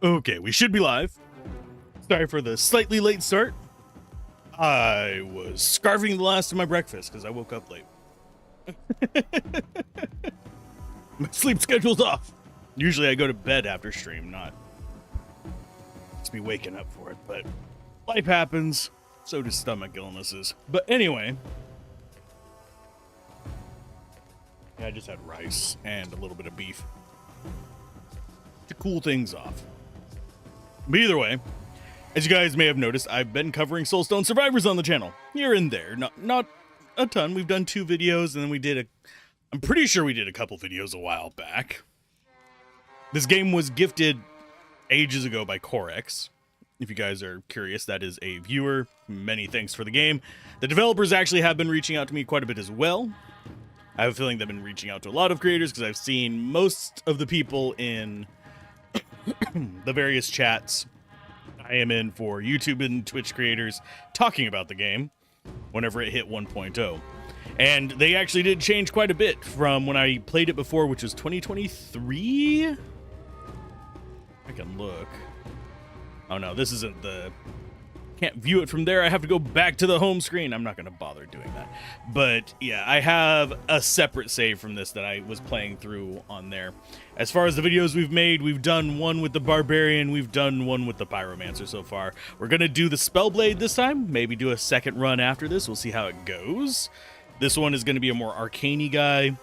Okay, we should be live. Sorry for the slightly late start. I was scarfing the last of my breakfast because I woke up late. My sleep schedule's off. Usually I go to bed after stream, not it's me waking up for it, but life happens. So do stomach illnesses. But anyway, yeah, I just had rice and a little bit of beef to cool things off. But either way, as you guys may have noticed, I've been covering Soulstone Survivors on the channel. Here and there. Not a ton. We've done 2 videos, and then we did I'm pretty sure we did a couple videos a while back. This game was gifted ages ago by Corex. If you guys are curious, that is a viewer. Many thanks for the game. The developers actually have been reaching out to me quite a bit as well. I have a feeling they've been reaching out to a lot of creators because I've seen most of the people in the various chats I am in for YouTube and Twitch creators talking about the game whenever it hit 1.0. And they actually did change quite a bit from when I played it before, which was 2023? I can look. Oh no, this isn't the... Can't view it from there. I have to go back to the home screen. I'm not going to bother doing that. But yeah, I have a separate save from this that I was playing through on there. As far as the videos we've made, we've done one with the Barbarian. We've done one with the Pyromancer so far. We're going to do the Spellblade this time. Maybe do a second run after this. We'll see how it goes. This one is going to be a more arcane-y guy.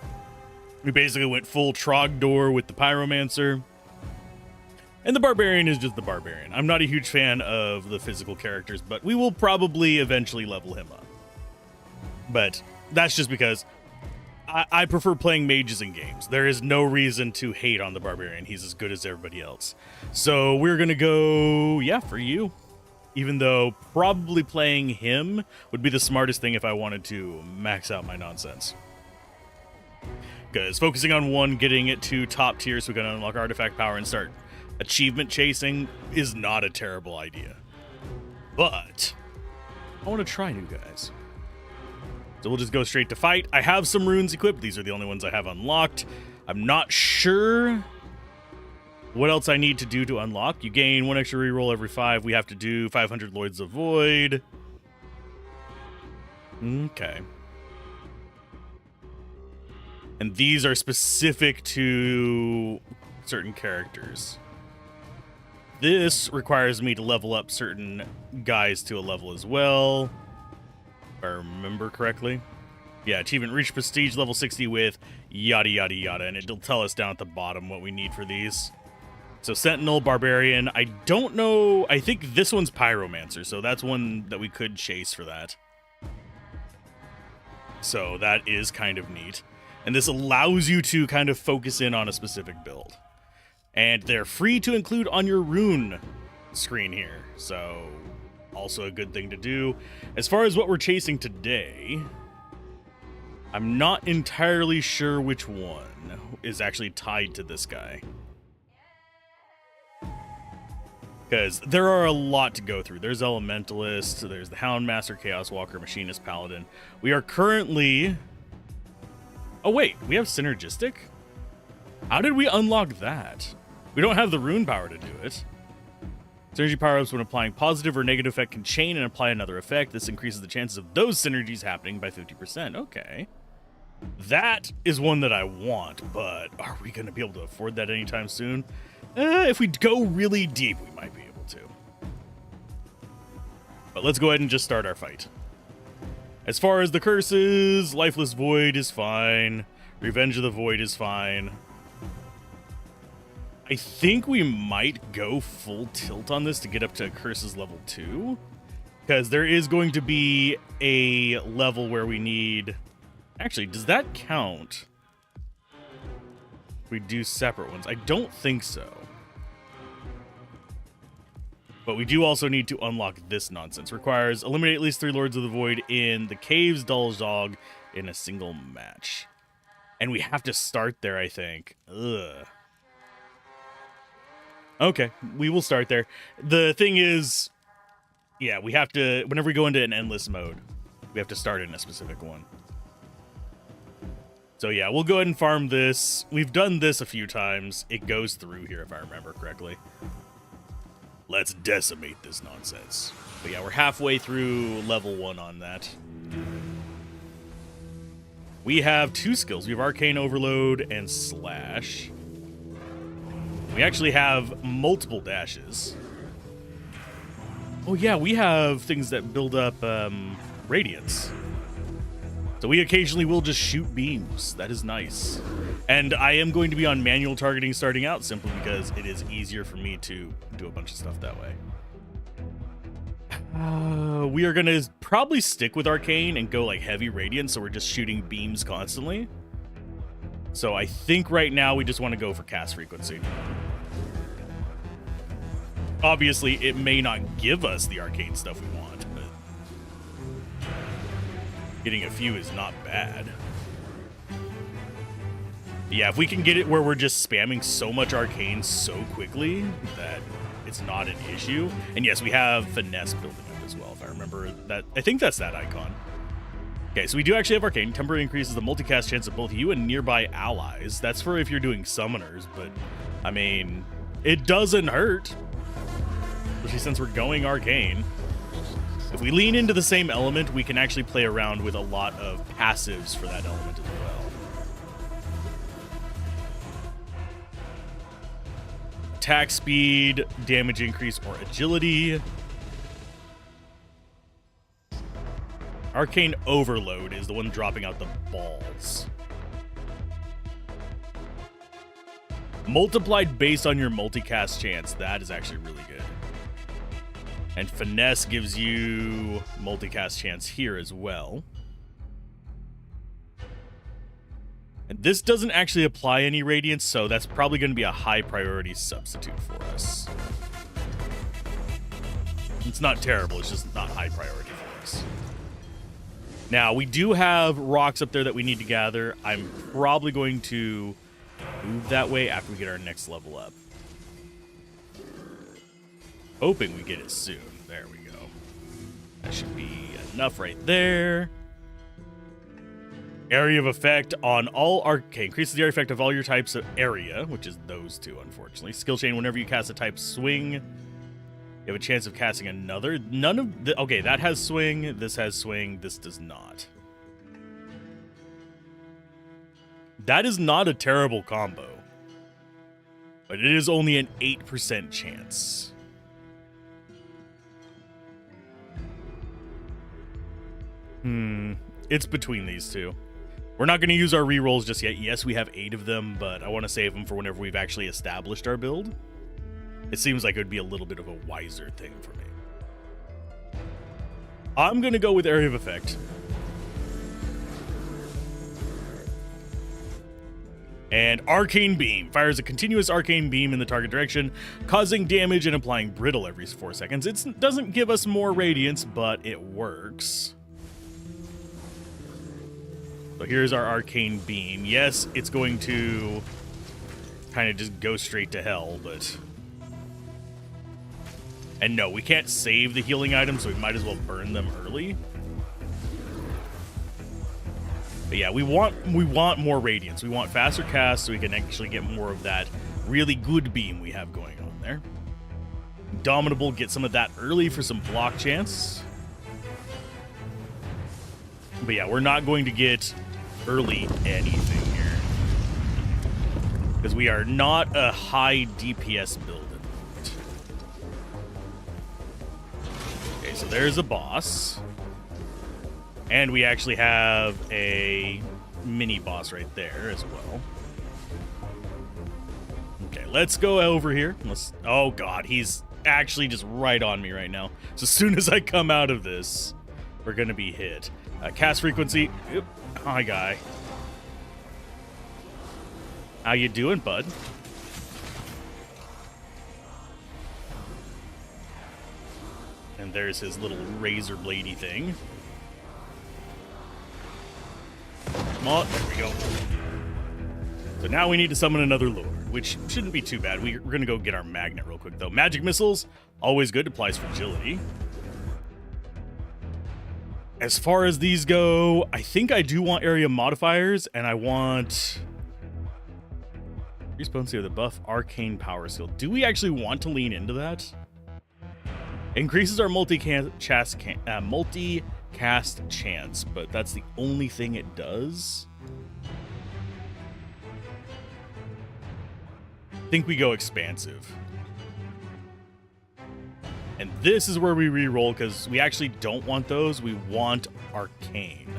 We basically went full Trogdor with the Pyromancer. And the Barbarian is just the Barbarian. I'm not a huge fan of the physical characters, but we will probably eventually level him up. But that's just because I prefer playing mages in games. There is no reason to hate on the Barbarian. He's as good as everybody else. So we're going to go, yeah, for you. Even though probably playing him would be the smartest thing if I wanted to max out my nonsense. Because focusing on one, getting it to top tier so we can unlock artifact power and start achievement chasing is not a terrible idea. But I want to try new guys. So we'll just go straight to fight. I have some runes equipped. These are the only ones I have unlocked. I'm not sure what else I need to do to unlock. You gain 1 extra reroll every 5. We have to do 500 Lloyds of Void. Okay. And these are specific to certain characters. This requires me to level up certain guys to a level as well, if I remember correctly. Yeah, achievement reach prestige level 60 with yada yada yada, and it'll tell us down at the bottom what we need for these. So Sentinel, Barbarian, I don't know, I think this one's Pyromancer, so that's one that we could chase for that. So that is kind of neat. And this allows you to kind of focus in on a specific build. And they're free to include on your rune screen here. So, also a good thing to do. As far as what we're chasing today, I'm not entirely sure which one is actually tied to this guy. Because there are a lot to go through. There's Elementalist, there's the Houndmaster, Chaos Walker, Machinist, Paladin. We are currently... Oh wait, we have Synergistic? How did we unlock that? We don't have the rune power to do it. Synergy power-ups when applying positive or negative effect can chain and apply another effect. This increases the chances of those synergies happening by 50%. Okay. That is one that I want, but are we going to be able to afford that anytime soon? If we go really deep, we might be able to. But let's go ahead and just start our fight. As far as the curses, Lifeless Void is fine. Revenge of the Void is fine. I think we might go full tilt on this to get up to Curses level 2. Because there is going to be a level where we need... Actually, does that count? We do separate ones. I don't think so. But we do also need to unlock this nonsense. Requires eliminate at least 3 Lords of the Void in the Caves Dog in a single match. And we have to start there, I think. Ugh. Okay, we will start there. The thing is, yeah, we have to, whenever we go into an endless mode, we have to start in a specific one. So yeah, we'll go ahead and farm this. We've done this a few times. It goes through here, if I remember correctly. Let's decimate this nonsense. But yeah, we're halfway through level 1 on that. We have 2 skills. We have Arcane Overload and Slash. We actually have multiple dashes. Oh yeah, we have things that build up radiance. So we occasionally will just shoot beams. That is nice. And I am going to be on manual targeting starting out simply because it is easier for me to do a bunch of stuff that way. We are going to probably stick with Arcane and go like heavy radiance, so we're just shooting beams constantly. So I think right now we just want to go for cast frequency. Obviously, it may not give us the arcane stuff we want, but getting a few is not bad. Yeah, if we can get it where we're just spamming so much arcane so quickly that it's not an issue. And yes, we have finesse building up as well, if I remember that. I think that's that icon. Okay, so we do actually have arcane. Temporarily increases the multicast chance of both you and nearby allies. That's for if you're doing summoners, but I mean, it doesn't hurt. Especially since we're going arcane. If we lean into the same element, we can actually play around with a lot of passives for that element as well. Attack speed, damage increase, or agility. Arcane Overload is the one dropping out the balls. Multiplied based on your multicast chance. That is actually really good. And Finesse gives you multicast chance here as well. And this doesn't actually apply any radiance, so that's probably going to be a high priority substitute for us. It's not terrible, it's just not high priority for us. Now, we do have rocks up there that we need to gather. I'm probably going to move that way after we get our next level up. Hoping we get it soon. There we go. That should be enough right there. Area of effect on all arcane. Increases the area effect of all your types of area, which is those two, unfortunately. Skill chain, whenever you cast a type swing, you have a chance of casting another. None of the... Okay, that has swing. This has swing. This does not. That is not a terrible combo. But it is only an 8% chance. It's between these two. We're not going to use our rerolls just yet. Yes, we have 8 of them, but I want to save them for whenever we've actually established our build. It seems like it would be a little bit of a wiser thing for me. I'm going to go with Area of Effect. And Arcane Beam. Fires a continuous arcane beam in the target direction, causing damage and applying brittle every 4 seconds. It doesn't give us more radiance, but it works. So here's our arcane beam. Yes, it's going to kind of just go straight to hell, but... And no, we can't save the healing items, so we might as well burn them early. But yeah, we want more radiance. We want faster casts so we can actually get more of that really good beam we have going on there. Dominable, get some of that early for some block chance. But yeah, we're not going to get early anything here, because we are not a high DPS build at the moment. Okay, so there's a boss. And we actually have a mini boss right there as well. Okay, let's go over here. Oh god, he's actually just right on me right now. So as soon as I come out of this, we're gonna be hit. Cast frequency. Yep. Hi, guy. How you doing, bud? And there's his little razor bladey thing. Come on, there we go. So now we need to summon another lord, which shouldn't be too bad. We're going to go get our magnet real quick, though. Magic missiles, always good, applies fragility. As far as these go, I think I do want area modifiers, and I want... Increase potency of the buff arcane power skill. Do we actually want to lean into that? Increases our multicast chance, but that's the only thing it does. I think we go expansive. And this is where we re-roll, because we actually don't want those. We want arcane.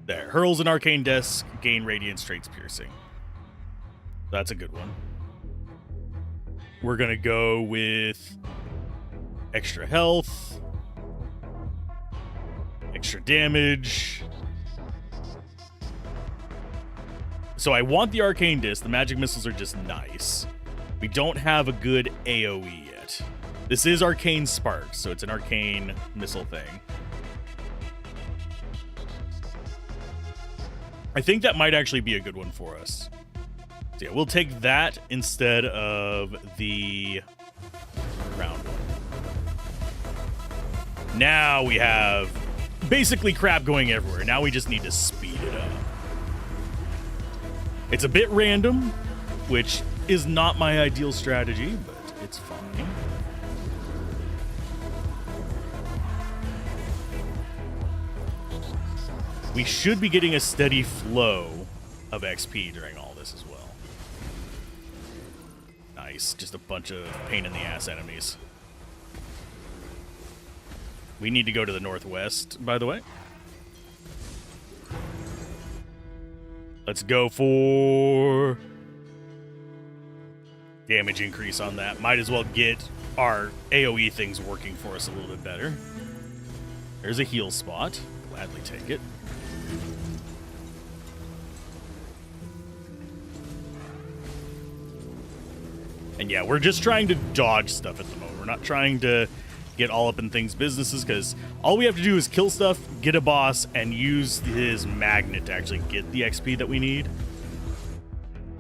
There. Hurls an arcane disc, gain radiant strength piercing. That's a good one. We're going to go with extra health, extra damage. So I want the arcane disc. The magic missiles are just nice. We don't have a good AoE yet. This is arcane spark, so it's an arcane missile thing. I think that might actually be a good one for us. So yeah, we'll take that instead of the round one. Now we have basically crap going everywhere. Now we just need to speed it up. It's a bit random, which is not my ideal strategy, but it's fine. We should be getting a steady flow of XP during all this as well. Nice. Just a bunch of pain-in-the-ass enemies. We need to go to the northwest, by the way. Let's go for damage increase on that. Might as well get our AoE things working for us a little bit better. There's a heal spot. Gladly take it. And yeah, we're just trying to dodge stuff at the moment. We're not trying to get all up in things businesses, because all we have to do is kill stuff, get a boss, and use his magnet to actually get the XP that we need.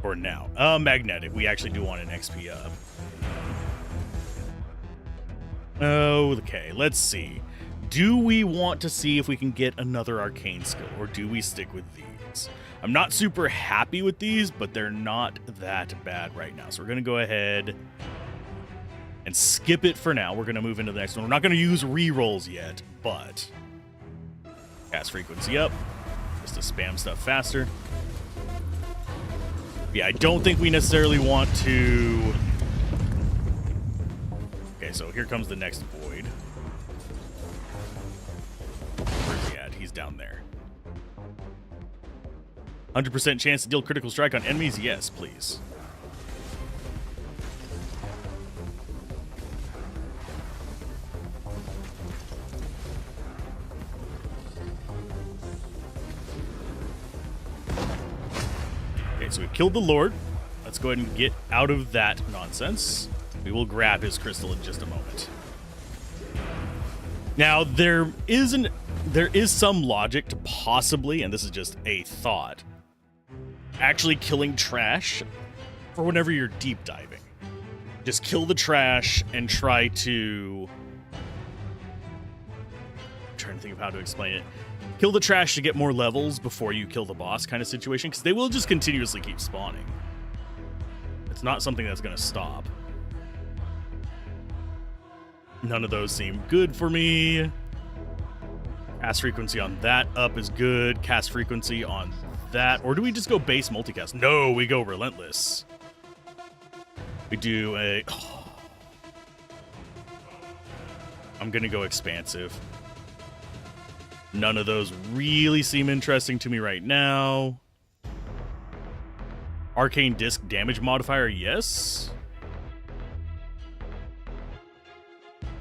For now. Magnetic. We actually do want an XP up. Okay, let's see. Do we want to see if we can get another arcane skill, or do we stick with these? I'm not super happy with these, but they're not that bad right now. So we're going to go ahead and skip it for now. We're going to move into the next one. We're not going to use rerolls yet, but cast frequency up just to spam stuff faster. Yeah, I don't think we necessarily want to... Okay, so here comes the next void. Where's he at? He's down there. 100% chance to deal critical strike on enemies? Yes, please. Okay, so we've killed the Lord. Let's go ahead and get out of that nonsense. We will grab his crystal in just a moment. Now, there is some logic to possibly, and this is just a thought, actually killing trash for whenever you're deep diving. Just kill the trash and try to... I'm trying to think of how to explain it. Kill the trash to get more levels before you kill the boss kind of situation, because they will just continuously keep spawning. It's not something that's going to stop. None of those seem good for me. Cast frequency on that up is good. Cast frequency on that. Or do we just go base multicast? No, we go relentless. We do a... Oh. I'm going to go expansive. None of those really seem interesting to me right now. Arcane disc damage modifier, yes.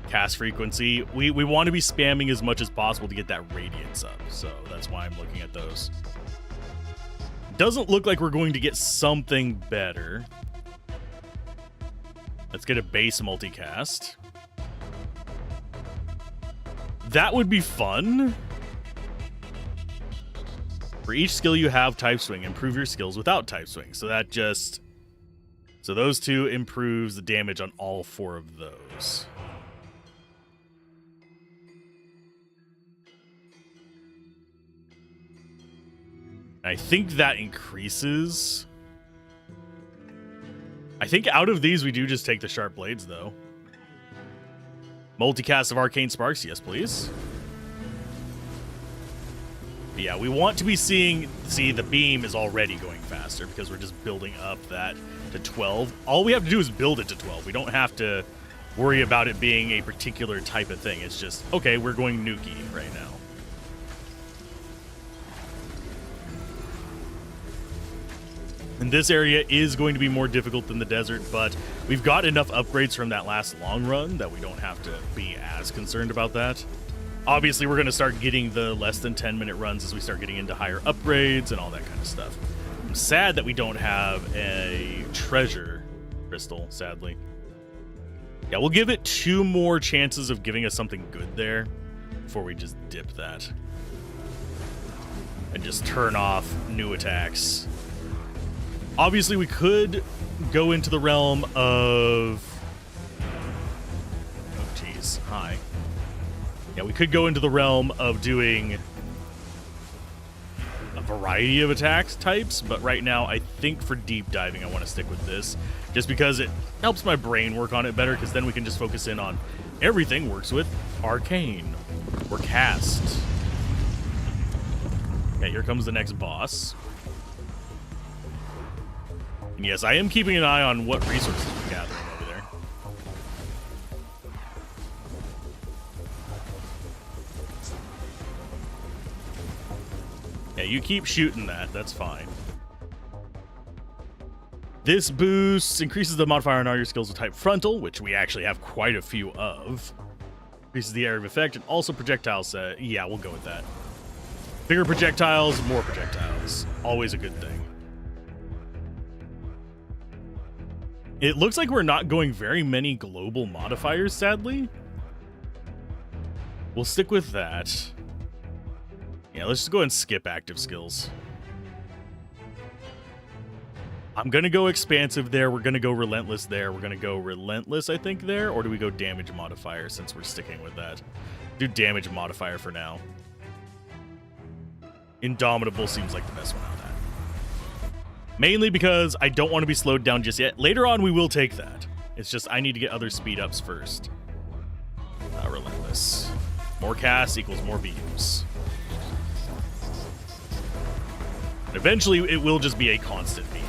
Cast frequency. We want to be spamming as much as possible to get that radiance up, so that's why I'm looking at those. Doesn't look like we're going to get something better. Let's get a base multicast. That would be fun. For each skill you have type swing, improve your skills without type swing. So that just... So those two improves the damage on all four of those. I think that increases. I think out of these, we do just take the sharp blades, though. Multicast of Arcane Sparks, yes, please. But yeah, we want to be seeing... See, the beam is already going faster because we're just building up that to 12. All we have to do is build it to 12. We don't have to worry about it being a particular type of thing. It's just, okay, we're going nuki right now. And this area is going to be more difficult than the desert, but we've got enough upgrades from that last long run that we don't have to be as concerned about that. Obviously, we're going to start getting the less than 10-minute runs as we start getting into higher upgrades and all that kind of stuff. I'm sad that we don't have a treasure crystal, sadly. Yeah, we'll give it 2 more chances of giving us something good there before we just dip that. And just turn off new attacks. Obviously, we could go into the realm of... Oh, jeez. Hi. Yeah, we could go into the realm of doing a variety of attacks types, but right now, I think for deep diving, I want to stick with this, just because it helps my brain work on it better, because then we can just focus in on everything works with Arcane or Cast. Okay, here comes the next boss. And yes, I am keeping an eye on what resources we're gathering over there. Yeah, you keep shooting that. That's fine. This boost increases the modifier on all your skills with type frontal, which we actually have quite a few of. Increases the area of effect and also projectiles. Yeah, we'll go with that. Bigger projectiles, more projectiles. Always a good thing. It looks like we're not going very many global modifiers, sadly. We'll stick with that. Yeah, let's just go ahead and skip active skills. I'm going to go expansive there. We're going to go relentless there. We're going to go relentless, I think, there. Or do we go damage modifier since we're sticking with that? Do damage modifier for now. Indomitable seems like the best one out of that. Mainly because I don't want to be slowed down just yet. Later on, we will take that. It's just I need to get other speed ups first. Relentless. More casts equals more beams. And eventually, it will just be a constant beam.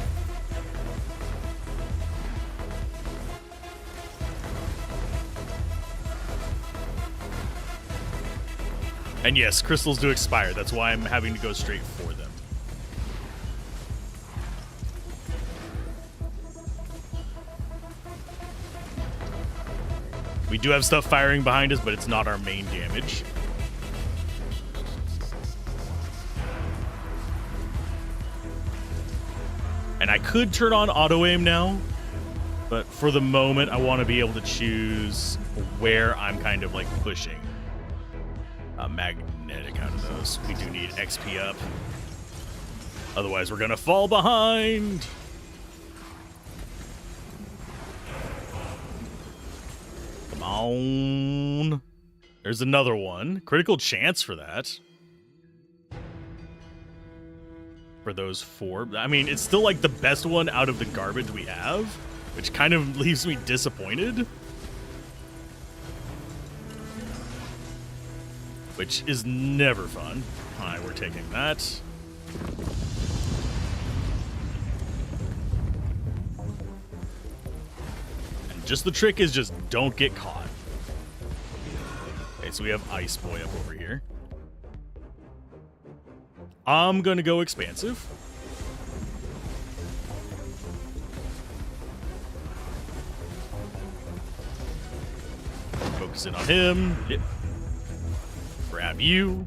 And yes, crystals do expire. That's why I'm having to go straight for them. We do have stuff firing behind us, but it's not our main damage. And I could turn on auto-aim now, but for the moment, I want to be able to choose where I'm kind of like pushing. Magnetic out of those. We do need XP up. Otherwise, we're going to fall behind. Come on. There's another one. Critical chance for that. For those 4. I mean, it's still like the best one out of the garbage we have, which kind of leaves me disappointed. Which is never fun. Alright, we're taking that. And just the trick is just don't get caught. Okay, so we have Ice Boy up over here. I'm gonna go expansive. Focus in on him. Yep. Grab you.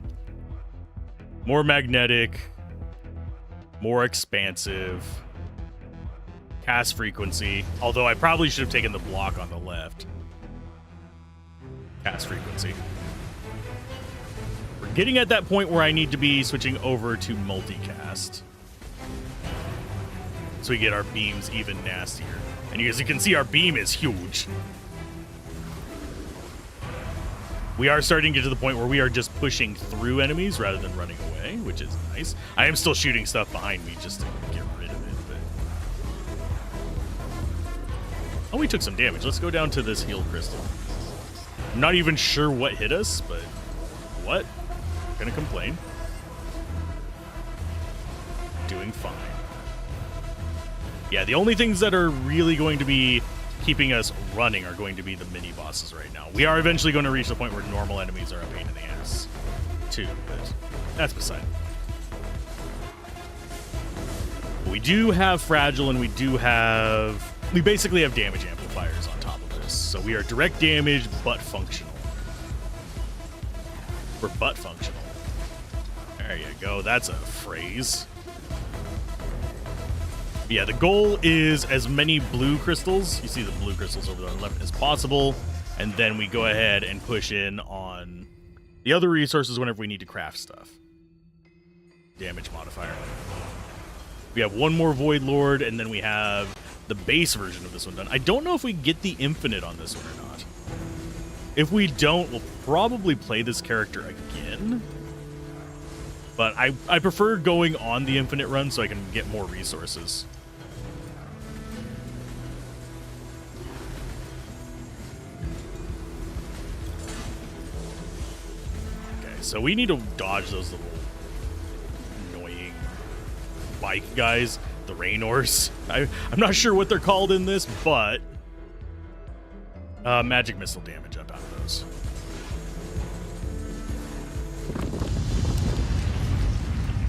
More magnetic. More expansive. Cast frequency. Although I probably should have taken the block on the left. Cast frequency. We're getting at that point where I need to be switching over to multicast. So we get our beams even nastier. And as you can see, our beam is huge. We are starting to get to the point where we are just pushing through enemies rather than running away, which is nice. I am still shooting stuff behind me just to get rid of it. But... oh, we took some damage. Let's go down to this heal crystal. I'm not even sure what hit us, but what? Gonna complain. Doing fine. Yeah, the only things that are really going to be keeping us running are going to be the mini bosses right now. We are eventually going to reach the point where normal enemies are a pain in the ass too, but that's beside it. We do have fragile, and we basically have damage amplifiers on top of this. So we are direct damage, but functional. We're butt functional. There you go. That's a phrase. Yeah, the goal is as many blue crystals, you see the blue crystals over there on the left, as possible. And then we go ahead and push in on the other resources whenever we need to craft stuff. Damage modifier. We have one more Void Lord, and then we have the base version of this one done. I don't know if we get the infinite on this one or not. If we don't, we'll probably play this character again. But I prefer going on the infinite run so I can get more resources. Okay, so we need to dodge those little annoying bike guys, the Raynors. I'm not sure what they're called in this, but magic missile damage up out of those.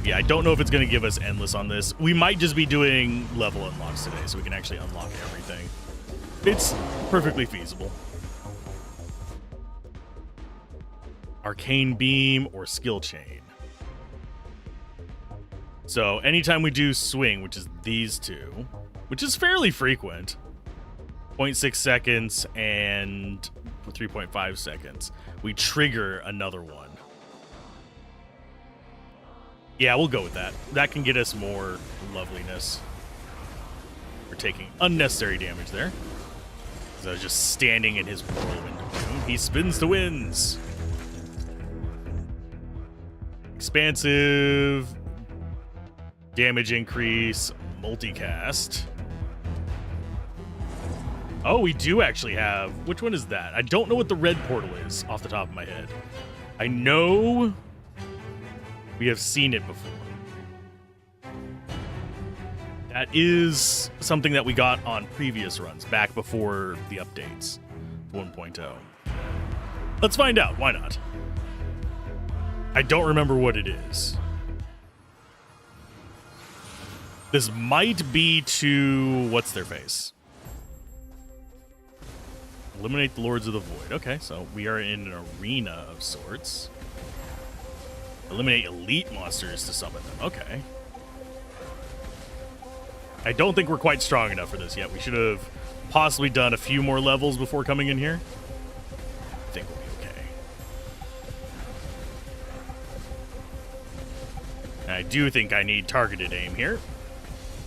Yeah, I don't know if it's going to give us endless on this. We might just be doing level unlocks today, so we can actually unlock everything. It's perfectly feasible. Arcane Beam or Skill Chain. So anytime we do swing, which is these two, which is fairly frequent, 0.6 seconds and 3.5 seconds, we trigger another one. Yeah, we'll go with that. That can get us more loveliness. We're taking unnecessary damage there. So I was just standing in his whirlwind of doom. He spins to wins. Expansive. Damage increase. Multicast. Oh, we do actually have... Which one is that? I don't know what the red portal is off the top of my head. I know... we have seen it before. That is something that we got on previous runs, back before the updates, 1.0. Let's find out. Why not? I don't remember what it is. This might be to... what's their face? Eliminate the Lords of the Void. Okay, so we are in an arena of sorts. Eliminate elite monsters to summon them. Okay. I don't think we're quite strong enough for this yet. We should have possibly done a few more levels before coming in here. I think we'll be okay. And I do think I need targeted aim here,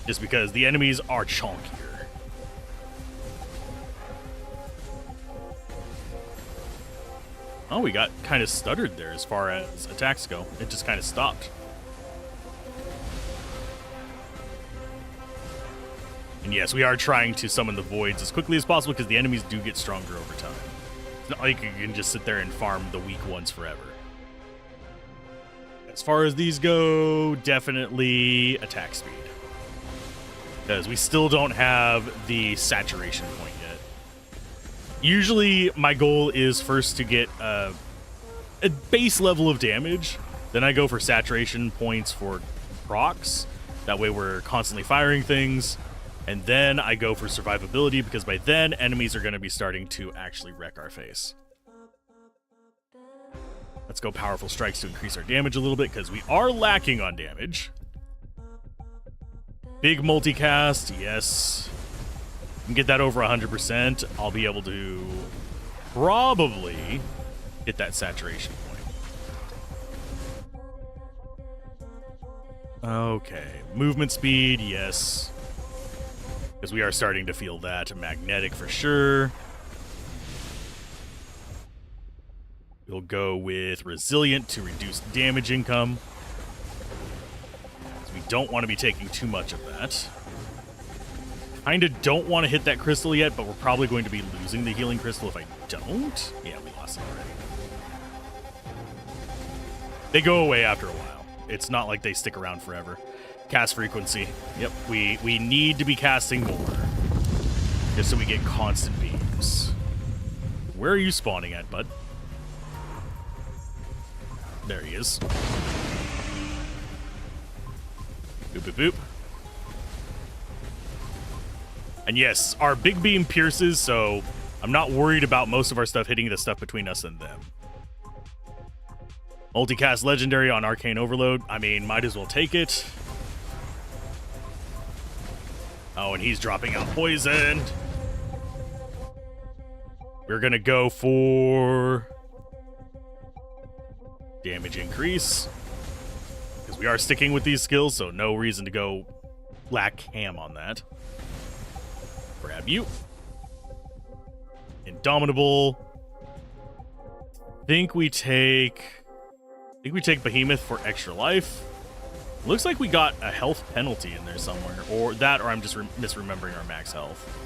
just because the enemies are chunkier. Oh, we got kind of stuttered there as far as attacks go. It just kind of stopped. And yes, we are trying to summon the voids as quickly as possible because the enemies do get stronger over time. It's not like you can just sit there and farm the weak ones forever. As far as these go, definitely attack speed. Because we still don't have the saturation point yet. Usually, my goal is first to get a base level of damage. Then I go for saturation points for procs. That way we're constantly firing things. And then I go for survivability, because by then, enemies are going to be starting to actually wreck our face. Let's go powerful strikes to increase our damage a little bit, because we are lacking on damage. Big multicast, yes. And get that over 100%, I'll be able to probably hit that saturation point. Okay, movement speed, yes. Because we are starting to feel that. Magnetic for sure. We'll go with resilient to reduce damage income. We don't want to be taking too much of that. Kinda don't want to hit that crystal yet, but we're probably going to be losing the healing crystal if I don't. Yeah, we lost it already. They go away after a while. It's not like they stick around forever. Cast frequency. Yep, we need to be casting more. Just so we get constant beams. Where are you spawning at, bud? There he is. Boop, boop, boop. And yes, our big beam pierces, so I'm not worried about most of our stuff hitting the stuff between us and them. Multicast legendary on Arcane Overload. I mean, might as well take it. Oh, and he's dropping out poisoned. We're gonna go for damage increase. Because we are sticking with these skills, so no reason to go lack ham on that. Grab you. Indomitable. Think we take Behemoth for extra life. Looks like we got a health penalty in there somewhere. Or that, or I'm just misremembering our max health.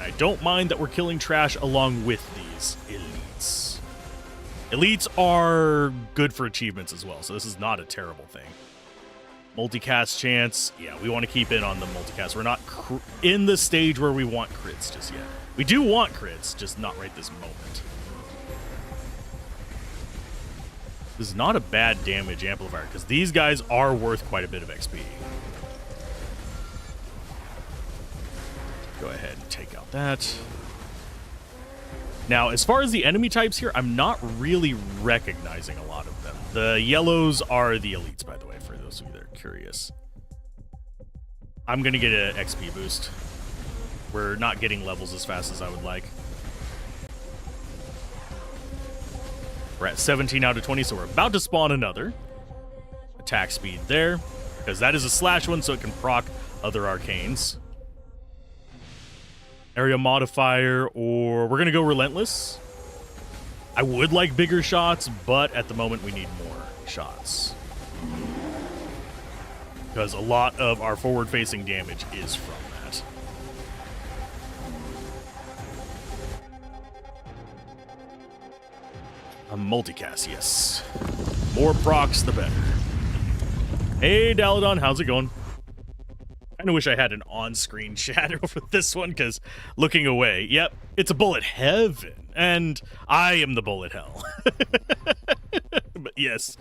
I don't mind that we're killing trash along with these elites. Elites are good for achievements as well, so this is not a terrible thing. Multicast chance. Yeah, we want to keep in on the multicast. We're not in the stage where we want crits just yet. We do want crits, just not right this moment. This is not a bad damage amplifier, because these guys are worth quite a bit of XP. Go ahead and take out that. Now, as far as the enemy types here, I'm not really recognizing a lot of them. The yellows are the elites, by the way, for those of you that are curious. I'm going to get an XP boost. We're not getting levels as fast as I would like. We're at 17 out of 20, so we're about to spawn another. Attack speed there, because that is a slash one, so it can proc other arcanes. Area modifier, or we're going to go relentless. I would like bigger shots, but at the moment we need more shots. Because a lot of our forward-facing damage is from that. A multicast, yes. More procs, the better. Hey, Daladon, how's it going? I kind of wish I had an on-screen chat over this one, because looking away, yep, it's a bullet heaven, and I am the bullet hell. But yes,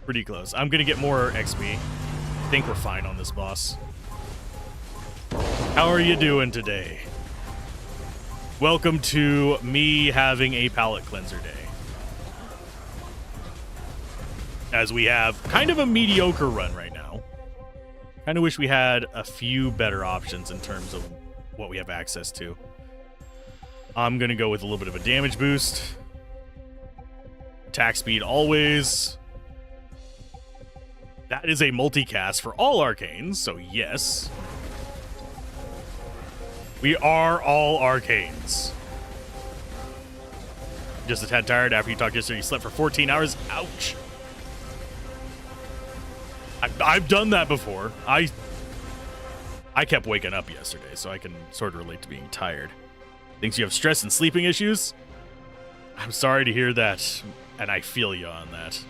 pretty close. I'm going to get more XP. I think we're fine on this boss. How are you doing today? Welcome to me having a palate cleanser day. As we have kind of a mediocre run right now. Kind of wish we had a few better options in terms of what we have access to. I'm going to go with a little bit of a damage boost. Attack speed always. That is a multicast for all arcanes, so yes. We are all arcanes. Just a tad tired after you talked yesterday. You slept for 14 hours. Ouch. I've done that before. I kept waking up yesterday, so I can sort of relate to being tired. Thinks you have stress and sleeping issues? I'm sorry to hear that, and I feel you on that.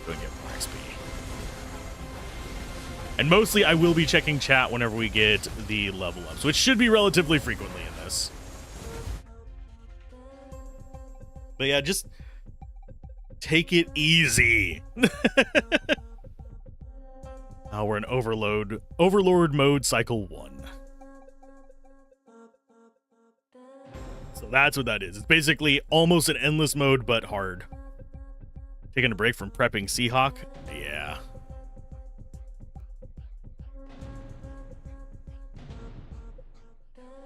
Go and get more XP. And mostly I will be checking chat whenever we get the level ups, which should be relatively frequently in this. But yeah, just take it easy. We're in Overlord mode cycle 1. So that's what that is. It's basically almost an endless mode, but hard. Taking a break from prepping Seahawk? Yeah.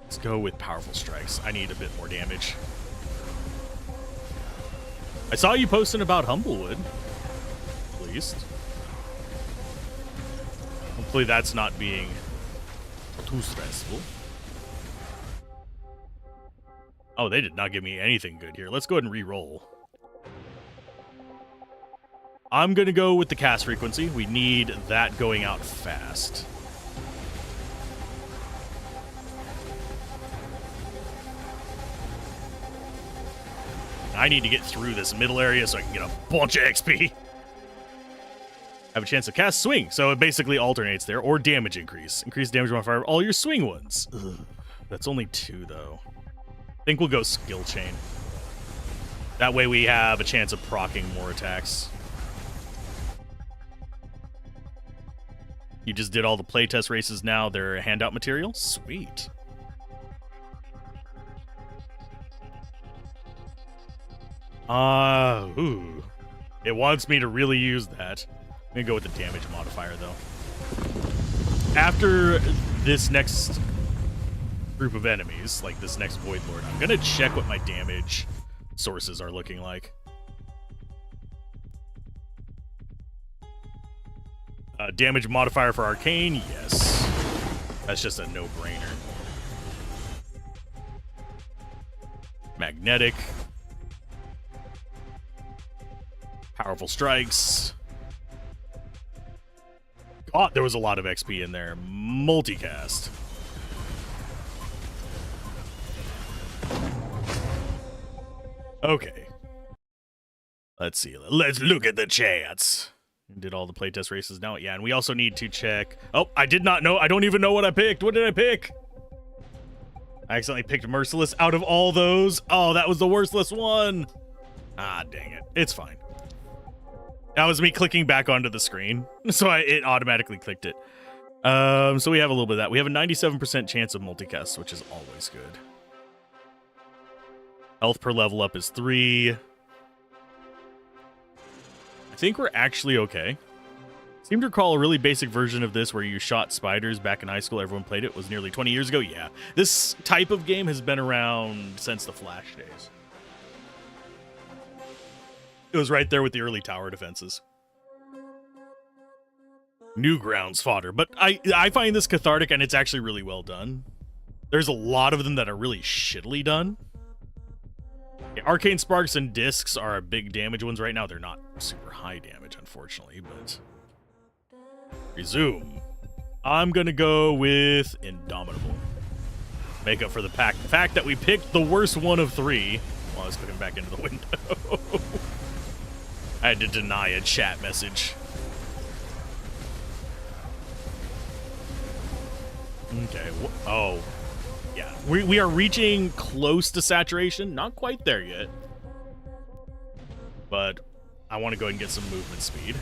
Let's go with powerful strikes. I need a bit more damage. I saw you posting about Humblewood. At least. Hopefully that's not being too stressful. Oh, they did not give me anything good here. Let's go ahead and re-roll. I'm going to go with the cast frequency. We need that going out fast. I need to get through this middle area so I can get a bunch of XP. Have a chance to cast swing, so it basically alternates there, or damage increase. Increase damage modifier of all your swing ones. Ugh. That's only 2, though. I think we'll go skill chain. That way we have a chance of proccing more attacks. You just did all the playtest races now. They're handout material? Sweet. Ooh. It wants me to really use that. I'm gonna go with the damage modifier, though. After this next group of enemies, like this next Void Lord, I'm gonna check what my damage sources are looking like. Damage modifier for Arcane, yes. That's just a no-brainer. Magnetic. Powerful strikes. God, there was a lot of XP in there. Multicast. Okay. Let's see. Let's look at the chats. Did all the playtest races now? Yeah, and we also need to check... Oh, I did not know. I don't even know what I picked. What did I pick? I accidentally picked Merciless out of all those. Oh, that was the worstless one. Ah, dang it. It's fine. That was me clicking back onto the screen, so it automatically clicked it. So we have a little bit of that. We have a 97% chance of multicast, which is always good. Health per level up is 3. I think we're actually okay. Seem to recall a really basic version of this where you shot spiders back in high school. Everyone played it. It was nearly 20 years ago. Yeah, this type of game has been around since the Flash days. It was right there with the early tower defenses. Newgrounds fodder. But I find this cathartic, and it's actually really well done. There's a lot of them that are really shittily done. Okay, Arcane Sparks and Discs are big damage ones right now. They're not super high damage, unfortunately, but... Resume. I'm going to go with Indomitable. Make up for the fact that we picked the worst one of 3 while I was clicking back into the window. I had to deny a chat message. Okay. Oh. Yeah. We are reaching close to saturation. Not quite there yet. But I want to go ahead and get some movement speed.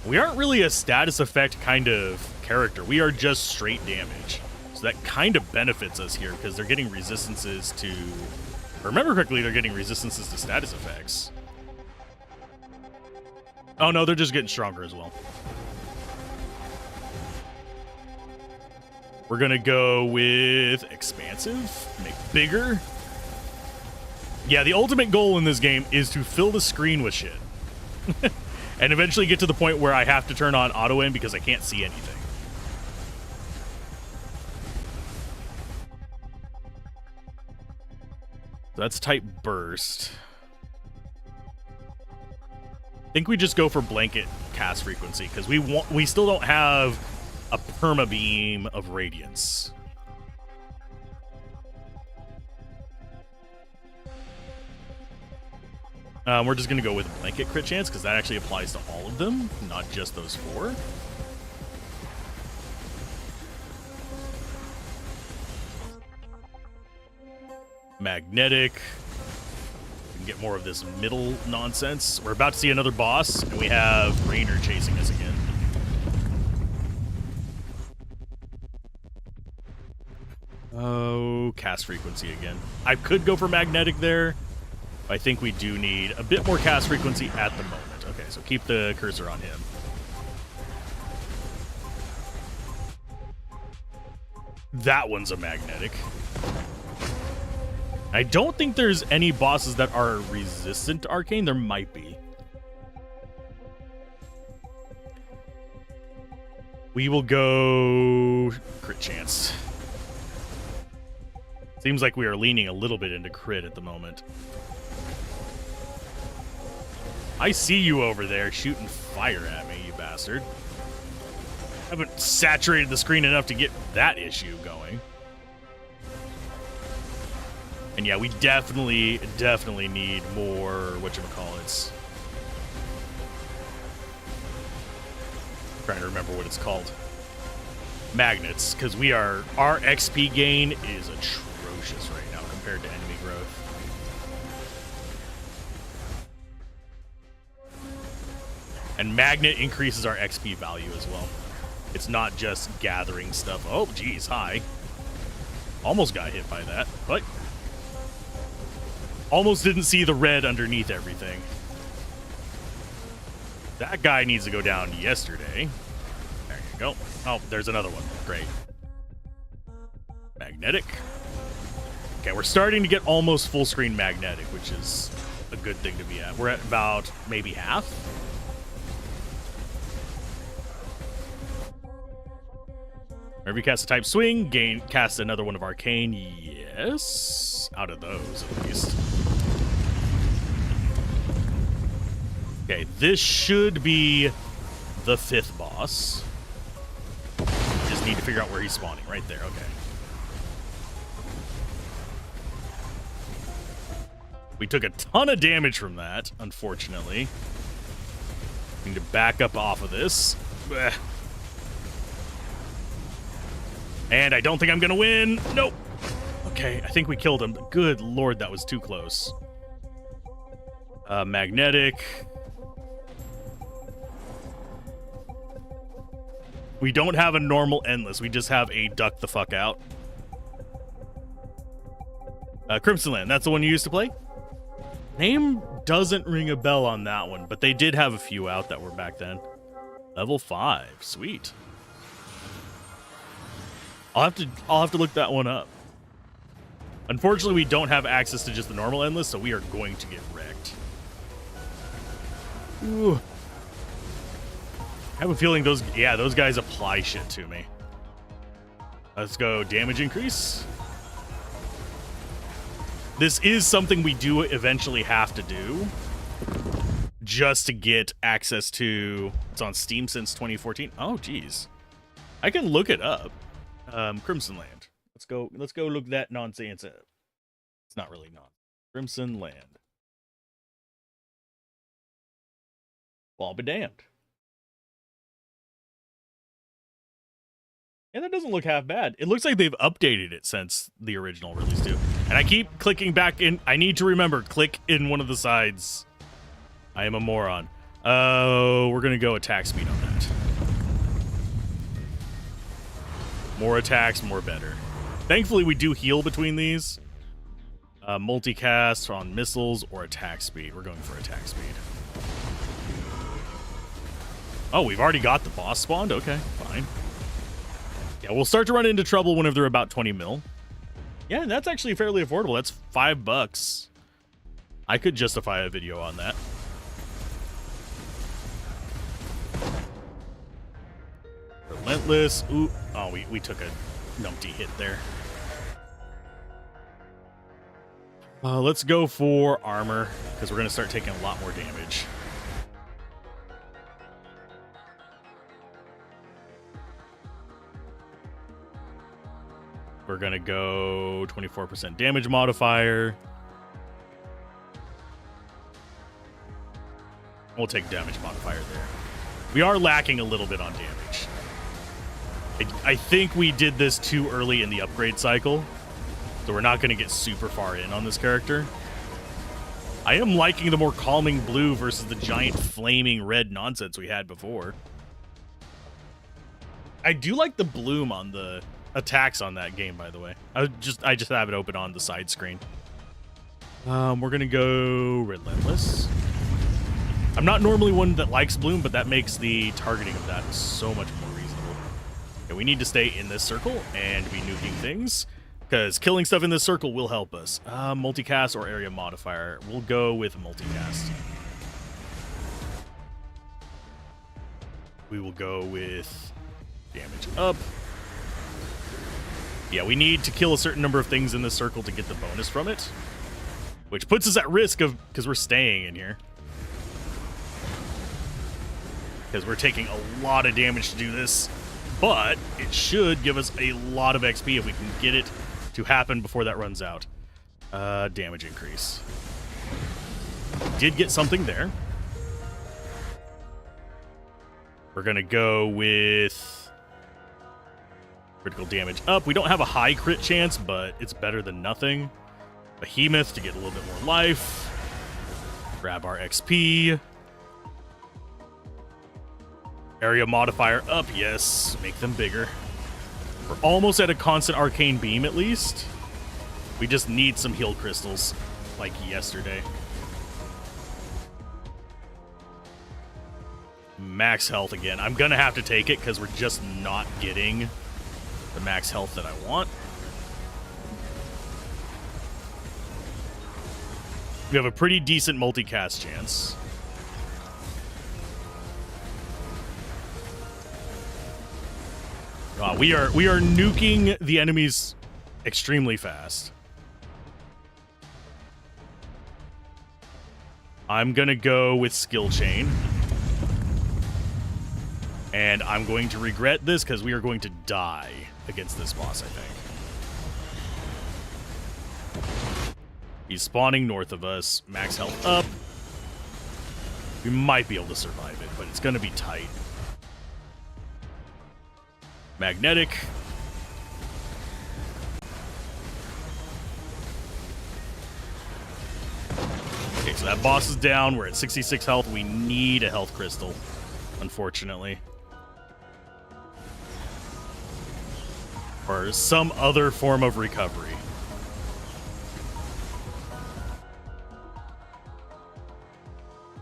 We aren't really a status effect kind of character. We are just straight damage. So that kind of benefits us here because they're getting resistances to... If I remember correctly, they're getting resistances to status effects. Oh, no, they're just getting stronger as well. We're going to go with Expansive. Make bigger. Yeah, the ultimate goal in this game is to fill the screen with shit. And eventually get to the point where I have to turn on auto-aim because I can't see anything. So that's type burst. I think we just go for blanket cast frequency because we still don't have a perma beam of radiance. We're just gonna go with blanket crit chance because that actually applies to all of them, not just those 4. Magnetic. We can get more of this middle nonsense. We're about to see another boss, and we have Rainer chasing us again. Oh, cast frequency again. I could go for magnetic there. I think we do need a bit more cast frequency at the moment. Okay, so keep the cursor on him. That one's a magnetic. I don't think there's any bosses that are resistant to arcane. There might be. We will go crit chance. Seems like we are leaning a little bit into crit at the moment. I see you over there shooting fire at me, you bastard. I haven't saturated the screen enough to get that issue going. And yeah, we definitely need more, whatchamacallits. Trying to remember what it's called. Magnets, because our XP gain is atrocious right now compared to enemy growth. And magnet increases our XP value as well. It's not just gathering stuff. Oh, geez, hi. Almost got hit by that, but almost didn't see the red underneath everything. That guy needs to go down yesterday. There you go. Oh, there's another one. Great. Magnetic. Okay, we're starting to get almost full screen magnetic, which is a good thing to be at. We're at about maybe half. Whenever you cast a type swing, cast another one of Arcane. Yes. Out of those, at least. Okay, this should be the 5th boss. Just need to figure out where he's spawning. Right there, okay. We took a ton of damage from that, unfortunately. Need to back up off of this. Blech. And I don't think I'm gonna win. Nope. Okay, I think we killed him. Good lord, that was too close. Magnetic. We don't have a normal endless. We just have a duck the fuck out. Crimson Land, that's the one you used to play? Name doesn't ring a bell on that one, but they did have a few out that were back then. Level 5, sweet. I'll have to look that one up. Unfortunately, we don't have access to just the normal endless, so we are going to get wrecked. Ooh. I have a feeling those guys apply shit to me. Let's go damage increase. This is something we do eventually have to do just to get access to. It's on Steam since 2014. Oh, geez. I can look it up. Crimson Land. Let's go look that nonsense up. It's not really nonsense. Crimson Land. Well, I'll be damned. Yeah, that doesn't look half bad. It looks like they've updated it since the original release too. And I keep clicking back in. I need to remember, click in one of the sides. I am a moron. We're gonna go attack speed on that. More attacks, more better. Thankfully, we do heal between these. Multicast on missiles or attack speed. We're going for attack speed. Oh, we've already got the boss spawned? Okay, fine. Yeah, we'll start to run into trouble whenever they're about 20 mil. Yeah, and that's actually fairly affordable. That's $5. I could justify a video on that. Relentless. Ooh. Oh, we took a numpty hit there. Let's go for armor, because we're going to start taking a lot more damage. We're going to go 24% damage modifier. We'll take damage modifier there. We are lacking a little bit on damage. I think we did this too early in the upgrade cycle, so we're not going to get super far in on this character. I am liking the more calming blue versus the giant flaming red nonsense we had before. I do like the bloom on the attacks on that game, by the way. I just have it open on the side screen. We're going to go Relentless. I'm not normally one that likes bloom, but that makes the targeting of that so much more reasonable. Okay, we need to stay in this circle and be nuking things, because killing stuff in this circle will help us. Multicast or area modifier. We'll go with multicast. We will go with damage up. Yeah, we need to kill a certain number of things in this circle to get the bonus from it, which puts us at risk of, because we're staying in here. because we're taking a lot of damage to do this, but it should give us a lot of XP if we can get it to happen before that runs out. Damage increase. Did get something there. We're going to go with critical damage up. We don't have a high crit chance, but it's better than nothing. Behemoth to get a little bit more life. Grab our XP. Area modifier up, yes. Make them bigger. We're almost at a constant arcane beam, at least. We just need some heal crystals, like yesterday. Max health again. I'm gonna have to take it because we're just not getting the max health that I want. We have a pretty decent multicast chance. We are nuking the enemies extremely fast. I'm gonna go with skill chain. And I'm going to regret this because we are going to die against this boss, I think. He's spawning north of us. Max health up. We might be able to survive it, but it's going to be tight. Magnetic. Okay, so that boss is down. We're at 66 health. We need a health crystal, unfortunately. Or some other form of recovery.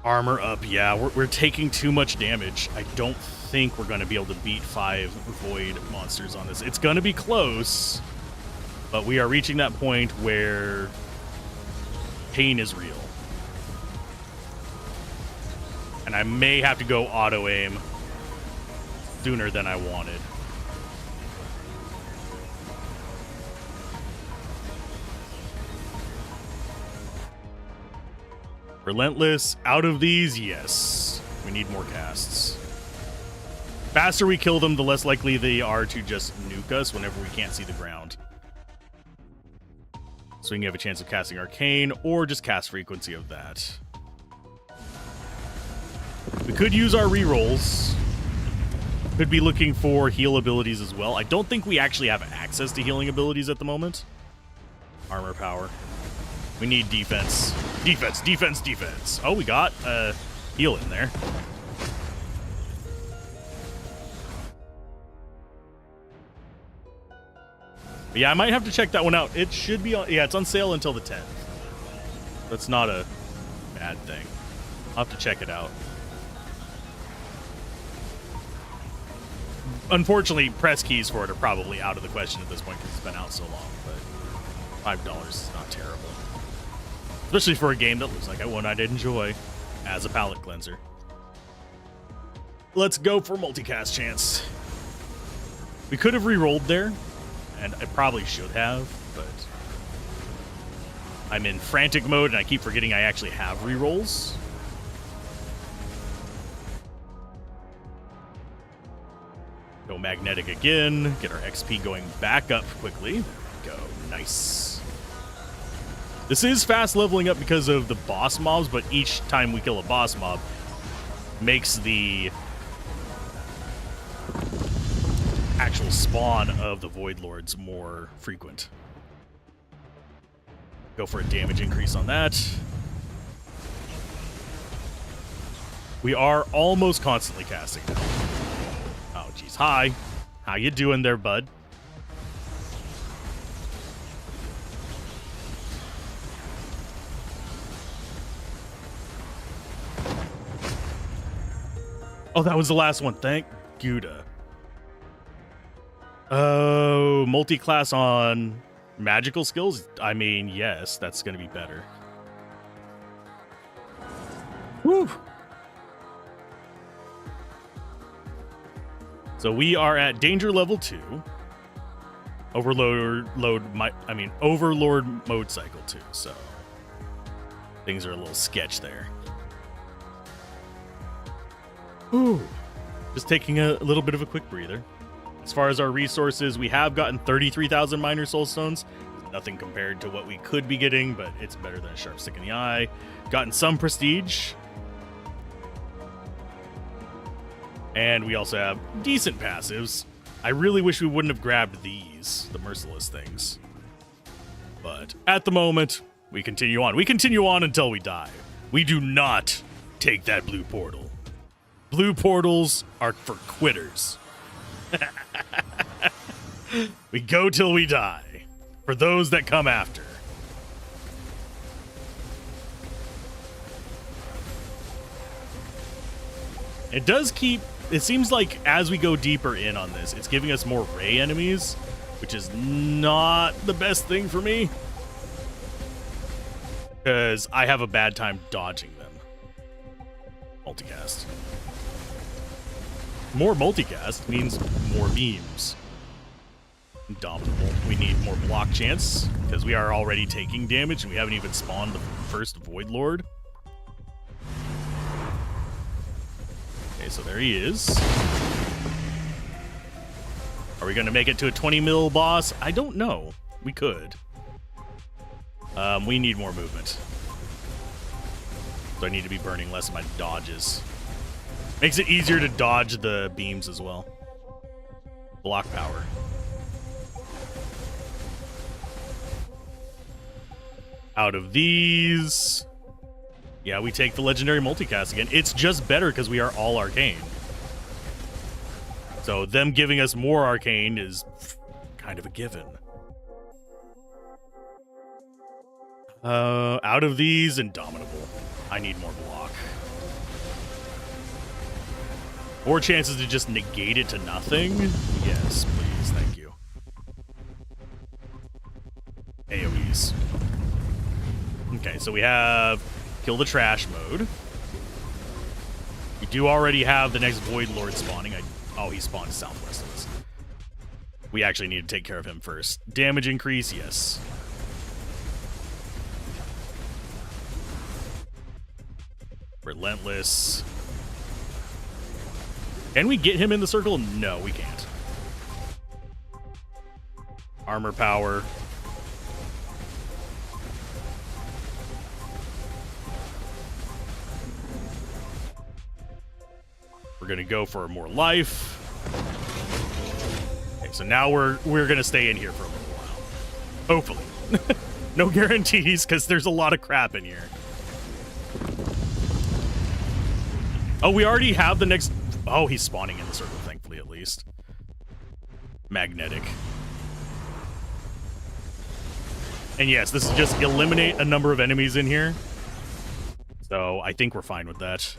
Armor up, yeah, we're taking too much damage. I don't think we're going to be able to beat 5 void monsters on this. It's going to be close, but we are reaching that point where pain is real. And I may have to go auto-aim sooner than I wanted. Relentless, out of these, yes. We need more casts. Faster we kill them, the less likely they are to just nuke us whenever we can't see the ground. So we can have a chance of casting Arcane, or just cast frequency of that. We could use our rerolls. Could be looking for heal abilities as well. I don't think we actually have access to healing abilities at the moment. Armor power. We need defense. Defense, defense, defense. Oh, we got heal in there. But yeah, I might have to check that one out. It should be on, yeah, it's on sale until the 10th. That's not a bad thing. I'll have to check it out. Unfortunately, press keys for it are probably out of the question at this point because it's been out so long, but $5 is not terrible. Especially for a game that looks like one I'd enjoy as a palate cleanser. Let's go for multicast chance. We could have re-rolled there, and I probably should have, but I'm in frantic mode, and I keep forgetting I actually have re-rolls. Go magnetic again, get our XP going back up quickly. There we go, nice. This is fast leveling up because of the boss mobs, but each time we kill a boss mob makes the actual spawn of the Void Lords more frequent. Go for a damage increase on that. We are almost constantly casting now. Oh, geez. Hi. How you doing there, bud? Oh, that was the last one. Thank Gouda. Oh, multi-class on magical skills? I mean, yes, that's going to be better. Woo! So we are at danger level 2. Overlord mode cycle 2, so things are a little sketch there. Ooh. Just taking a little bit of a quick breather. As far as our resources, we have gotten 33,000 minor soulstones. Nothing compared to what we could be getting, but it's better than a sharp stick in the eye. Gotten some prestige. And we also have decent passives. I really wish we wouldn't have grabbed these, the merciless things. But at the moment, we continue on. We continue on until we die. We do not take that blue portal. Blue portals are for quitters. We go till we die. For those that come after. It does keep... It seems like as we go deeper in on this, it's giving us more ray enemies, which is not the best thing for me. Because I have a bad time dodging them. Multicast. More multicast means more beams. Indomitable. We need more block chance, because we are already taking damage, and we haven't even spawned the first Void Lord. Okay, so there he is. Are we going to make it to a 20 mil boss? I don't know. We could. We need more movement. So I need to be burning less of my dodges. Makes it easier to dodge the beams as well. Block power. Out of these... Yeah, we take the legendary multicast again. It's just better because we are all arcane. So them giving us more arcane is kind of a given. Out of these, Indomitable. I need more block. More chances to just negate it to nothing? Yes, please, thank you. AoEs. Okay, so we have kill the trash mode. We do already have the next Void Lord spawning. Oh, he spawned southwest of us. We actually need to take care of him first. Damage increase, yes. Relentless. Can we get him in the circle? No, we can't. Armor power. We're gonna go for more life. Okay, so now we're gonna stay in here for a little while. Hopefully. No guarantees, because there's a lot of crap in here. Oh, we already have the next... Oh, he's spawning in the circle, thankfully, at least. Magnetic. And yes, this is just eliminate a number of enemies in here. So I think we're fine with that.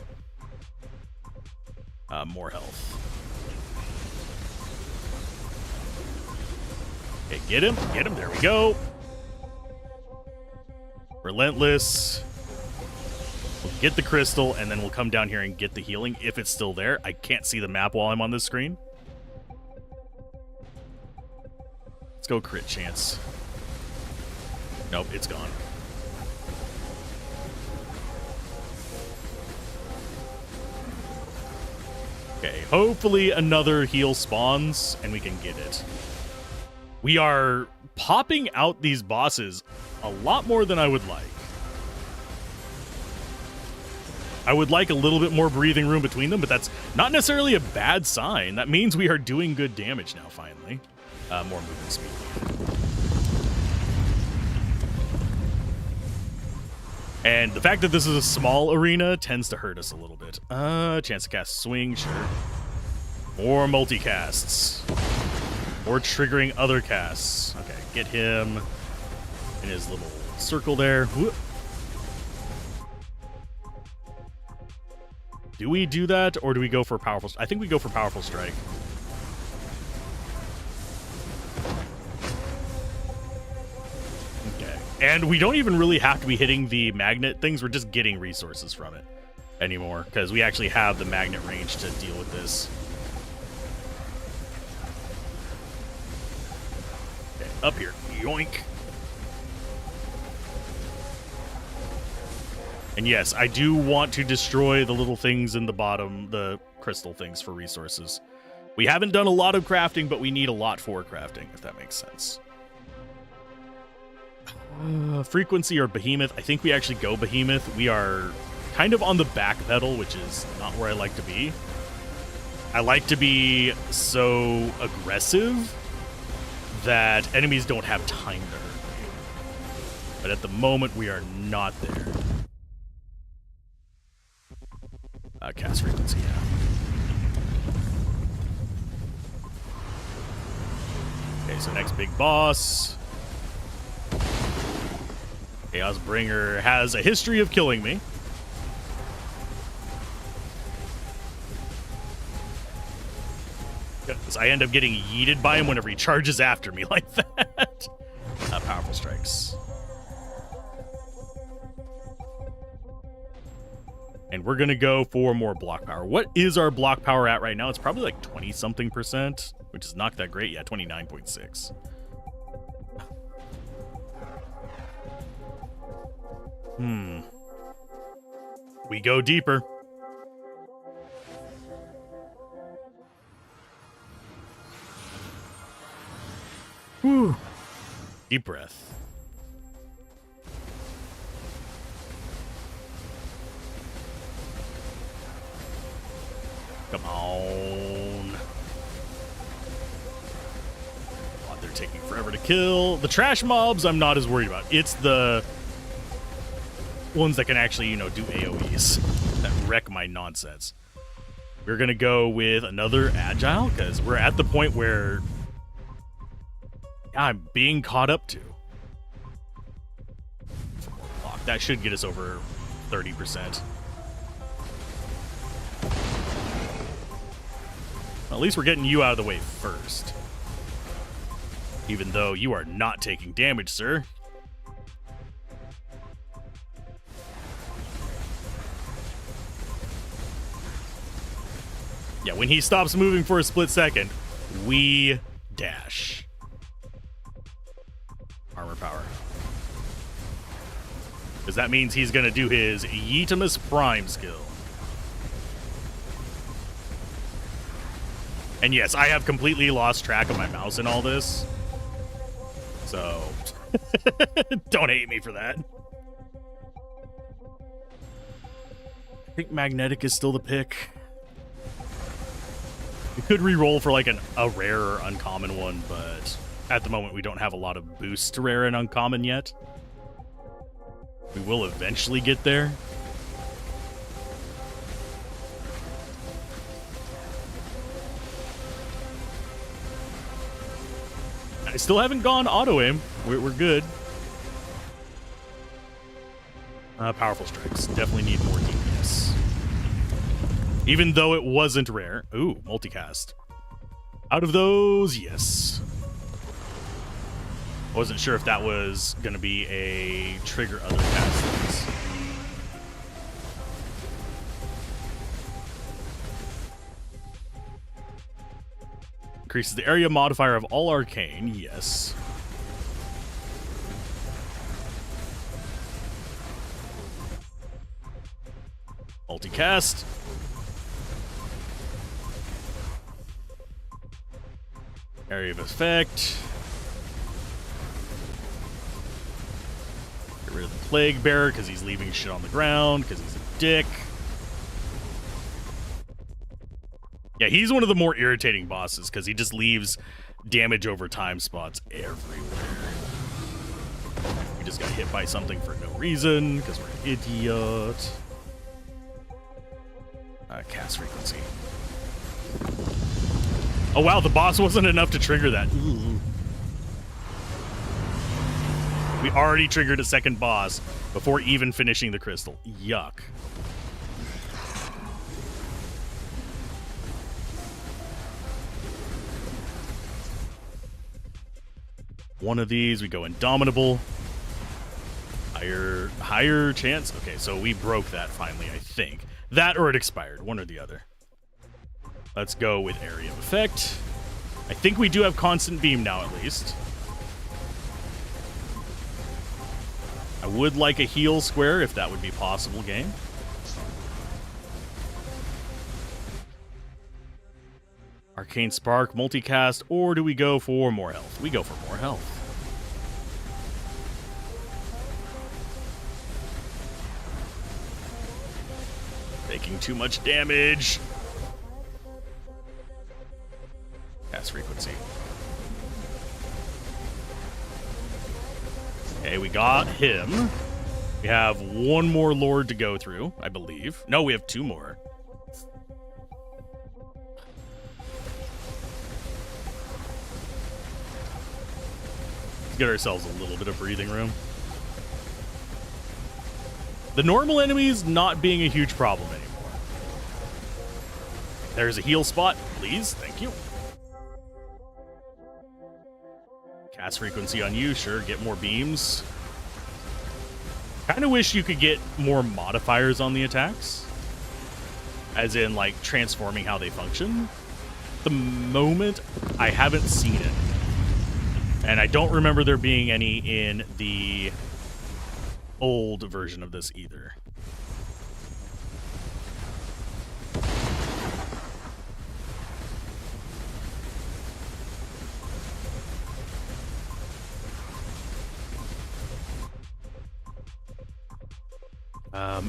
More health. Okay, get him. Get him. There we go. Relentless. We'll get the crystal, and then we'll come down here and get the healing if it's still there. I can't see the map while I'm on this screen. Let's go crit chance. Nope, it's gone. Okay, hopefully another heal spawns, and we can get it. We are popping out these bosses a lot more than I would like. I would like a little bit more breathing room between them, but that's not necessarily a bad sign. That means we are doing good damage now, finally. More movement speed. And the fact that this is a small arena tends to hurt us a little bit. Chance to cast swing, sure. More multicasts. Or triggering other casts. Okay, get him in his little circle there. Whoop. Do we do that, or do we go for powerful? I think we go for powerful strike. Okay, and we don't even really have to be hitting the magnet things. We're just getting resources from it anymore, because we actually have the magnet range to deal with this. Okay, up here, yoink. And yes, I do want to destroy the little things in the bottom, the crystal things for resources. We haven't done a lot of crafting, but we need a lot for crafting, if that makes sense. Frequency or behemoth? I think we actually go behemoth. We are kind of on the back pedal, which is not where I like to be. I like to be so aggressive that enemies don't have time to hurt me. But at the moment, we are not there. Cast frequency, yeah. Okay, so next big boss. Chaos Bringer has a history of killing me. Because I end up getting yeeted by him whenever he charges after me like that. Powerful strikes. And we're going to go for more block power. What is our block power at right now? It's probably like 20-something%, which is not that great. Yeah, 29.6. We go deeper. Whew. Deep breath. Come on. God, they're taking forever to kill. The trash mobs I'm not as worried about. It's the ones that can actually, you know, do AoEs that wreck my nonsense. We're going to go with another agile because we're at the point where I'm being caught up to. That should get us over 30%. Well, at least we're getting you out of the way first. Even though you are not taking damage, sir. Yeah, when he stops moving for a split second, we dash. Armor power. Because that means he's going to do his Yeetimus Prime skill. And yes, I have completely lost track of my mouse in all this. So, don't hate me for that. I think Magnetic is still the pick. We could re-roll for like a rare or uncommon one, but at the moment we don't have a lot of boosts to rare and uncommon yet. We will eventually get there. I still haven't gone auto-aim. We're good. Powerful strikes. Definitely need more DPS. Even though it wasn't rare. Ooh, multicast. Out of those, yes. I wasn't sure if that was going to be a trigger other castings. Increases the area modifier of all arcane, yes. Multicast. Area of effect. Get rid of the Plague Bearer because he's leaving shit on the ground because he's a dick. Yeah, he's one of the more irritating bosses because he just leaves damage over time spots everywhere. We just got hit by something for no reason because we're an idiot. Cast frequency. Oh wow, the boss wasn't enough to trigger that. Ooh. We already triggered a second boss before even finishing the crystal. Yuck. One of these, we go Indomitable. Higher chance? Okay, so we broke that finally, I think. That or it expired, one or the other. Let's go with Area of Effect. I think we do have Constant Beam now, at least. I would like a heal square, if that would be possible, game. Arcane Spark, multicast, or do we go for more health? We go for more health. Taking too much damage. Cast frequency. Okay, we got him. We have one more Lord to go through, I believe. No, we have two more. Let's get ourselves a little bit of breathing room. The normal enemies not being a huge problem anymore. There's a heal spot, please. Thank you. Cast frequency on you, sure. Get more beams. Kind of wish you could get more modifiers on the attacks. As in, like, transforming how they function. At the moment, I haven't seen it. And I don't remember there being any in the old version of this either.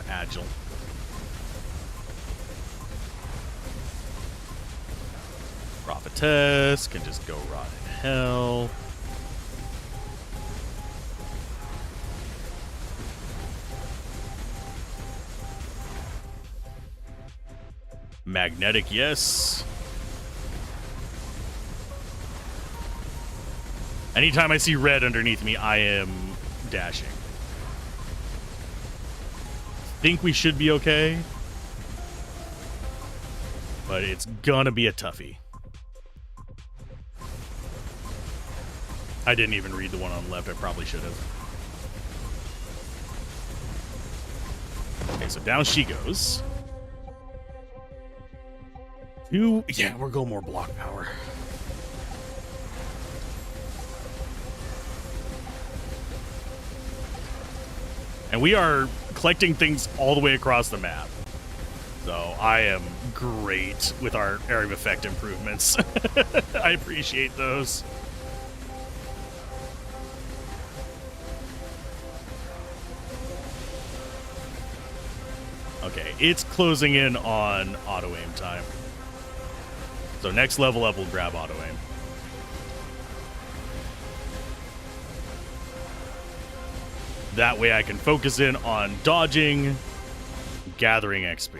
Agile. Prophetess can just go rot in hell. Magnetic, yes. Anytime I see red underneath me, I am dashing. Think we should be okay, but it's gonna be a toughie. I didn't even read the one on the left. I probably should have. Okay, so down she goes. Yeah, we're going more block power. And we are collecting things all the way across the map. So I am great with our area of effect improvements. I appreciate those. Okay, it's closing in on auto aim time. So next level up, we'll grab auto aim. That way I can focus in on dodging, gathering XP.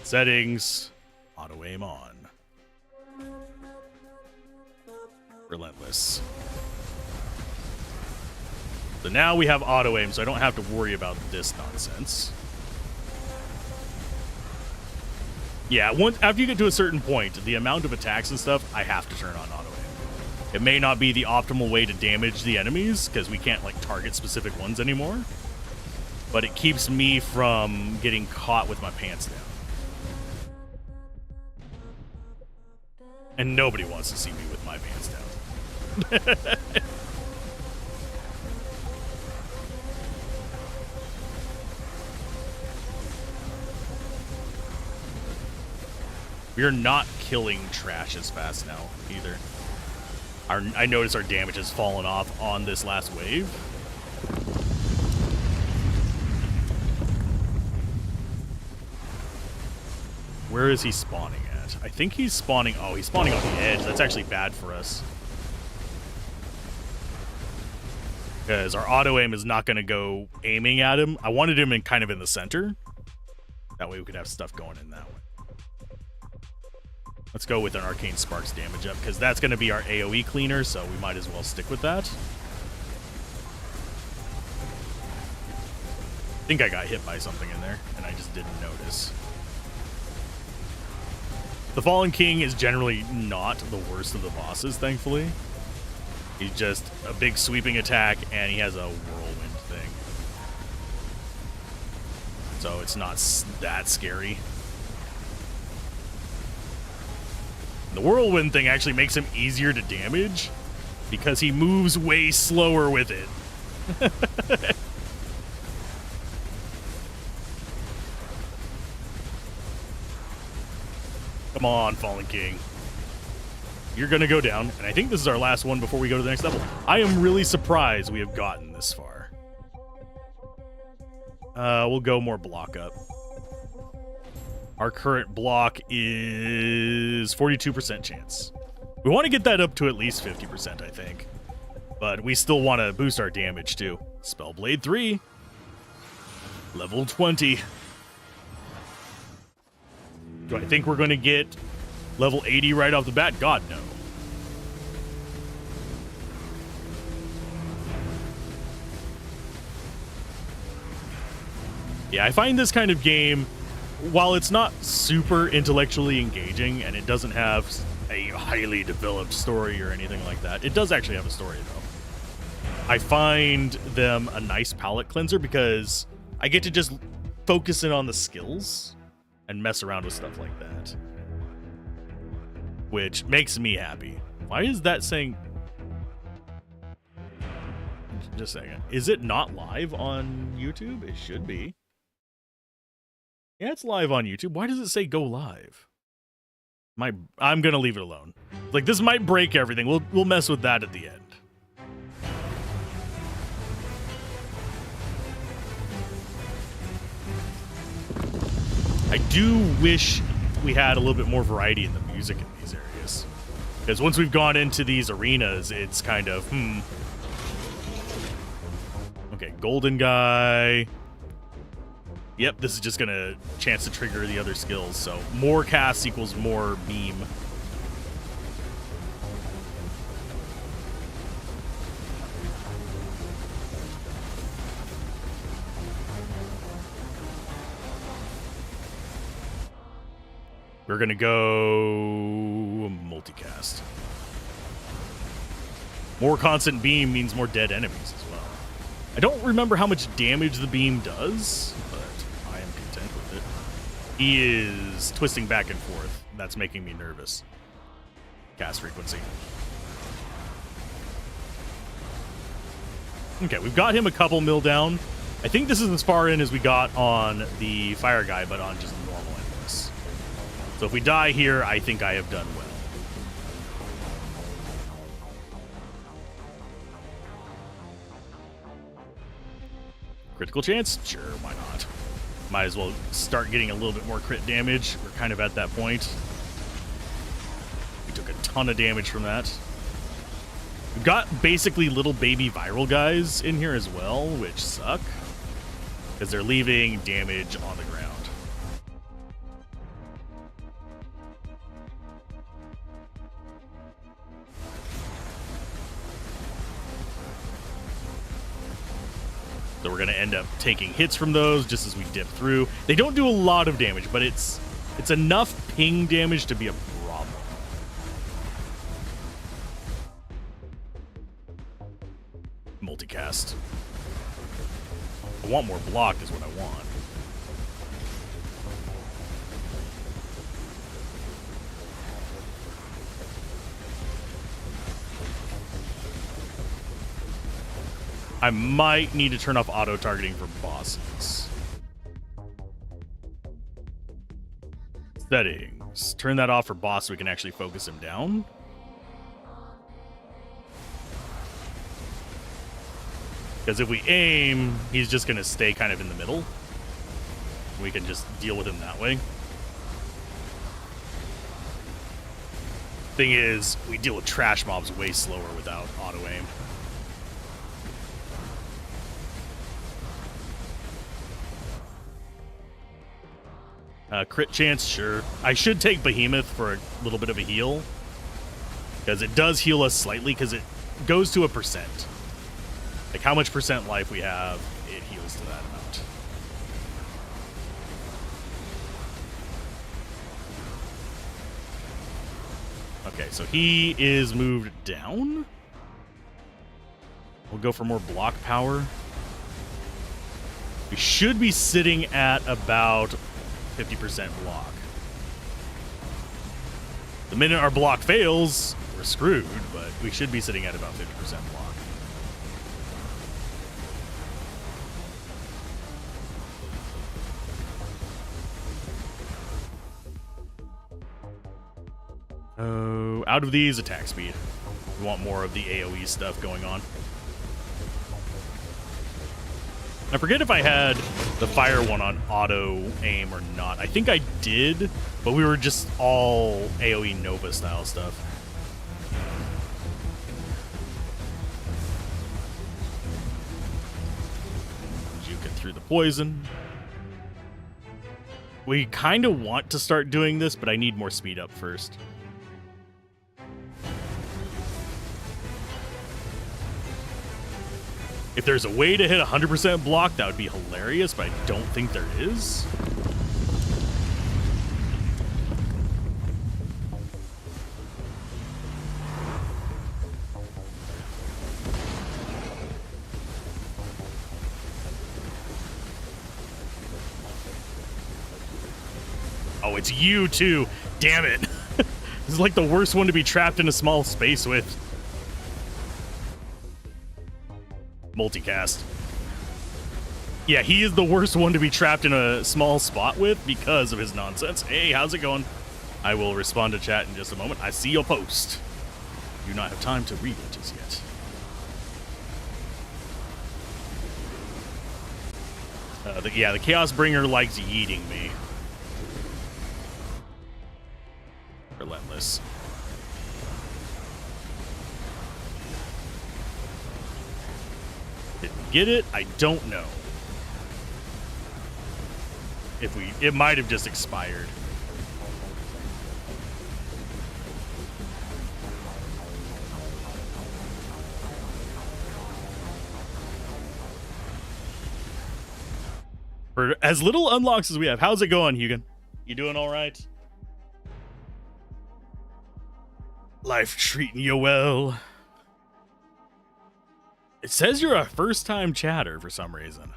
Settings, auto aim on. Relentless. So now we have auto aim, so I don't have to worry about this nonsense. Yeah, after you get to a certain point, the amount of attacks and stuff, I have to turn on auto aim. It may not be the optimal way to damage the enemies, because we can't, like, target specific ones anymore. But it keeps me from getting caught with my pants down. And nobody wants to see me with my pants down. We are not killing trash as fast now, either. I noticed our damage has fallen off on this last wave. Where is he spawning at? I think he's spawning... Oh, he's spawning on the edge. That's actually bad for us. Because our auto aim is not going to go aiming at him. I wanted him in kind of in the center. That way we could have stuff going in that way. Let's go with an Arcane Sparks damage up, because that's going to be our AoE cleaner, so we might as well stick with that. I think I got hit by something in there, and I just didn't notice. The Fallen King is generally not the worst of the bosses, thankfully. He's just a big sweeping attack, and he has a whirlwind thing. So it's not that scary. The whirlwind thing actually makes him easier to damage because he moves way slower with it. Come on, Fallen King. You're going to go down, and I think this is our last one before we go to the next level. I am really surprised we have gotten this far. We'll go more block up. Our current block is 42% chance. We want to get that up to at least 50%, I think. But we still want to boost our damage, too. Spellblade 3. Level 20. Do I think we're going to get level 80 right off the bat? God, no. Yeah, I find this kind of game, while it's not super intellectually engaging and it doesn't have a highly developed story or anything like that, it does actually have a story, though. I find them a nice palate cleanser because I get to just focus in on the skills and mess around with stuff like that, which makes me happy. Why is that saying... Just a second. Is it not live on YouTube? It should be. Yeah, it's live on YouTube. Why does it say go live? I'm gonna leave it alone. Like, this might break everything. We'll mess with that at the end. I do wish we had a little bit more variety in the music in these areas. Because once we've gone into these arenas, it's kind of, Okay, golden guy. Yep, this is just gonna chance to trigger the other skills. So more cast equals more beam. We're gonna go multicast. More constant beam means more dead enemies as well. I don't remember how much damage the beam does, but I am content with it. He is twisting back and forth. That's making me nervous. Cast frequency. Okay, we've got him a couple mil down. I think this is as far in as we got on the fire guy, but on just normal enemies. So if we die here, I think I have done well. Critical chance? Sure, why not? Might as well start getting a little bit more crit damage. We're kind of at that point. We took a ton of damage from that. We've got basically little baby viral guys in here as well, which suck. Because they're leaving damage on the ground. So we're going to end up taking hits from those just as we dip through. They don't do a lot of damage, but it's enough ping damage to be a problem. Multicast. I want more block is what I want. I might need to turn off auto-targeting for bosses. Settings. Turn that off for boss so we can actually focus him down. Because if we aim, he's just going to stay kind of in the middle. We can just deal with him that way. Thing is, we deal with trash mobs way slower without auto-aim. Crit chance, sure. I should take Behemoth for a little bit of a heal. Because it does heal us slightly, because it goes to a percent. Like how much percent life we have, it heals to that amount. Okay, so he is moved down. We'll go for more block power. We should be sitting at about 50% block. The minute our block fails, we're screwed, but we should be sitting at about 50% block. Oh, out of these, attack speed. We want more of the AoE stuff going on. I forget if I had the fire one on auto aim or not. I think I did, but we were just all AoE Nova style stuff. Juke it through the poison. We kind of want to start doing this, but I need more speed up first. If there's a way to hit 100% block, that would be hilarious, but I don't think there is. Oh, it's you too. Damn it. This is like the worst one to be trapped in a small space with. Multicast. Yeah, he is the worst one to be trapped in a small spot with because of his nonsense. Hey, how's it going? I will respond to chat in just a moment. I see your post. Do not have time to read it as yet. Yeah, the Chaos Bringer likes yeeting me. Relentless. Didn't get it? I don't know. It might have just expired. For as little unlocks as we have. How's it going, Hugan? You doing all right? Life treating you well. It says you're a first-time chatter for some reason.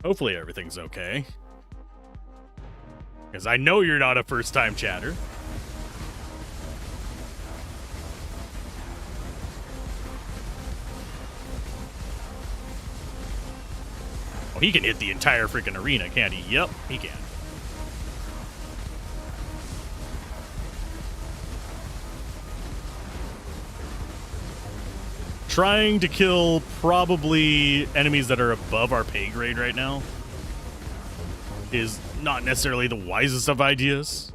Hopefully everything's okay. Because I know you're not a first-time chatter. Oh, he can hit the entire freaking arena, can't he? Yep, he can. Trying to kill probably enemies that are above our pay grade right now is not necessarily the wisest of ideas.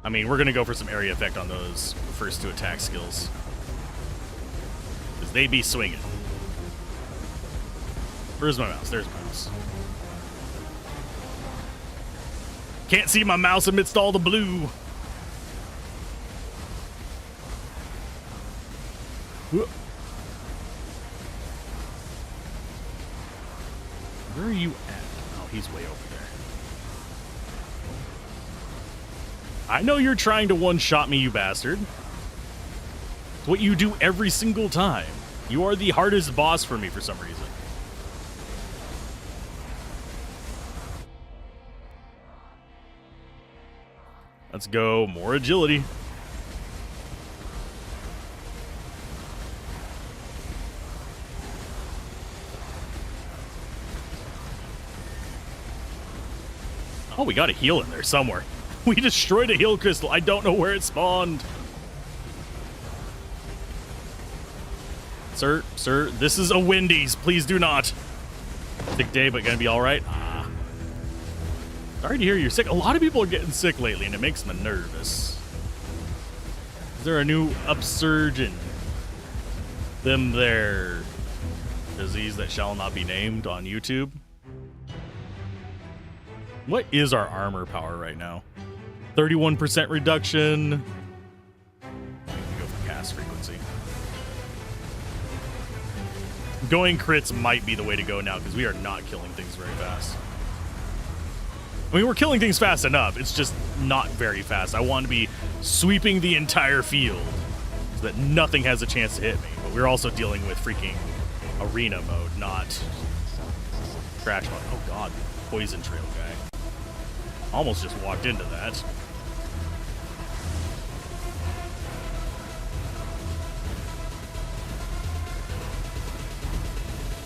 I mean, we're going to go for some area effect on those first two attack skills. Because they be swinging. Where's my mouse? There's my mouse. Can't see my mouse amidst all the blue. Where are you at? Oh, he's way over there. I know you're trying to one-shot me, you bastard. It's what you do every single time. You are the hardest boss for me for some reason. Let's go. More agility. Oh, we got a heal in there somewhere. We destroyed a heal crystal. I don't know where it spawned. Sir, this is a Wendy's. Please do not. Sick day, but gonna be all right. Sorry to hear you're sick. A lot of people are getting sick lately, and it makes me nervous. Is there a new upsurge in them there disease that shall not be named on YouTube? What is our armor power right now? 31% reduction. We can go for cast frequency. Going crits might be the way to go now because we are not killing things very fast. I mean, we're killing things fast enough. It's just not very fast. I want to be sweeping the entire field so that nothing has a chance to hit me. But we're also dealing with freaking arena mode, not crash mode. Oh god, poison trail guy. Almost just walked into that.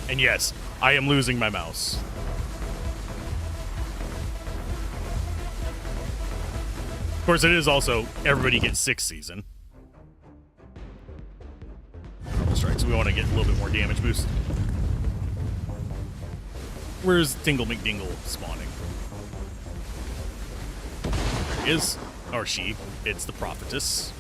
And yes, I am losing my mouse. course, it is also everybody gets 6th season. Strikes. We want to get a little bit more damage boost. Where's Tingle McDingle spawning? There he is. Or she. It's the prophetess.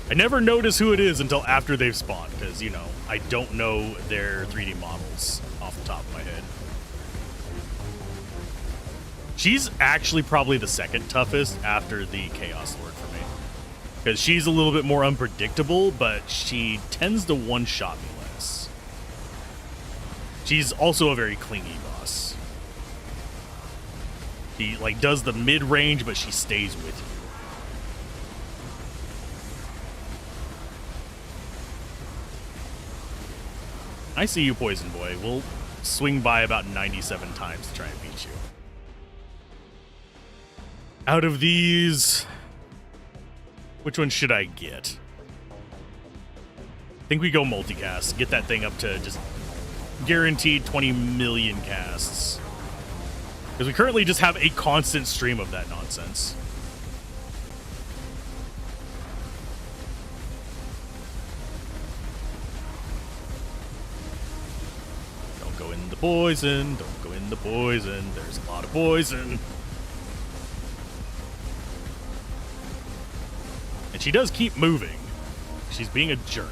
I never notice who it is until after they've spawned, because, you know, I don't know their 3D models off the top of my head. She's actually probably the second toughest after the Chaos Lord for me. Because she's a little bit more unpredictable, but she tends to one-shot me less. She's also a very clingy boss. She, like, does the mid-range, but she stays with you. I see you, Poison Boy. We'll swing by about 97 times to try and beat you. Out of these, which one should I get? I think we go multicast. Get that thing up to just guaranteed 20 million casts. Because we currently just have a constant stream of that nonsense. Don't go in the poison. Don't go in the poison. There's a lot of poison. And she does keep moving. She's being a jerk.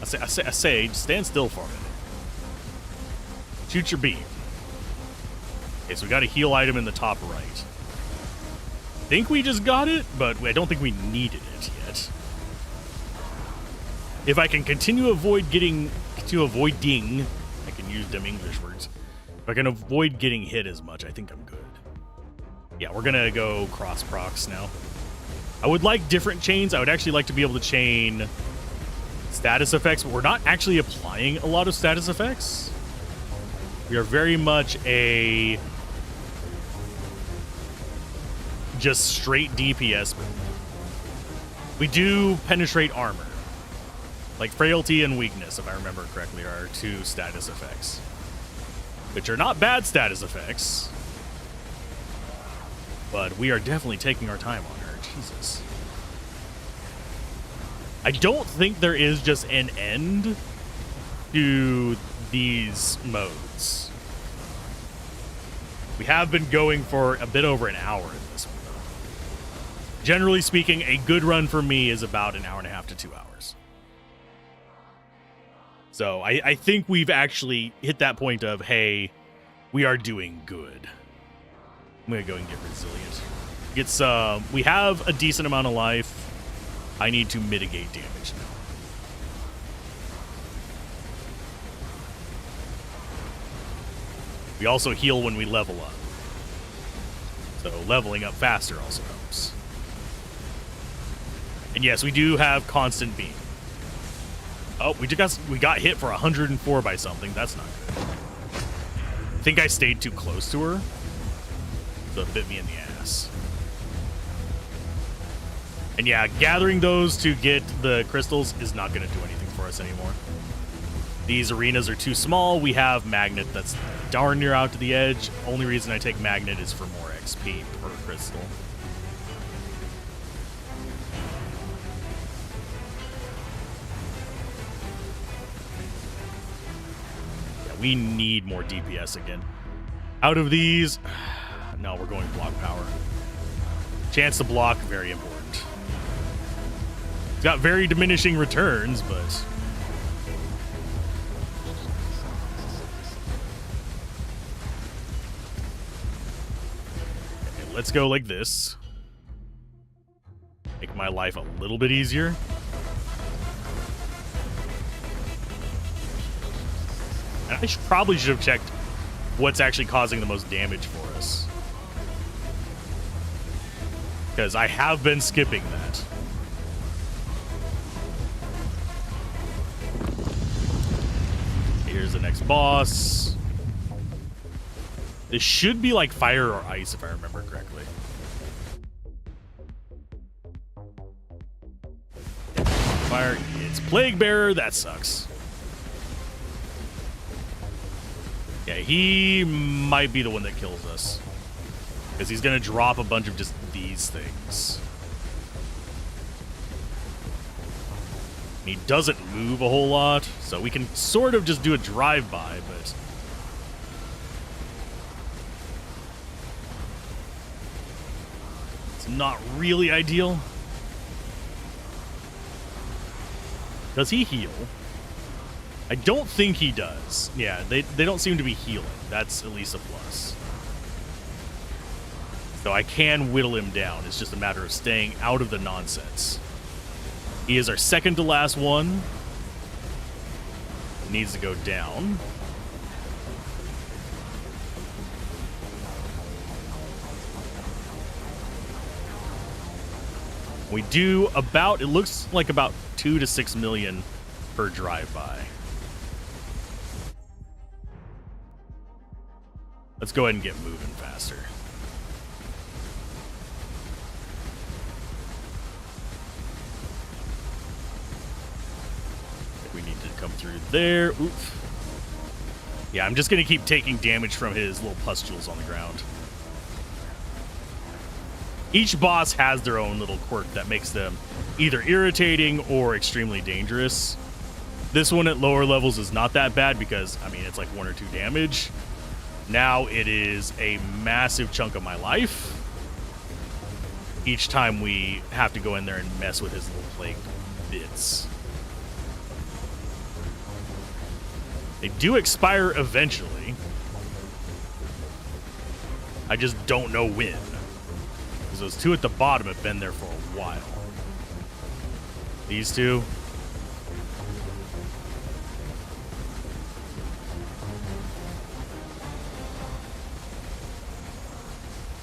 I say, stand still for a minute. Shoot your beam. Okay, so we got a heal item in the top right. Think we just got it, but I don't think we needed it yet. If I can continue avoiding, I can use them English words. If I can avoid getting hit as much, I think I'm good. Yeah, we're gonna go cross procs now. I would like different chains. I would actually like to be able to chain status effects, but we're not actually applying a lot of status effects. We are very much a just straight DPS build. We do penetrate armor. Like frailty and weakness, if I remember correctly, are 2 status effects. Which are not bad status effects. But we are definitely taking our time on her. Jesus. I don't think there is just an end to these modes. We have been going for a bit over an hour in this one. Generally speaking, a good run for me is about an hour and a half to 2 hours. So I think we've actually hit that point of, hey, we are doing good. I'm gonna go and get resilient. Get some. We have a decent amount of life. I need to mitigate damage now. We also heal when we level up. So leveling up faster also helps. And yes, we do have constant beam. Oh, we got hit for 104 by something. That's not good. I think I stayed too close to her. So it bit me in the ass. And yeah, gathering those to get the crystals is not going to do anything for us anymore. These arenas are too small. We have Magnet that's darn near out to the edge. Only reason I take Magnet is for more XP per crystal. Yeah, we need more DPS again. Out of these... No, we're going block power. Chance to block, very important. It's got very diminishing returns, but... Okay, let's go like this. Make my life a little bit easier. And I probably should have checked what's actually causing the most damage for us. Because I have been skipping that. Here's the next boss. This should be like fire or ice, if I remember correctly. Fire. It's Plague Bearer. That sucks. Yeah, he might be the one that kills us. Because he's going to drop a bunch of just these things. He doesn't move a whole lot, so we can sort of just do a drive-by, but... it's not really ideal. Does he heal? I don't think he does. Yeah, they don't seem to be healing. That's at least a plus. So I can whittle him down. It's just a matter of staying out of the nonsense. He is our second to last one. Needs to go down. We do about, it looks like about 2 to 6 million per drive-by. Let's go ahead and get moving faster. We need to come through there. Oof. Yeah, I'm just going to keep taking damage from his little pustules on the ground. Each boss has their own little quirk that makes them either irritating or extremely dangerous. This one at lower levels is not that bad because, I mean, it's like 1 or 2 damage. Now it is a massive chunk of my life. Each time we have to go in there and mess with his little plague bits. They do expire eventually. I just don't know when. Because those 2 at the bottom have been there for a while. These 2.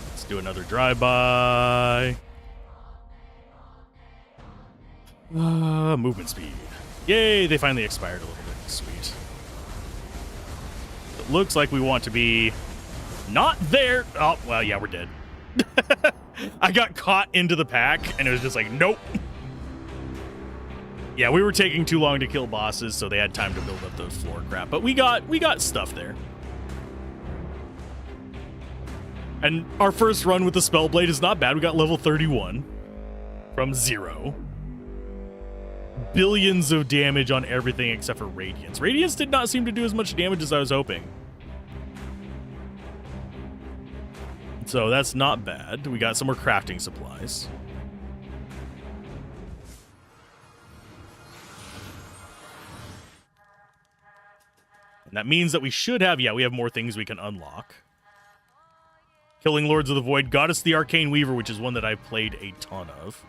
Let's do another drive-by. Movement speed. Yay, they finally expired a little bit. Sweet. It looks like we want to be not there. Oh, well, yeah, we're dead. I got caught into the pack, and it was just like, nope. Yeah, we were taking too long to kill bosses, so they had time to build up the floor crap. But we got stuff there. And our first run with the Spellblade is not bad. We got level 31 from 0. Billions of damage on everything except for Radiance. Radiance did not seem to do as much damage as I was hoping. So that's not bad. We got some more crafting supplies. And that means that we should have, yeah, we have more things we can unlock. Killing Lords of the Void got us the Arcane Weaver, which is one that I've played a ton of.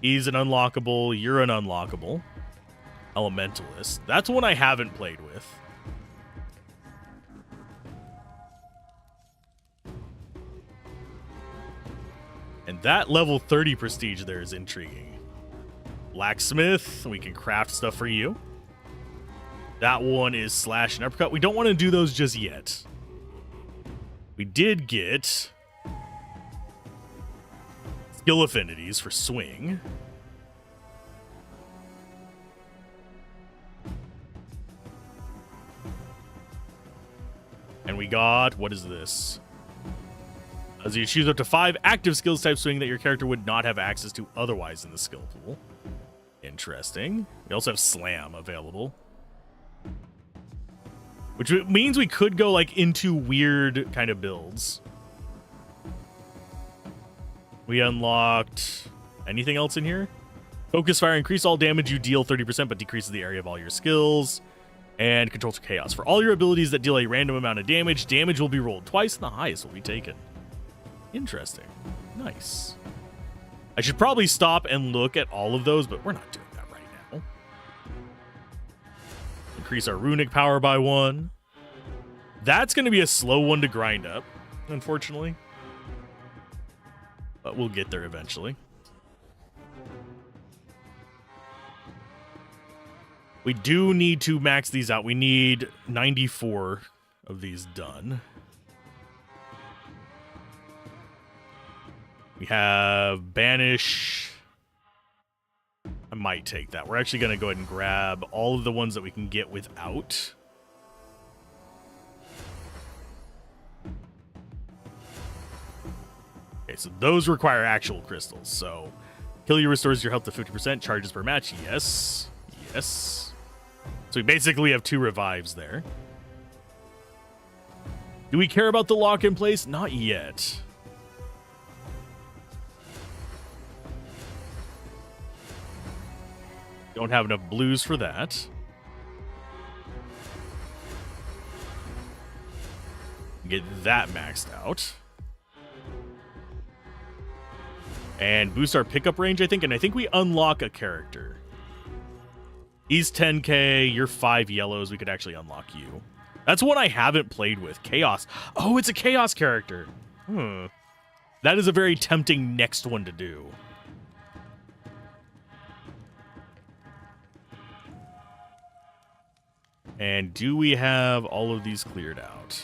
He's an unlockable, you're an unlockable. Elementalist. That's one I haven't played with. And that level 30 prestige there is intriguing. Blacksmith, we can craft stuff for you. That one is slash and uppercut. We don't want to do those just yet. We did get skill affinities for swing. And we got, what is this? As you choose up to 5 active skills type swing that your character would not have access to otherwise in the skill pool. Interesting. We also have slam available. Which means we could go like into weird kind of builds. We unlocked anything else in here? Focus fire, increase all damage you deal 30%, but decreases the area of all your skills. And control to chaos. For all your abilities that deal a random amount of damage, damage will be rolled twice and the highest will be taken. Interesting. Nice. I should probably stop and look at all of those, but we're not doing that right now. Increase our runic power by 1. That's going to be a slow one to grind up, unfortunately. But we'll get there eventually. We do need to max these out. We need 94 of these done. We have Banish. I might take that. We're actually going to go ahead and grab all of the ones that we can get without. so those require actual crystals. So kill you restores your health to 50%, charges per match. Yes. Yes. So we basically have 2 revives there. Do we care about the lock in place? Not yet. Don't have enough blues for that. Get that maxed out. And boost our pickup range, I think. And I think we unlock a character. He's 10k, you're 5 yellows. We could actually unlock you. That's one I haven't played with. Chaos. Oh, it's a Chaos character. That is a very tempting next one to do. And do we have all of these cleared out?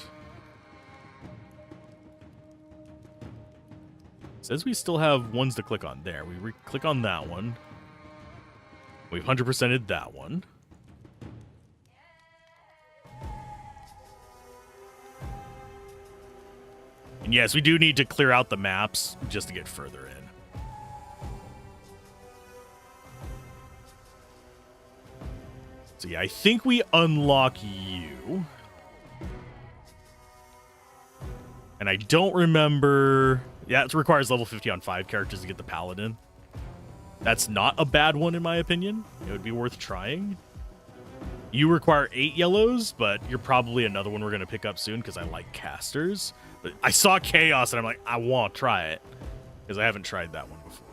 It says we still have ones to click on there. We click on that one. We've 100%ed that one. And yes, we do need to clear out the maps just to get further in. So yeah, I think we unlock you. And I don't remember... Yeah, it requires level 50 on 5 characters to get the Paladin. That's not a bad one in my opinion. It would be worth trying. You require 8 yellows, but you're probably another one we're going to pick up soon because I like casters. But I saw Chaos and I'm like, I want to try it because I haven't tried that one before.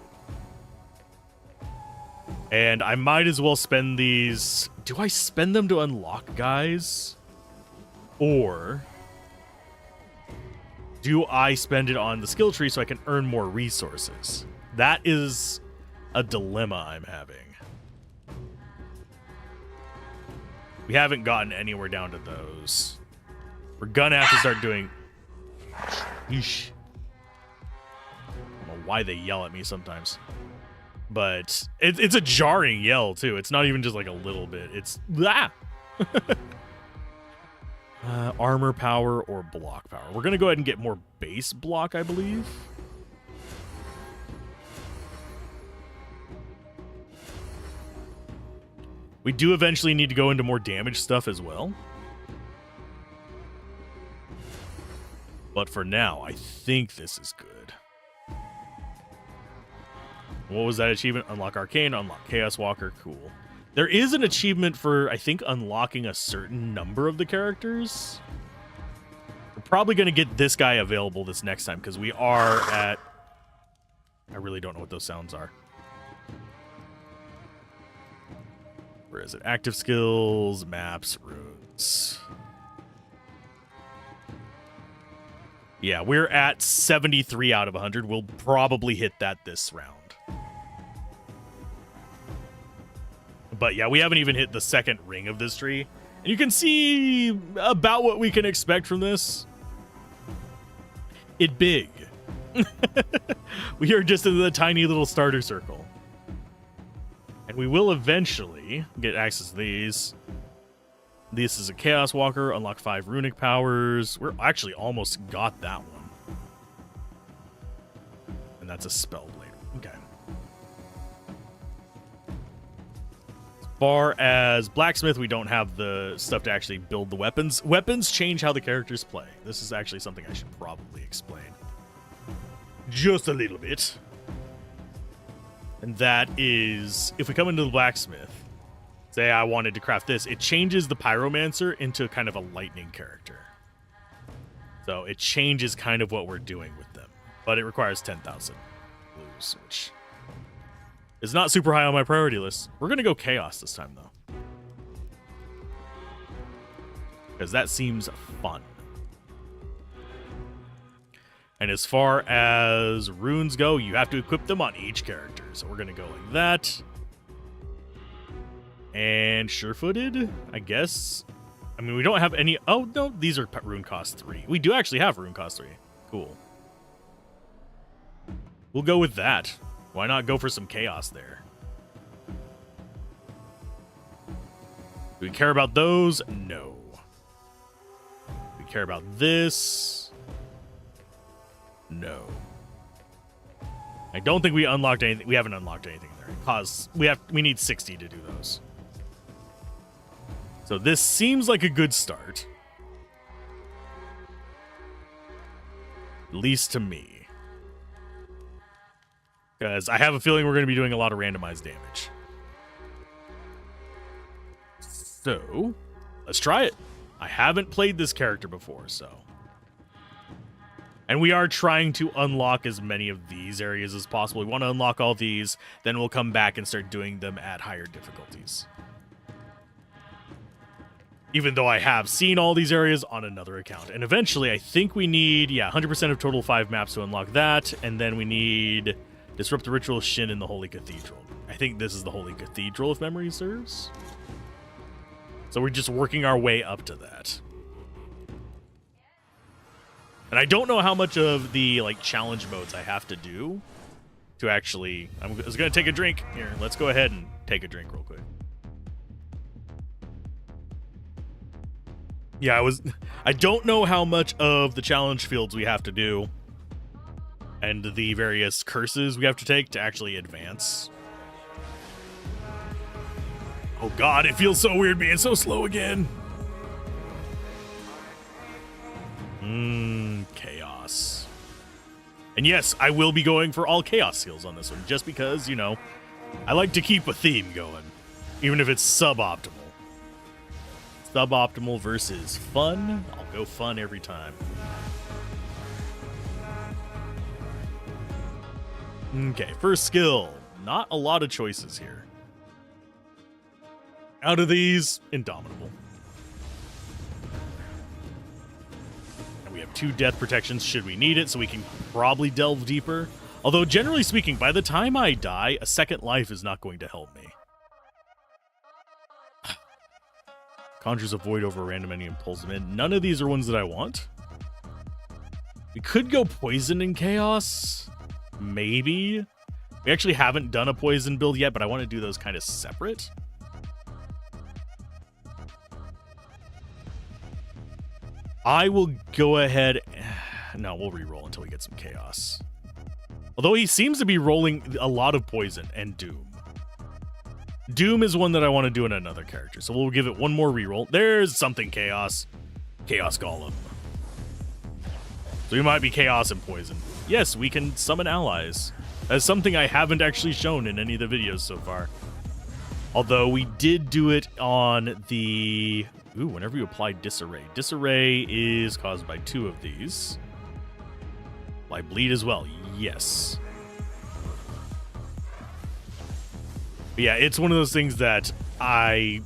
And I might as well spend these... Do I spend them to unlock guys? Or do I spend it on the skill tree so I can earn more resources? That is a dilemma I'm having. We haven't gotten anywhere down to those. We're gonna have to start doing... Yeesh. I don't know why they yell at me sometimes. But it's a jarring yell, too. It's not even just like a little bit. It's... Ah! Armor power or block power. We're going to go ahead and get more base block, I believe. We do eventually need to go into more damage stuff as well. But for now, I think this is good. What was that achievement? Unlock Arcane, unlock Chaos Walker. Cool. There is an achievement for, I think, unlocking a certain number of the characters. We're probably going to get this guy available this next time because we are at... I really don't know what those sounds are. Where is it? Active skills, maps, runes. Yeah, we're at 73 out of 100. We'll probably hit that this round. But yeah, we haven't even hit the second ring of this tree. And you can see about what we can expect from this. It big. We are just in the tiny little starter circle. And we will eventually get access to these. This is a Chaos Walker, unlock 5 runic powers. We're actually almost got that one. And that's a spell blade. Okay. As far as blacksmith, we don't have the stuff to actually build the weapons. Weapons change how the characters play. This is actually something I should probably explain. Just a little bit. And that is, if we come into the blacksmith, say I wanted to craft this, it changes the pyromancer into kind of a lightning character. So it changes kind of what we're doing with them. But it requires 10,000 blues, which is not super high on my priority list. We're going to go chaos this time, though. Because that seems fun. And as far as runes go, you have to equip them on each character. So we're going to go like that. And sure-footed, I guess. I mean, we don't have any... Oh, no, these are rune cost 3. We do actually have rune cost 3. Cool. We'll go with that. Why not go for some chaos there? Do we care about those? No. Do we care about this? No. I don't think we unlocked anything. We haven't unlocked anything there. Cause we need 60 to do those. So this seems like a good start. At least to me. Because I have a feeling we're going to be doing a lot of randomized damage. So, let's try it. I haven't played this character before, so. And we are trying to unlock as many of these areas as possible. We want to unlock all these, then we'll come back and start doing them at higher difficulties. Even though I have seen all these areas on another account. And eventually, I think we need, 100% of total 5 maps to unlock that. And then we need Disrupt the Ritual Shin in the Holy Cathedral. I think this is the Holy Cathedral, if memory serves. So we're just working our way up to that. And I don't know how much of the challenge modes I have to do to actually... I was going to take a drink. Here, let's go ahead and take a drink real quick. Yeah, I don't know how much of the challenge fields we have to do and the various curses we have to take to actually advance. Oh god, it feels so weird being so slow again. Chaos. And yes, I will be going for all chaos skills on this one, just because, you know, I like to keep a theme going, even if it's suboptimal. Suboptimal versus fun. I'll go fun every time. Okay, first skill. Not a lot of choices here. Out of these, Indomitable. And we have 2 death protections should we need it, so we can probably delve deeper. Although, generally speaking, by the time I die, a second life is not going to help me. Conjures a void over a random enemy and pulls them in. None of these are ones that I want. We could go poison in chaos. Maybe. We actually haven't done a poison build yet, but I want to do those kind of separate. I will go ahead... No, we'll reroll until we get some chaos. Although he seems to be rolling a lot of poison and doom. Doom is one that I want to do in another character, so we'll give it one more reroll. There's something chaos. Chaos Golem. So we might be chaos and poison. Yes, we can summon allies. That's something I haven't actually shown in any of the videos so far. Although we did do it on the... Ooh, whenever you apply Disarray. Disarray is caused by 2 of these. By bleed as well, yes. But yeah, it's one of those things that I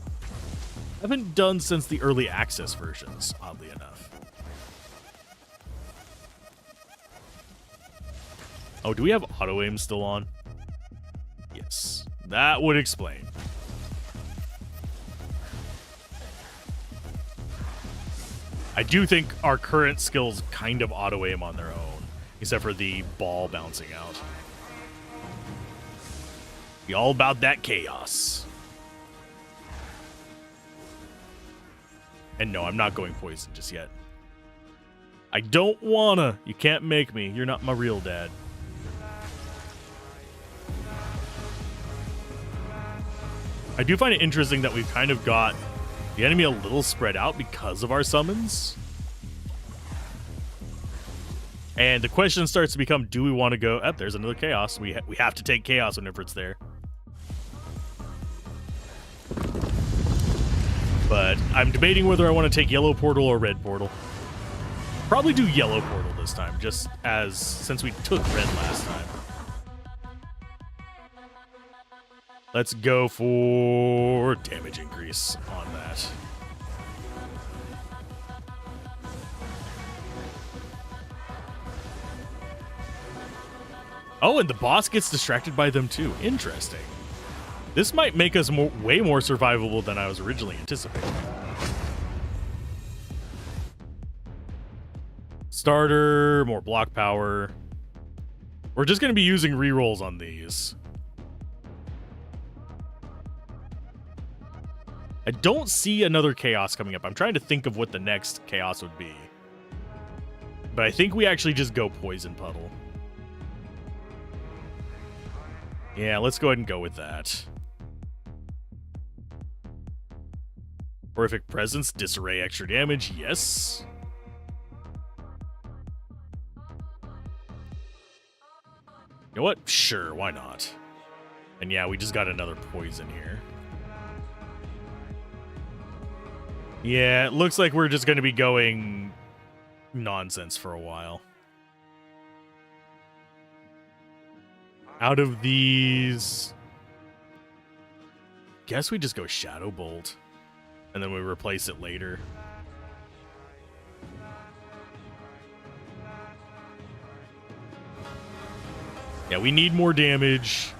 haven't done since the early access versions, oddly enough. Oh, do we have auto-aim still on? Yes, that would explain. I do think our current skills kind of auto-aim on their own, except for the ball bouncing out. Be all about that chaos. And no, I'm not going poison just yet. I don't wanna. You can't make me. You're not my real dad. I do find it interesting that we've kind of got the enemy a little spread out because of our summons. And the question starts to become, do we want to go... Oh, there's another chaos. We have to take chaos whenever it's there. But I'm debating whether I want to take yellow portal or red portal. Probably do yellow portal this time, just since we took red last time. Let's go for damage increase on that. Oh, and the boss gets distracted by them too. Interesting. This might make us way more survivable than I was originally anticipating. Starter, more block power. We're just going to be using rerolls on these. I don't see another chaos coming up. I'm trying to think of what the next chaos would be. But I think we actually just go poison puddle. Yeah, let's go ahead and go with that. Horrific Presence, Disarray, extra damage, yes. You know what? Sure, why not? And yeah, we just got another poison here. Yeah, it looks like we're just going to be going nonsense for a while. Out of these, guess we just go Shadow Bolt, and then we replace it later. Yeah, we need more damage.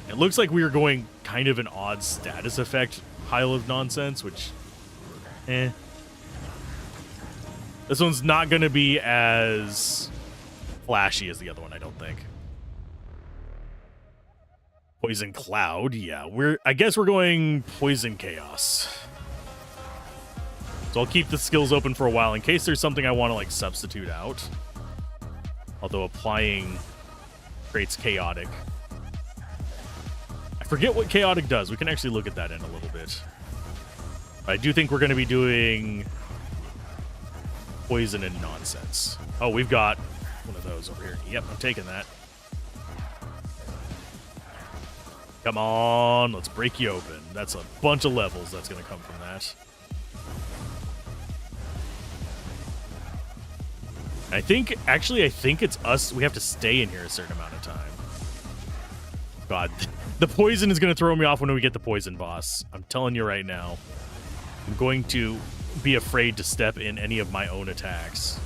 It looks like we are going kind of an odd status effect pile of nonsense, which, This one's not going to be as flashy as the other one, I don't think. Poison Cloud, yeah. I guess we're going Poison Chaos. So I'll keep the skills open for a while in case there's something I want to like substitute out. Although applying creates Chaotic. I forget what Chaotic does. We can actually look at that in a little bit. I do think we're going to be doing Poison and Nonsense. Oh, we've got one of those over here. Yep, I'm taking that. Come on, let's break you open. That's a bunch of levels that's going to come from that. I think it's us. We have to stay in here a certain amount of time. God, the poison is going to throw me off when we get the poison boss. I'm telling you right now. I'm going to be afraid to step in any of my own attacks.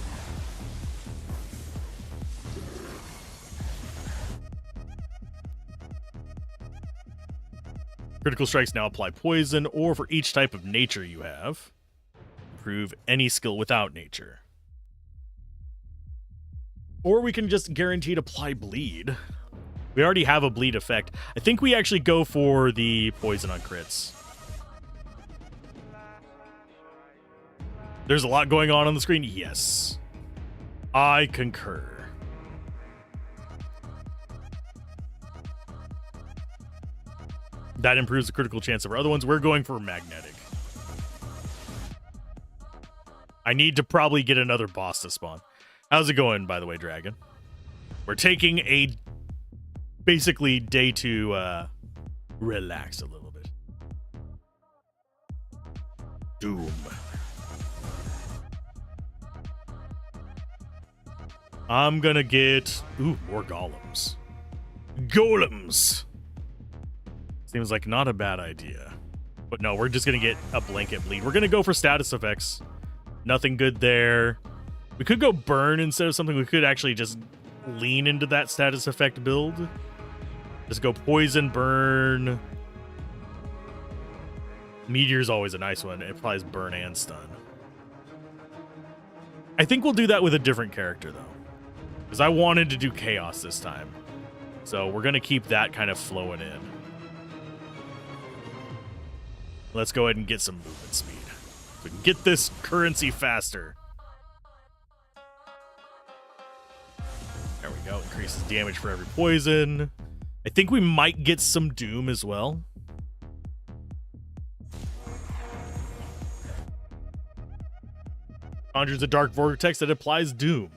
Critical strikes now apply poison, or for each type of nature you have. Improve any skill without nature. Or we can just guaranteed apply bleed. We already have a bleed effect. I think we actually go for the poison on crits. There's a lot going on the screen. Yes. I concur. That improves the critical chance of our other ones. We're going for magnetic. I need to probably get another boss to spawn. How's it going, by the way, Dragon? We're taking a basically day to relax a little bit. Doom. I'm gonna get more golems. Golems. Seems like not a bad idea. But no, we're just gonna get a blanket bleed. We're gonna go for status effects. Nothing good there. We could go burn instead of something. We could actually just lean into that status effect build. Just go poison, burn. Meteor's always a nice one. It applies burn and stun. I think we'll do that with a different character, though. Because I wanted to do chaos this time. So we're going to keep that kind of flowing in. Let's go ahead and get some movement speed. So we can get this currency faster. There we go. Increases damage for every poison. I think we might get some doom as well. Conjures a dark vortex that applies doom.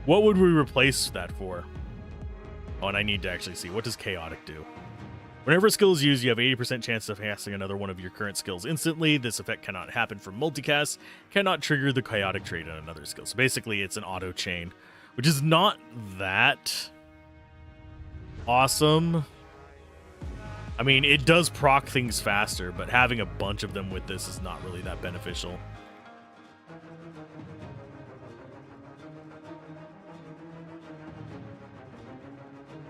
What would we replace that for? Oh, and I need to actually see. What does chaotic do? Whenever a skill is used, you have 80% chance of casting another one of your current skills instantly. This effect cannot happen from multicast, cannot trigger the chaotic trait on another skill. So basically, it's an auto chain, which is not that awesome. I mean, it does proc things faster, but having a bunch of them with this is not really that beneficial.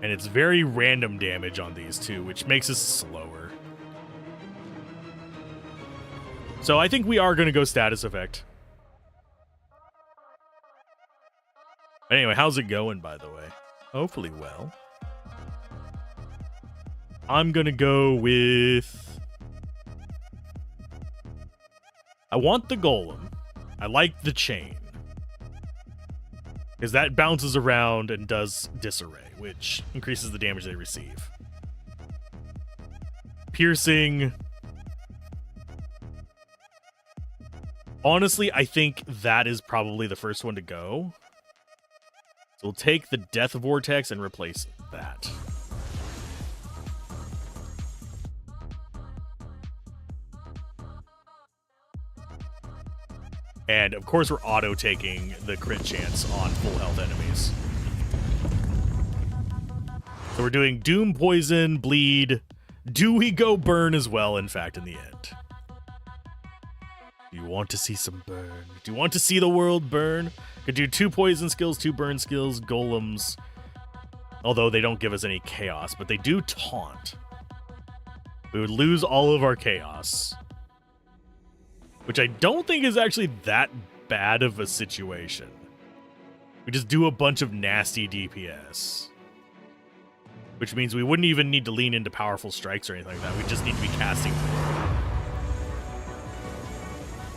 And it's very random damage on these too, which makes us slower. So I think we are going to go status effect. Anyway, how's it going, by the way? Hopefully well. I'm going to go with... I want the golem. I like the chain. Because that bounces around and does disarray, which increases the damage they receive. Piercing. Honestly, I think that is probably the first one to go. So we'll take the Death Vortex and replace that. And of course, we're auto-taking the crit chance on full health enemies. So we're doing Doom, Poison, Bleed. Do we go Burn as well, in fact, in the end? Do you want to see some burn? Do you want to see the world burn? Could do 2 poison skills, 2 burn skills, golems. Although they don't give us any chaos, but they do taunt. We would lose all of our chaos. Which I don't think is actually that bad of a situation. We just do a bunch of nasty DPS. Which means we wouldn't even need to lean into powerful strikes or anything like that. We just need to be casting more.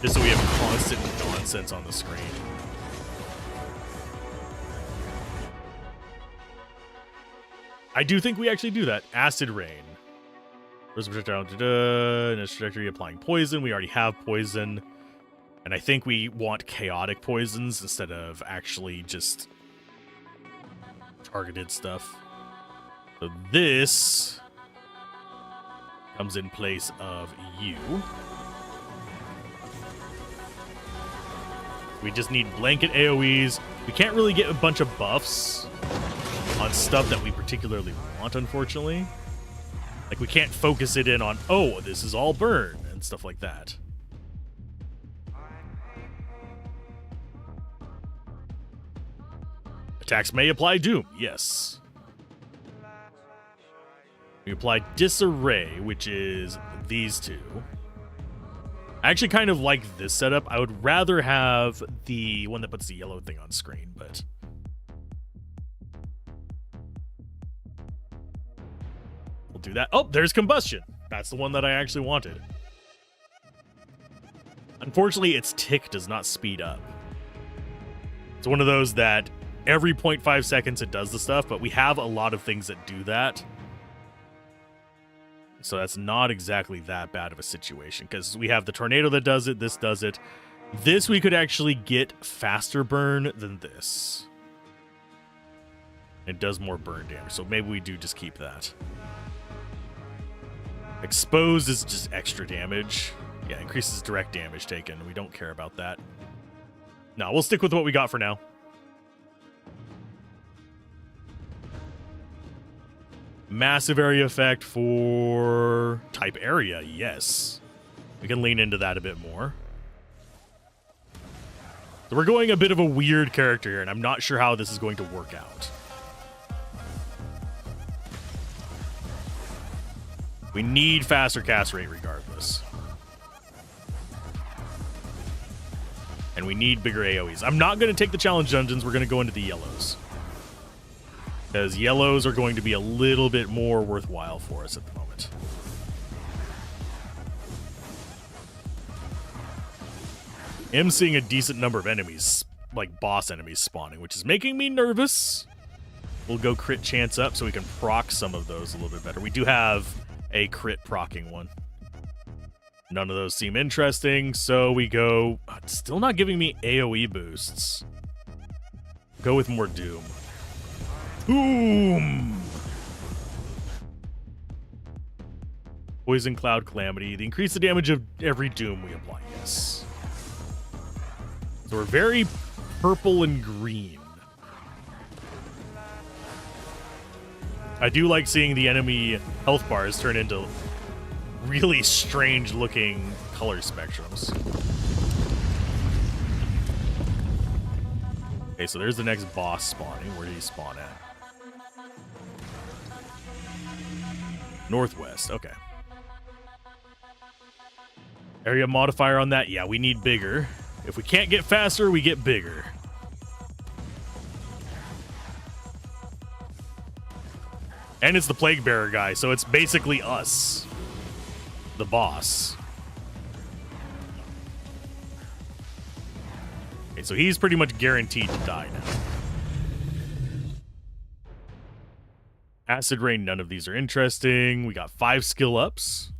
Just so we have constant nonsense on the screen. I do think we actually do that. Acid Rain. In its trajectory, applying poison. We already have poison. And I think we want chaotic poisons instead of actually just targeted stuff. So this comes in place of you. We just need blanket AoEs. We can't really get a bunch of buffs on stuff that we particularly want, unfortunately. Like, we can't focus it in on, oh, this is all burn, and stuff like that. Attacks may apply Doom, yes. We apply Disarray, which is these two. I actually kind of like this setup. I would rather have the one that puts the yellow thing on screen, but... we'll do that. Oh, there's Combustion. That's the one that I actually wanted. Unfortunately, its tick does not speed up. It's one of those that every 0.5 seconds it does the stuff, but we have a lot of things that do that. So that's not exactly that bad of a situation, because we have the tornado that does it, this does it. This we could actually get faster burn than this. It does more burn damage, so maybe we do just keep that. Exposed is just extra damage. Yeah, increases direct damage taken. We don't care about that. No, we'll stick with what we got for now. Massive area effect for type area, yes. We can lean into that a bit more. So we're going a bit of a weird character here, and I'm not sure how this is going to work out. We need faster cast rate regardless. And we need bigger AoEs. I'm not going to take the challenge dungeons. We're going to go into the yellows. Because yellows are going to be a little bit more worthwhile for us at the moment. I'm seeing a decent number of enemies, like boss enemies spawning, which is making me nervous. We'll go crit chance up so we can proc some of those a little bit better. We do have a crit procking one. None of those seem interesting, so we go... still not giving me AoE boosts. Go with more Doom. Boom! Poison Cloud Calamity. They increase the damage of every Doom we apply, yes. So we're very purple and green. I do like seeing the enemy health bars turn into really strange looking color spectrums. Okay, so there's the next boss spawning. Where did he spawn at? Northwest, okay. Area modifier on that? Yeah, we need bigger. If we can't get faster, we get bigger. And it's the Plague Bearer guy, so it's basically us. The boss. Okay, so he's pretty much guaranteed to die now. Acid Rain, none of these are interesting. We got 5 skill ups.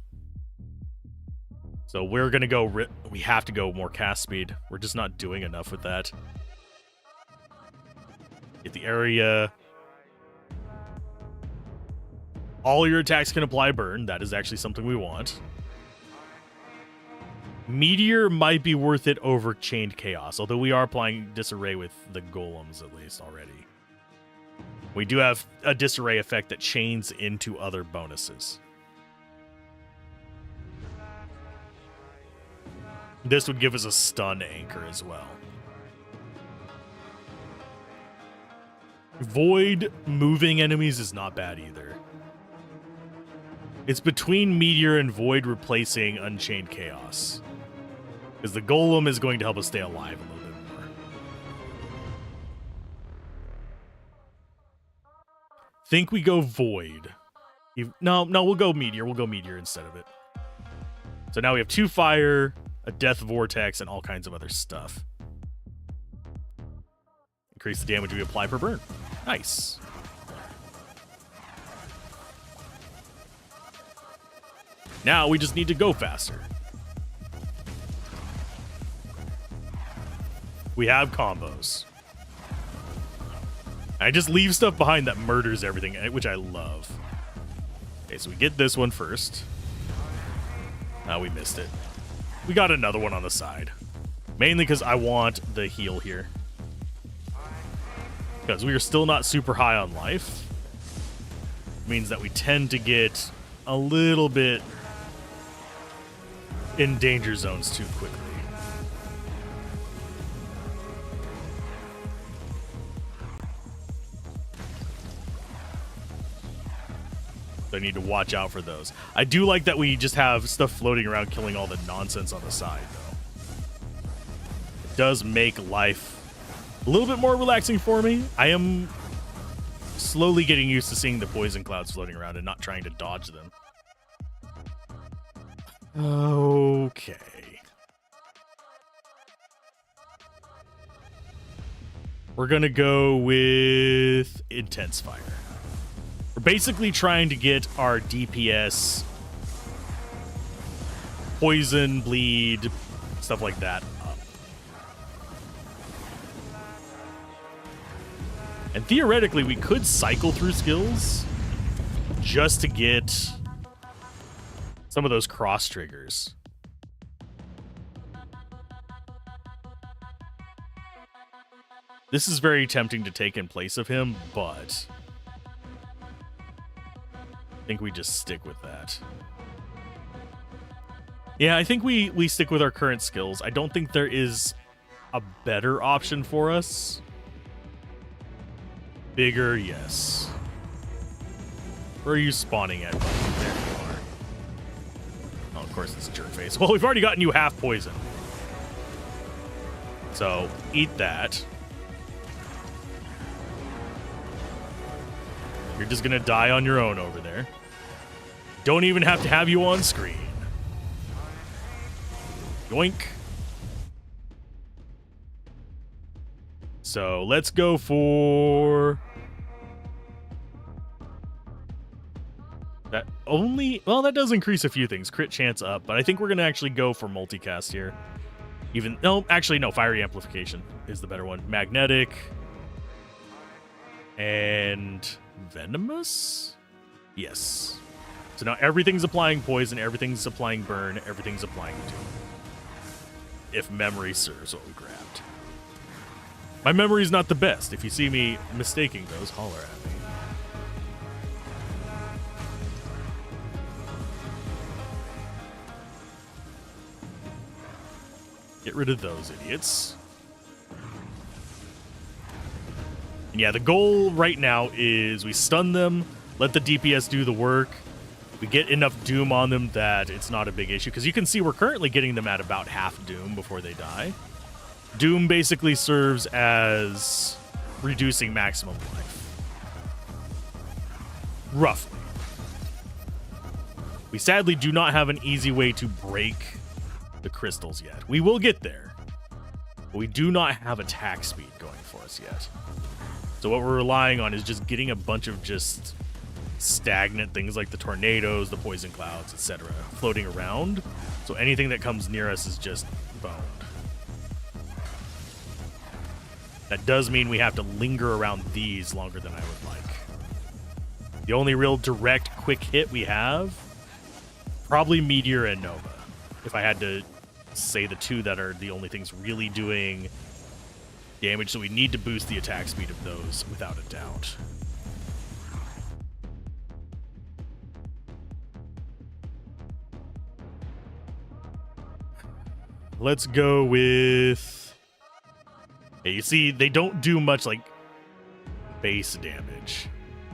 So we're going to go... we have to go more cast speed. We're just not doing enough with that. Get the area. All your attacks can apply burn. That is actually something we want. Meteor might be worth it over Chained Chaos, although we are applying Disarray with the Golems at least already. We do have a Disarray effect that chains into other bonuses. This would give us a stun anchor as well. Void moving enemies is not bad either. It's between Meteor and Void replacing Unchained Chaos. Because the Golem is going to help us stay alive a little bit more. Think we go Void. No, we'll go Meteor. We'll go Meteor instead of it. So now we have 2 fire, a Death Vortex, and all kinds of other stuff. Increase the damage we apply per burn. Nice. Now we just need to go faster. We have combos. I just leave stuff behind that murders everything, which I love. Okay, so we get this one first. Oh, we missed it. We got another one on the side. Mainly because I want the heal here. Because we are still not super high on life. Means that we tend to get a little bit in danger zones too quickly. I need to watch out for those. I do like that we just have stuff floating around killing all the nonsense on the side, though. It does make life a little bit more relaxing for me. I am slowly getting used to seeing the poison clouds floating around and not trying to dodge them. Okay. We're gonna go with Intense Fire. We're basically trying to get our DPS, poison, bleed, stuff like that up. And theoretically, we could cycle through skills just to get some of those cross triggers. This is very tempting to take in place of him, but I think we just stick with that. Yeah, I think we stick with our current skills. I don't think there is a better option for us. Bigger, yes. Where are you spawning at, buddy? There you are. Oh, of course it's Jerkface. Well, we've already gotten you half poison. So, eat that. You're just gonna die on your own over there. Don't even have to have you on screen. Yoink. So let's go for that only. Well, that does increase a few things. Crit chance up, but I think we're gonna actually go for multicast here. Even no, actually no. Fiery amplification is the better one. Magnetic and venomous. Yes. So now everything's applying poison, everything's applying burn, everything's applying doom. If memory serves what we grabbed. My memory's not the best. If you see me mistaking those, holler at me. Get rid of those idiots. And yeah, the goal right now is we stun them, let the DPS do the work. We get enough Doom on them that it's not a big issue. Because you can see we're currently getting them at about half Doom before they die. Doom basically serves as reducing maximum life. Roughly. We sadly do not have an easy way to break the crystals yet. We will get there. But we do not have attack speed going for us yet. So what we're relying on is just getting a bunch of just stagnant things like the tornadoes, the poison clouds, etc. floating around. So anything that comes near us is just boned. That does mean we have to linger around these longer than I would like. The only real direct quick hit we have, probably Meteor and Nova. If I had to say the two that are the only things really doing damage, so we need to boost the attack speed of those without a doubt. Let's go with... Yeah, you see, they don't do much like base damage.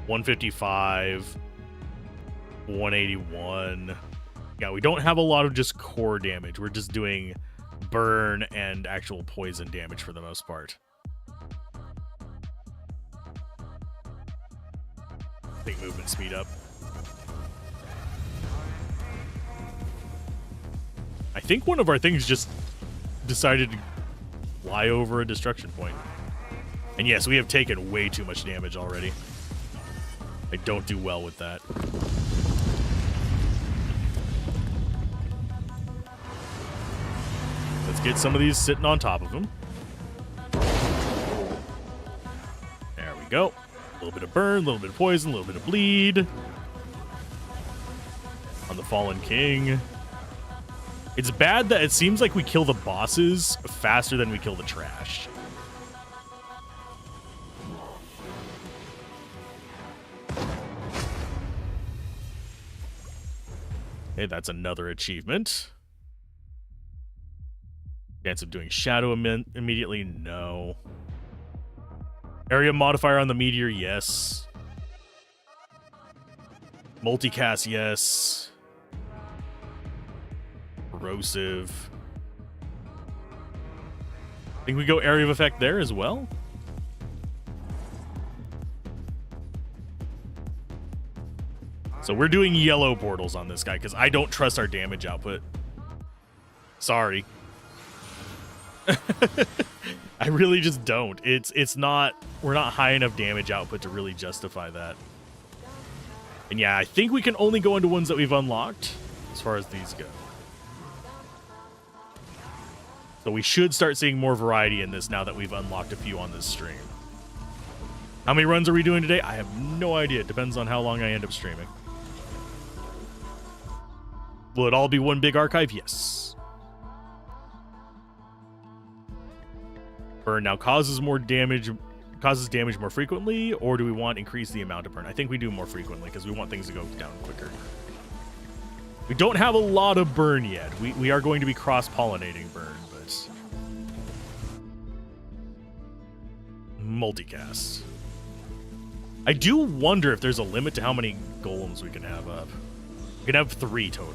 155, 181. Yeah, we don't have a lot of just core damage. We're just doing burn and actual poison damage for the most part. Take movement speed up. I think one of our things just decided to fly over a destruction point. And yes, we have taken way too much damage already. I don't do well with that. Let's get some of these sitting on top of him. There we go. A little bit of burn, a little bit of poison, a little bit of bleed. On the Fallen King. It's bad that it seems like we kill the bosses faster than we kill the trash. Okay, that's another achievement. Chance of doing shadow immediately? No. Area modifier on the meteor? Yes. Multicast? Yes. Corrosive. Think we go area of effect there as well? So we're doing yellow portals on this guy because I don't trust our damage output. Sorry. I really just don't. It's not, we're not high enough damage output to really justify that. And yeah, I think we can only go into ones that we've unlocked as far as these go. So we should start seeing more variety in this now that we've unlocked a few on this stream. How many runs are we doing today? I have no idea. It depends on how long I end up streaming. Will it all be one big archive? Yes. Burn now causes more damage, causes damage more frequently, or do we want to increase the amount of burn? I think we do more frequently because we want things to go down quicker. We don't have a lot of burn yet. We are going to be cross-pollinating burn, but... Multicast. I do wonder if there's a limit to how many golems we can have up. We can have 3 total.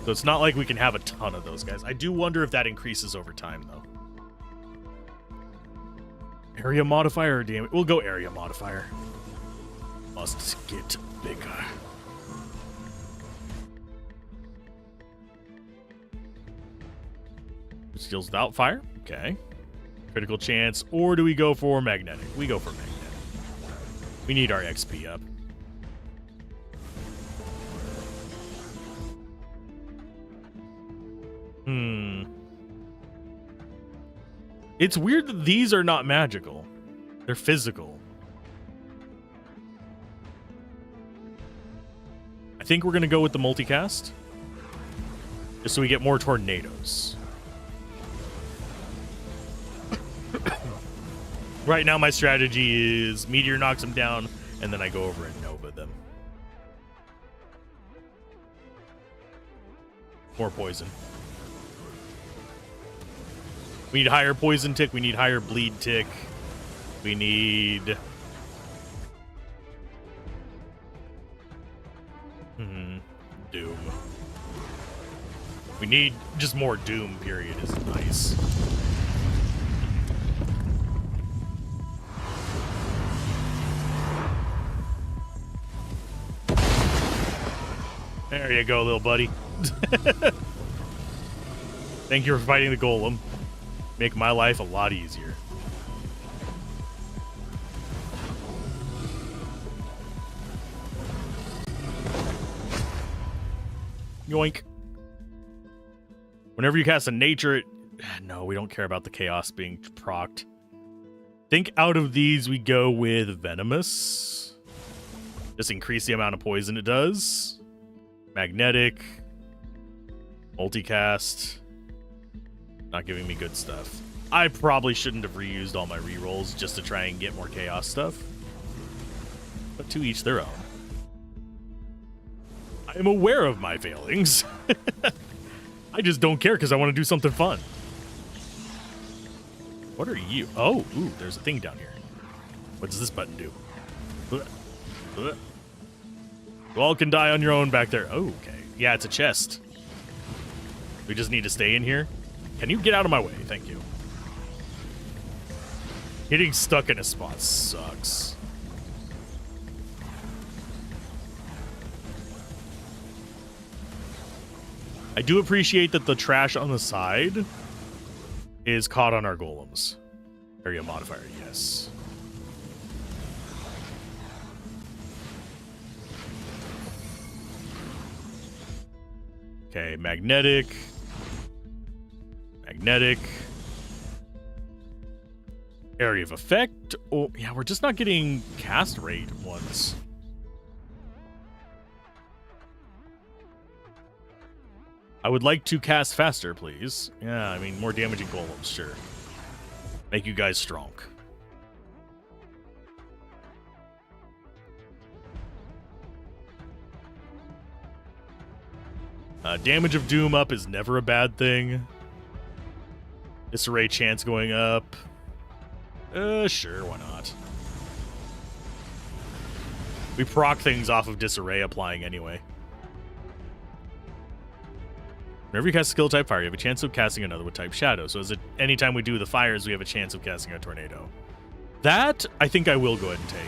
So it's not like we can have a ton of those guys. I do wonder if that increases over time, though. Area modifier or damage? We'll go area modifier. Must get bigger. Which deals without fire. Okay. Critical chance. Or do we go for magnetic? We go for magnetic. We need our XP up. It's weird that these are not magical. They're physical. I think we're going to go with the multicast. Just so we get more tornadoes. Right now my strategy is Meteor knocks them down, and then I go over and Nova them. More poison. We need higher poison tick. We need higher bleed tick. We need... Doom. We need just more Doom, period, is nice. There you go, little buddy. Thank you for fighting the golem. Make my life a lot easier. Yoink. Whenever you cast a nature, no, we don't care about the chaos being procced. Think out of these, we go with Venomous. Just increase the amount of poison it does. Magnetic. Multicast. Not giving me good stuff. I probably shouldn't have reused all my rerolls just to try and get more chaos stuff. But to each their own. I am aware of my failings. I just don't care because I want to do something fun. What are you? Oh, ooh, there's a thing down here. What does this button do? You all can die on your own back there. Oh, okay. Yeah, it's a chest. We just need to stay in here. Can you get out of my way? Thank you. Getting stuck in a spot sucks. I do appreciate that the trash on the side is caught on our golems. Area modifier, yes. Okay, magnetic. Magnetic. Area of effect. Oh, yeah, we're just not getting cast rate ones. I would like to cast faster, please. Yeah, I mean, more damaging golems, sure. Make you guys strong. Damage of Doom up is never a bad thing. Disarray chance going up. Sure, why not? We proc things off of Disarray applying anyway. Whenever you cast skill type fire, you have a chance of casting another with type shadow. So anytime we do the fires, we have a chance of casting a tornado. That, I think I will go ahead and take.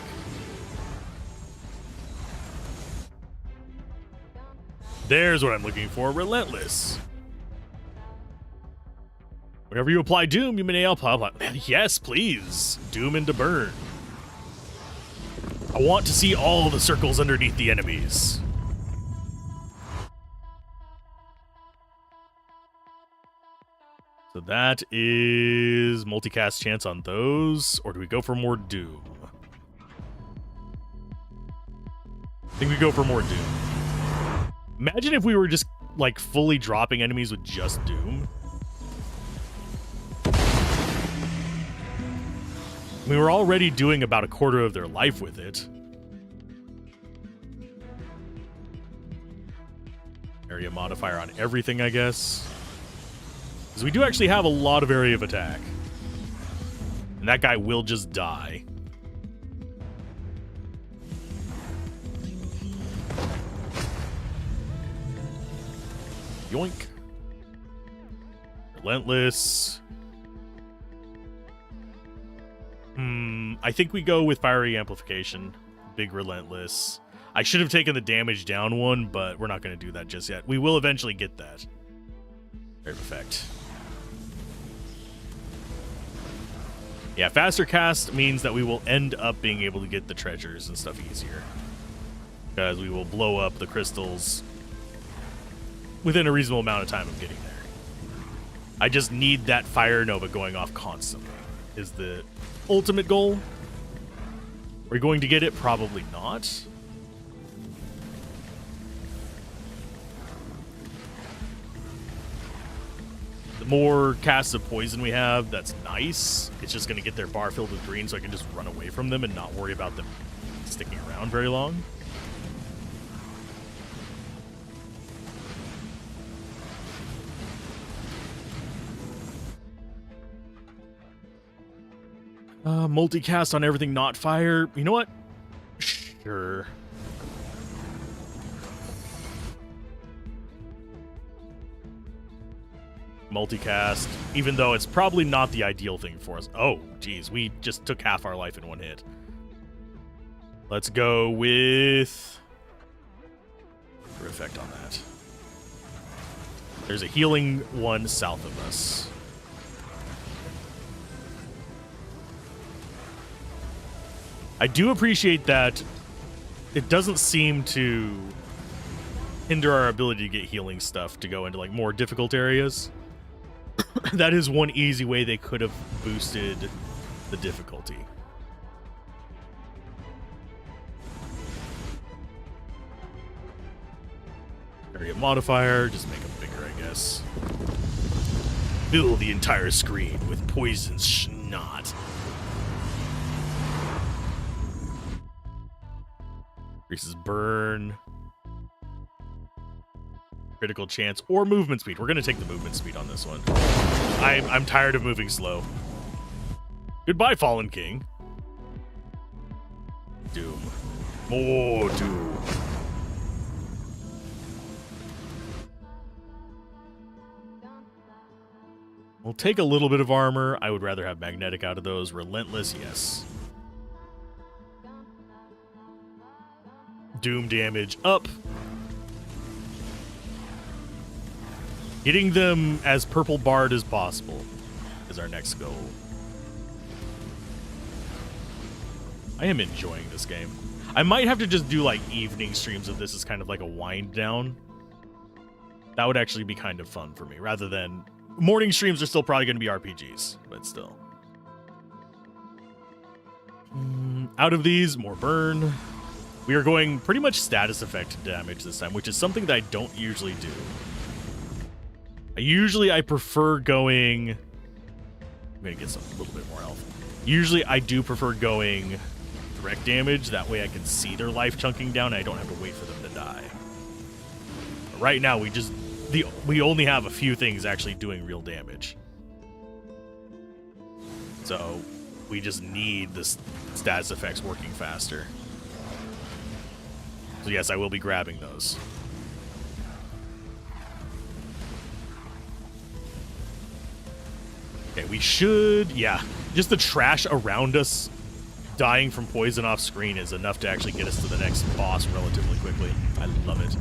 There's what I'm looking for. Relentless. Whenever you apply Doom, you may apply. Yes, please. Doom into burn. I want to see all the circles underneath the enemies. So that is multicast chance on those, or do we go for more Doom? I think we go for more Doom. Imagine if we were just, like, fully dropping enemies with just Doom. We were already doing about a quarter of their life with it. Area modifier on everything, I guess. Because we do actually have a lot of area of attack. And that guy will just die. Yoink. Relentless. I think we go with Fiery Amplification. Big Relentless. I should have taken the damage down one, but we're not going to do that just yet. We will eventually get that. Area of effect. Yeah, faster cast means that we will end up being able to get the treasures and stuff easier. Because we will blow up the crystals within a reasonable amount of time of getting there. I just need that fire nova going off constantly, is the ultimate goal. Are we going to get it? Probably not. The more casts of poison we have, that's nice. It's just going to get their bar filled with green so I can just run away from them and not worry about them sticking around very long. Multicast on everything not fire. You know what? Sure. Multicast, even though it's probably not the ideal thing for us. Oh, geez, we just took half our life in one hit. Let's go with effect on that. There's a healing one south of us. I do appreciate that it doesn't seem to hinder our ability to get healing stuff to go into like more difficult areas. That is one easy way they could have boosted the difficulty. Area modifier, just make them bigger, I guess. Fill the entire screen with poison snot. Increases burn. Critical chance or movement speed. We're going to take the movement speed on this one. I'm tired of moving slow. Goodbye, Fallen King. Doom. More doom. We'll take a little bit of armor. I would rather have magnetic out of those. Relentless, yes. Doom damage up. Hitting them as purple barred as possible is our next goal. I am enjoying this game. I might have to just do like evening streams of this as kind of like a wind down. That would actually be kind of fun for me, rather than morning streams are still probably going to be RPGs, but still. Out of these, more burn. We are going pretty much status effect damage this time, which is something that I don't usually do. I prefer going... I'm going to get a little bit more health. Usually I do prefer going direct damage. That way I can see their life chunking down and I don't have to wait for them to die. But right now we only have a few things actually doing real damage. So we just need this status effects working faster. So yes, I will be grabbing those. Okay, we should... Yeah, just the trash around us dying from poison off screen is enough to actually get us to the next boss relatively quickly. I love it.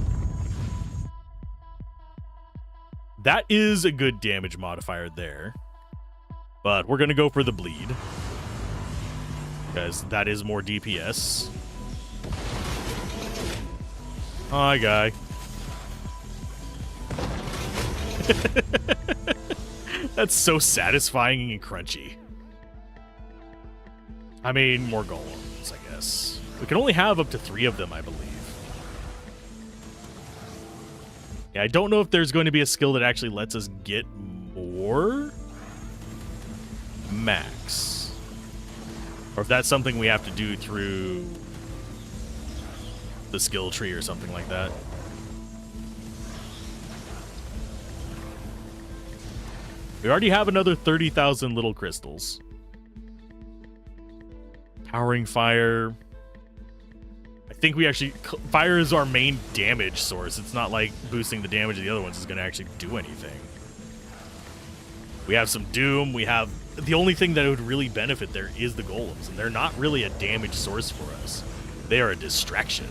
That is a good damage modifier there. But we're going to go for the bleed, because that is more DPS. Hi, guy. That's so satisfying and crunchy. I mean, more golems, I guess. We can only have up to 3 of them, I believe. Yeah, I don't know if there's going to be a skill that actually lets us get more max. Or if that's something we have to do through the skill tree or something like that. We already have another 30,000 little crystals. Powering fire. I think we actually... Fire is our main damage source. It's not like boosting the damage of the other ones is going to actually do anything. We have some Doom. We have... The only thing that would really benefit there is the golems. And they're not really a damage source for us. They are a distraction.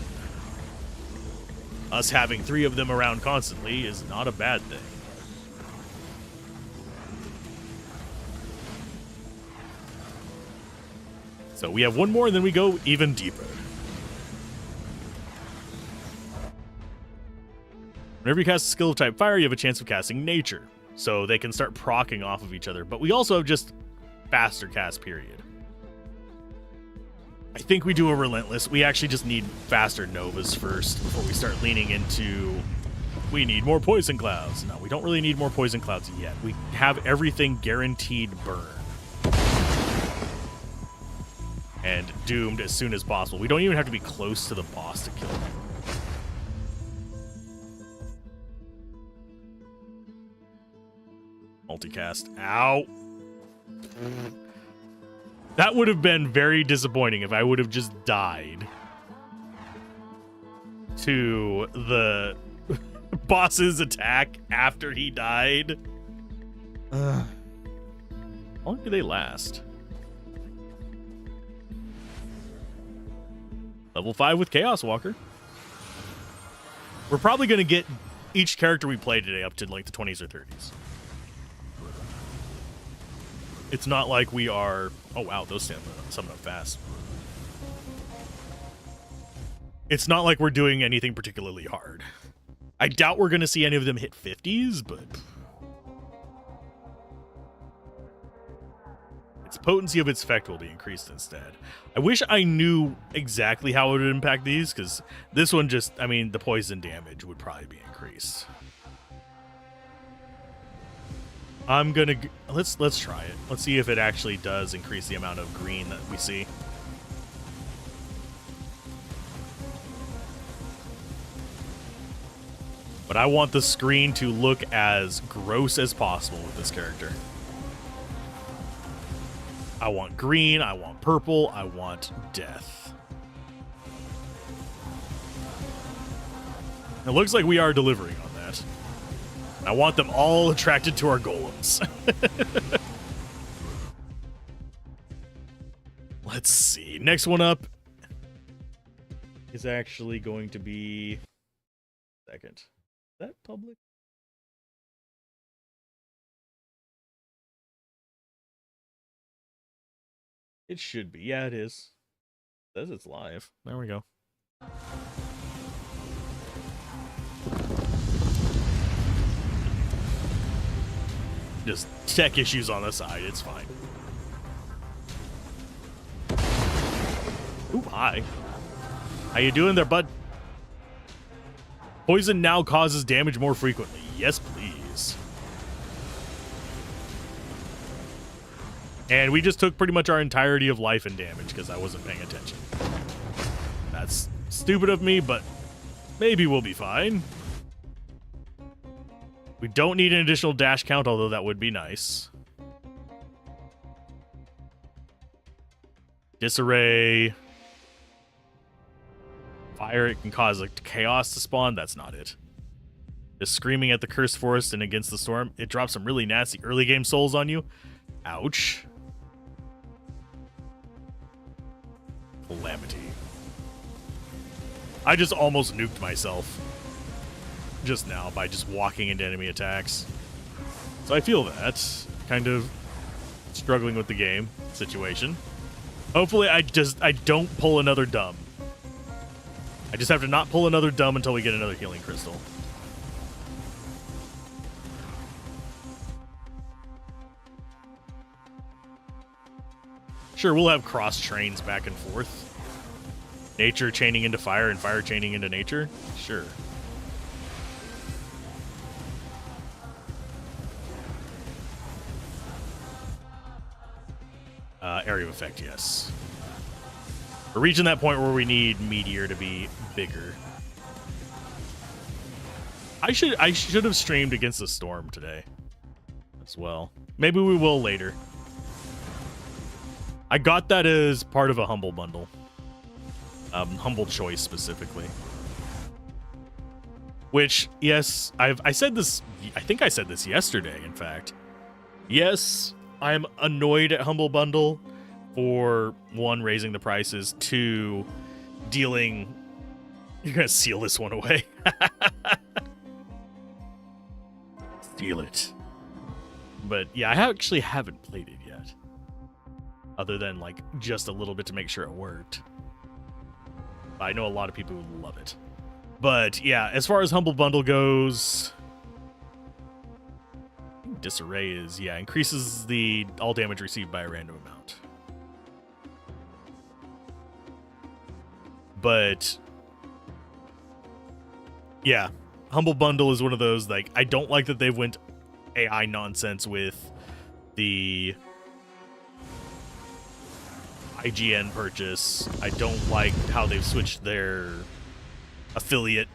Us having 3 of them around constantly is not a bad thing. So we have one more, and then we go even deeper. Whenever you cast a skill of type fire, you have a chance of casting nature. So they can start proccing off of each other. But we also have just faster cast period. I think we do a relentless. We actually just need faster novas first before we start leaning into... We need more poison clouds. No, we don't really need more poison clouds yet. We have everything guaranteed burn. And doomed as soon as possible. We don't even have to be close to the boss to kill him. Multicast. Ow. That would have been very disappointing if I would have just died to the boss's attack after he died. How long do they last? Level 5 with Chaos Walker. We're probably going to get each character we play today up to like the 20s or 30s. It's not like we are... Oh, wow, those summon up fast. It's not like we're doing anything particularly hard. I doubt we're going to see any of them hit 50s, but its potency of its effect will be increased instead. I wish I knew exactly how it would impact these, because this one just, I mean, the poison damage would probably be increased. I'm gonna let's try it. Let's see if it actually does increase the amount of green that we see. But I want the screen to look as gross as possible with this character. I want green, I want purple, I want death. It looks like we are delivering on that. I want them all attracted to our golems. Let's see. Next one up is actually going to be... Second. Is that public? It should be. Yeah, it is. It says it's live. There we go. Just tech issues on the side. It's fine. Ooh, hi. How you doing there, bud? Poison now causes damage more frequently. Yes, please. And we just took pretty much our entirety of life and damage because I wasn't paying attention. That's stupid of me, but maybe we'll be fine. We don't need an additional dash count, although that would be nice. Disarray. Fire, it can cause like chaos to spawn. That's not it. Just screaming at the cursed forest and against the storm. It drops some really nasty early game souls on you. Ouch. Calamity. I just almost nuked myself just now by just walking into enemy attacks. So I feel that. Kind of struggling with the game situation. Hopefully I don't pull another dumb. I just have to not pull another dumb until we get another healing crystal. Sure, we'll have cross trains back and forth. Nature chaining into fire and fire chaining into nature. Sure. Area of effect, yes. We're reaching that point where we need Meteor to be bigger. I should have streamed against the storm today as well. Maybe we will later. I got that as part of a humble bundle. Humble choice specifically. Which, yes, I said this, I think I said this yesterday, in fact. Yes, I'm annoyed at humble bundle for, one, raising the prices, two, dealing... You're gonna seal this one away. Steal it. But yeah, I actually haven't played it yet. Other than like just a little bit to make sure it worked. I know a lot of people would love it. But yeah, as far as Humble Bundle goes, I think Disarray is, yeah, increases the all damage received by a random amount. But yeah, Humble Bundle is one of those, like, I don't like that they went AI nonsense with the IGN purchase. I don't like how they've switched their affiliate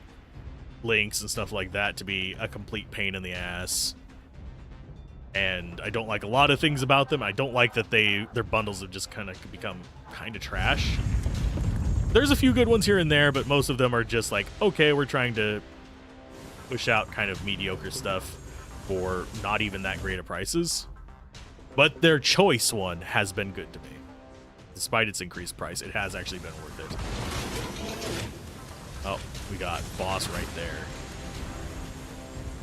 links and stuff like that to be a complete pain in the ass. And I don't like a lot of things about them. I don't like that their bundles have just kind of become kind of trash. There's a few good ones here and there, but most of them are just like, okay, we're trying to push out kind of mediocre stuff for not even that great of prices. But their choice one has been good to me. Despite its increased price, it has actually been worth it. Oh, we got boss right there.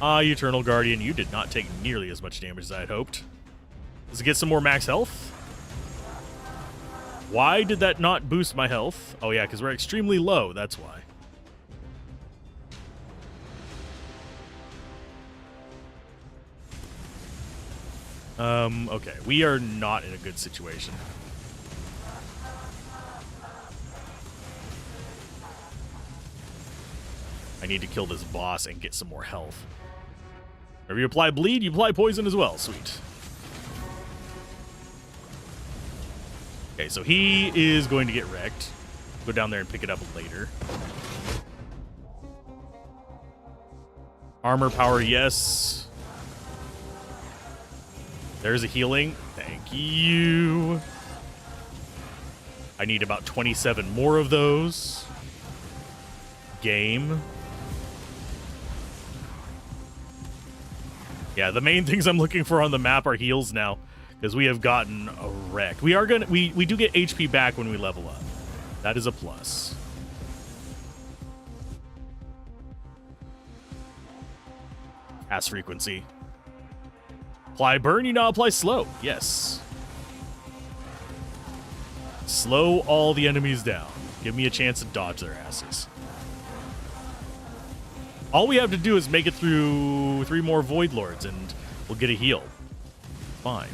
Ah, Eternal Guardian, you did not take nearly as much damage as I had hoped. Does it get some more max health? Why did that not boost my health? Oh yeah, because we're extremely low, that's why. Okay, we are not in a good situation. I need to kill this boss and get some more health. Whenever you apply bleed, you apply poison as well. Sweet. Okay, so he is going to get wrecked. Go down there and pick it up later. Armor power, yes. There's a healing. Thank you. I need about 27 more of those. Game. Yeah, the main things I'm looking for on the map are heals now, because we have gotten wrecked. We do get HP back when we level up. That is a plus. Cast frequency. Apply burn, you now apply slow. Yes. Slow all the enemies down. Give me a chance to dodge their asses. All we have to do is make it through 3 more Void Lords and we'll get a heal. Fine.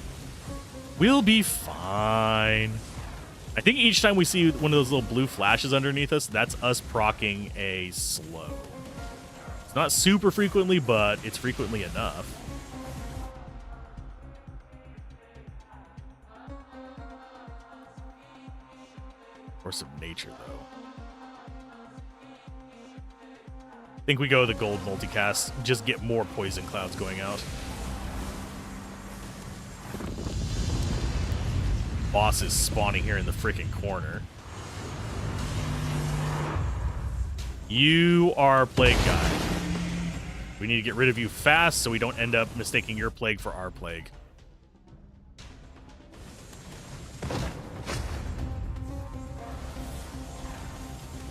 We'll be fine. I think each time we see one of those little blue flashes underneath us, that's us proccing a slow. It's not super frequently, but it's frequently enough. Force of nature, though. I think we go the gold multicast. Just get more poison clouds going out. Boss is spawning here in the freaking corner. You are plague guy. We need to get rid of you fast so we don't end up mistaking your plague for our plague.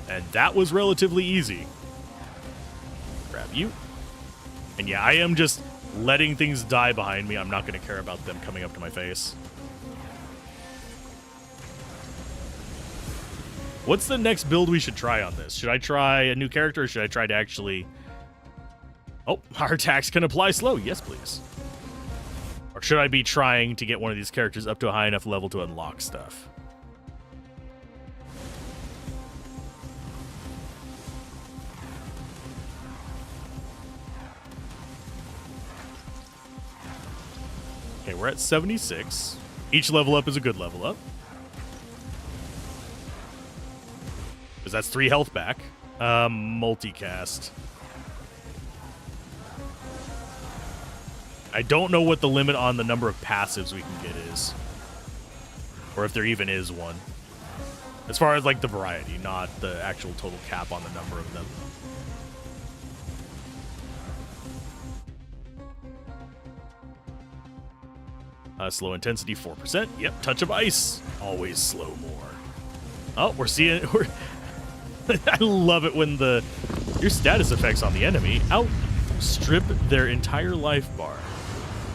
And that was relatively easy. Grab you. And yeah, I am just letting things die behind me. I'm not going to care about them coming up to my face. What's the next build we should try on this? Should I try a new character or should I try to actually... Oh, our attacks can apply slow. Yes, please. Or should I be trying to get one of these characters up to a high enough level to unlock stuff? Okay, we're at 76. Each level up is a good level up. Because that's 3 health back. Multicast. I don't know what the limit on the number of passives we can get is. Or if there even is one. As far as, like, the variety, not the actual total cap on the number of them. Slow intensity, 4%. Yep, touch of ice. Always slow more. Oh, we're seeing... I love it when your status effects on the enemy outstrip their entire life bar.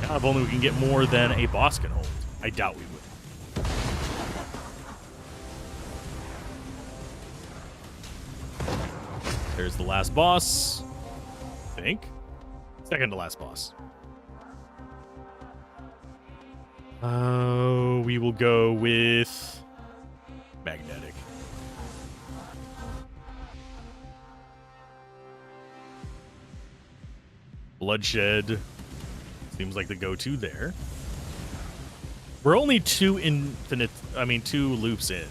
Now, if only we can get more than a boss can hold. I doubt we would. There's the last boss. I think. Second to last boss. We will go with magnetic. Bloodshed seems like the go-to there. We're only 2 loops in.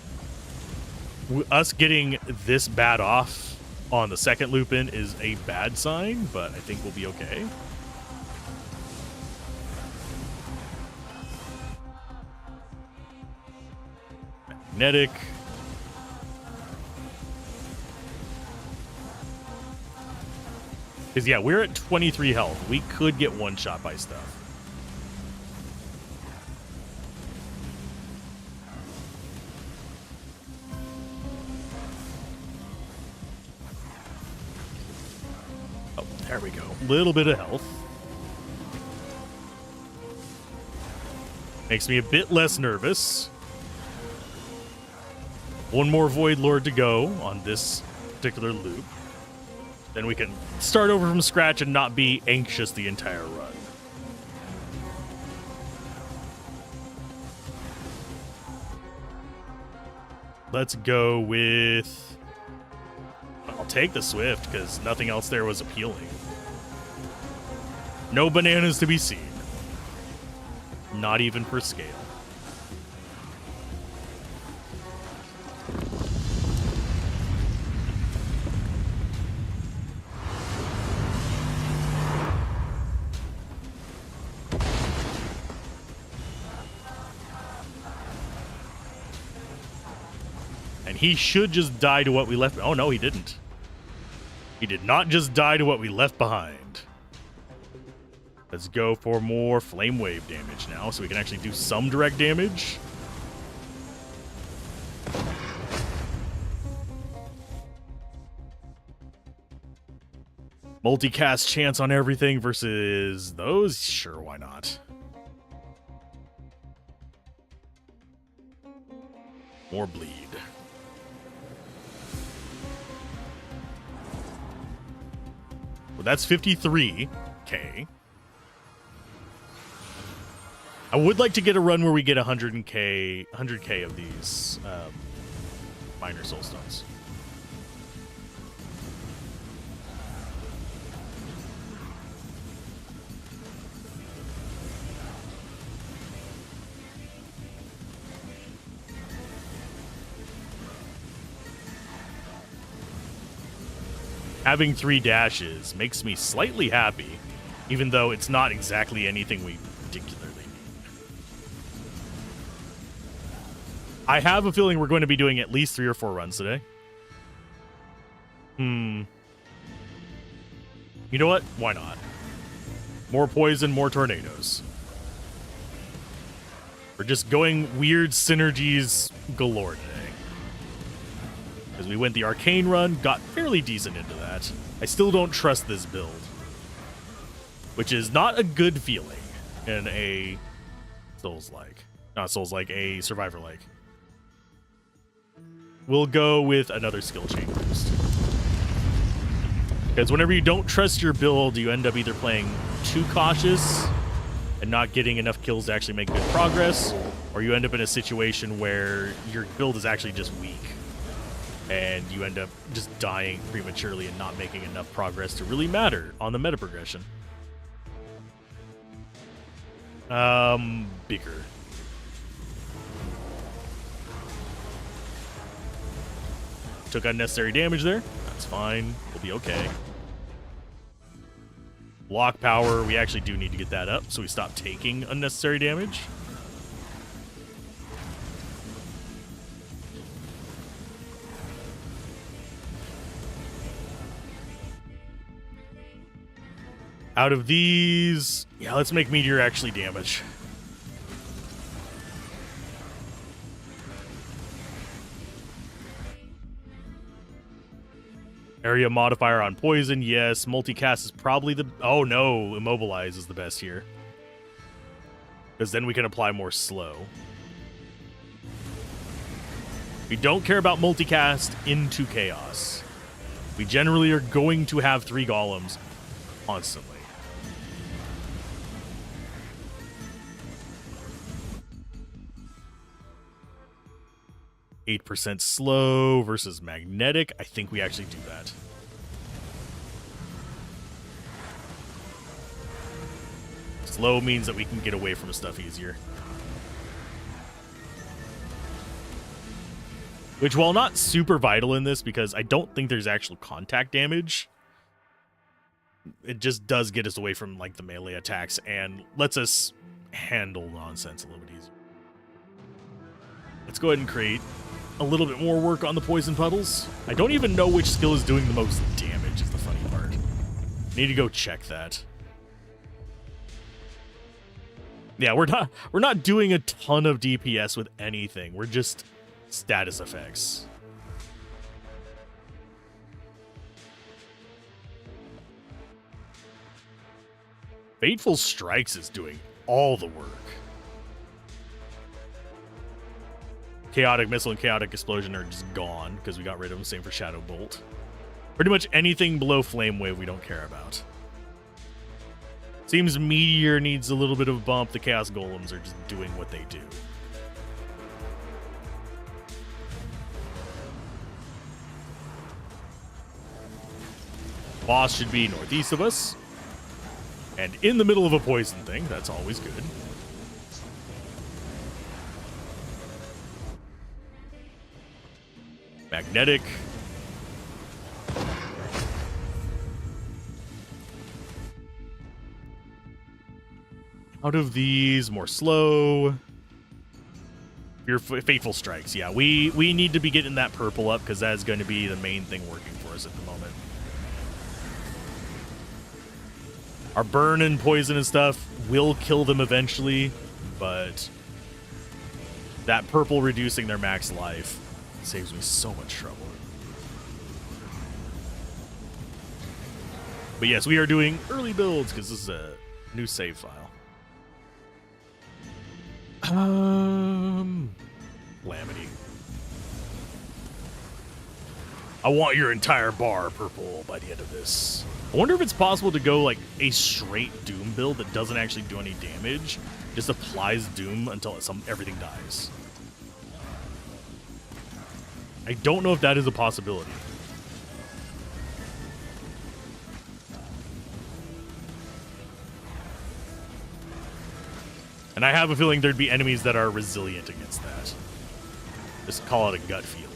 Us getting this bad off on the second loop in is a bad sign, but I think we'll be okay. Magnetic. Because, yeah, we're at 23 health. We could get one shot by stuff. Oh, there we go. Little bit of health. Makes me a bit less nervous. One more Void Lord to go on this particular loop. Then we can start over from scratch and not be anxious the entire run. Let's go with... I'll take the Swift, because nothing else there was appealing. No bananas to be seen. Not even for scale. And he should just die to what we left. Oh, no, he didn't. He did not just die to what we left behind. Let's go for more flame wave damage now, so we can actually do some direct damage. Multicast chance on everything versus those? Sure, why not? More bleed. Well, that's 53k. I would like to get a run where we get 100k of these minor soulstones. Having 3 dashes makes me slightly happy, even though it's not exactly anything we particularly need. I have a feeling we're going to be doing at least 3 or 4 runs today. You know what? Why not? More poison, more tornadoes. We're just going weird synergies galore today. Because we went the arcane run, got fairly decent into that. I still don't trust this build, which is not a good feeling in a Souls-like. Not Souls-like, a Survivor-like. We'll go with another skill chain boost. Because whenever you don't trust your build, you end up either playing too cautious and not getting enough kills to actually make good progress, or you end up in a situation where your build is actually just weak. And you end up just dying prematurely and not making enough progress to really matter on the meta progression. Bigger. Took unnecessary damage there. That's fine. We'll be okay. Block power, we actually do need to get that up, so we stop taking unnecessary damage. Out of these, yeah, let's make Meteor actually damage. Area modifier on poison, yes. Multicast is probably the... Oh no, immobilize is the best here. Because then we can apply more slow. We don't care about multicast into chaos. We generally are going to have 3 golems constantly. 8% slow versus magnetic. I think we actually do that. Slow means that we can get away from stuff easier. Which, while not super vital in this, because I don't think there's actual contact damage, it just does get us away from like the melee attacks and lets us handle nonsense a little bit easier. Let's go ahead and create a little bit more work on the poison puddles. I don't even know which skill is doing the most damage is the funny part. Need to go check that. Yeah, we're not doing a ton of DPS with anything. We're just status effects. Fateful Strikes is doing all the work. Chaotic Missile and Chaotic Explosion are just gone because we got rid of them. Same for Shadow Bolt. Pretty much anything below Flame Wave we don't care about. Seems Meteor needs a little bit of a bump. The Chaos Golems are just doing what they do. Boss should be northeast of us. And in the middle of a poison thing. That's always good. Magnetic. Out of these, more slow. Your fateful strikes. Yeah, we need to be getting that purple up because that's going to be the main thing working for us at the moment. Our burn and poison and stuff will kill them eventually, but that purple reducing their max life saves me so much trouble. But yes, we are doing early builds because this is a new save file. Calamity. I want your entire bar purple by the end of this. I wonder if it's possible to go like a straight Doom build that doesn't actually do any damage, just applies Doom until everything dies. I don't know if that is a possibility. And I have a feeling there'd be enemies that are resilient against that. Just call it a gut feeling.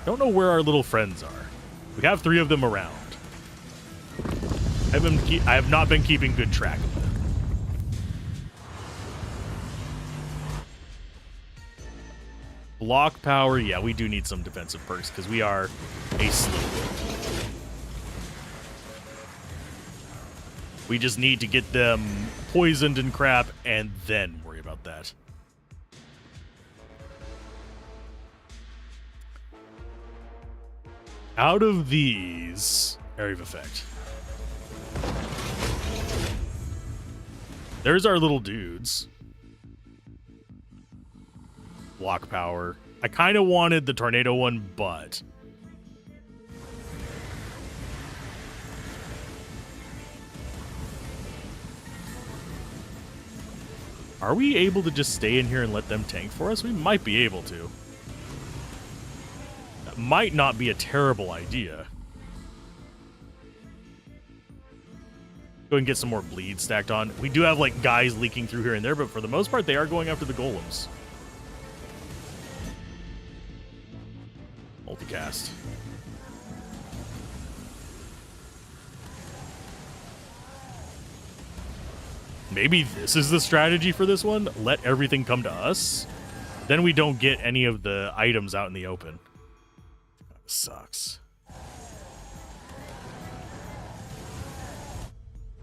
Don't know where our little friends are. We have 3 of them around. I have not been keeping good track of them. Block power, yeah, we do need some defensive perks because we are a slow build. We just need to get them poisoned and crap and then worry about that. Out of these, area of effect. There's our little dudes. Block power. I kind of wanted the tornado one, but are we able to just stay in here and let them tank for us? We might be able to. That might not be a terrible idea. Go and get some more bleed stacked on. We do have like guys leaking through here and there, but for the most part, they are going after the golems. Multicast. Maybe this is the strategy for this one. Let everything come to us. Then we don't get any of the items out in the open. That sucks.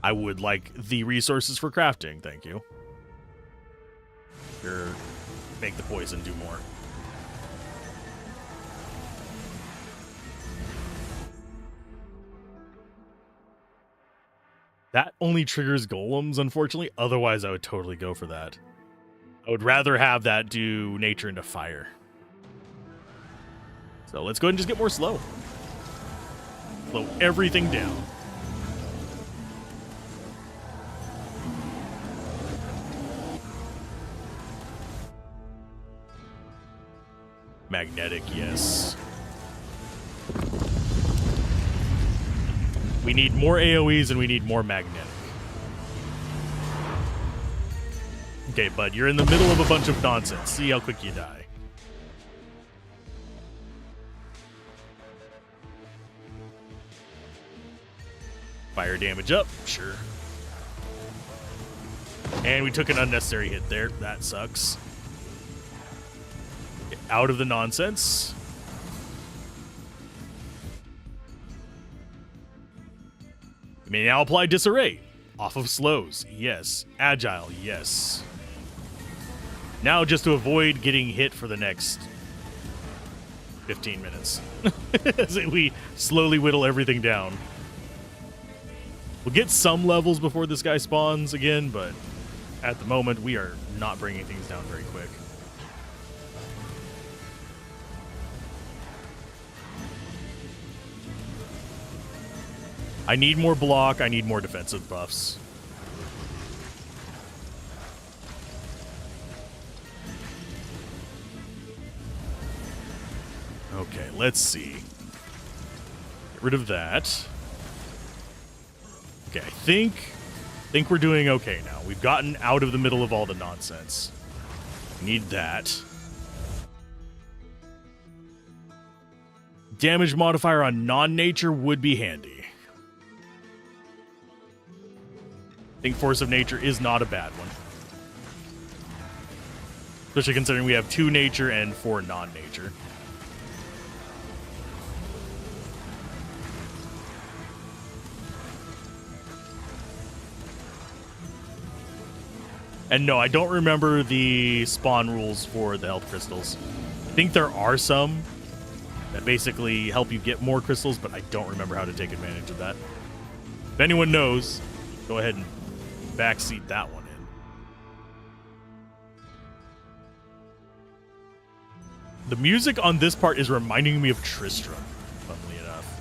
I would like the resources for crafting. Thank you. Sure. Make the poison do more. That only triggers golems, unfortunately. Otherwise, I would totally go for that. I would rather have that do nature into fire. So let's go ahead and just get more slow. Slow everything down. Magnetic, yes. We need more AoEs and we need more magnetic. Okay, bud, you're in the middle of a bunch of nonsense. See how quick you die. Fire damage up, sure. And we took an unnecessary hit there. That sucks. Get out of the nonsense. We may now apply disarray. Off of slows, yes. Agile, yes. Now just to avoid getting hit for the next 15 minutes. As we slowly whittle everything down. We'll get some levels before this guy spawns again, but at the moment we are not bringing things down very quick. I need more block, I need more defensive buffs. Okay, let's see. rid of that. Okay, I think we're doing okay now. We've gotten out of the middle of all the nonsense. Need that. Damage modifier on non-nature would be handy. I think Force of Nature is not a bad one. Especially considering we have 2 nature and 4 non-nature. And no, I don't remember the spawn rules for the health crystals. I think there are some that basically help you get more crystals, but I don't remember how to take advantage of that. If anyone knows, go ahead and backseat that one in. The music on this part is reminding me of Tristram, funnily enough.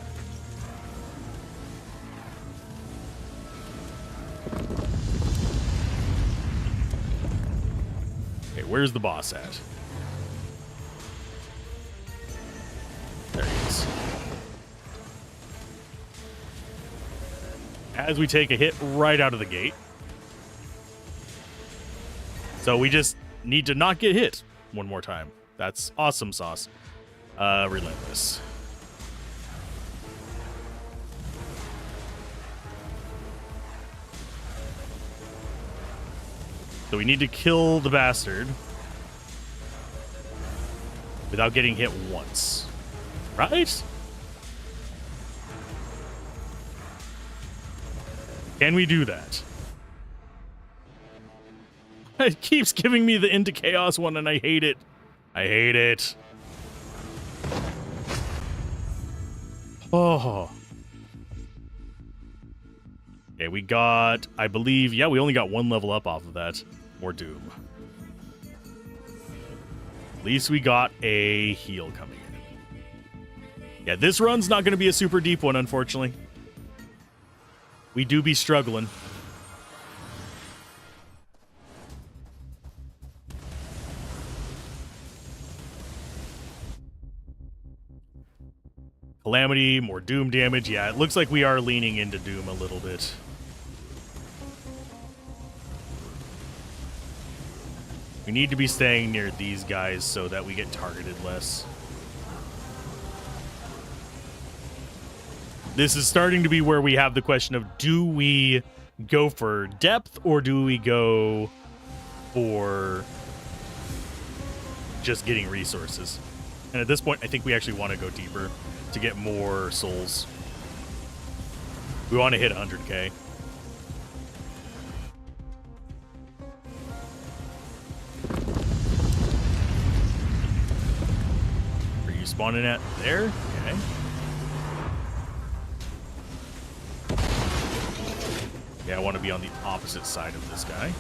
Okay, where's the boss at? There he is. As we take a hit right out of the gate. So we just need to not get hit one more time. That's awesome sauce. Relentless. So we need to kill the bastard without getting hit once. Right? Can we do that? It keeps giving me the Into Chaos one, and I hate it. I hate it. Oh. Okay, we got, I believe, yeah, we only got 1 level up off of that. More Doom. At least we got a heal coming in. Yeah, this run's not going to be a super deep one, unfortunately. We do be struggling. Calamity, more Doom damage. Yeah, it looks like we are leaning into Doom a little bit. We need to be staying near these guys so that we get targeted less. This is starting to be where we have the question of, do we go for depth or do we go for just getting resources? And at this point, I think we actually want to go deeper to get more souls. We want to hit 100k. Are you spawning at there? Okay. Yeah, I want to be on the opposite side of this guy.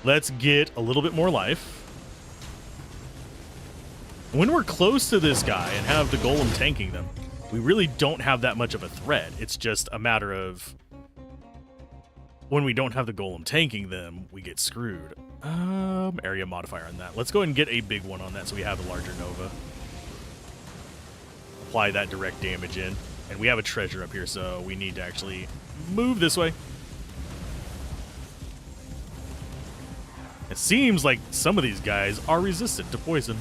Let's get a little bit more life. When we're close to this guy and have the golem tanking them, we really don't have that much of a threat. It's just a matter of when we don't have the golem tanking them, we get screwed. Area modifier on that. Let's go ahead and get a big one on that so we have a larger Nova. Apply that direct damage in. And we have a treasure up here, so we need to actually move this way. It seems like some of these guys are resistant to poison.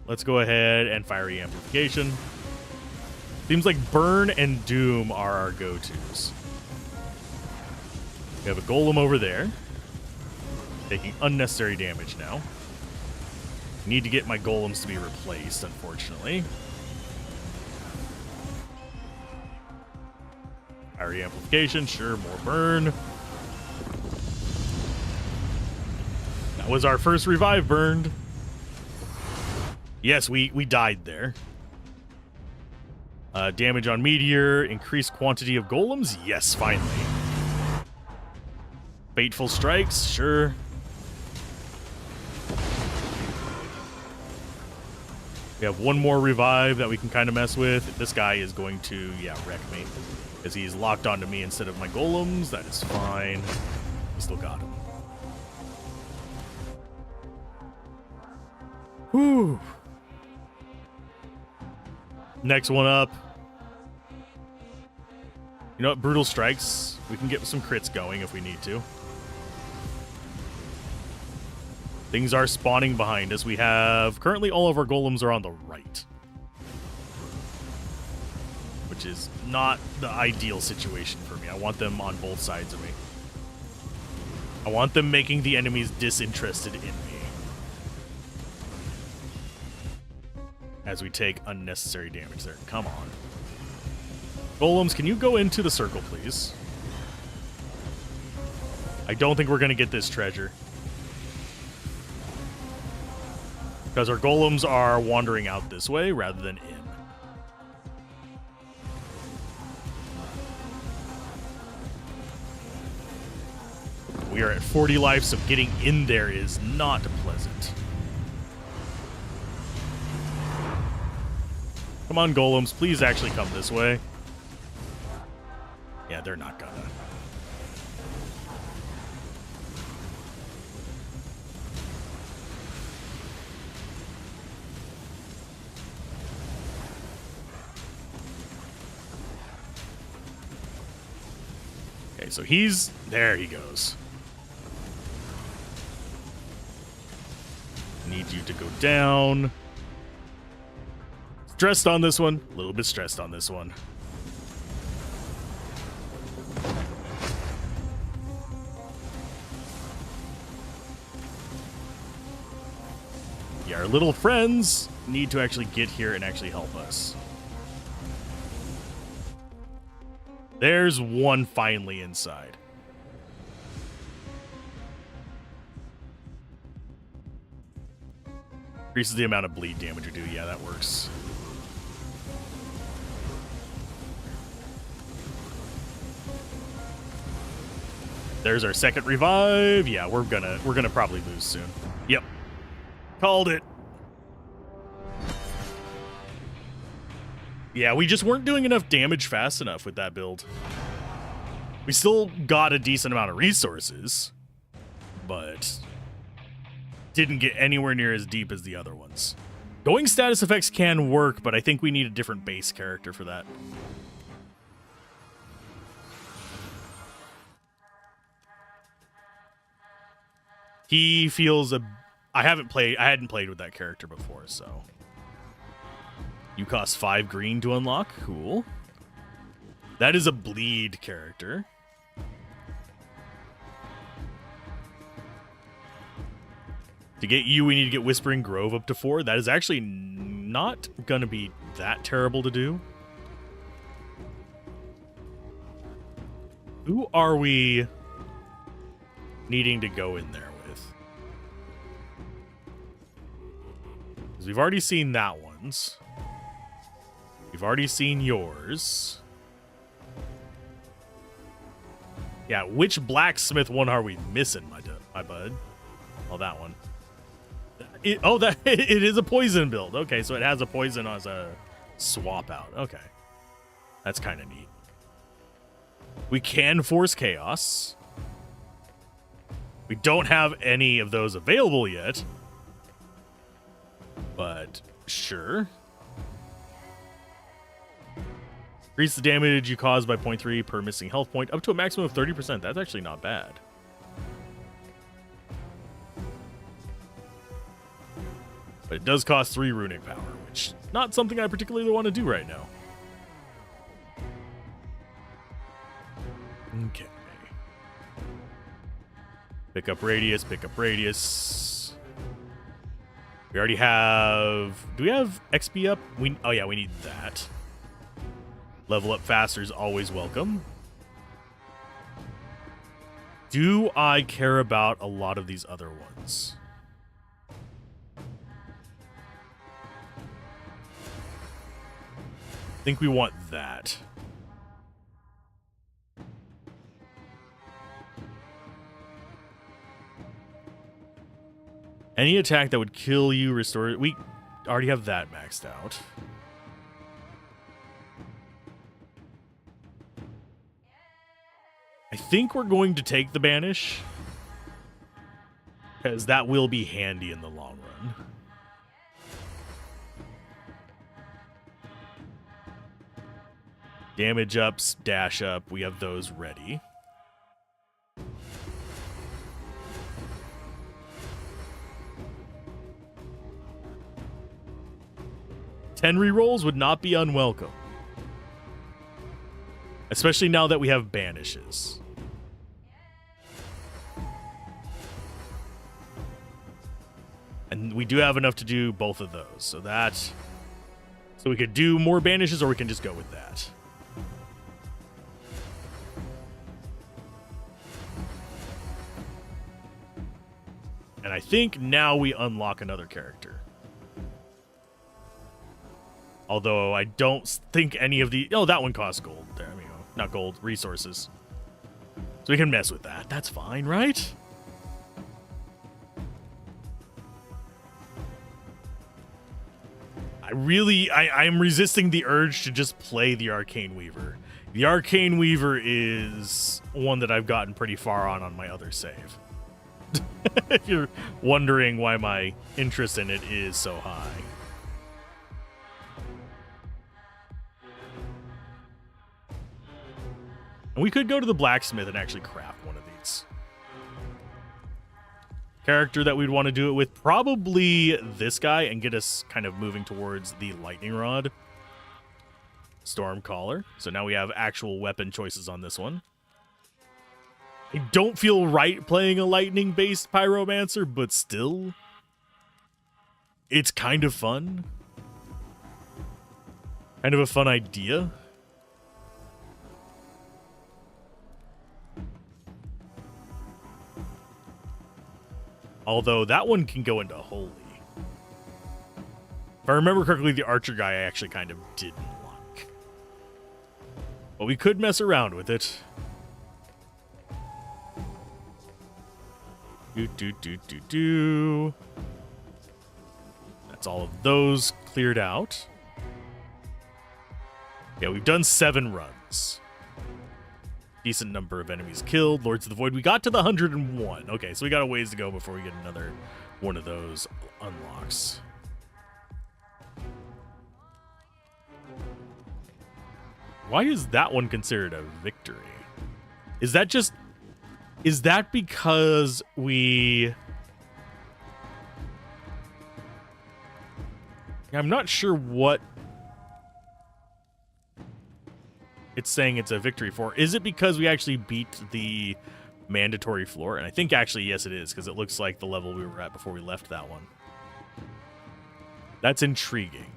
Let's go ahead and Fiery Amplification. Seems like Burn and Doom are our go-tos. We have a Golem over there. Taking unnecessary damage now. Need to get my Golems to be replaced, unfortunately. Fiery Amplification, sure, more Burn. That was our first revive burned. Yes, we died there. Damage on Meteor, increased quantity of golems? Yes, finally. Fateful Strikes, sure. We have one more revive that we can kind of mess with. This guy is going to, yeah, wreck me. Because he's locked onto me instead of my golems. That is fine. We still got him. Whew. Next one up. You know what? Brutal Strikes. We can get some crits going if we need to. Things are spawning behind us. We have... Currently, all of our golems are on the right. Which is not the ideal situation for me. I want them on both sides of me. I want them making the enemies disinterested in me. As we take unnecessary damage there. Come on. Golems, can you go into the circle, please? I don't think we're going to get this treasure. Because our golems are wandering out this way rather than in. We are at 40 life, so getting in there is not pleasant. Come on, golems. Please actually come this way. Yeah, they're not gonna. Okay, so he's... There he goes. Need you to go down. Stressed on this one. A little bit stressed on this one. Yeah, our little friends need to actually get here and actually help us. There's one finally inside. Increases the amount of bleed damage we do. Yeah, that works. There's our second revive. Yeah, we're gonna probably lose soon. Yep. Called it. Yeah, we just weren't doing enough damage fast enough with that build. We still got a decent amount of resources, but didn't get anywhere near as deep as the other ones. Going status effects can work, but I think we need a different base character for that. He feels a... I hadn't played with that character before, so... You cost 5 green to unlock. Cool. That is a bleed character. To get you, we need to get Whispering Grove up to 4. That is actually not going to be that terrible to do. Who are we needing to go in there with? Because we've already seen that one's. We've already seen yours. Yeah, which blacksmith one are we missing, my bud? Oh, that one. It is a poison build. Okay, so it has a poison as a swap out. Okay. That's kind of neat. We can force chaos. We don't have any of those available yet. But sure. Increase the damage you cause by 0.3 per missing health point, up to a maximum of 30%. That's actually not bad. But it does cost 3 runic power, which is not something I particularly want to do right now. Okay. Pick up radius, pick up radius. We already have... Do we have XP up? Oh yeah, we need that. Level up faster is always welcome. Do I care about a lot of these other ones? I think we want that. Any attack that would kill you, restore... We already have that maxed out. I think we're going to take the banish, because that will be handy in the long run. Damage ups, dash up. We have those ready. Ten rerolls would not be unwelcome. Especially now that we have banishes. And we do have enough to do both of those. So we could do more banishes or we can just go with that. And I think now we unlock another character. Although I don't think any of the... Oh, that one costs gold. There we go. Not gold, resources. So we can mess with that. That's fine, right? I'm resisting the urge to just play the Arcane Weaver. The Arcane Weaver is one that I've gotten pretty far on my other save. If you're wondering why my interest in it is so high. And we could go to the blacksmith and actually craft one of these. Character that we'd want to do it with, probably this guy, and get us kind of moving towards the lightning rod. Stormcaller. So now we have actual weapon choices on this one. I don't feel right playing a lightning-based pyromancer, but still, it's kind of fun. Kind of a fun idea. Although that one can go into holy. If I remember correctly, the archer guy I actually kind of didn't like. But we could mess around with it. Do. That's all of those cleared out. Yeah, we've done 7 runs. Decent number of enemies killed. Lords of the Void. We got to the 101. Okay, so we got a ways to go before we get another one of those unlocks. Why is that one considered a victory? Is that because we... I'm not sure what it's saying it's a victory for. Is it because we actually beat the mandatory floor? And I think actually, yes, it is, because it looks like the level we were at before we left that one. That's intriguing.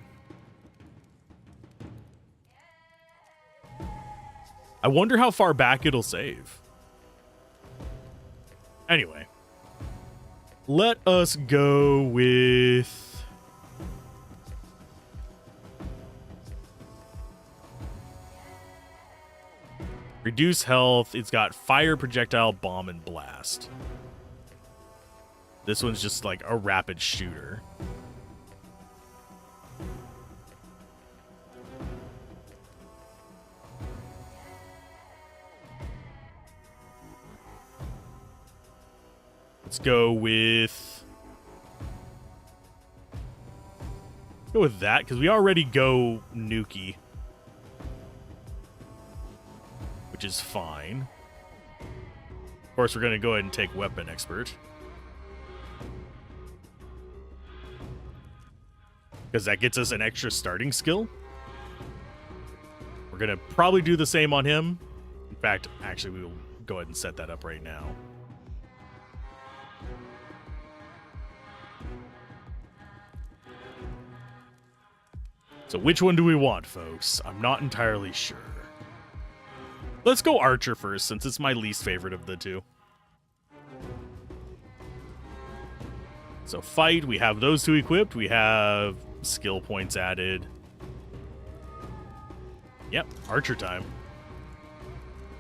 I wonder how far back it'll save. Anyway, let us go with... Reduce health. It's got fire, projectile, bomb, and blast. This one's just like a rapid shooter. Let's go with that, because we already go Nuki, which is fine. Of course, we're going to go ahead and take Weapon Expert, because that gets us an extra starting skill. We're going to probably do the same on him. In fact, actually, we will go ahead and set that up right now. So which one do we want, folks? I'm not entirely sure. Let's go Archer first, since it's my least favorite of the two. So fight, we have those two equipped. We have skill points added. Yep, Archer time.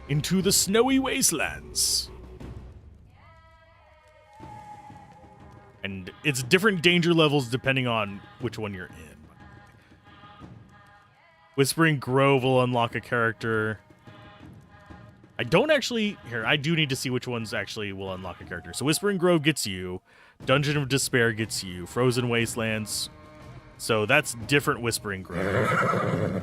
Into the snowy wastelands. And it's different danger levels depending on which one you're in. Whispering Grove will unlock a character. I don't actually... Here, I do need to see which ones actually will unlock a character. So Whispering Grove gets you. Dungeon of Despair gets you. Frozen Wastelands. So that's different Whispering Grove.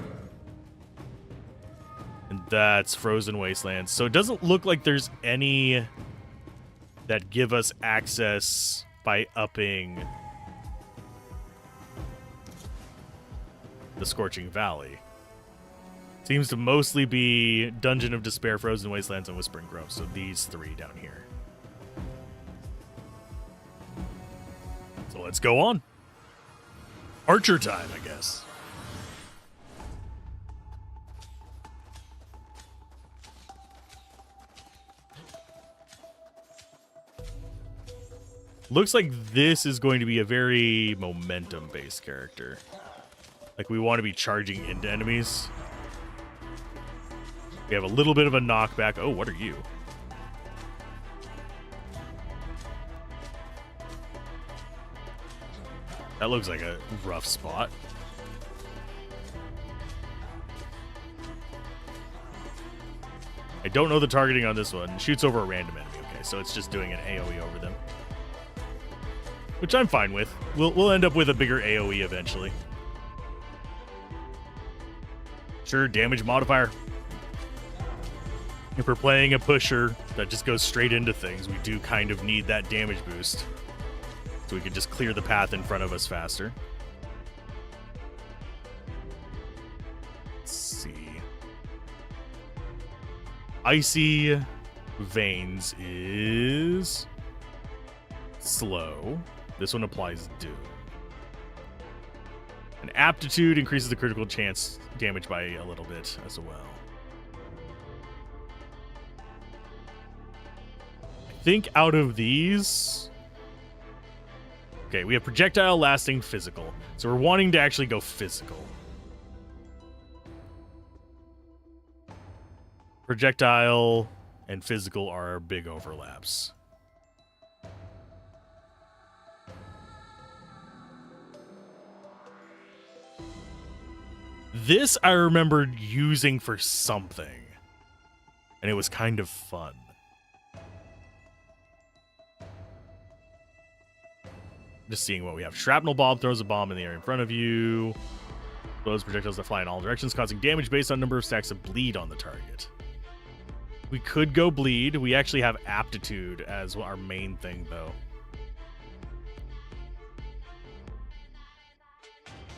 That's Frozen Wastelands. So it doesn't look like there's any that give us access by upping the Scorching Valley. Seems to mostly be Dungeon of Despair, Frozen Wastelands, and Whispering Grove. So these three down here. So let's go on. Archer time, I guess. Looks like this is going to be a very momentum-based character. Like, we want to be charging into enemies. We have a little bit of a knockback. Oh, what are you? That looks like a rough spot. I don't know the targeting on this one. Shoots over a random enemy. Okay, so it's just doing an AoE over them. Which I'm fine with. We'll end up with a bigger AoE eventually. Sure, damage modifier. If we're playing a pusher that just goes straight into things, we do kind of need that damage boost. So we can just clear the path in front of us faster. Let's see. Icy Veins is slow. This one applies Doom. And Aptitude increases the critical chance damage by a little bit as well. I think out of these... Okay, we have Projectile, Lasting, Physical. So we're wanting to actually go Physical. Projectile and Physical are big overlaps. This I remembered using for something, and it was kind of fun. Just seeing what we have. Shrapnel Bomb throws a bomb in the area in front of you. Those projectiles that fly in all directions, causing damage based on number of stacks of bleed on the target. We could go bleed. We actually have Aptitude as our main thing, though.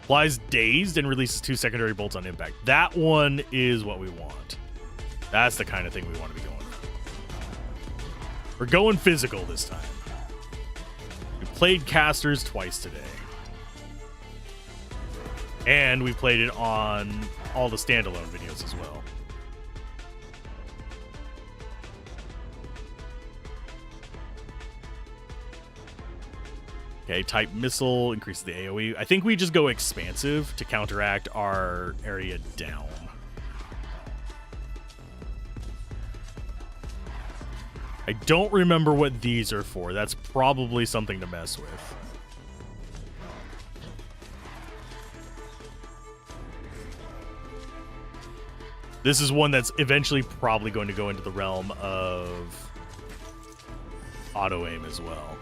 Applies Dazed and releases 2 secondary bolts on impact. That one is what we want. That's the kind of thing we want to be going for. We're going Physical this time. We played Casters twice today. And we played it on all the standalone videos as well. Okay, type missile increases the AoE. I think we just go expansive to counteract our area down. I don't remember what these are for. That's probably something to mess with. This is one that's eventually probably going to go into the realm of auto-aim as well.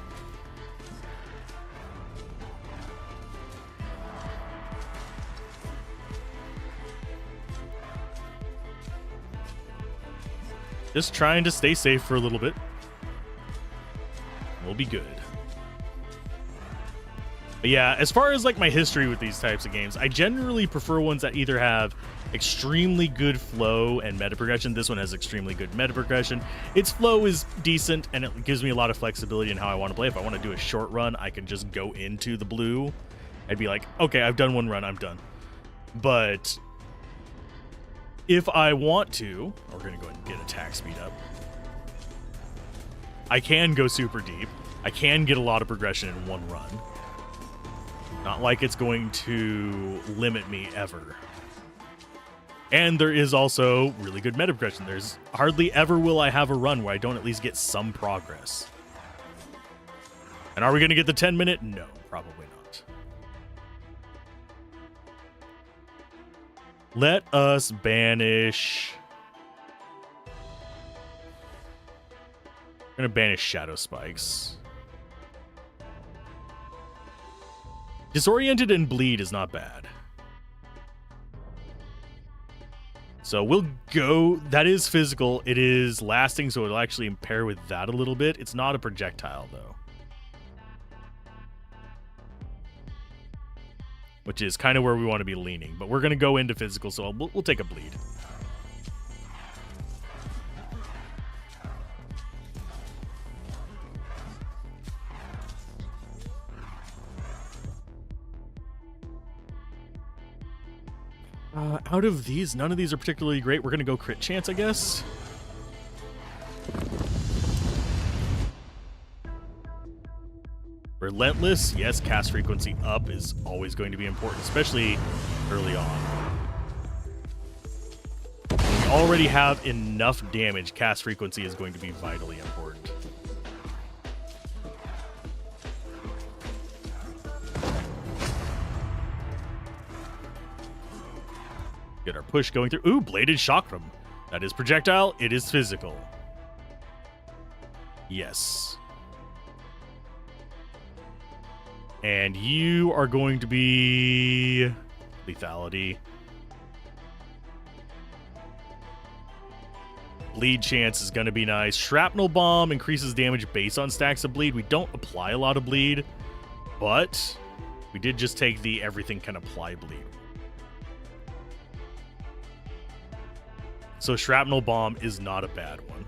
Just trying to stay safe for a little bit. We'll be good. But yeah, as far as like my history with these types of games, I generally prefer ones that either have extremely good flow and meta progression. This one has extremely good meta progression. Its flow is decent, and it gives me a lot of flexibility in how I want to play. If I want to do a short run, I can just go into the blue. I'd be like, okay, I've done one run, I'm done. But if I want to, we're going to go ahead and get attack speed up. I can go super deep. I can get a lot of progression in one run. Not like it's going to limit me ever. And there is also really good meta progression. There's hardly ever will I have a run where I don't at least get some progress. And are we going to get the 10-minute? No, probably not. Let us banish. I'm going to banish Shadow Spikes. Disoriented and Bleed is not bad. So we'll go. That is physical. It is lasting, so it'll actually impair with that a little bit. It's not a projectile, though. Which is kind of where we want to be leaning. But we're going to go into physical, so we'll take a bleed. Out of these, none of these are particularly great. We're going to go crit chance, I guess. Relentless, yes, cast frequency up is always going to be important, especially early on. We already have enough damage. Cast frequency is going to be vitally important. Get our push going through. Ooh, bladed chakram. That is projectile. It is physical. Yes. And you are going to be lethality. Bleed chance is going to be nice. Shrapnel bomb increases damage based on stacks of bleed. We don't apply a lot of bleed, but we did just take the everything can apply bleed. So Shrapnel Bomb is not a bad one.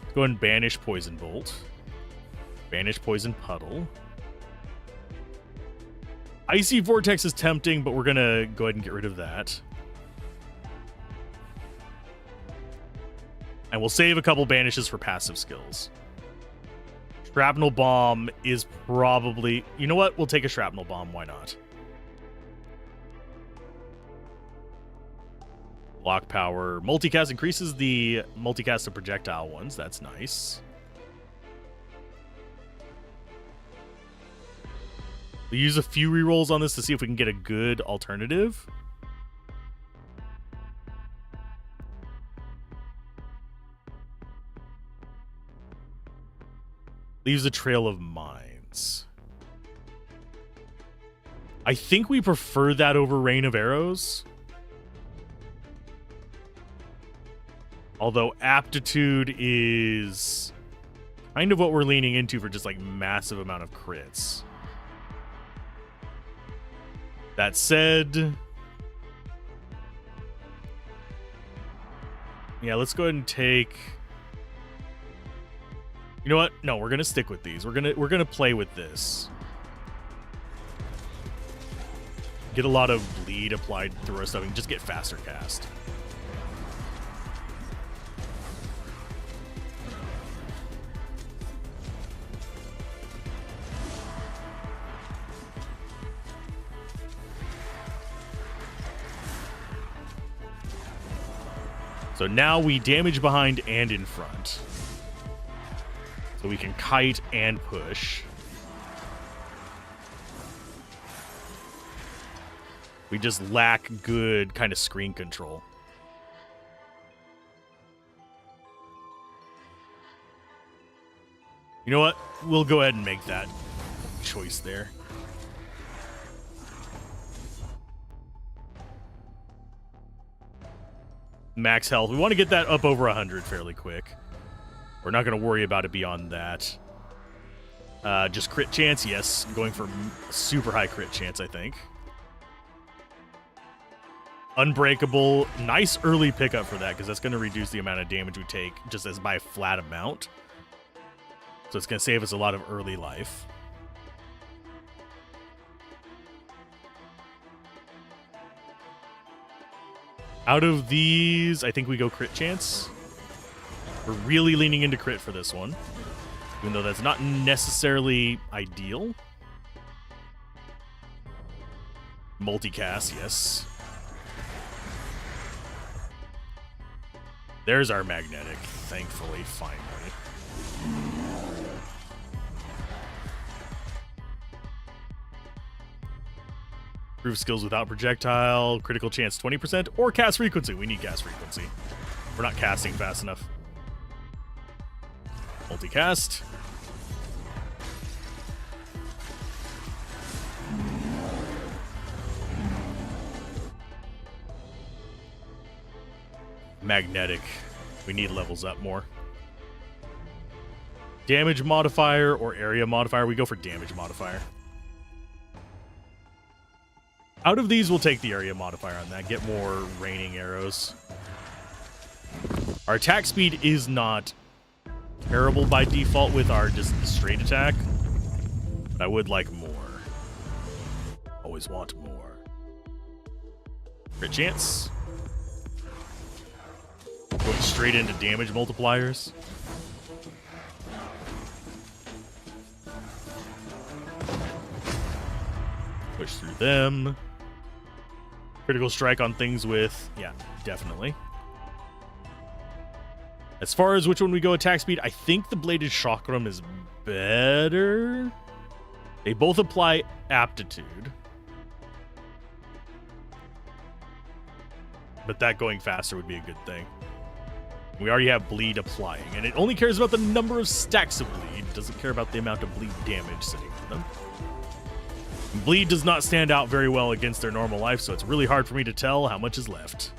Let's go ahead and banish Poison Bolt. Banish Poison Puddle. Icy Vortex is tempting, but we're going to go ahead and get rid of that. And we'll save a couple banishes for passive skills. Shrapnel Bomb is probably... You know what? We'll take a Shrapnel Bomb. Why not? Block power. Multicast increases the multicast of projectile ones. That's nice. We'll use a few rerolls on this to see if we can get a good alternative. Leaves a trail of mines. I think we prefer that over Rain of Arrows. Although aptitude is kind of what we're leaning into for just like massive amount of crits. That said, yeah, let's go ahead and take... You know what? No, we're gonna stick with these. We're gonna play with this. Get a lot of bleed applied through our stuff and just get faster cast. So now we damage behind and in front. So we can kite and push. We just lack good kind of screen control. You know what? We'll go ahead and make that choice there. Max health. We want to get that up over 100 fairly quick. We're not going to worry about it beyond that. Just crit chance, yes. Going for super high crit chance, I think. Unbreakable. Nice early pickup for that, because that's going to reduce the amount of damage we take just as by a flat amount. So it's going to save us a lot of early life. Out of these, I think we go crit chance. We're really leaning into crit for this one, even though that's not necessarily ideal. Multicast, yes. There's our magnetic, thankfully, finally. Proof skills without projectile, critical chance 20%, or cast frequency. We need cast frequency. We're not casting fast enough. Multicast. magnetic. We need levels up more. Damage modifier or area modifier? We go for damage modifier. Out of these, we'll take the area modifier on that. Get more raining arrows. Our attack speed is not terrible by default with our just straight attack. But I would like more. Always want more. Crit chance. Going straight into damage multipliers. Push through them. Critical strike on things with... yeah, definitely. As far as which one we go attack speed, I think the Bladed Chakram is better. They both apply aptitude. But that going faster would be a good thing. We already have bleed applying, and it only cares about the number of stacks of bleed. It doesn't care about the amount of bleed damage sitting with them. Bleed does not stand out very well against their normal life, so it's really hard for me to tell how much is left.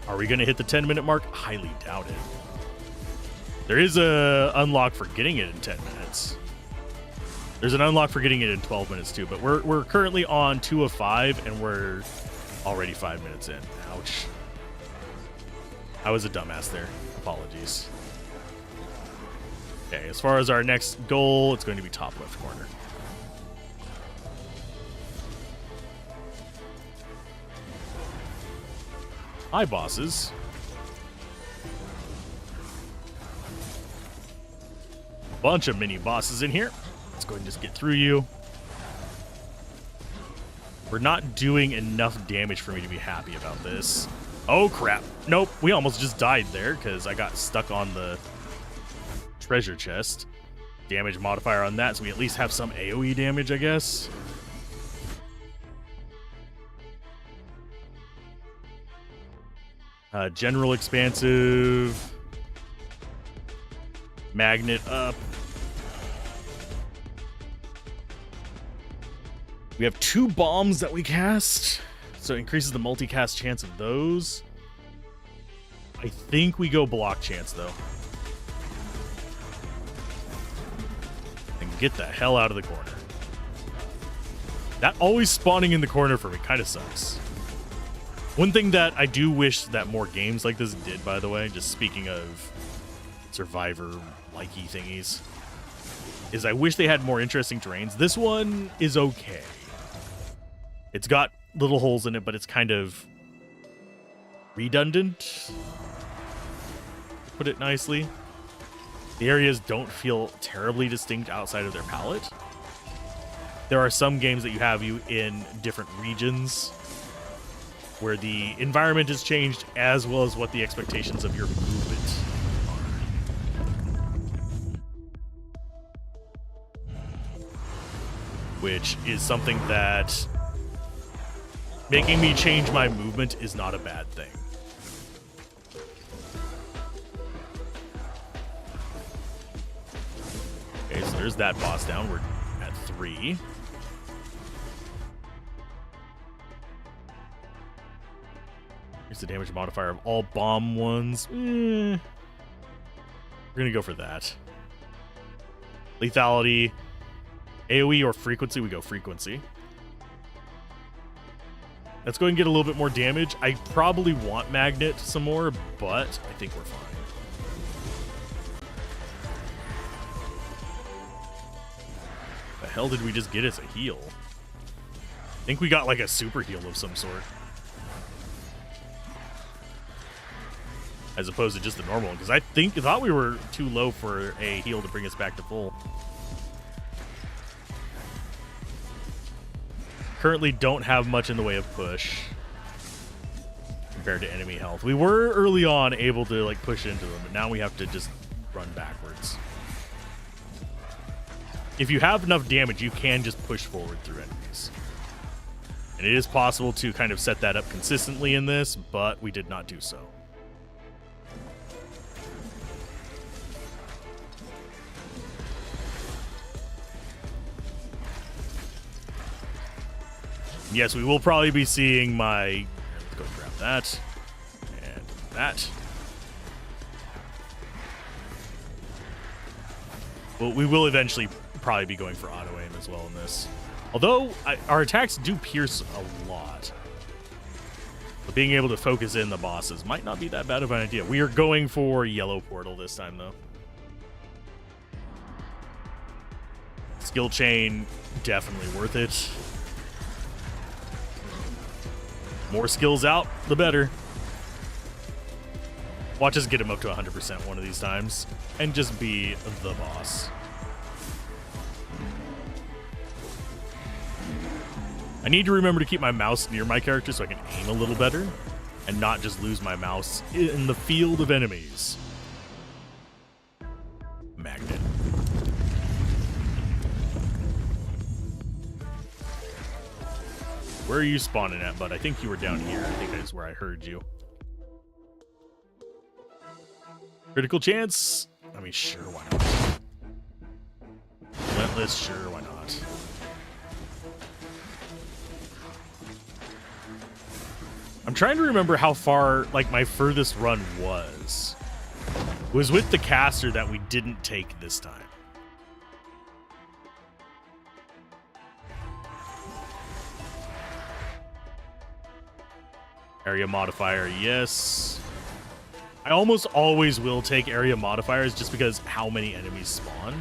Are we going to hit the 10-minute mark? Highly doubt it. There is a unlock for getting it in 10 minutes. There's an unlock for getting it in 12 minutes too, but we're currently on 2 of 5, and we're already 5 minutes in. Ouch. I was a dumbass there. Apologies. Okay, as far as our next goal, it's going to be top left corner. Hi, bosses. Bunch of mini bosses in here. Let's go ahead and just get through you. We're not doing enough damage for me to be happy about this. Oh, crap. Nope, we almost just died there because I got stuck on the treasure chest. Damage modifier on that, so we at least have some AoE damage, I guess. General expansive. Magnet up. We have 2 bombs that we cast, so it increases the multicast chance of those. I think we go block chance, though. And get the hell out of the corner. That always spawning in the corner for me kind of sucks. One thing that I do wish that more games like this did, by the way, just speaking of Survivor-likey thingies, is I wish they had more interesting terrains. This one is okay. It's got little holes in it, but it's kind of redundant, to put it nicely. The areas don't feel terribly distinct outside of their palette. There are some games that you have you in different regions where the environment has changed as well as what the expectations of your movement are. Which is something that making me change my movement is not a bad thing. Okay, so there's that boss down. We're at 3. Here's the damage modifier of all bomb ones. We're going to go for that. Lethality. AoE or frequency, we go frequency. Let's go ahead and get a little bit more damage. I probably want magnet some more, but I think we're fine. The hell did we just get as a heal? I think we got like a super heal of some sort. As opposed to just the normal one, because I thought we were too low for a heal to bring us back to full. Currently don't have much in the way of push compared to enemy health. We were early on able to like push into them, but now we have to just run backwards. If you have enough damage, you can just push forward through enemies. And it is possible to kind of set that up consistently in this, but we did not do so. Yes, we will probably be seeing my... Let's go grab that. And that. Well, we will eventually probably be going for auto aim as well in this. Although, our attacks do pierce a lot. But being able to focus in the bosses might not be that bad of an idea. We are going for yellow portal this time, though. Skill chain, definitely worth it. More skills out, the better. Watch us get him up to 100% one of these times and just be the boss. I need to remember to keep my mouse near my character so I can aim a little better and not just lose my mouse in the field of enemies. Magnet. Where are you spawning at, bud? I think you were down here. I think that's where I heard you. Critical chance? I mean, sure, why not? Relentless, sure, why not? I'm trying to remember how far, like, my furthest run was. It was with the caster that we didn't take this time. Area modifier, yes. I almost always will take area modifiers just because how many enemies spawn.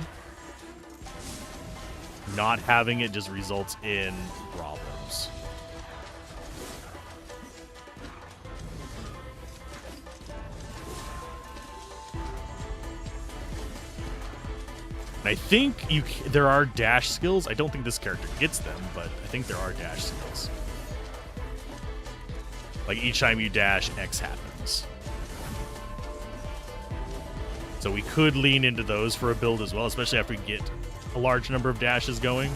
Not having it just results in problems. And I think there are dash skills. I don't think this character gets them, but I think there are dash skills. Like each time you dash, X happens. So we could lean into those for a build as well, especially after we get a large number of dashes going.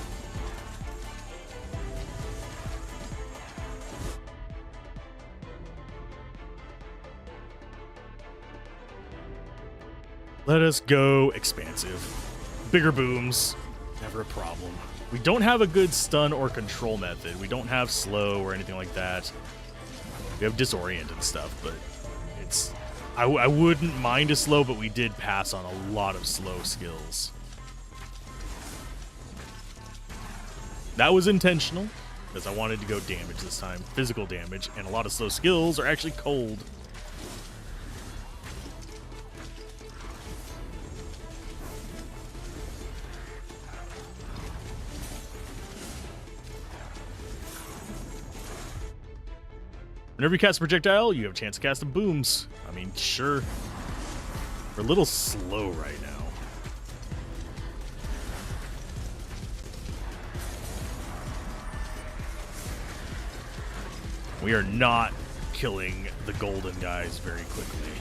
Let us go expansive. Bigger booms, never a problem. We don't have a good stun or control method. We don't have slow or anything like that. We have disorient and stuff, but it's... I wouldn't mind a slow, but we did pass on a lot of slow skills. That was intentional, because I wanted to go damage this time. Physical damage, and a lot of slow skills are actually cold. Whenever you cast a projectile, you have a chance to cast some booms. I mean, sure. We're a little slow right now. We are not killing the golden guys very quickly.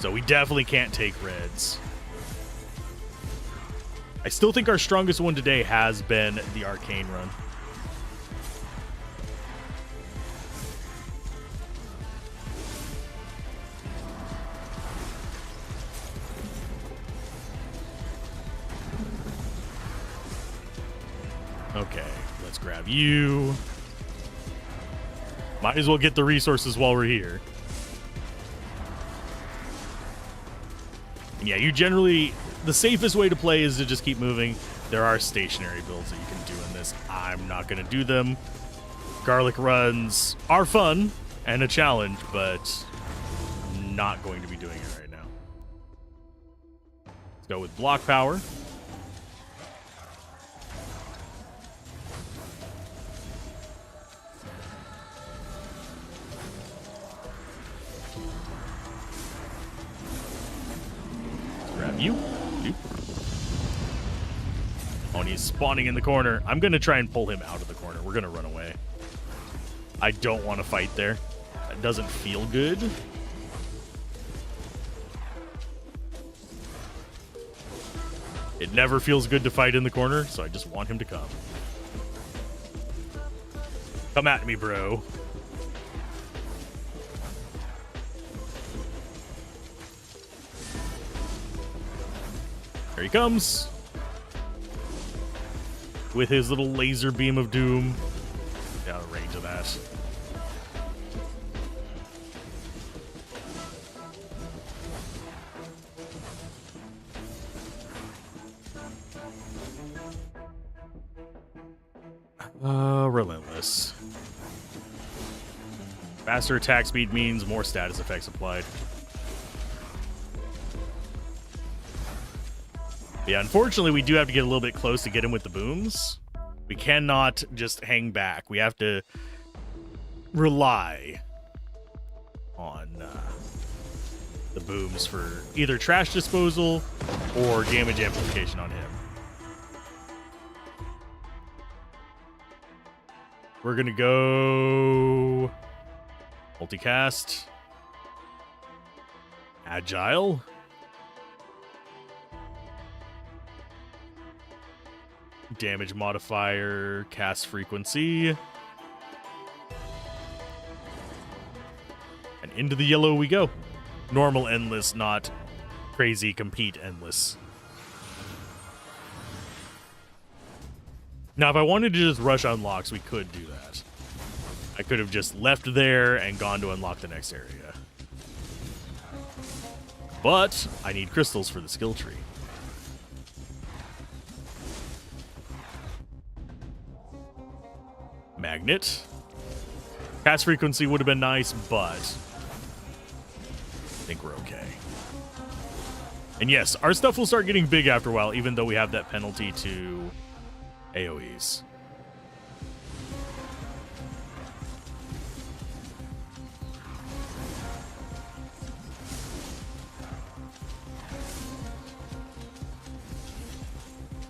So we definitely can't take reds. I still think our strongest one today has been the arcane run. Okay, let's grab you. Might as well get the resources while we're here. And yeah, you generally... The safest way to play is to just keep moving. There are stationary builds that you can do in this. I'm not going to do them. Garlic runs are fun and a challenge, but I'm not going to be doing it right now. Let's go with block power. Grab you. Oh, and he's spawning in the corner. I'm going to try and pull him out of the corner. We're going to run away. I don't want to fight there. That doesn't feel good. It never feels good to fight in the corner, so I just want him to come. Come at me, bro. There he comes. With his little laser beam of doom. of that. Relentless. Faster attack speed means more status effects applied. Yeah, unfortunately, we do have to get a little bit close to get him with the booms. We cannot just hang back. We have to rely on the booms for either trash disposal or damage amplification on him. We're going to go multicast, agile, damage modifier, cast frequency, and into the yellow we go. Normal endless, not crazy compete endless. Now, if I wanted to just rush unlocks, we could do that. I could have just left there and gone to unlock the next area. But I need crystals for the skill tree. Magnet. Cast frequency would have been nice, but I think we're okay. And yes, our stuff will start getting big after a while, even though we have that penalty to AoEs.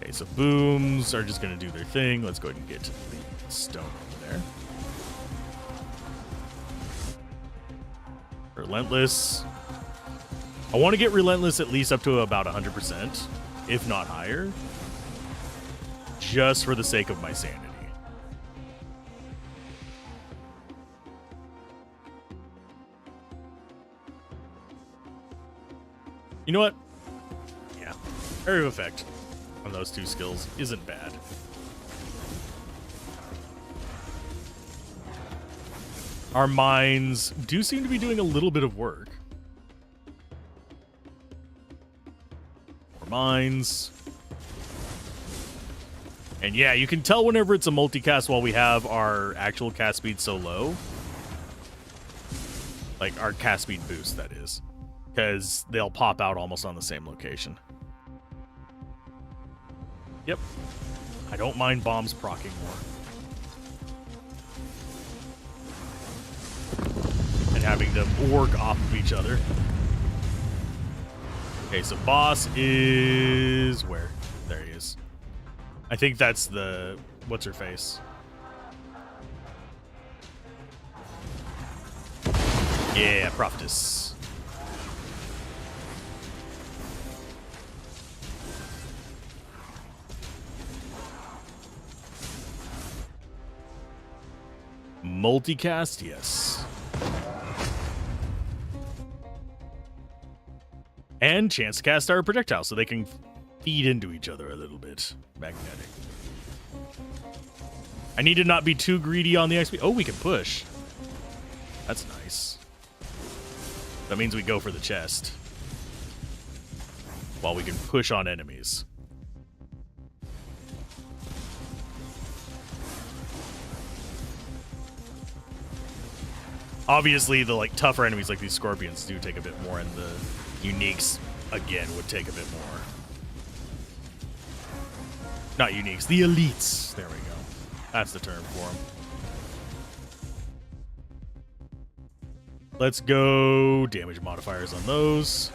Okay, so booms are just going to do their thing. Let's go ahead and get the stone over there. Relentless. I want to get Relentless at least up to about 100%, if not higher, just for the sake of my sanity. You know what? Yeah, area of effect on those two skills isn't bad. Our mines do seem to be doing a little bit of work. More mines. And yeah, you can tell whenever it's a multicast while we have our actual cast speed so low. Like our cast speed boost, that is. Because they'll pop out almost on the same location. Yep. I don't mind bombs proccing more. And having them org off of each other. Okay, so boss is... where? There he is. I think that's the... what's her face? Yeah, prophetess. Multicast, yes. And chance to cast our projectile so they can feed into each other a little bit. Magnetic. I need to not be too greedy on the XP. Oh, we can push. That's nice. That means we go for the chest. While we can push on enemies. Obviously, the like tougher enemies like these scorpions do take a bit more, and the uniques, again, would take a bit more. Not uniques, the elites. There we go. That's the term for them. Let's go damage modifiers on those.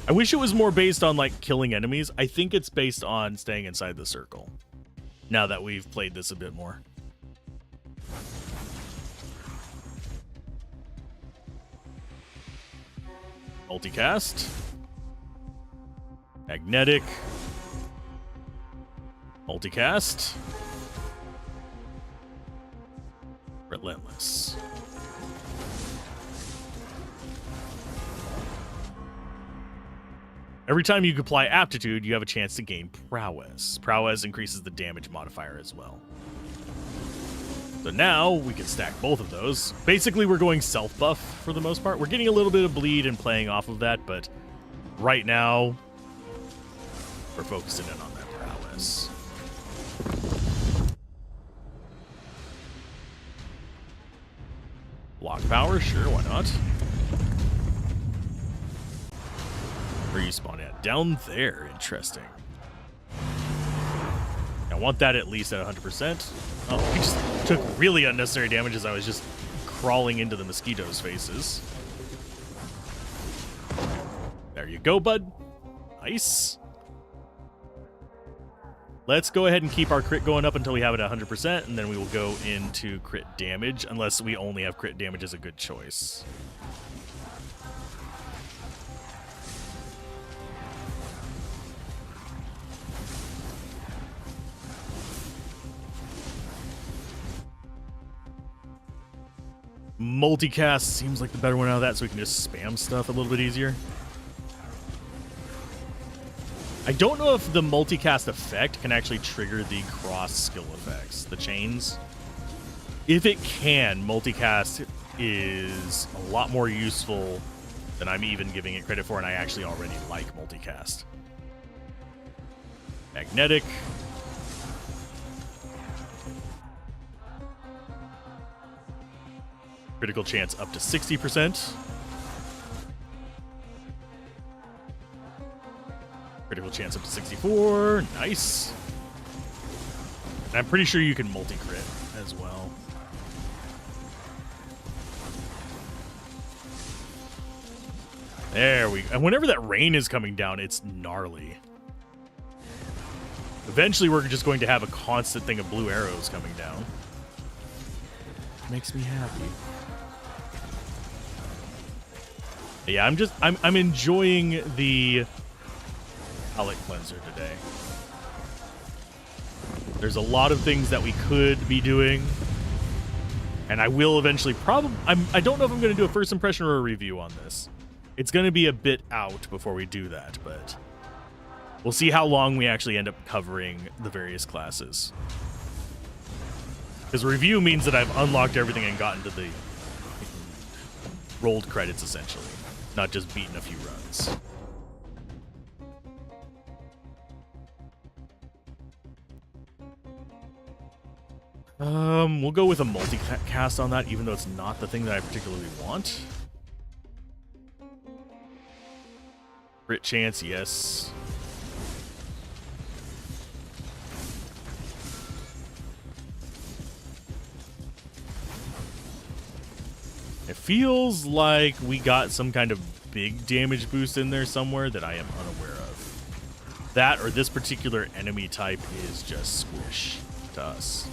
I wish it was more based on like killing enemies. I think it's based on staying inside the circle. Now that we've played this a bit more. Multicast. Magnetic. Multicast. Relentless. Every time you apply aptitude, you have a chance to gain prowess. Prowess increases the damage modifier as well. So now we can stack both of those. Basically, we're going self-buff for the most part. We're getting a little bit of bleed and playing off of that, but right now, we're focusing in on that prowess. Block power, sure, why not? Where you spawn at? Down there, interesting. I want that at least at 100%. Oh, I just took really unnecessary damage as I was just crawling into the mosquitoes' faces. There you go, bud. Nice. Let's go ahead and keep our crit going up until we have it at 100%, and then we will go into crit damage, unless we only have crit damage as a good choice. Multicast seems like the better one out of that, so we can just spam stuff a little bit easier. I don't know if the multicast effect can actually trigger the cross skill effects, the chains. If it can, multicast is a lot more useful than I'm even giving it credit for, and I actually already like multicast. Magnetic. Critical chance up to 60%. Critical chance up to 64. Nice. And I'm pretty sure you can multi-crit as well. There we go. And whenever that rain is coming down, it's gnarly. Eventually, we're just going to have a constant thing of blue arrows coming down. Makes me happy. Yeah, I'm enjoying the palette cleanser today. There's a lot of things that we could be doing, and I will eventually I don't know if I'm going to do a first impression or a review on this. It's going to be a bit out before we do that, but we'll see how long we actually end up covering the various classes. Because review means that I've unlocked everything and gotten to the rolled credits, essentially. Not just beating a few runs. We'll go with a multicast on that, even though it's not the thing that I particularly want. Crit chance, yes. It feels like we got some kind of big damage boost in there somewhere that I am unaware of. That or this particular enemy type is just squish to us.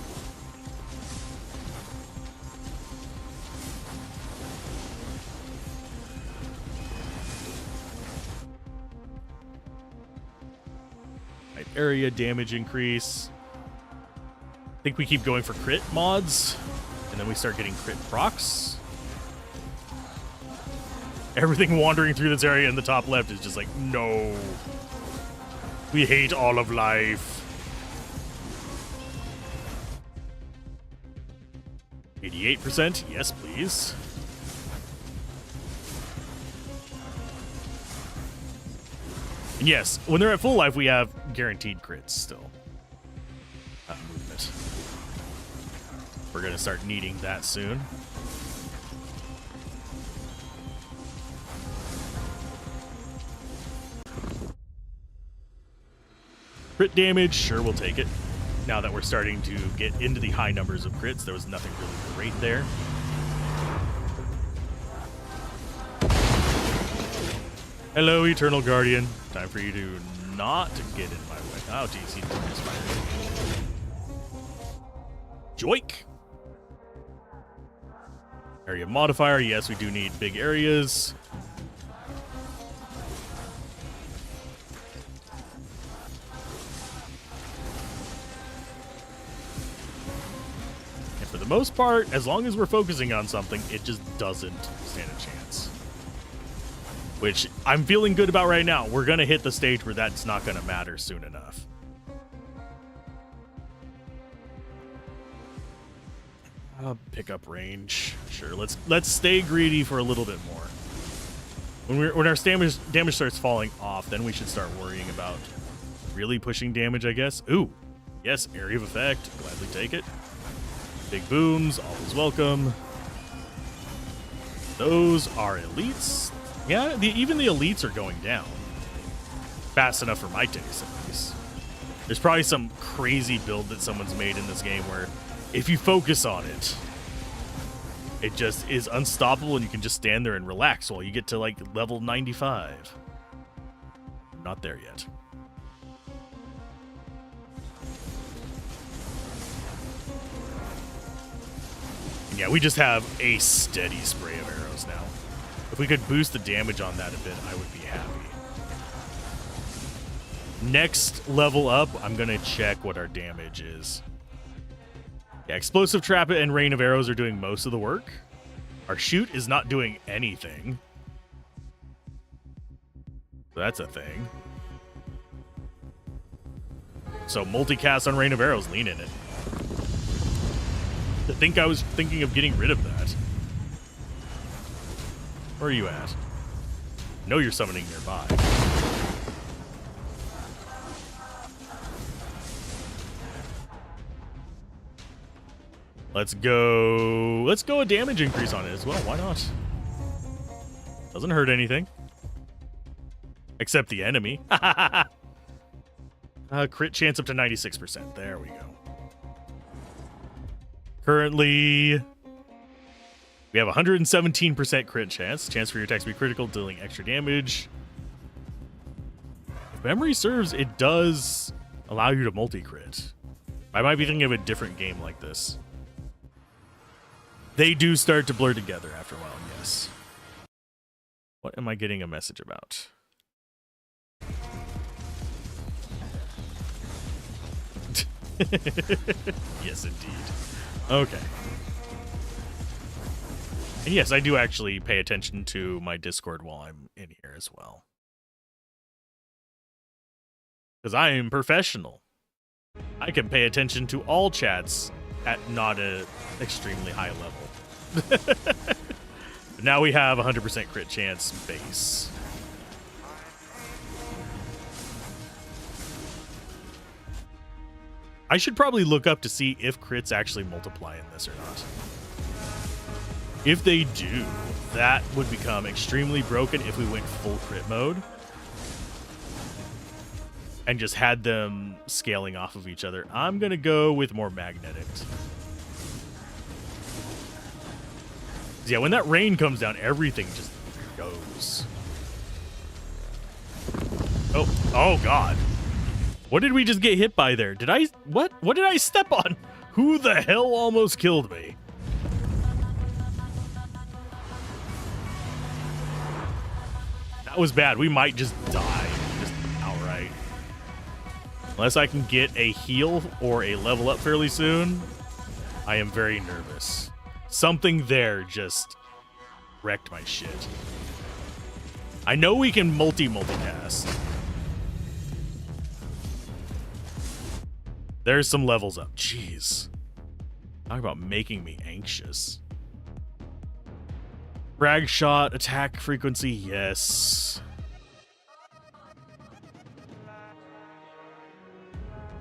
Type area damage increase. I think we keep going for crit mods, and then we start getting crit procs. Everything wandering through this area in the top left is just like, no. We hate all of life. 88%? Yes, please. And yes, when they're at full life, we have guaranteed crits still. Movement. We're going to start needing that soon. Crit damage, sure, we'll take it. Now that we're starting to get into the high numbers of crits, there was nothing really great there. Hello, Eternal Guardian. Time for you to not get in my way. Oh, geez, he just fired. Joik! Area modifier, yes, we do need big areas. For the most part, as long as we're focusing on something, it just doesn't stand a chance. which I'm feeling good about right now. We're going to hit the stage where that's not going to matter soon enough. Pick up range. Sure, let's stay greedy for a little bit more. When our damage starts falling off, then we should start worrying about really pushing damage, I guess. Ooh, yes, area of effect. Gladly take it. Big booms, always welcome. Those are elites. Yeah, even the elites are going down. Fast enough for my taste, at least. There's probably some crazy build that someone's made in this game where if you focus on it, it just is unstoppable and you can just stand there and relax while you get to like level 95. I'm not there yet. Yeah, we just have a steady spray of arrows now. If we could boost the damage on that a bit, I would be happy. Next level up, I'm going to check what our damage is. Yeah, Explosive Trap and Rain of Arrows are doing most of the work. Our Shoot is not doing anything. So that's a thing. So multicast on Rain of Arrows, lean in it. I think I was thinking of getting rid of that. Where are you at? I know you're summoning nearby. Let's go a damage increase on it as well. Why not? Doesn't hurt anything. Except the enemy. Crit chance up to 96%. There we go. Currently, we have 117% crit chance. Chance for your attacks to be critical, dealing extra damage. If memory serves, it does allow you to multi-crit. I might be thinking of a different game like this. They do start to blur together after a while, yes. What am I getting a message about? Yes, indeed. Okay. And yes, I do actually pay attention to my Discord while I'm in here as well. Because I am professional. I can pay attention to all chats at not an extremely high level. Now we have 100% crit chance base. I should probably look up to see if crits actually multiply in this or not. If they do, that would become extremely broken if we went full crit mode and just had them scaling off of each other. I'm going to go with more magnetic. Yeah, when that rain comes down, everything just goes. Oh God. What did we just get hit by there? What did I step on? Who the hell almost killed me? That was bad. We might just die. Just outright. Unless I can get a heal or a level up fairly soon, I am very nervous. Something there just wrecked my shit. I know we can multicast. There's some levels up. Jeez. Talk about making me anxious. Frag shot, attack frequency, yes.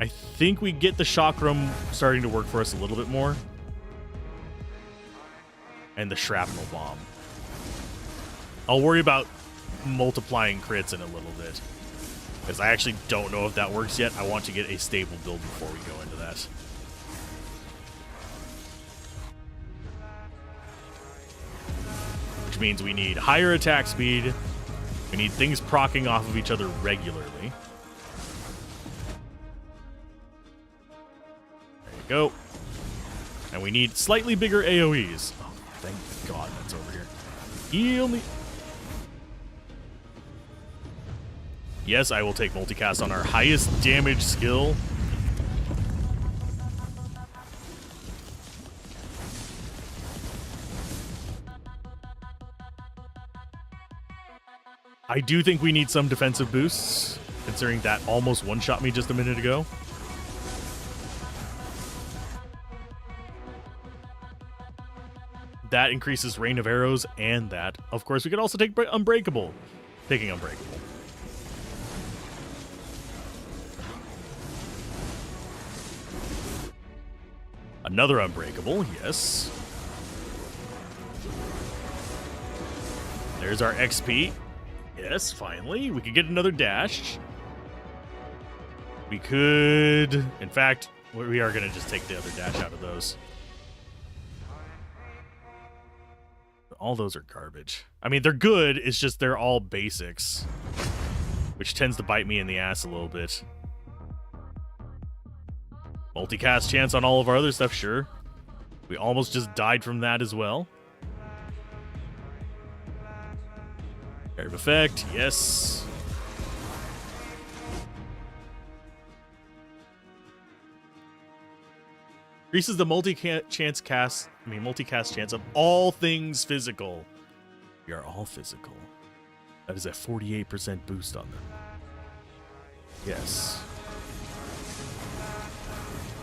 I think we get the chakram starting to work for us a little bit more. And the shrapnel bomb. I'll worry about multiplying crits in a little bit. Because I actually don't know if that works yet. I want to get a stable build before we go into that. Which means we need higher attack speed. We need things proccing off of each other regularly. There you go. And we need slightly bigger AoEs. Oh, thank God that's over here. Heal me. Yes, I will take multicast on our highest damage skill. I do think we need some defensive boosts, considering that almost one-shot me just a minute ago. That increases rain of arrows, and that, of course, we could also take Unbreakable. Taking Unbreakable. Another Unbreakable, yes. There's our XP. Yes, finally. We could get another dash. We could... In fact, we are going to just take the other dash out of those. All those are garbage. I mean, they're good. It's just they're all basics, which tends to bite me in the ass a little bit. Multicast chance on all of our other stuff, sure. We almost just died from that as well. Area of effect, yes. Increases the multicast chance of all things physical. We are all physical. That is a 48% boost on them. Yes.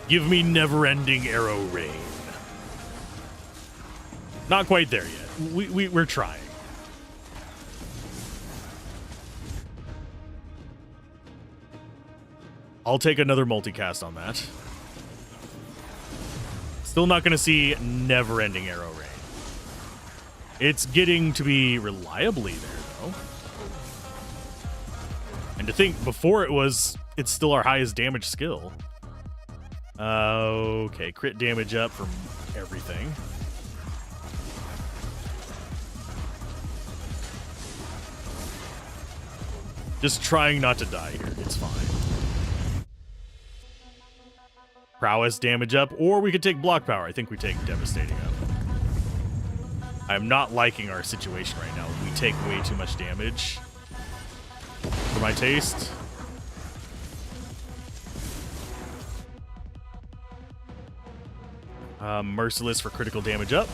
Give me never-ending arrow rain. Not quite there yet. We're trying. I'll take another multicast on that. Still not going to see never-ending arrow rain. It's getting to be reliably there, though. And to think, before it's still our highest damage skill. Okay, crit damage up from everything. Just trying not to die here. It's fine. Prowess damage up, or we could take block power. I think we take devastating up. I'm not liking our situation right now. We take way too much damage for my taste. Merciless for critical damage up.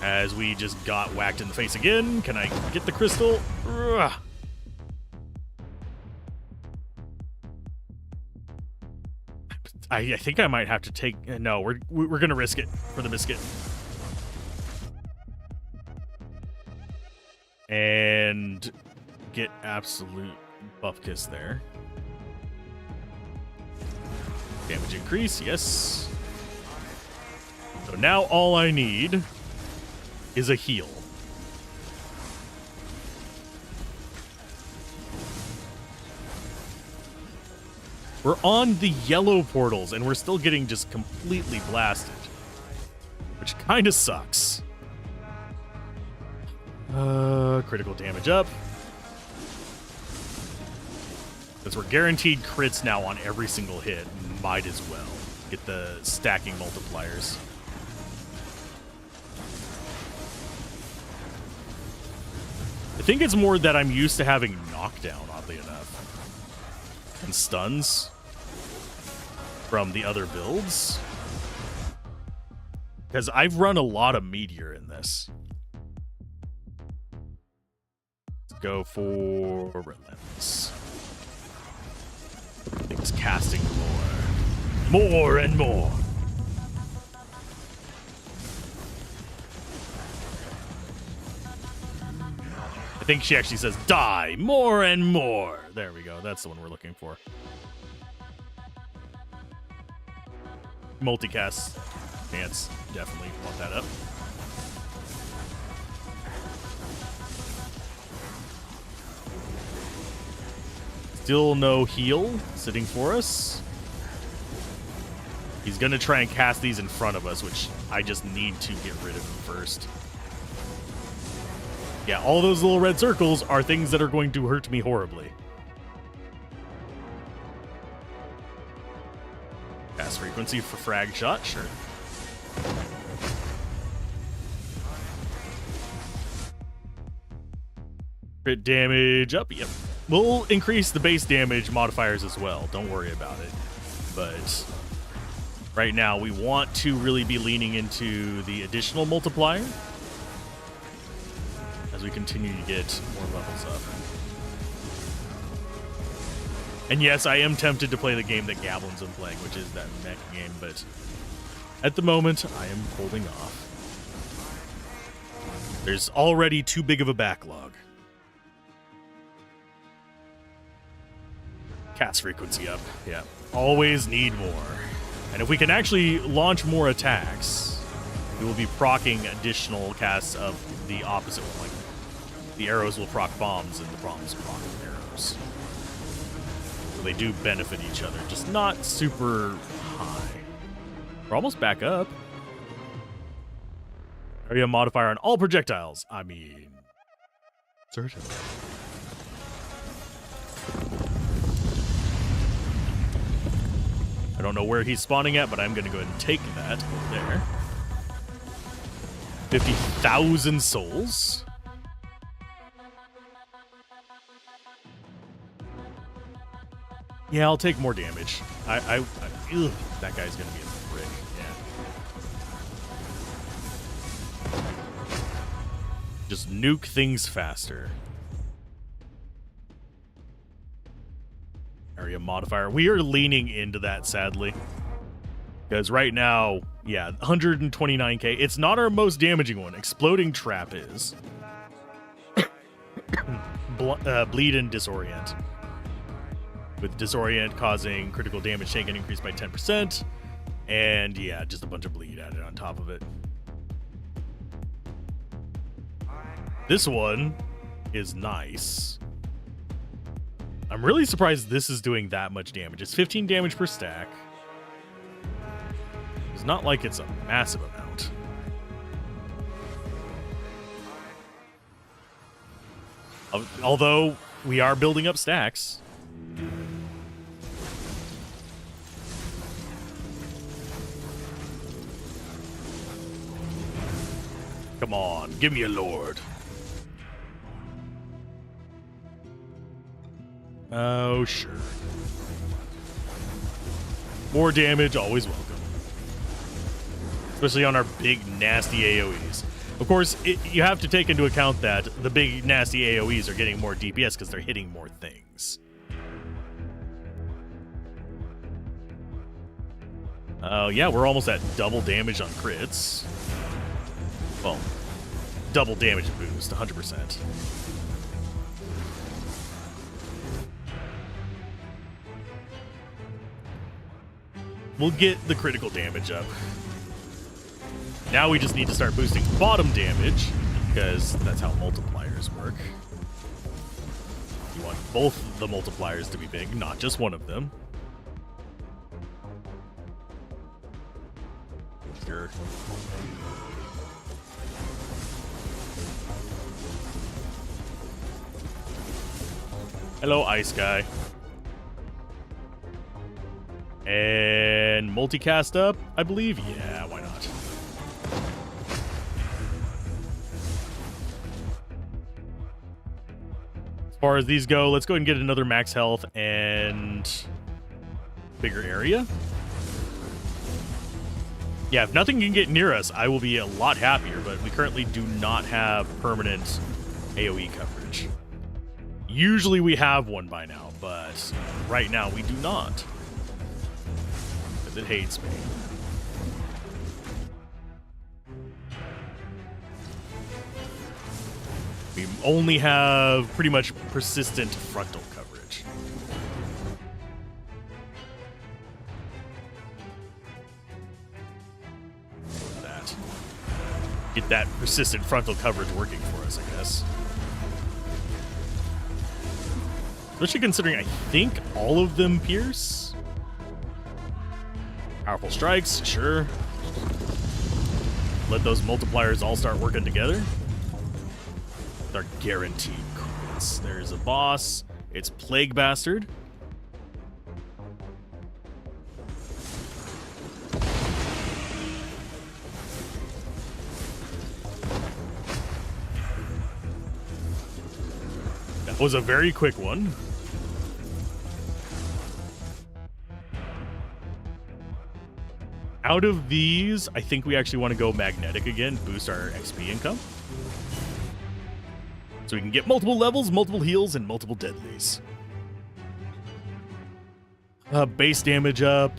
As we just got whacked in the face again. Can I get the crystal? Ugh. I think I might have to take... No, we're going to risk it for the biscuit. And get absolute buff kiss there. Damage increase, yes. So now all I need is a heal. We're on the yellow portals, and we're still getting just completely blasted. Which kind of sucks. Critical damage up. Because we're guaranteed crits now on every single hit. Might as well get the stacking multipliers. I think it's more that I'm used to having knockdown, oddly enough. And stuns from the other builds. Because I've run a lot of Meteor in this. Let's go for Relentless. I think it's casting more and more. I think she actually says, die more and more. There we go. That's the one we're looking for. Multicast chance. Definitely want that up. Still no heal sitting for us. He's going to try and cast these in front of us, which I just need to get rid of him first. Yeah, all those little red circles are things that are going to hurt me horribly. Cast frequency for frag shot, sure. Crit damage up, yep. We'll increase the base damage modifiers as well. Don't worry about it. But right now, we want to really be leaning into the additional multiplier. as we continue to get more levels up. And yes, I am tempted to play the game that Gablin's been playing, which is that mech game, but at the moment, I am holding off. There's already too big of a backlog. Cast frequency up. Yeah. Always need more. And if we can actually launch more attacks, we will be proccing additional casts of the opposite one. Like, the arrows will proc bombs, and the bombs proc arrows. So they do benefit each other, just not super high. We're almost back up. Area modifier on all projectiles. I mean, certainly. I don't know where he's spawning at, but I'm going to go ahead and take that over there. 50,000 souls. Yeah, I'll take more damage. Ugh, that guy's going to be a prick. Yeah. Just nuke things faster. Area modifier. We are leaning into that, sadly. Because right now, yeah, 129k. It's not our most damaging one. Exploding Trap is. Bleed and Disorient. With Disorient causing critical damage taken increased by 10%. And yeah, just a bunch of bleed added on top of it. This one is nice. I'm really surprised this is doing that much damage. It's 15 damage per stack. It's not like it's a massive amount. Although we are building up stacks. Come on, give me a lord. Oh, sure. More damage, always welcome. Especially on our big, nasty AoEs. Of course, you have to take into account that the big, nasty AoEs are getting more DPS because they're hitting more things. Oh, yeah, we're almost at double damage on crits. Well, double damage boost, 100%. We'll get the critical damage up. Now we just need to start boosting bottom damage, because that's how multipliers work. You want both the multipliers to be big, not just one of them. Sure. Hello, ice guy. And multicast up, I believe? Yeah, why not? As far as these go, let's go ahead and get another max health and bigger area. Yeah, if nothing can get near us, I will be a lot happier, but we currently do not have permanent AoE coverage. Usually we have one by now, but right now we do not. Because it hates me. We only have pretty much persistent frontal coverage. That. Get that persistent frontal coverage working for us, I guess. Especially considering I think all of them pierce. Powerful strikes, sure. Let those multipliers all start working together. They're guaranteed crits. There's a boss. It's Plague Bastard. That was a very quick one. Out of these, I think we actually want to go magnetic again, boost our XP income. So we can get multiple levels, multiple heals, and multiple deadlies. Base damage up.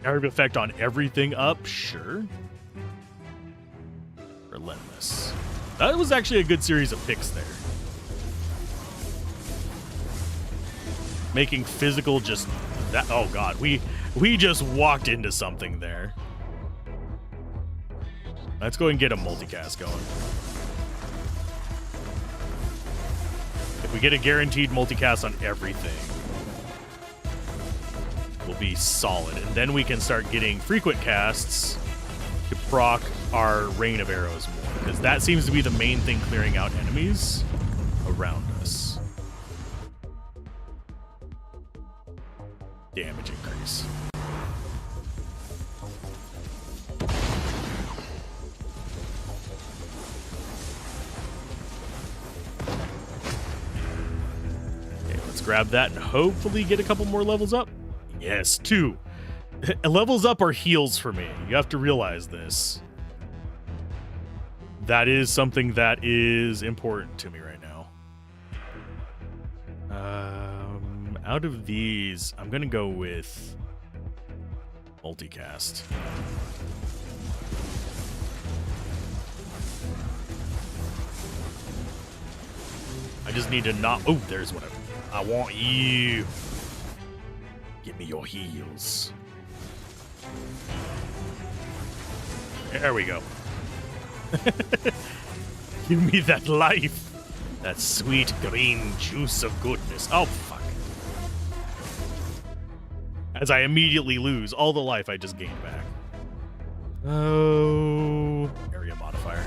Area of effect on everything up, sure. Relentless. That was actually a good series of picks there. Making physical just that. Oh god, we just walked into something there. Let's go and get a multicast going. If we get a guaranteed multicast on everything, we'll be solid. And then we can start getting frequent casts to proc our rain of arrows more. Because that seems to be the main thing clearing out enemies around us. Damage increase. Okay, let's grab that and hopefully get a couple more levels up. Yes, 2. Levels up are heals for me. You have to realize this. That is something that is important to me right now. Out of these, I'm going to go with multicast. I just need to not... Oh, there's whatever. I want you. Give me your heals. There we go. Give me that life. That sweet green juice of goodness. Oh, fuck. As I immediately lose all the life I just gained back. Oh. Area modifier.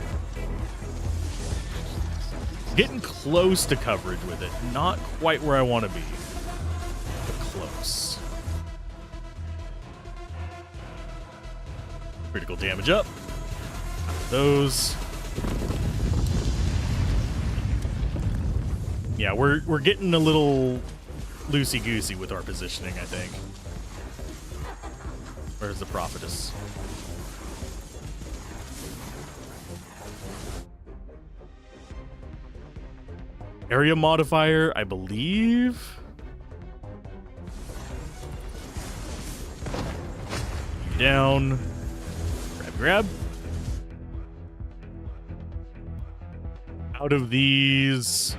Getting close to coverage with it. Not quite where I want to be, but close. Critical damage up. Those. Yeah, we're getting a little loosey-goosey with our positioning, I think. Where's the prophetess? Area modifier, I believe. Down. Grab. Out of these,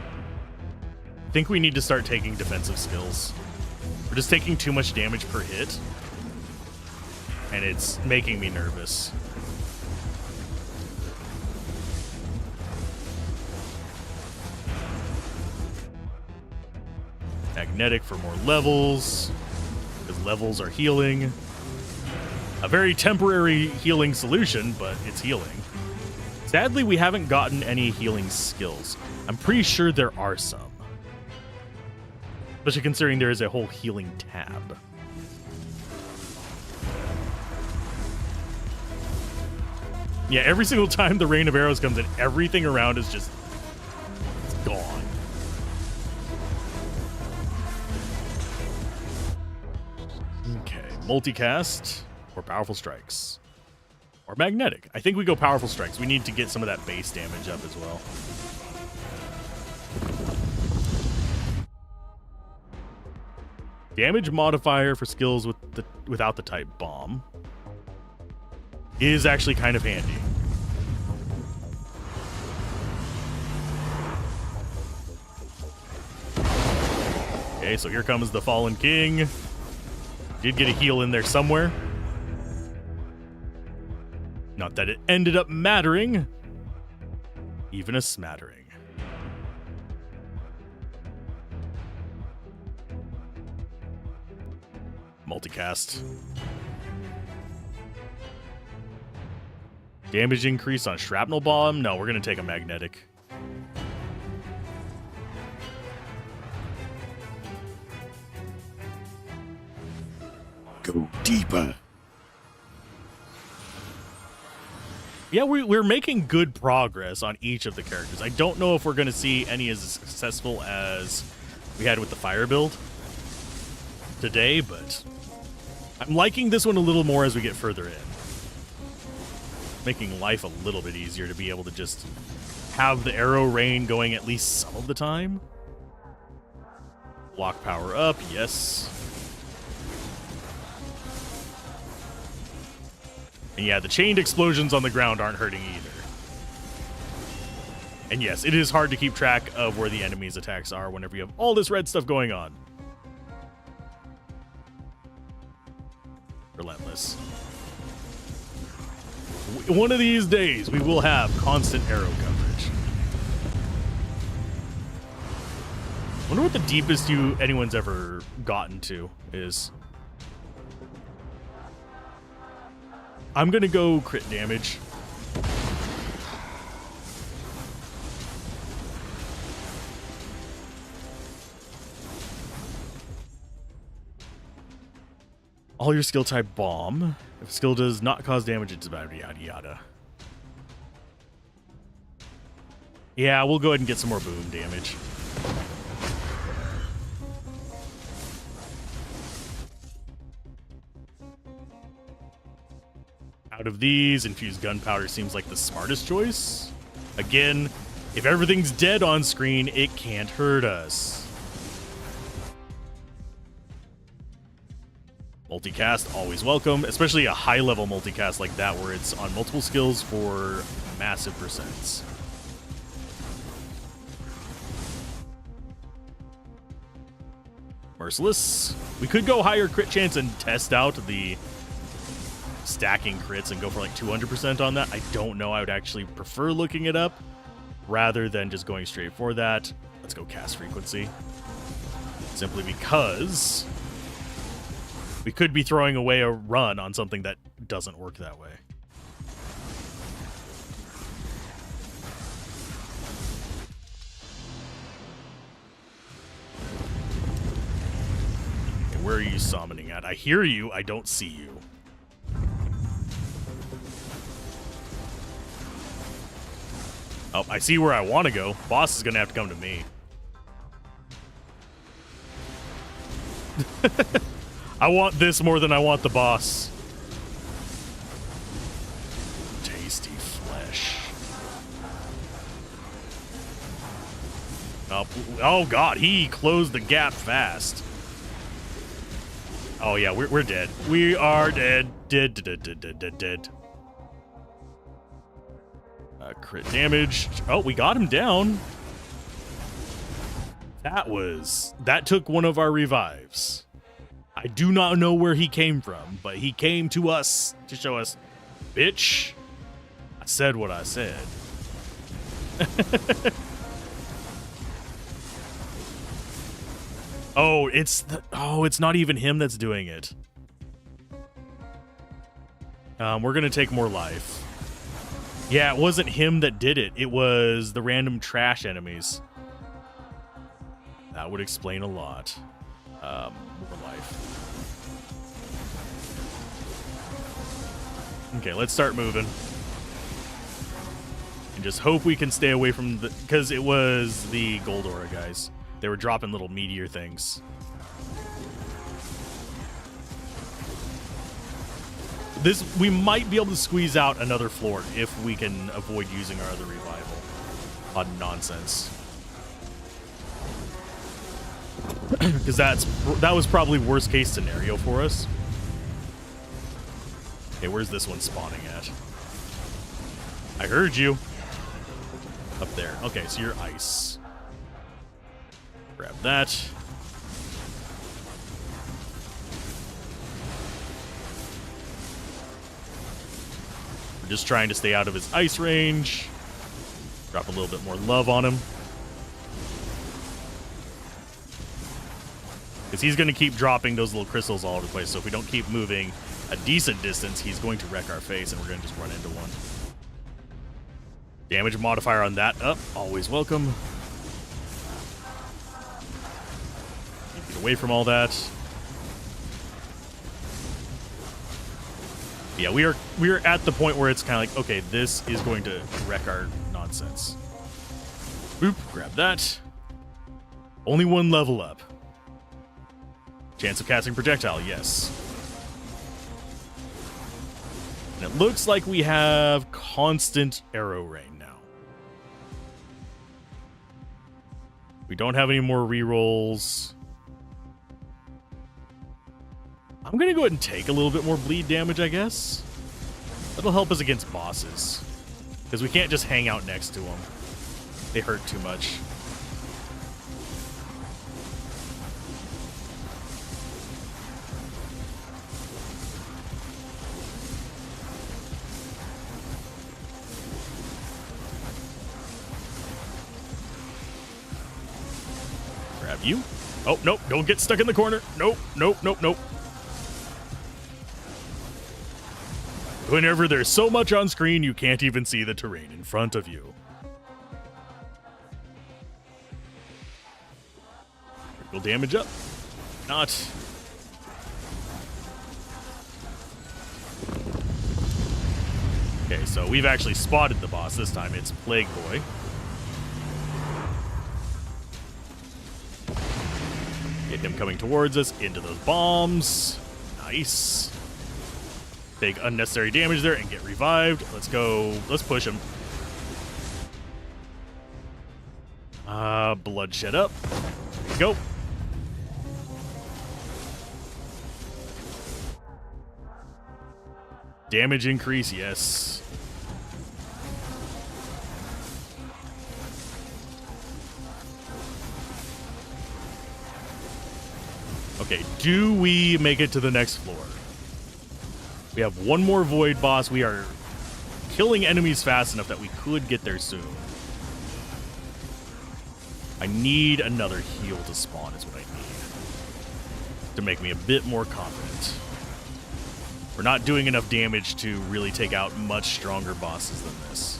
I think we need to start taking defensive skills. We're just taking too much damage per hit, and it's making me nervous. Magnetic for more levels, because levels are healing. A very temporary healing solution, but it's healing. Sadly, we haven't gotten any healing skills. I'm pretty sure there are some. Especially considering there is a whole healing tab. Yeah, every single time the rain of arrows comes in, everything around is just... it's gone. Okay, multicast or powerful strikes. Or magnetic. I think we go powerful strikes. We need to get some of that base damage up as well. Damage modifier for skills without the type bomb is actually kind of handy. Okay, so here comes the Fallen King. Did get a heal in there somewhere. Not that it ended up mattering. Even a smattering. Multicast. Damage increase on shrapnel bomb? No, we're going to take a magnetic. Go deeper. Yeah, we're making good progress on each of the characters. I don't know if we're going to see any as successful as we had with the fire build today, but I'm liking this one a little more as we get further in. making life a little bit easier to be able to just have the arrow rain going at least some of the time. Block power up, yes. And yeah, the chained explosions on the ground aren't hurting either. And yes, it is hard to keep track of where the enemy's attacks are whenever you have all this red stuff going on. Relentless. One of these days, we will have constant arrow coverage. Wonder what the deepest anyone's ever gotten to is. I'm gonna go crit damage. All your skill type bomb. If a skill does not cause damage, it's about yada yada. Yeah, we'll go ahead and get some more boom damage. Out of these, infused gunpowder seems like the smartest choice. Again, if everything's dead on screen, it can't hurt us. Multicast, always welcome, especially a high-level multicast like that where it's on multiple skills for massive percents. Merciless. We could go higher crit chance and test out the stacking crits and go for like 200% on that. I don't know. I would actually prefer looking it up rather than just going straight for that. Let's go cast frequency. Simply because we could be throwing away a run on something that doesn't work that way. Okay, where are you summoning at? I hear you, I don't see you. Oh, I see where I want to go. Boss is going to have to come to me. I want this more than I want the boss. Tasty flesh. Oh God, he closed the gap fast. Oh yeah, we're dead. We are dead. Dead. Crit damage. Oh, we got him down. That took one of our revives. I do not know where he came from, but he came to us to show us, bitch, I said what I said. It's not even him that's doing it. We're gonna take more life. Yeah, it wasn't him that did it. It was the random trash enemies. That would explain a lot. More life. Okay, let's start moving. And just hope we can stay away from the... Because it was the gold aura guys. They were dropping little meteor things. We might be able to squeeze out another floor if we can avoid using our other revival on nonsense. Because that was probably worst case scenario for us. Okay, where's this one spawning at? I heard you. Up there. Okay, so you're ice. Grab that. We're just trying to stay out of his ice range. Drop a little bit more love on him. Because he's going to keep dropping those little crystals all over the place. So if we don't keep moving a decent distance, he's going to wreck our face and we're going to just run into one. Damage modifier on that up. Always welcome. Get away from all that. Yeah, we are at the point where it's kind of like, okay, this is going to wreck our nonsense. Boop, grab that. Only one level up. Chance of casting projectile, yes. And it looks like we have constant arrow rain now. We don't have any more rerolls. I'm going to go ahead and take a little bit more bleed damage, I guess. That'll help us against bosses. Because we can't just hang out next to them. They hurt too much. Grab you. Oh, nope. Don't get stuck in the corner. Nope, nope, nope, nope. Whenever there's so much on screen, you can't even see the terrain in front of you. Critical damage up. Not. Okay, so we've actually spotted the boss this time. It's Plague Boy. Get him coming towards us into those bombs. Nice. Take unnecessary damage there and get revived. Let's go. Let's push him. Bloodshed up. There we go. Damage increase, yes. Okay, do we make it to the next floor? We have one more void boss. We are killing enemies fast enough that we could get there soon. I need another heal to spawn is what I need. To make me a bit more confident. We're not doing enough damage to really take out much stronger bosses than this.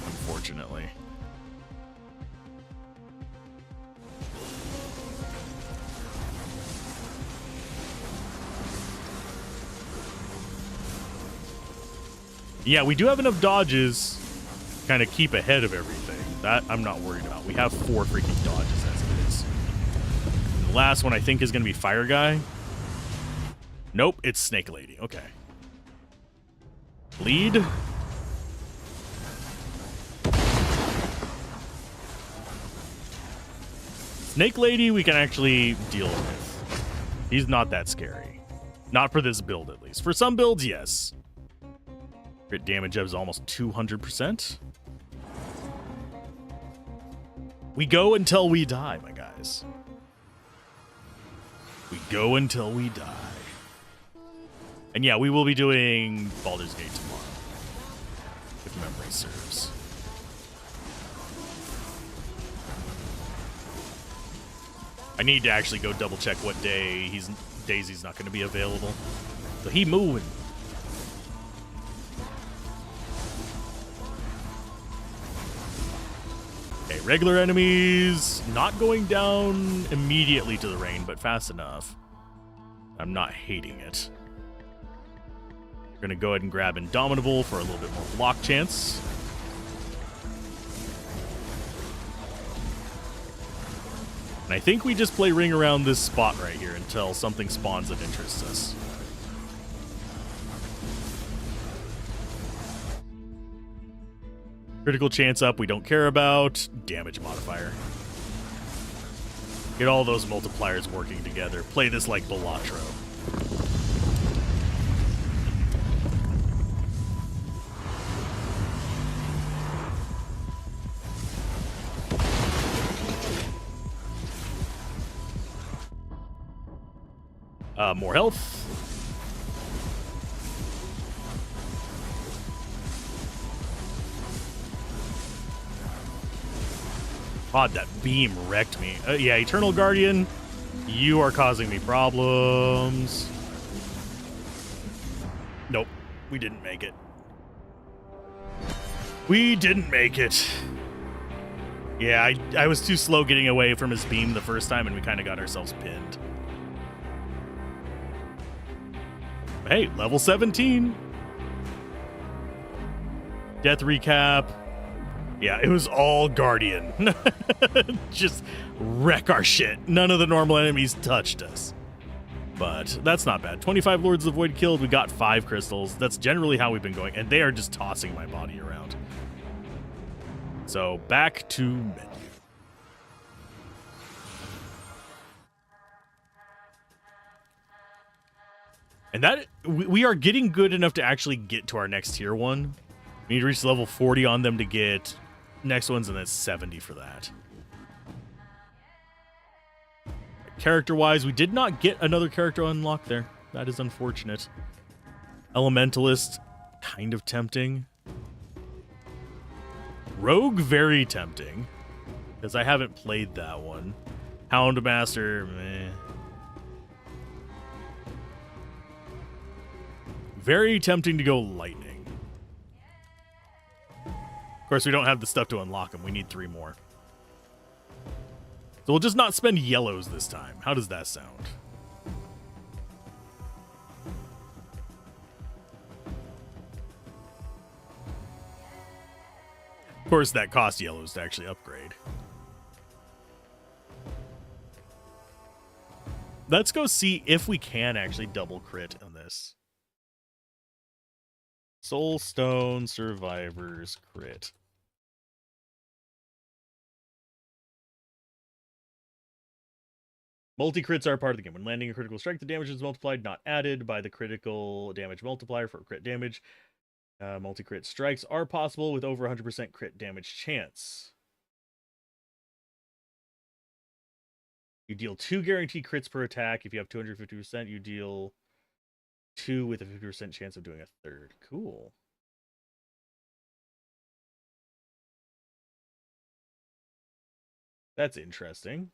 Unfortunately. Yeah, we do have enough dodges to kind of keep ahead of everything. That I'm not worried about. We have 4 freaking dodges as it is. And the last one I think is going to be Fire Guy. Nope, it's Snake Lady. Okay. Bleed. Snake Lady we can actually deal with. He's not that scary. Not for this build, at least. For some builds, yes. Crit damage up is almost 200%. We go until we die, my guys. We go until we die. And yeah, we will be doing Baldur's Gate tomorrow, if memory serves. I need to actually go double check what day Daisy's not going to be available. So he moving. Okay, regular enemies not going down immediately to the rain, but fast enough. I'm not hating it. We're going to go ahead and grab Indomitable for a little bit more block chance. And I think we just play ring around this spot right here until something spawns that interests us. Critical chance up, we don't care about. Damage modifier. Get all those multipliers working together. Play this like Balatro. More health. God, that beam wrecked me. Yeah, Eternal Guardian, you are causing me problems. Nope, we didn't make it. We didn't make it. Yeah, I was too slow getting away from his beam the first time, and we kind of got ourselves pinned. Hey, level 17. Death recap. Yeah, it was all Guardian. Just wreck our shit. None of the normal enemies touched us. But that's not bad. 25 Lords of the Void killed. We got 5 crystals. That's generally how we've been going. And they are just tossing my body around. So back to menu. And that we are getting good enough to actually get to our next tier 1. We need to reach level 40 on them to get next ones, and then 70 for that. Character-wise, we did not get another character unlocked there. That is unfortunate. Elementalist, kind of tempting. Rogue, very tempting, because I haven't played that one. Houndmaster, meh. Very tempting to go lightning. Of course, we don't have the stuff to unlock them. We need 3 more. So we'll just not spend yellows this time. How does that sound? Of course, that costs yellows to actually upgrade. Let's go see if we can actually double crit on this. Soulstone Survivors crit. Multi-crits are part of the game. When landing a critical strike, the damage is multiplied, not added by the critical damage multiplier for crit damage. Multi-crit strikes are possible with over 100% crit damage chance. You deal 2 guaranteed crits per attack. If you have 250%, you deal 2 with a 50% chance of doing a third. Cool. That's interesting.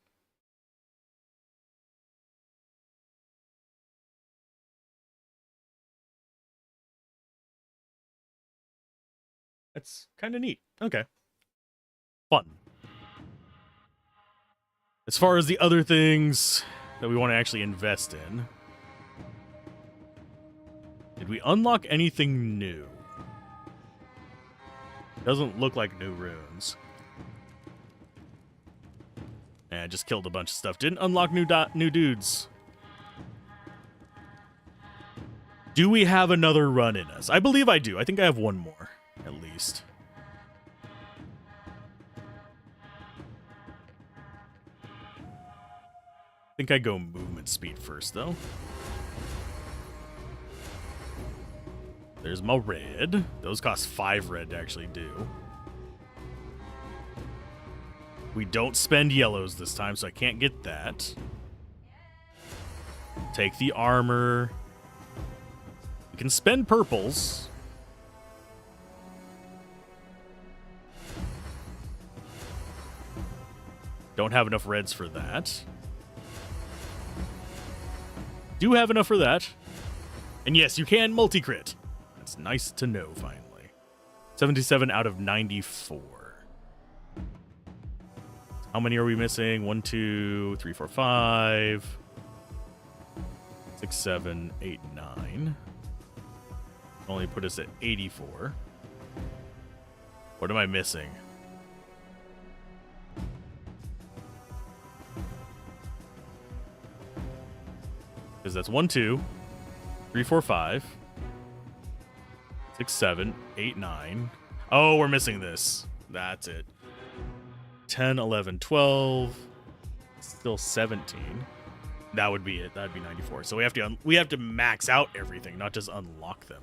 That's kind of neat. Okay. Fun. As far as the other things that we want to actually invest in, did we unlock anything new? Doesn't look like new runes. And just killed a bunch of stuff. Didn't unlock new dudes. Do we have another run in us? I believe I do. I think I have one more, at least. I think I go movement speed first, though. There's my red. Those cost 5 red to actually do. We don't spend yellows this time, so I can't get that. Take the armor. We can spend purples. Don't have enough reds for that. Do have enough for that. And yes, you can multi-crit. That's nice to know, finally. 77 out of 94. How many are we missing? 1, 2, 3, 4, 5, 6, 7, 8, 9. Only put us at 84. What am I missing? Because that's 1, 2, 3, 4, 5, 6, 7, 8, 9. Oh, we're missing this. That's it. 10, 11, 12. Still 17. That would be it. That'd be 94. So we have to max out everything, not just unlock them.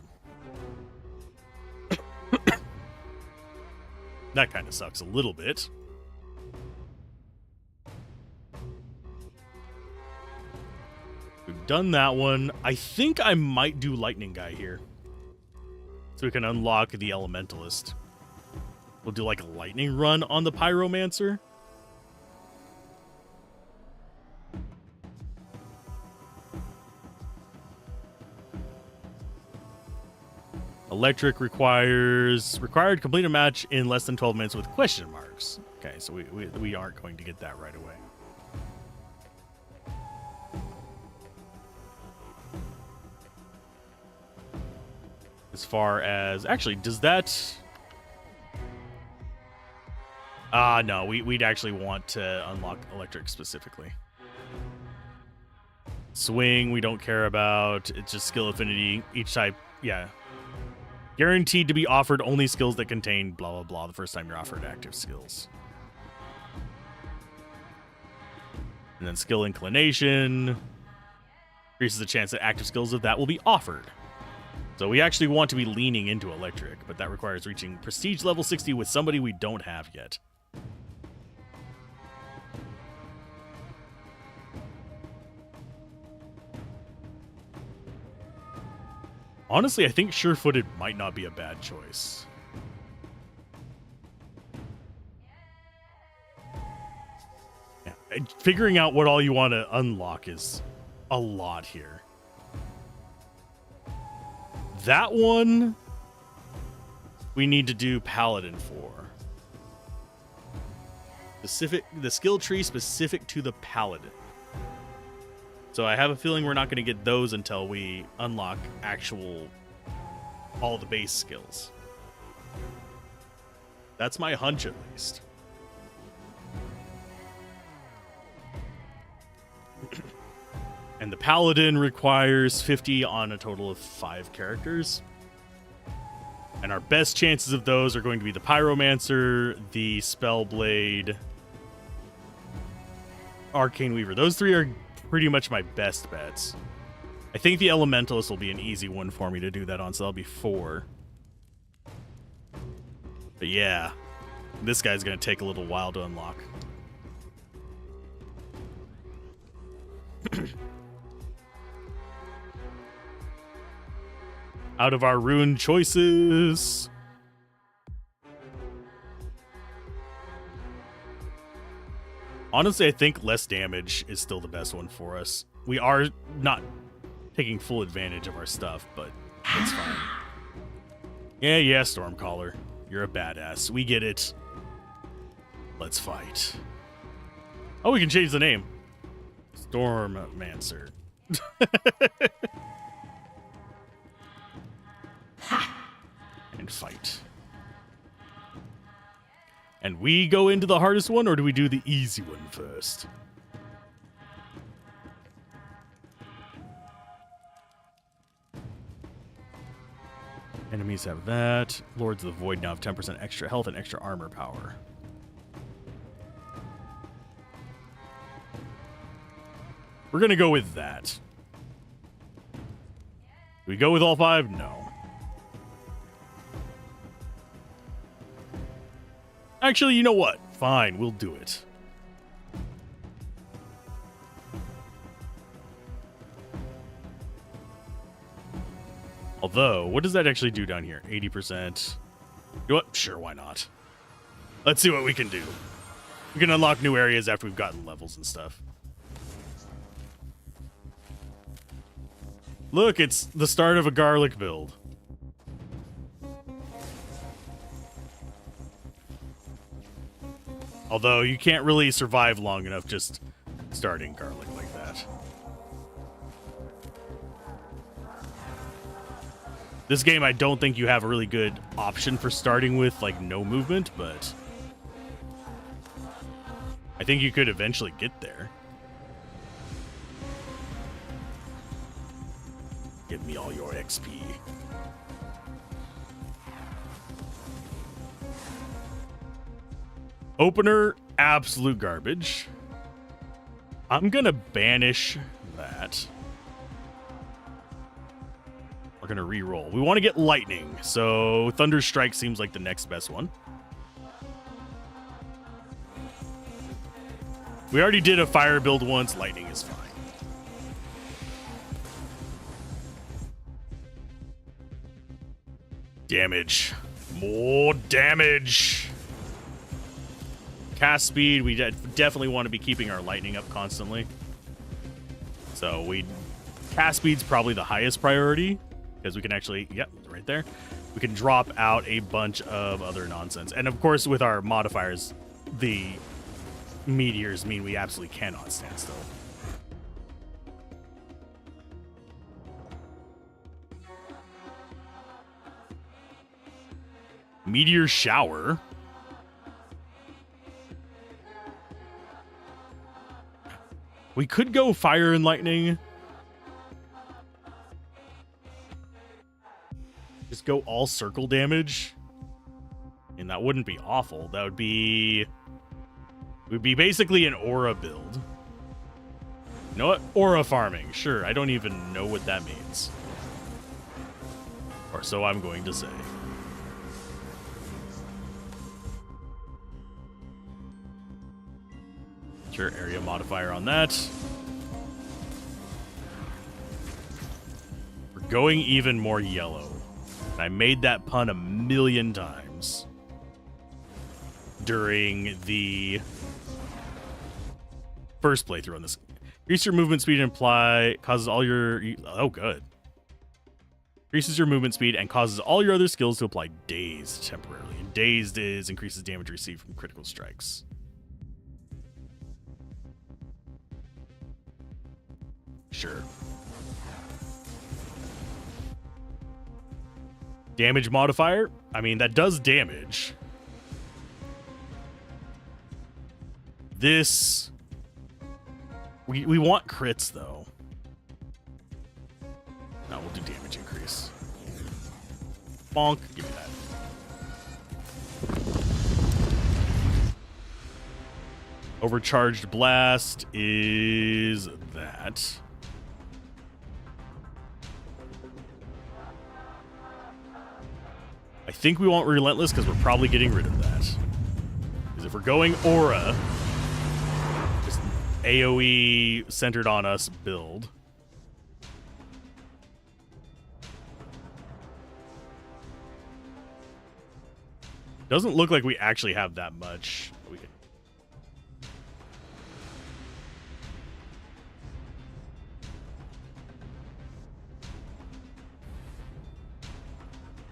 That kind of sucks a little bit. We've done that one. I think I might do Lightning Guy here, so we can unlock the Elementalist. We'll do like a lightning run on the Pyromancer. Electric required to complete a match in less than 12 minutes with question marks. Okay, so we aren't going to get that right away. As far as actually, does that? No, we'd actually want to unlock electric specifically. Swing, we don't care about. It's just skill affinity. Each type, yeah. Guaranteed to be offered only skills that contain blah, blah, blah the first time you're offered active skills. And then skill inclination increases the chance that active skills of that will be offered. So we actually want to be leaning into electric, but that requires reaching prestige level 60 with somebody we don't have yet. Honestly, I think sure-footed might not be a bad choice. Yeah, figuring out what all you want to unlock is a lot here. That one we need to do Paladin for. The skill tree specific to the Paladin. So I have a feeling we're not going to get those until we unlock all the base skills. That's my hunch, at least. And the Paladin requires 50 on a total of 5 characters. And our best chances of those are going to be the Pyromancer, the Spellblade, Arcane Weaver. Those 3 are pretty much my best bets. I think the Elementalist will be an easy one for me to do that on, so that'll be 4. But yeah, this guy's going to take a little while to unlock. Out of our rune choices. Honestly, I think less damage is still the best one for us. We are not taking full advantage of our stuff, but it's fine. Yeah, Stormcaller. You're a badass. We get it. Let's fight. Oh, we can change the name. Stormmancer. And fight. And we go into the hardest one, or do we do the easy one first? Enemies have that. Lords of the Void now have 10% extra health and extra armor power. We're going to go with that. Do we go with all 5? No. Actually, you know what? Fine, we'll do it. Although, what does that actually do down here? 80%. You know what? Sure, why not? Let's see what we can do. We can unlock new areas after we've gotten levels and stuff. Look, it's the start of a garlic build. Although, you can't really survive long enough just starting garlic like that. This game, I don't think you have a really good option for starting with, like, no movement, but I think you could eventually get there. Give me all your XP. Opener, absolute garbage. I'm gonna banish that. We're gonna re-roll. We want to get lightning, so Thunder Strike seems like the next best one. We already did a fire build once. Lightning is fine. Damage. More damage. Cast speed, we definitely want to be keeping our lightning up constantly. So cast speed's probably the highest priority, because we can actually, yep, right there. We can drop out a bunch of other nonsense. And of course, with our modifiers, the meteors mean we absolutely cannot stand still. Meteor shower. We could go fire and lightning, just go all circle damage. And that wouldn't be awful. That would be... It would be basically an aura build. You know what? Aura farming. Sure, I don't even know what that means. Or so I'm going to say. Sure, area modifier on that. We're going even more yellow. I made that pun a million times during the first playthrough on this. Increase your movement speed and causes all your... Oh, good. Increases your movement speed and causes all your other skills to apply dazed temporarily. And dazed increases damage received from critical strikes. Sure. Damage modifier? I mean, that does damage. This... We want crits, though. No, we'll do damage increase. Bonk. Give me that. Overcharged blast is that. I think we want relentless because we're probably getting rid of that. Because if we're going aura, just AoE centered on us build. Doesn't look like we actually have that much. We can...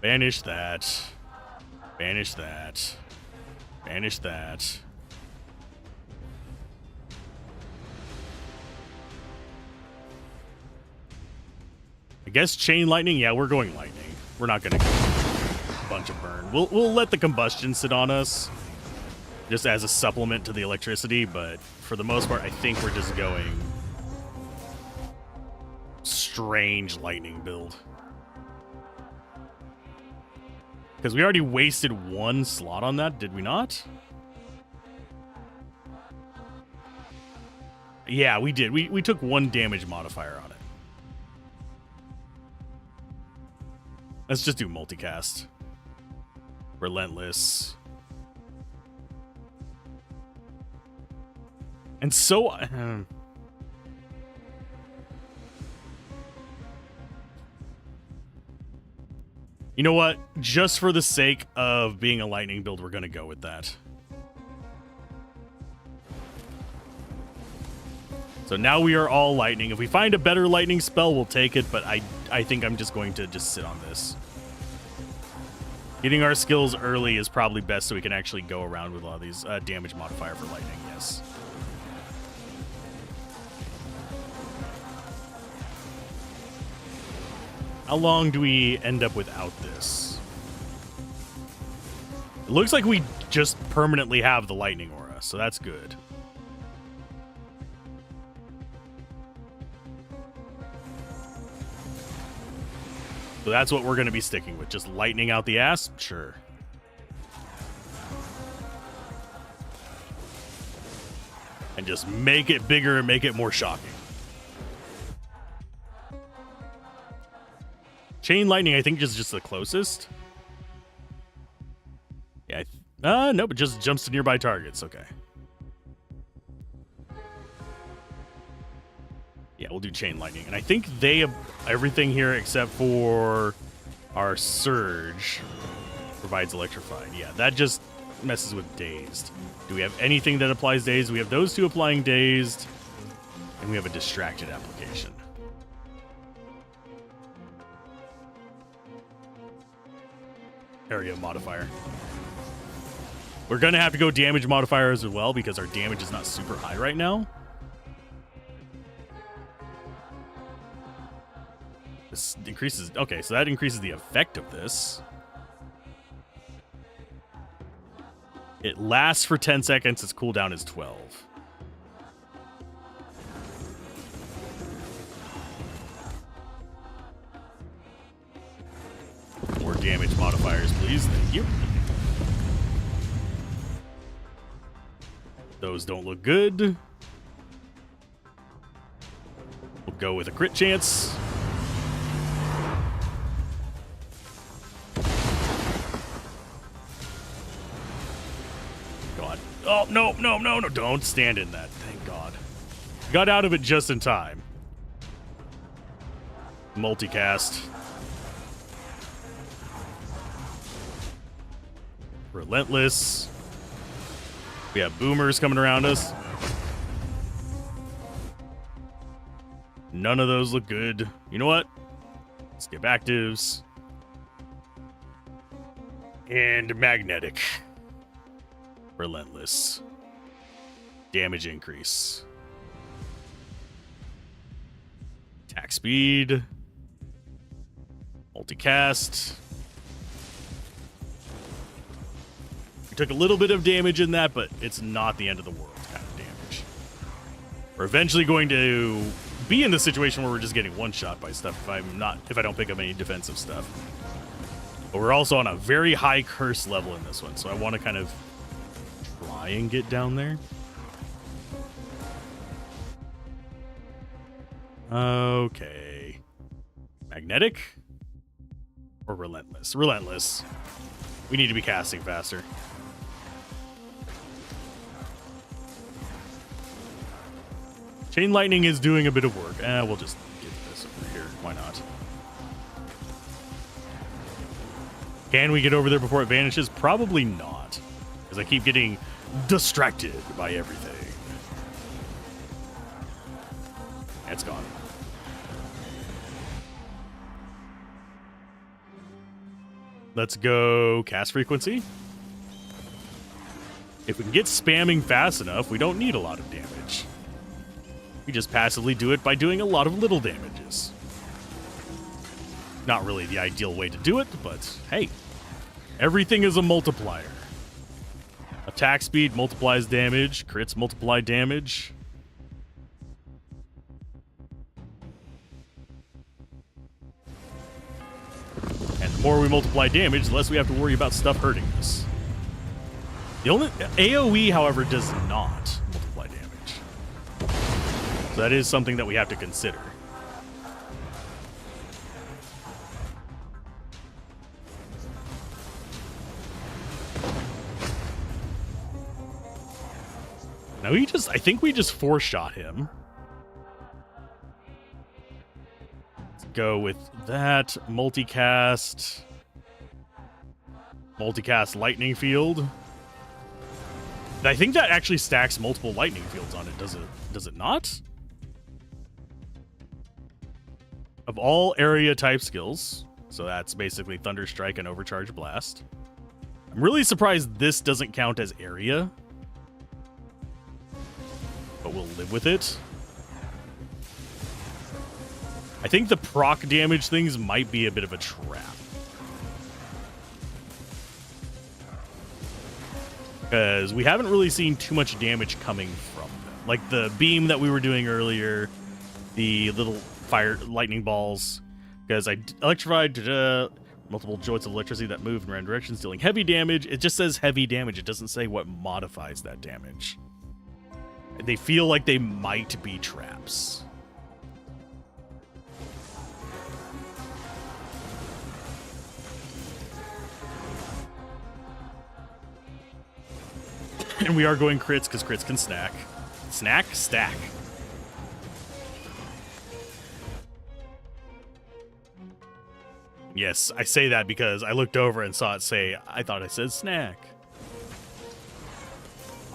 Banish that. Banish that. Banish that. I guess chain lightning. Yeah, we're going lightning. We're not going to go a bunch of burn. We'll let the combustion sit on us just as a supplement to the electricity, but for the most part, I think we're just going strange lightning build. Because we already wasted one slot on that, did we not? Yeah, we did. We took one damage modifier on it. Let's just do multicast. Relentless. And so... you know what? Just for the sake of being a lightning build, we're going to go with that. So now we are all lightning. If we find a better lightning spell, we'll take it, but I think I'm just going to just sit on this. Getting our skills early is probably best so we can actually go around with a lot of these damage modifier for lightning, yes. How long do we end up without this? It looks like we just permanently have the lightning aura, so that's good. So that's what we're going to be sticking with. Just lightning out the ass? Sure. And just make it bigger and make it more shocking. Chain lightning, I think, is just the closest. Yeah. No, but just jumps to nearby targets. Okay. Yeah, we'll do chain lightning. And I think they have everything here except for our surge provides electrified. Yeah, that just messes with dazed. Do we have anything that applies dazed? We have those two applying dazed, and we have a distracted application. Area modifier. We're going to have to go damage modifiers as well because our damage is not super high right now. This increases... Okay, so that increases the effect of this. It lasts for 10 seconds. Its cooldown is 12. We're damage modifiers, please. Thank you. Those don't look good. We'll go with a crit chance. God. Oh, no, no, no, no. Don't stand in that. Thank God. Got out of it just in time. Multicast. Relentless. We have boomers coming around us. None of those look good. You know what? Skip actives. And magnetic. Relentless. Damage increase. Attack speed. Multicast. We took a little bit of damage in that, but it's not the end of the world kind of damage. We're eventually going to be in the situation where we're just getting one shot by stuff if I don't pick up any defensive stuff. But we're also on a very high curse level in this one, so I want to kind of try and get down there. Okay. Magnetic or relentless? Relentless. We need to be casting faster. Chain lightning is doing a bit of work. We'll just get this over here. Why not? Can we get over there before it vanishes? Probably not, because I keep getting distracted by everything. It's gone. Let's go cast frequency. If we can get spamming fast enough, we don't need a lot of damage. We just passively do it by doing a lot of little damages. Not really the ideal way to do it, but hey, everything is a multiplier. Attack speed multiplies damage, crits multiply damage. And the more we multiply damage, the less we have to worry about stuff hurting us. The only AoE, however, does not multiply damage. So that is something that we have to consider. Now I think we just four-shot him. Let's go with that. Multicast lightning field. I think that actually stacks multiple lightning fields on it. Does it not? Of all area type skills, so that's basically Thunder Strike and Overcharge Blast. I'm really surprised this doesn't count as area, but we'll live with it. I think the proc damage things might be a bit of a trap, because we haven't really seen too much damage coming from them. Like the beam that we were doing earlier, the little fire lightning balls, because I electrified multiple joints of electricity that move in random directions, dealing heavy damage. It just says heavy damage. It doesn't say what modifies that damage. They feel like they might be traps. And we are going crits because crits can stack. Stack. Yes, I say that because I looked over and saw it say, I thought I said snack.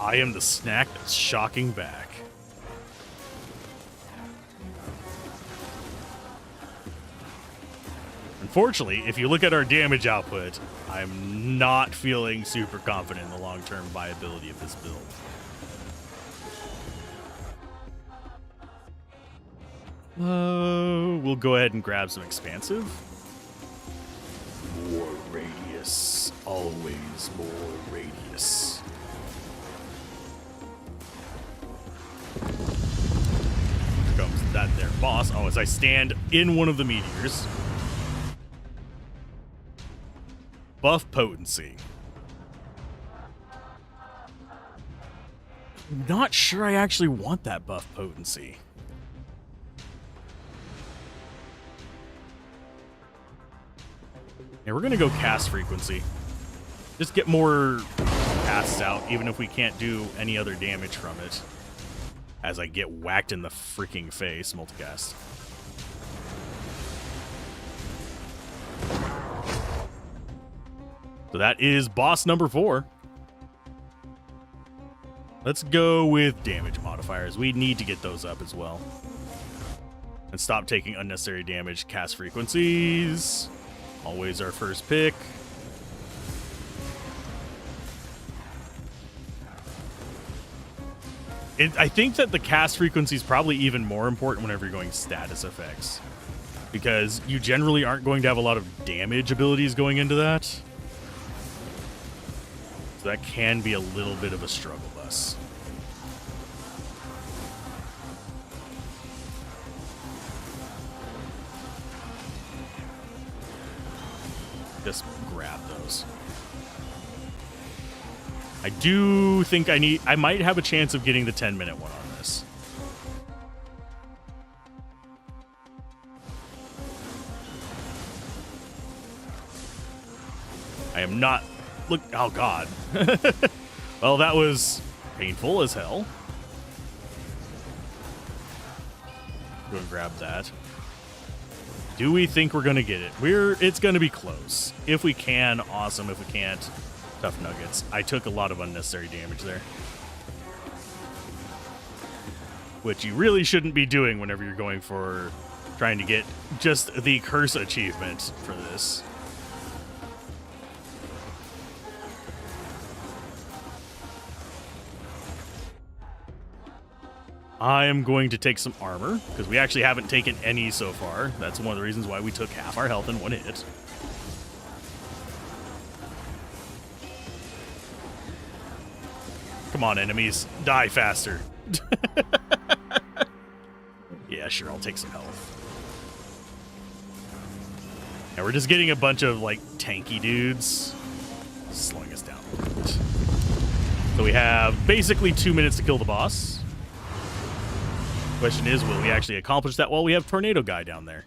I am the snack that's shocking back. Unfortunately, if you look at our damage output, I'm not feeling super confident in the long-term viability of this build. We'll go ahead and grab some expansive. More radius. Always more radius. Here comes that there boss. Oh, as I stand in one of the meteors. Buff potency. Not sure I actually want that buff potency. Yeah, we're gonna go cast frequency. Just get more casts out, even if we can't do any other damage from it. As I get whacked in the freaking face, multicast. So that is boss number 4. Let's go with damage modifiers. We need to get those up as well. And stop taking unnecessary damage. Cast frequencies. Always our first pick. I think that the cast frequency is probably even more important whenever you're going status effects. Because you generally aren't going to have a lot of damage abilities going into that. So that can be a little bit of a struggle bus. Just grab those. I do think I might have a chance of getting the 10-minute one on this. I am not, look, oh God. Well, that was painful as hell. Go and grab that. Do we think we're gonna get it? It's gonna be close. If we can, awesome. If we can't, tough nuggets. I took a lot of unnecessary damage there. Which you really shouldn't be doing whenever you're going for trying to get just the curse achievement for this. I am going to take some armor, because we actually haven't taken any so far. That's one of the reasons why we took half our health in one hit. Come on, enemies. Die faster. Yeah, sure, I'll take some health. And we're just getting a bunch of, like, tanky dudes slowing us down a little bit. So we have basically 2 minutes to kill the boss. Question is, will we actually accomplish that while we have Tornado Guy down there?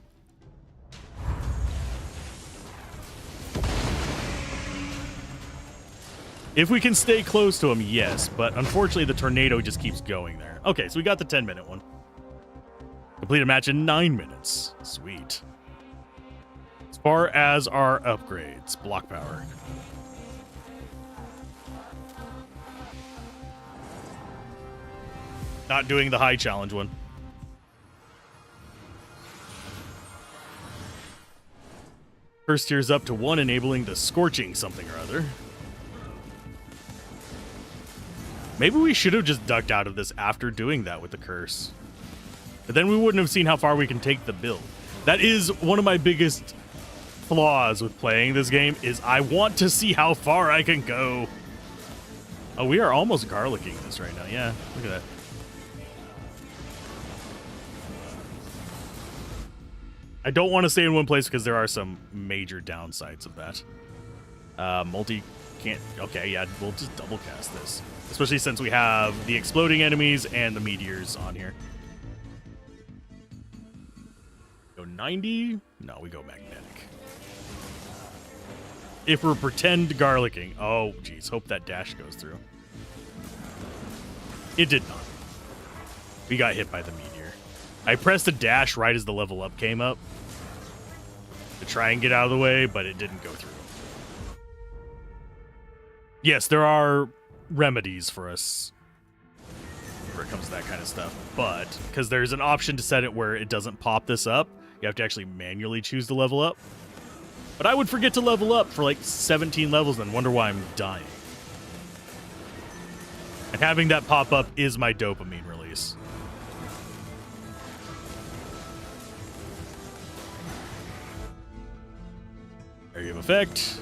If we can stay close to him, yes, but unfortunately the tornado just keeps going there. Okay, so we got the 10-minute one. Complete a match in 9 minutes. Sweet. As far as our upgrades, block power. Not doing the high challenge one. First tier's up to 1, enabling the scorching something or other. Maybe we should have just ducked out of this after doing that with the curse. But then we wouldn't have seen how far we can take the build. That is one of my biggest flaws with playing this game, is I want to see how far I can go. Oh, we are almost garlicking this right now. Yeah, look at that. I don't want to stay in one place because there are some major downsides of that. Multi can't... Okay, yeah, we'll just double cast this. Especially since we have the exploding enemies and the meteors on here. Go 90? No, we go magnetic. If we're pretend garlicking... Oh, geez, hope that dash goes through. It did not. We got hit by the meteor. I pressed the dash right as the level up came up to try and get out of the way, but it didn't go through. Yes, there are remedies for us where it comes to that kind of stuff, but because there's an option to set it where it doesn't pop this up, you have to actually manually choose to level up. But I would forget to level up for like 17 levels and wonder why I'm dying. And having that pop up is my dopamine release. Area of effect.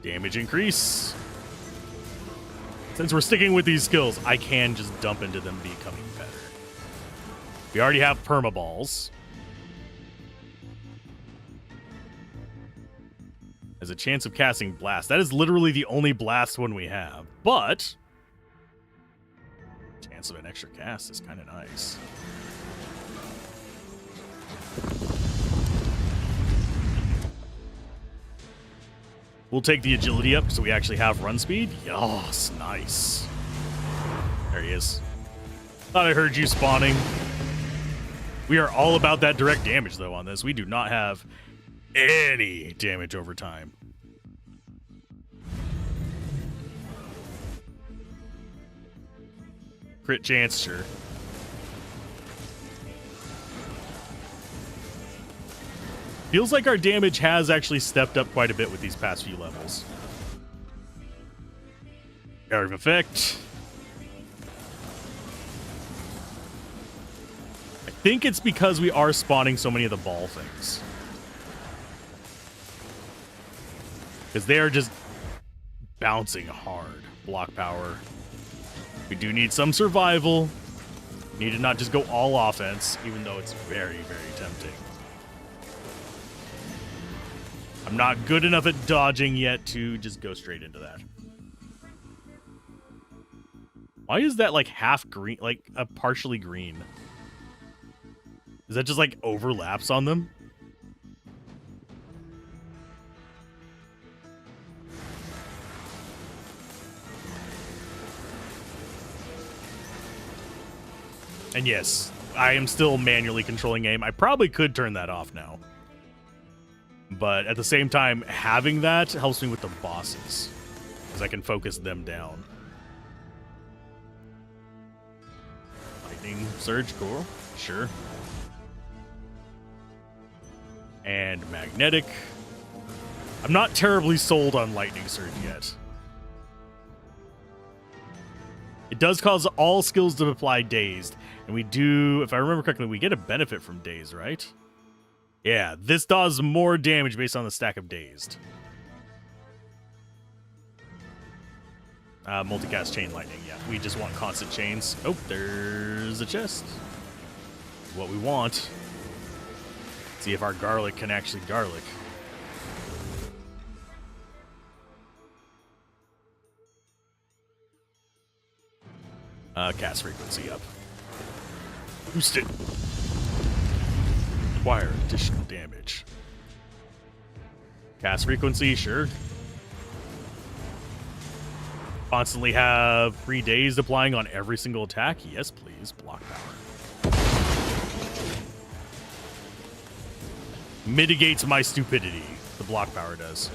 Damage increase. Since we're sticking with these skills, I can just dump into them becoming better. We already have permaballs. There's a chance of casting blast. That is literally the only blast one we have. But chance of an extra cast is kind of nice. We'll take the agility up so we actually have run speed. Yes, nice. There he is. Thought I heard you spawning. We are all about that direct damage, though, on this. We do not have any damage over time. Crit chance, sure. Feels like our damage has actually stepped up quite a bit with these past few levels. Area of effect. I think it's because we are spawning so many of the ball things. Because they are just bouncing hard. Block power. We do need some survival. Need to not just go all offense, even though it's very, very tempting. I'm not good enough at dodging yet to just go straight into that. Why is that like half green, like a partially green? Is that just like overlaps on them? And yes, I am still manually controlling aim. I probably could turn that off now. But at the same time, having that helps me with the bosses, because I can focus them down. Lightning Surge, cool. Sure. And Magnetic. I'm not terribly sold on Lightning Surge yet. It does cause all skills to apply dazed. And we do, if I remember correctly, we get a benefit from dazed, right? Yeah, this does more damage based on the stack of dazed. Multicast chain lightning, yeah. We just want constant chains. Oh, there's a chest. What we want. See if our garlic can actually garlic. Cast frequency up. Boost it. Acquire additional damage. Cast frequency, sure. Constantly have 3 days applying on every single attack. Yes, please. Block power. Mitigates my stupidity. The block power does.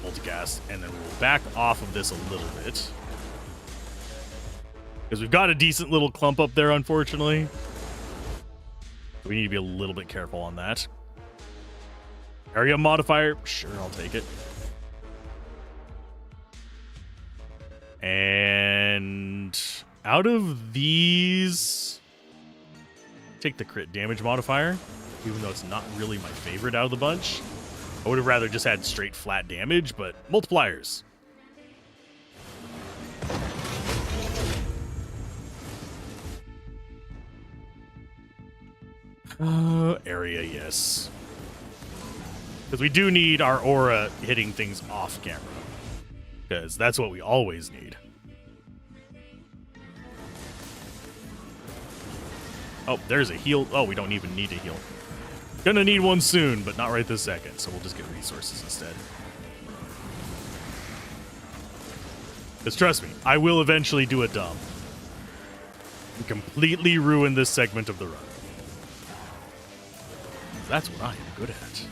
Multicast, and then we'll back off of this a little bit. Because we've got a decent little clump up there, unfortunately. We need to be a little bit careful on that. Area modifier, sure, I'll take it. And out of these, take the crit damage modifier, even though it's not really my favorite out of the bunch. I would have rather just had straight flat damage, but multipliers. Area, yes. Because we do need our aura hitting things off camera. Because that's what we always need. Oh, there's a heal. Oh, we don't even need to heal. Gonna need one soon, but not right this second. So we'll just get resources instead. Because trust me, I will eventually do a dump. And completely ruin this segment of the run. That's what I am good at.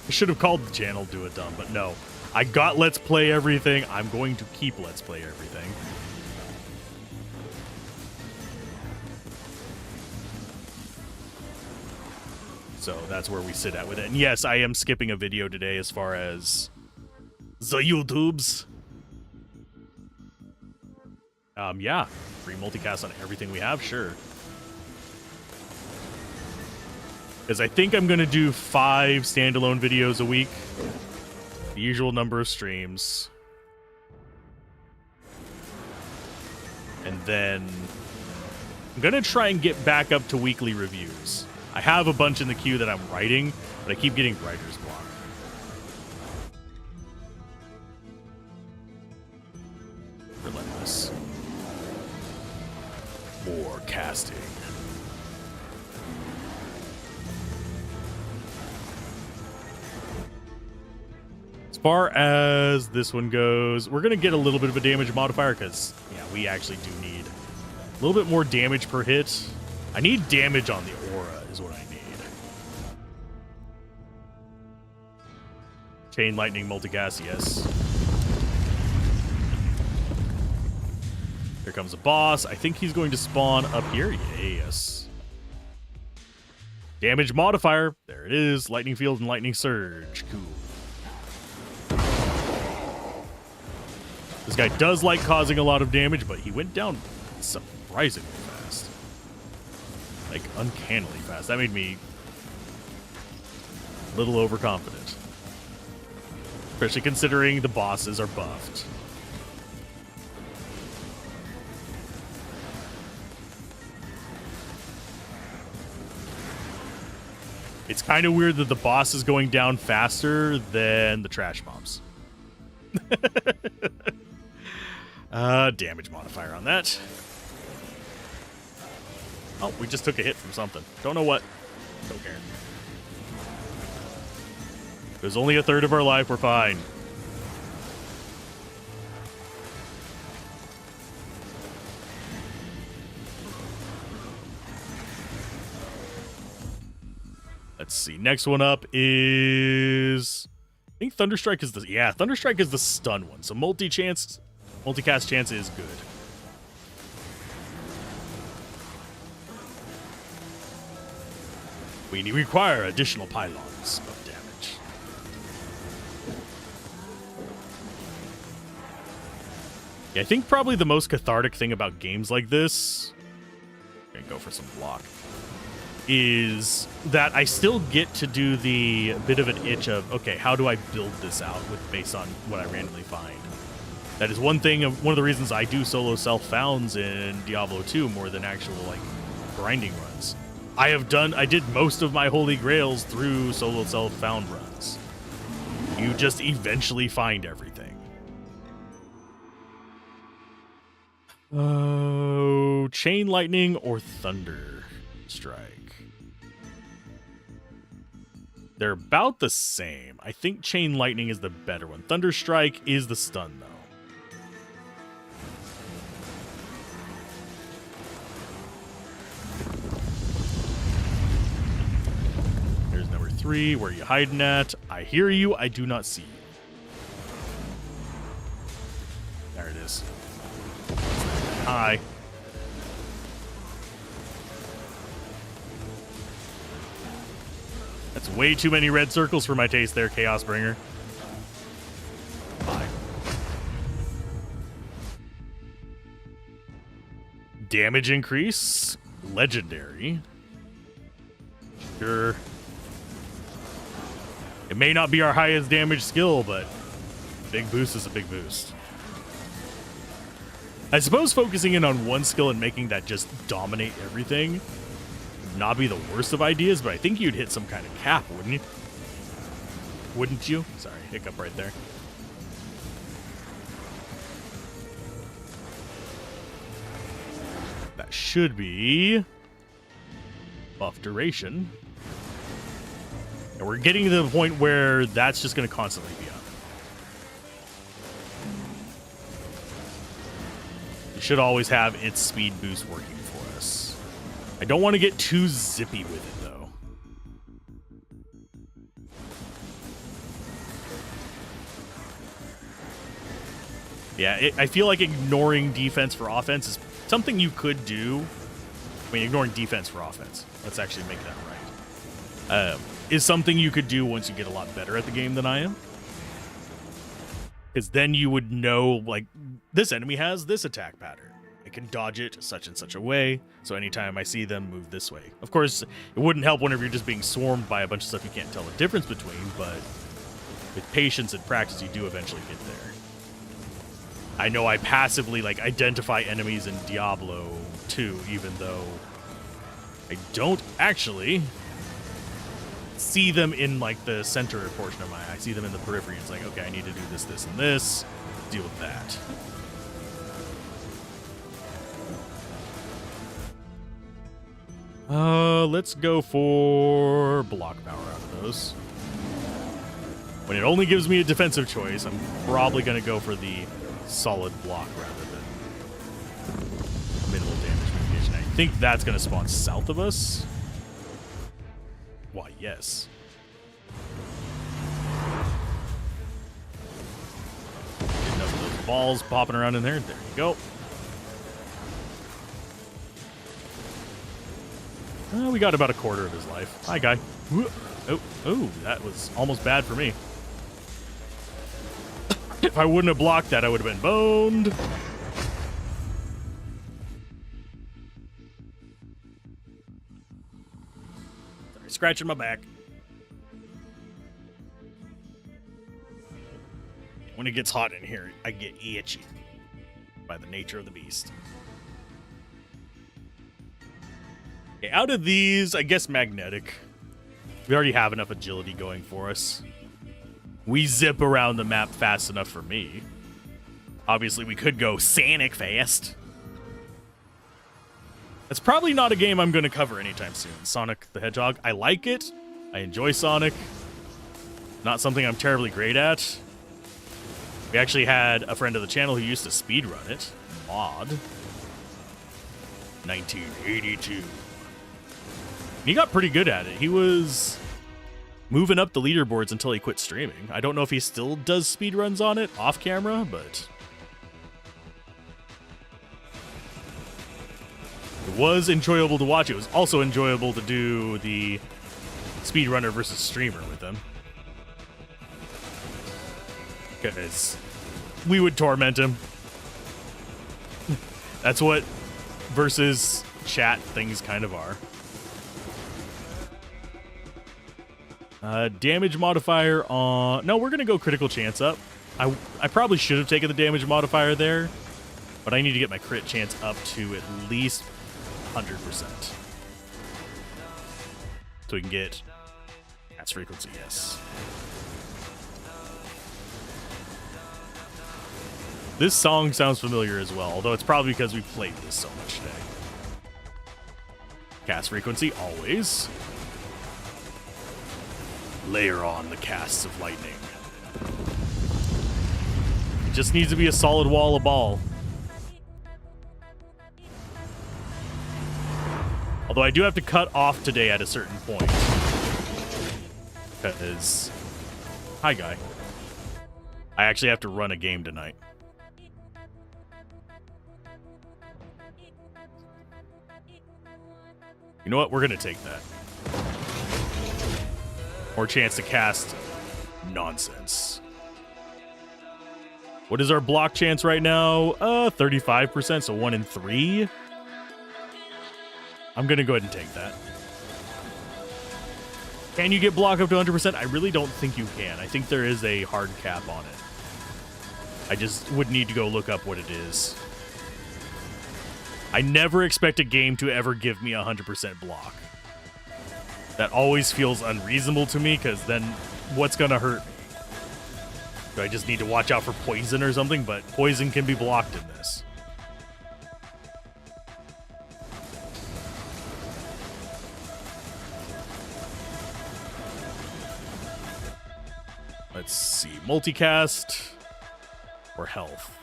I should have called the channel Do a Dumb, but no. I got Let's Play Everything. I'm going to keep Let's Play Everything. So that's where we sit at with it. And yes, I am skipping a video today as far as the YouTubes. Yeah. Free multicast on everything we have, sure. Because I think I'm going to do 5 standalone videos a week. The usual number of streams. And then I'm going to try and get back up to weekly reviews. I have a bunch in the queue that I'm writing, but I keep getting writer's block. Relentless. More casting. As far as this one goes, we're going to get a little bit of a damage modifier because, yeah, we actually do need a little bit more damage per hit. I need damage on the aura is what I need. Chain lightning multicast, yes. Here comes a boss. I think he's going to spawn up here. Yes. Damage modifier. There it is. Lightning field and lightning surge. Cool. This guy does like causing a lot of damage, but he went down surprisingly fast. Like, uncannily fast. That made me a little overconfident. Especially considering the bosses are buffed. It's kind of weird that the boss is going down faster than the trash mobs. Damage modifier on that. Oh, we just took a hit from something. Don't know what. Don't care. There's only a third of our life. We're fine. Let's see. Next one up is... I think Thunderstrike is the... Yeah, Thunderstrike is the stun one. So multicast chance is good. We require additional pylons of damage. Yeah, I think probably the most cathartic thing about games like this... I'm gonna go for some block. Is that I still get to do the bit of an itch of, okay, how do I build this out based on what I randomly find? That is one of the reasons I do solo self-founds in Diablo 2 more than actual, like, grinding runs. I did most of my Holy Grails through solo self-found runs. You just eventually find everything. Oh, Chain Lightning or Thunder Strike? They're about the same. I think Chain Lightning is the better one. Thunder Strike is the stun, though. Here's number 3. Where are you hiding at? I hear you. I do not see you. There it is. Hi. That's way too many red circles for my taste there, Chaos Bringer. Bye. Damage increase. Legendary. Sure. It may not be our highest damage skill, but big boost is a big boost. I suppose focusing in on one skill and making that just dominate everything would not be the worst of ideas, but I think you'd hit some kind of cap, wouldn't you? Wouldn't you? Sorry, hiccup right there. That should be buff duration. And we're getting to the point where that's just going to constantly be up. It should always have its speed boost working for us. I don't want to get too zippy with it, though. Yeah, I feel like ignoring defense for offense is something you could do. I mean, ignoring defense for offense. Let's actually make that right. Is something you could do once you get a lot better at the game than I am. Because then you would know, like, this enemy has this attack pattern. I can dodge it such and such a way, so anytime I see them, move this way. Of course, it wouldn't help whenever you're just being swarmed by a bunch of stuff you can't tell the difference between, but with patience and practice, you do eventually get there. I know I passively, like, identify enemies in Diablo 2, even though I don't actually see them in, like, the center portion of my eye. I see them in the periphery. It's like, okay, I need to do this, this, and this. Deal with that. Let's go for block power out of those. When it only gives me a defensive choice, I'm probably going to go for the solid block rather than minimal damage mitigation. I think that's going to spawn south of us. Why, yes. Enough of those balls popping around in there. There you go. We got about a quarter of his life. Hi, guy. Oh, that was almost bad for me. If I wouldn't have blocked that, I would have been boned. Sorry, scratching my back. When it gets hot in here, I get itchy by the nature of the beast. Okay, out of these, I guess magnetic. We already have enough agility going for us. We zip around the map fast enough for me. Obviously, we could go Sonic fast. That's probably not a game I'm going to cover anytime soon. Sonic the Hedgehog. I like it. I enjoy Sonic. Not something I'm terribly great at. We actually had a friend of the channel who used to speedrun it. Mod. 1982. He got pretty good at it. He was moving up the leaderboards until he quit streaming. I don't know if he still does speedruns on it off camera, but it was enjoyable to watch. It was also enjoyable to do the speedrunner versus streamer with him, because we would torment him. That's what versus chat things kind of are. Damage modifier on... No, we're going to go critical chance up. I probably should have taken the damage modifier there, but I need to get my crit chance up to at least 100%. So we can get cast frequency, yes. This song sounds familiar as well, although it's probably because we played this so much today. Cast frequency, always. Layer on the casts of lightning. It just needs to be a solid wall of ball. Although I do have to cut off today at a certain point. Because... Hi, guy. I actually have to run a game tonight. You know what? We're going to take that. More chance to cast nonsense. What is our block chance right now? 35%, so 1 in 3. I'm going to go ahead and take that. Can you get block up to 100%? I really don't think you can. I think there is a hard cap on it. I just would need to go look up what it is. I never expect a game to ever give me 100% block. That always feels unreasonable to me, because then what's going to hurt me? Do I just need to watch out for poison or something? But poison can be blocked in this. Let's see. Multicast or health?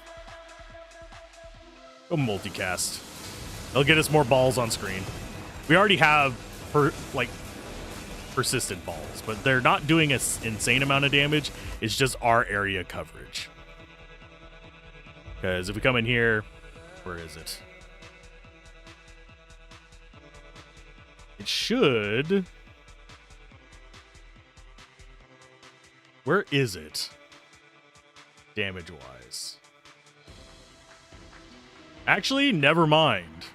Go multicast. They'll get us more balls on screen. We already have persistent balls, but they're not doing an insane amount of damage. It's just our area coverage. Because if we come in here, where is it? It should... Where is it? Damage-wise. Actually, never mind.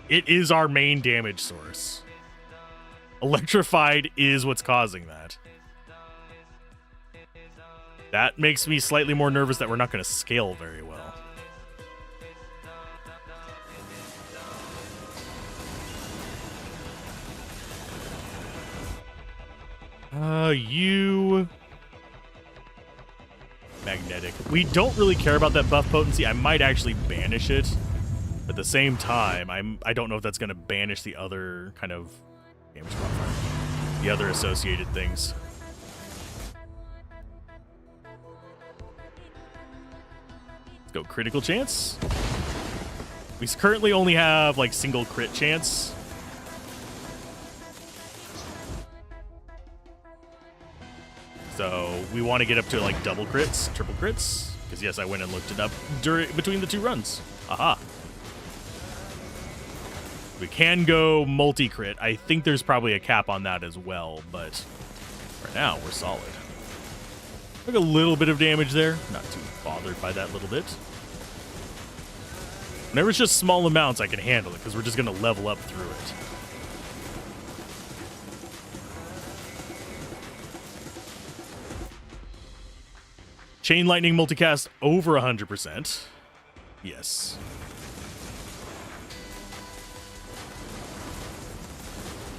It is our main damage source. Electrified is what's causing that. That makes me slightly more nervous that we're not going to scale very well. You... Magnetic. We don't really care about that buff potency. I might actually banish it. At the same time, I don't know if that's going to banish the other kind of damage modifier. The other associated things. Let's go critical chance. We currently only have like single crit chance. So we want to get up to like double crits, triple crits. Because yes, I went and looked it up between the two runs. Aha. We can go multi-crit. I think there's probably a cap on that as well, but for now, we're solid. Took a little bit of damage there. Not too bothered by that little bit. Whenever it's just small amounts, I can handle it, because we're just going to level up through it. Chain Lightning multicast over 100%. Yes.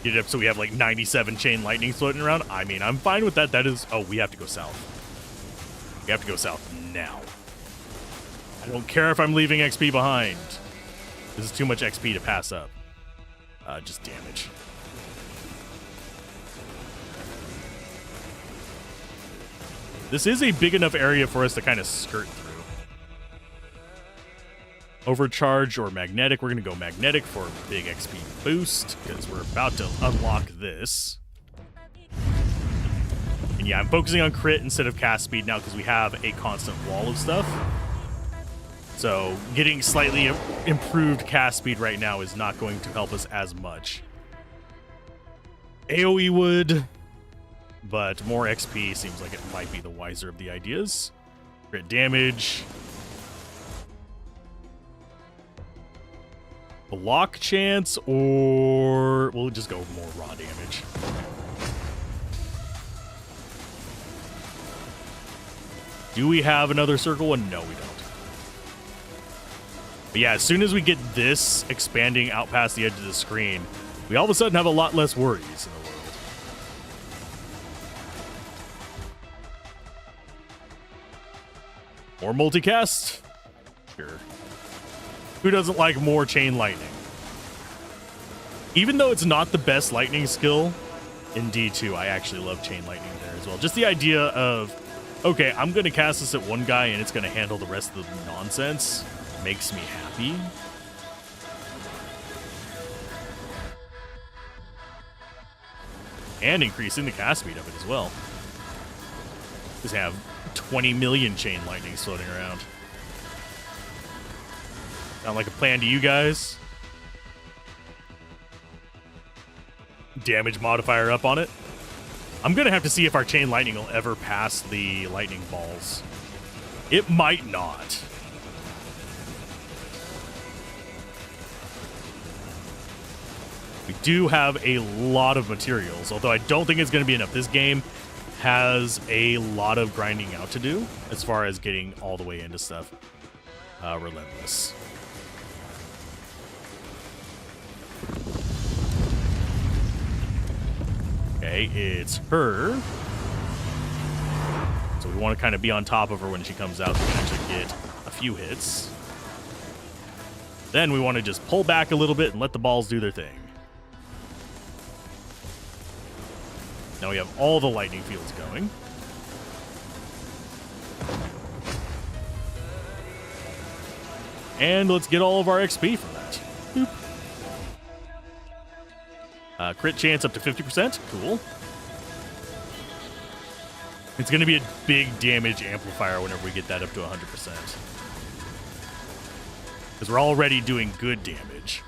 Get it up so we have like 97 Chain Lightning floating around. I mean, I'm fine with that. That is... Oh, we have to go south. We have to go south now. I don't care if I'm leaving XP behind. This is too much XP to pass up. Just damage. This is a big enough area for us to kind of skirt through. Overcharge or magnetic. We're going to go magnetic for a big XP boost because we're about to unlock this. And yeah, I'm focusing on crit instead of cast speed now because we have a constant wall of stuff. So getting slightly improved cast speed right now is not going to help us as much. AoE would, but more XP seems like it might be the wiser of the ideas. Crit damage. Block chance, or we'll just go more raw damage. Do we have another circle one? No, we don't. But yeah, as soon as we get this expanding out past the edge of the screen, we all of a sudden have a lot less worries in the world. More multicast? Sure. Who doesn't like more Chain Lightning? Even though it's not the best lightning skill in D2, I actually love Chain Lightning there as well. Just the idea of, okay, I'm going to cast this at one guy and it's going to handle the rest of the nonsense makes me happy. And increasing the cast speed of it as well. Just have 20 million Chain Lightnings floating around. Sound like a plan to you guys? Damage modifier up on it. I'm going to have to see if our Chain Lightning will ever pass the lightning balls. It might not. We do have a lot of materials, although I don't think it's going to be enough. This game has a lot of grinding out to do as far as getting all the way into stuff. Relentless. Okay, it's her. So we want to kind of be on top of her when she comes out so we can actually get a few hits. Then we want to just pull back a little bit and let the balls do their thing. Now we have all the lightning fields going. And let's get all of our XP from that. Boop. Crit chance up to 50%. Cool. It's going to be a big damage amplifier whenever we get that up to 100%. Because we're already doing good damage.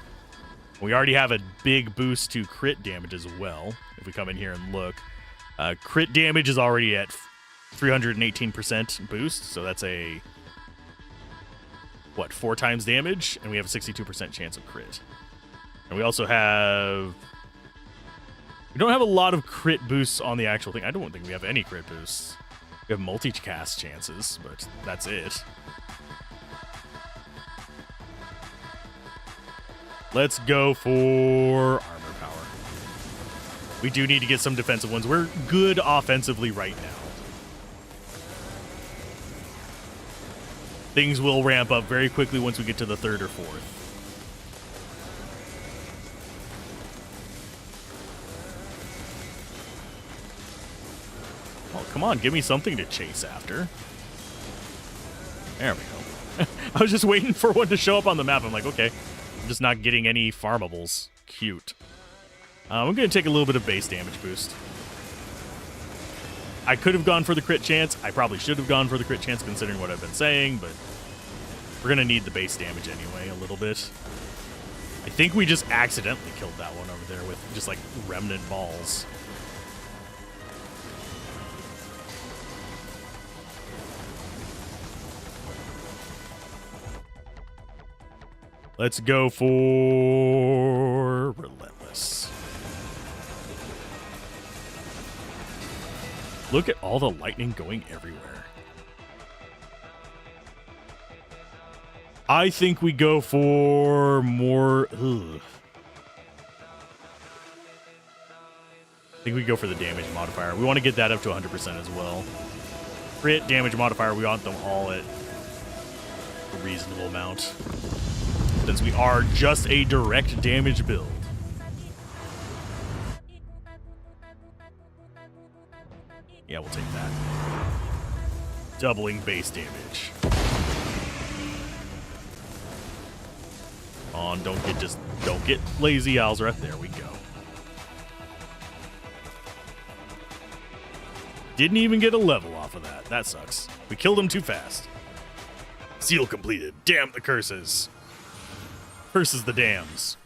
We already have a big boost to crit damage as well. If we come in here and look. Crit damage is already at 318% boost. So that's a... what, 4 times damage? And we have a 62% chance of crit. And we also have... we don't have a lot of crit boosts on the actual thing. I don't think we have any crit boosts. We have multi-cast chances, but that's it. Let's go for armor power. We do need to get some defensive ones. We're good offensively right now. Things will ramp up very quickly once we get to the third or fourth. Oh, come on, give me something to chase after. There we go. I was just waiting for one to show up on the map. I'm like, okay, I'm just not getting any farmables. Cute. I'm going to take a little bit of base damage boost. I could have gone for the crit chance. I probably should have gone for the crit chance considering what I've been saying, but we're going to need the base damage anyway a little bit. I think we just accidentally killed that one over there with just like remnant balls. Let's go for Relentless. Look at all the lightning going everywhere. I think we go for more... Ugh. I think we go for the damage modifier. We want to get that up to 100% as well. Crit, damage modifier, we want them all at a reasonable amount. Since we are just a direct damage build. Yeah, we'll take that. Doubling base damage. On, don't get lazy, Alzorath. There we go. Didn't even get a level off of that. That sucks. We killed him too fast. Seal completed. Damn the curses. Curses the dams.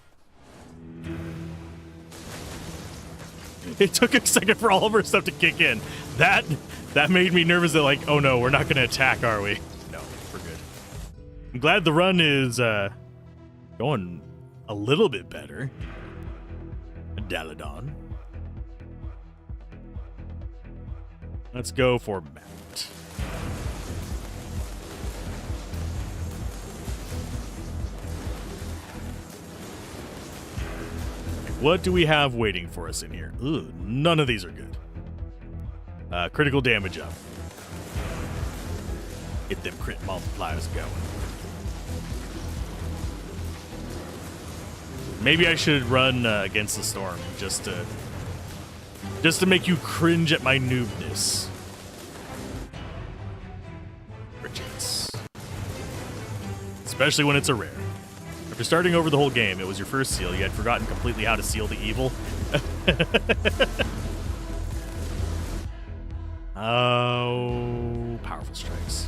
It took a second for all of our stuff to kick in. That made me nervous that, like, oh no, we're not going to attack, are we? No, we're good. I'm glad the run is going a little bit better. Daladon. Let's go for Matt. What do we have waiting for us in here? Ugh, none of these are good. Critical damage up. Get them crit multipliers going. Maybe I should run against the storm just to make you cringe at my noobness. For chance. Especially when it's a rare. After starting over the whole game, it was your first seal. You had forgotten completely how to seal the evil. Oh, powerful strikes.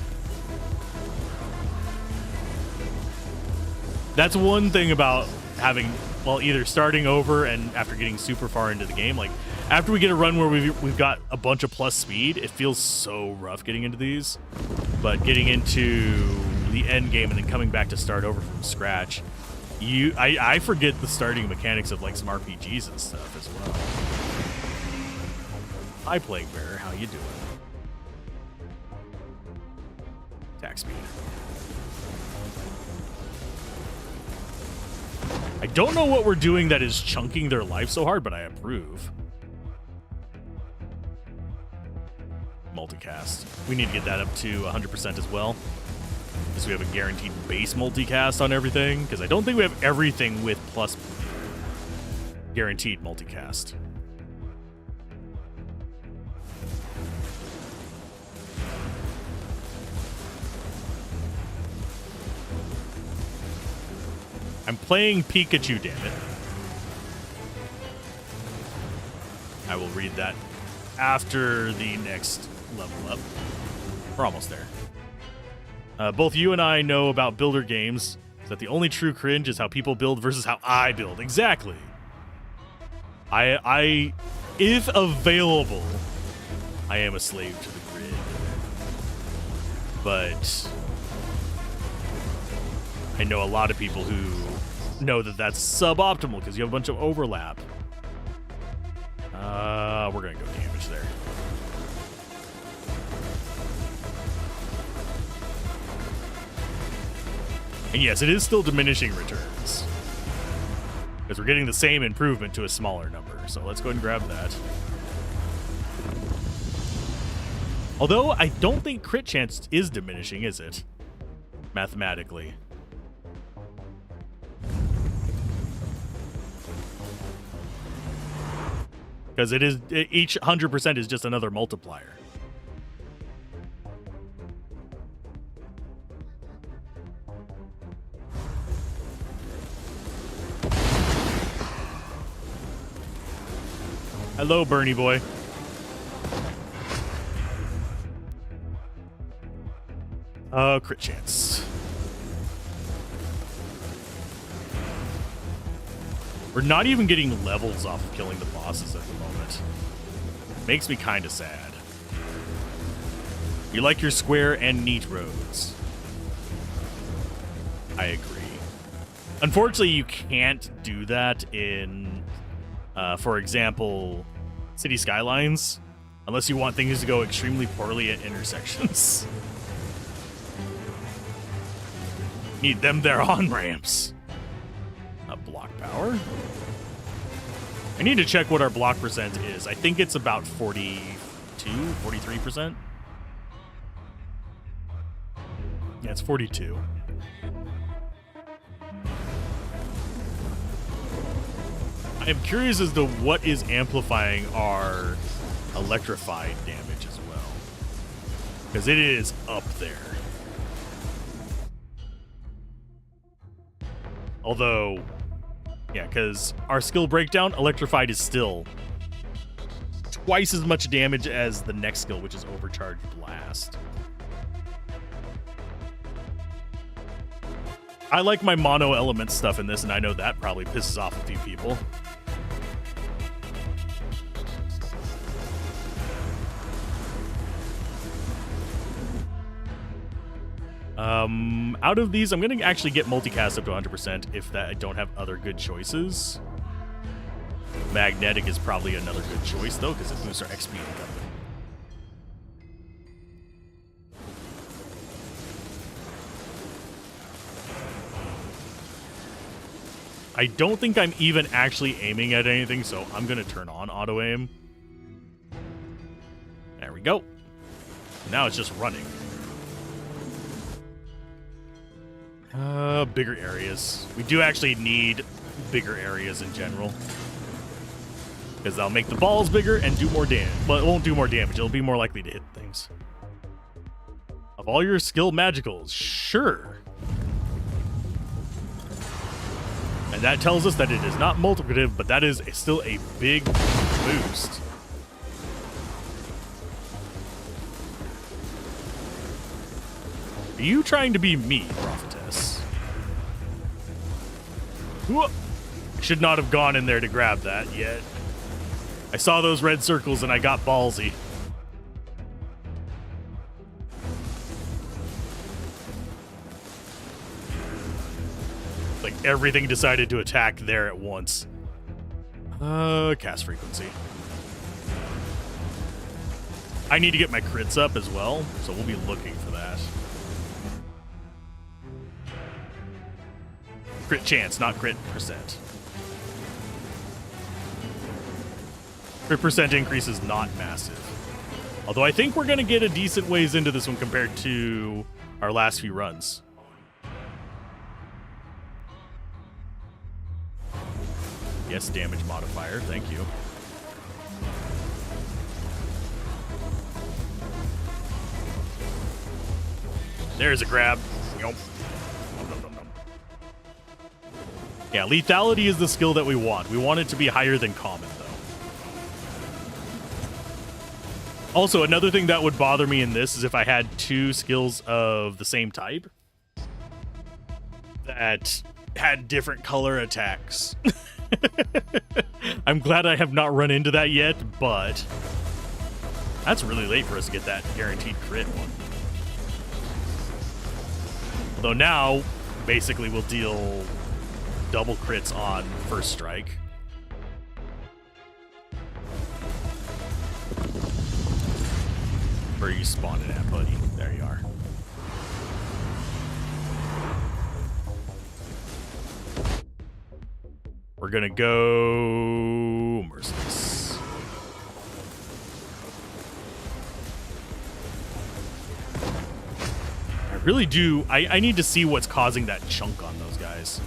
That's one thing about having, well, either starting over and after getting super far into the game. Like, after we get a run where we've got a bunch of plus speed, it feels so rough getting into these. But getting into the end game and then coming back to start over from scratch, I forget the starting mechanics of like some RPGs and stuff as well. Hi, Plague Bearer, how you doing? Attack speed. I don't know what we're doing that is chunking their life so hard, but I approve. Multicast. We need to get that up to 100% as well. Because we have a guaranteed base multicast on everything. Because I don't think we have everything with plus guaranteed multicast. I'm playing Pikachu, damn it. I will read that after the next level up. We're almost there. Both you and I know about builder games that the only true cringe is how people build versus how I build. Exactly. I if available, I am a slave to the grid. But I know a lot of people who know that that's suboptimal because you have a bunch of overlap. We're gonna go damage there. And yes, it is still diminishing returns. Because we're getting the same improvement to a smaller number. So let's go ahead and grab that. Although, I don't think crit chance is diminishing, is it? Mathematically. Because each 100% is just another multiplier. Hello, Bernie boy. Crit chance. We're not even getting levels off of killing the bosses at the moment. Makes me kind of sad. You like your square and neat roads. I agree. Unfortunately, you can't do that in, for example, City Skylines, unless you want things to go extremely poorly at intersections. Need them there on-ramps. Block power? I need to check what our block percent is. I think it's about 42, 43%. Yeah, it's 42. I am curious as to what is amplifying our electrified damage as well. Because it is up there. Although, yeah, because our skill breakdown, electrified is still twice as much damage as the next skill, which is overcharged blast. I like my mono element stuff in this, and I know that probably pisses off a few people. Out of these, I'm going to actually get multicast up to 100% if that I don't have other good choices. Magnetic is probably another good choice, though, because it boosts our XP income. I don't think I'm even actually aiming at anything, so I'm going to turn on auto-aim. There we go. Now it's just running. Bigger areas. We do actually need bigger areas in general. Because they'll make the balls bigger and do more damage. Well, it won't do more damage. It'll be more likely to hit things. Of all your skill magicals, sure. And that tells us that it is not multiplicative, but that is still a big boost. Are you trying to be me, Prophetess? Whoa. Should not have gone in there to grab that yet. I saw those red circles and I got ballsy. Like everything decided to attack there at once. Cast frequency. I need to get my crits up as well, so we'll be looking for that. Crit chance, not crit percent. Crit percent increase is not massive. Although I think we're going to get a decent ways into this one compared to our last few runs. Yes, damage modifier, thank you. There's a grab. Nope. Yeah, lethality is the skill that we want. We want it to be higher than common, though. Also, another thing that would bother me in this is if I had two skills of the same type that had different color attacks. I'm glad I have not run into that yet, but that's really late for us to get that guaranteed crit one. Although now, basically, we'll deal double crits on first strike. Where are you spawning at, buddy? There you are. We're gonna go Merciless. I really do. I need to see what's causing that chunk on those guys.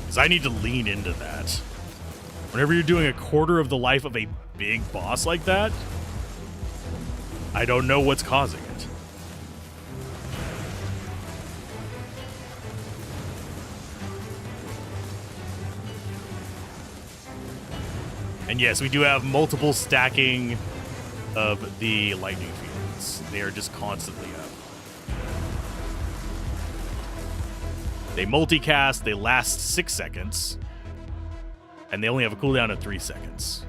Because I need to lean into that. Whenever you're doing a quarter of the life of a big boss like that, I don't know what's causing it. And yes, we do have multiple stacking of the lightning fields. They are just constantly up. They multicast, they last 6 seconds, and they only have a cooldown of 3 seconds.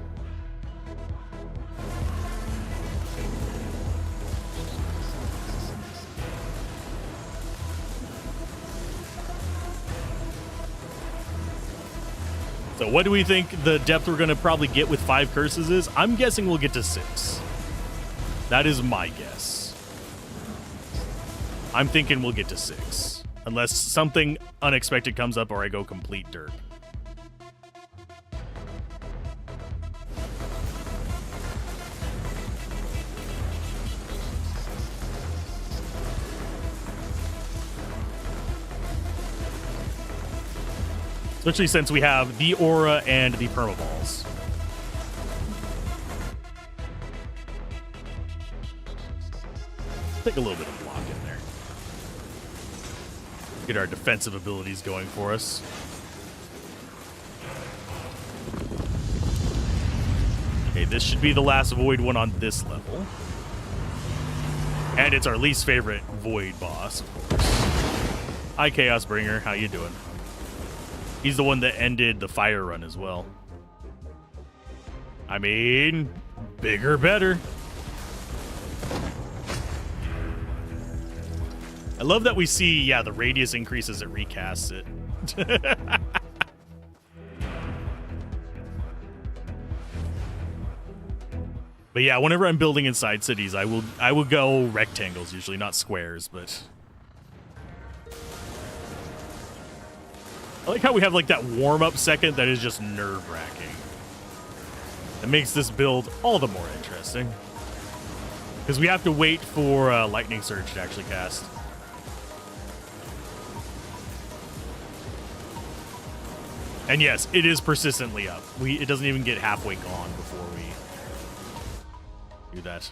So what do we think the depth we're going to probably get with 5 curses is? I'm guessing we'll get to 6. That is my guess. I'm thinking we'll get to 6. Unless something unexpected comes up or I go complete derp. Especially since we have the aura and the permaballs. Take a little bit of block in there. Get our defensive abilities going for us. Okay, this should be the last Void one on this level. And it's our least favorite Void boss, of course. Hi, Chaos Bringer. How you doing? He's the one that ended the fire run as well. I mean, bigger, better. I love that we see, yeah, the radius increases, it recasts it. But yeah, whenever I'm building inside cities, I will go rectangles usually, not squares, but I like how we have like that warm-up second that is just nerve-wracking. It makes this build all the more interesting. Because we have to wait for Lightning Surge to actually cast. And yes, it is persistently up. It doesn't even get halfway gone before we do that.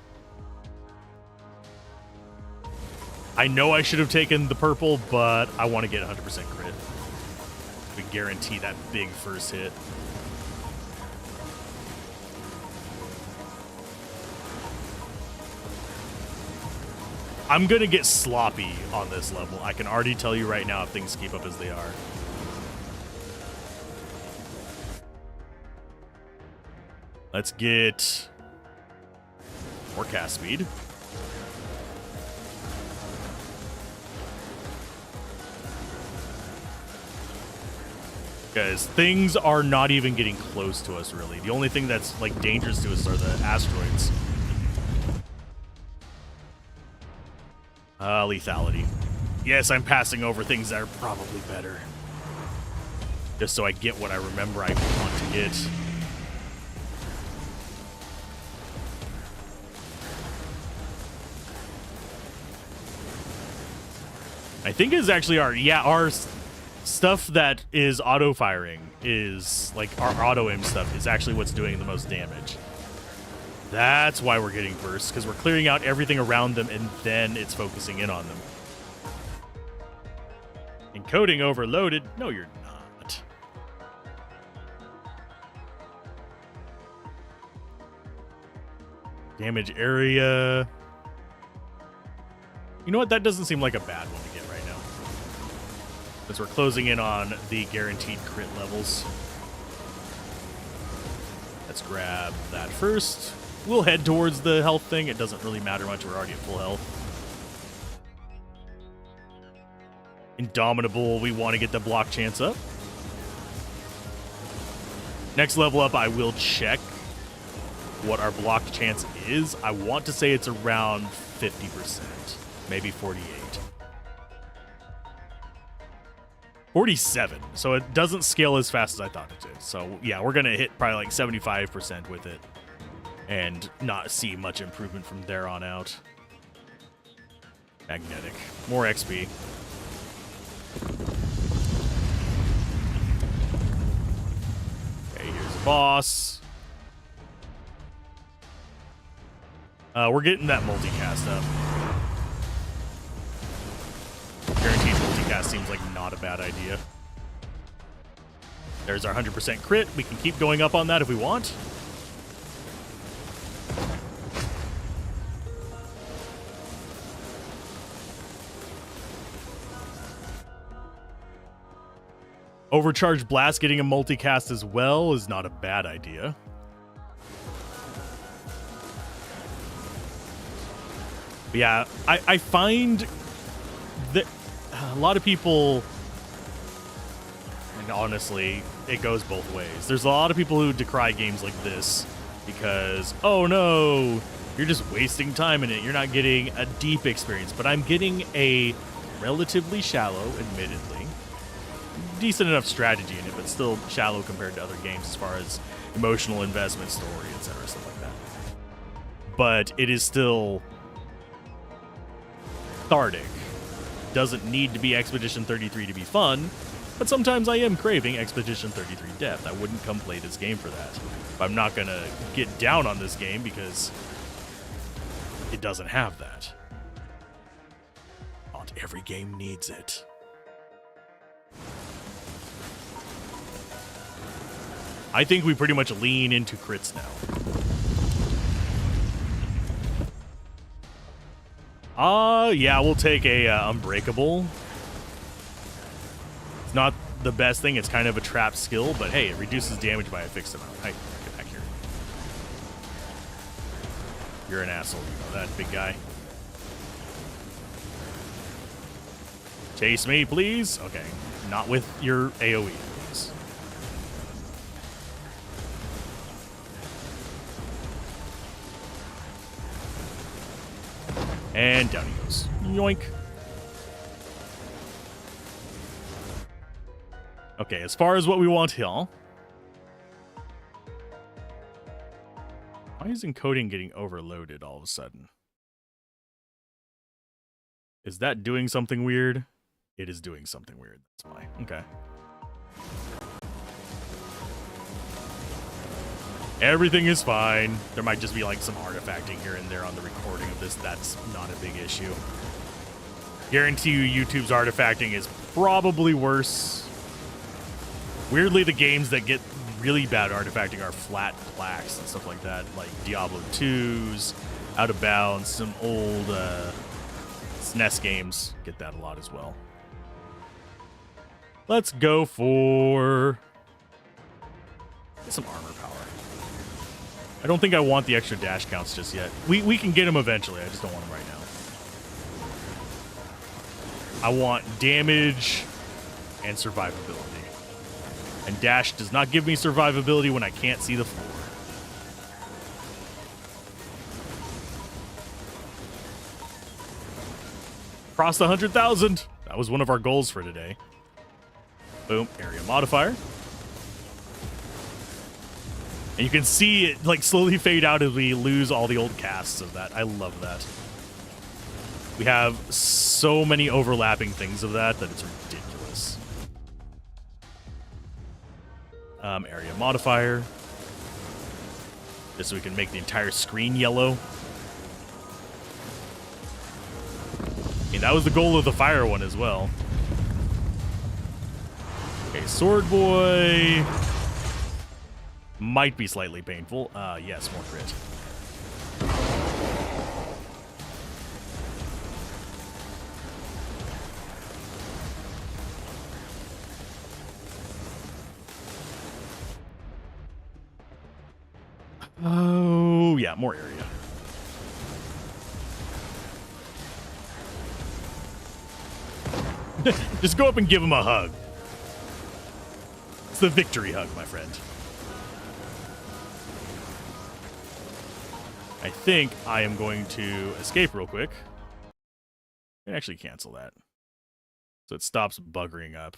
I know I should have taken the purple, but I want to get 100% crit. We guarantee that big first hit. I'm going to get sloppy on this level. I can already tell you right now if things keep up as they are. Let's get more cast speed. Guys, things are not even getting close to us, really. The only thing that's, like, dangerous to us are the asteroids. Lethality. Yes, I'm passing over things that are probably better. Just so I get what I remember I want to get. I think it's actually our stuff that is auto-firing is, like, our auto-aim stuff is actually what's doing the most damage. That's why we're getting bursts, because we're clearing out everything around them, and then it's focusing in on them. Encoding overloaded? No, you're not. Damage area. You know what? That doesn't seem like a bad one to get right now. Because we're closing in on the guaranteed crit levels. Let's grab that first. We'll head towards the health thing. It doesn't really matter much. We're already at full health. Indomitable, we want to get the block chance up. Next level up, I will check what our block chance is. I want to say it's around 50%, maybe 48. 47. So it doesn't scale as fast as I thought it did. So yeah, we're going to hit probably like 75% with it and not see much improvement from there on out. Magnetic. More XP. Okay, here's the boss. We're getting that multicast up. Guaranteed multicast seems like not a bad idea. There's our 100% crit. We can keep going up on that if we want. Overcharged Blast getting a multicast as well is not a bad idea. But yeah, I find that a lot of people, and honestly, it goes both ways. There's a lot of people who decry games like this because, oh no, you're just wasting time in it. You're not getting a deep experience. But I'm getting a relatively shallow, admittedly, decent enough strategy in it, but still shallow compared to other games as far as emotional investment, story, etc., stuff like that. But it is still cathartic. Doesn't need to be Expedition 33 to be fun, but sometimes I am craving Expedition 33 depth. I wouldn't come play this game for that. But I'm not gonna get down on this game because it doesn't have that. Not every game needs it. I think we pretty much lean into crits now. Yeah, we'll take a Unbreakable. It's not the best thing. It's kind of a trap skill, but hey, it reduces damage by a fixed amount. Hey, get back here. You're an asshole, you know that, big guy. Chase me, please. Okay, not with your AoE, please. And down he goes. Yoink. Okay, as far as what we want here. Why is encoding getting overloaded all of a sudden? Is that doing something weird? It is doing something weird. That's why. Okay. Everything is fine. There might just be like some artifacting here and there on the recording of this. That's not a big issue. Guarantee you YouTube's artifacting is probably worse. Weirdly, the games that get really bad artifacting are flat plaques and stuff like that, like Diablo 2's, Out of Bounds, some old SNES games get that a lot as well. Let's go for some armor power. I don't think I want the extra dash counts just yet. We can get them eventually. I just don't want them right now. I want damage and survivability. And dash does not give me survivability when I can't see the floor. Cross the 100,000. That was one of our goals for today. Boom, area modifier. And you can see it like slowly fade out as we lose all the old casts of that. I love that. We have so many overlapping things of that it's ridiculous. Area modifier. Just so we can make the entire screen yellow. I mean, that was the goal of the fire one as well. Okay, Sword Boy. Might be slightly painful. Yes, more crit. Oh, yeah, more area. Just go up and give him a hug. It's the victory hug, my friend. I think I am going to escape real quick. I can actually cancel that. So it stops buggering up.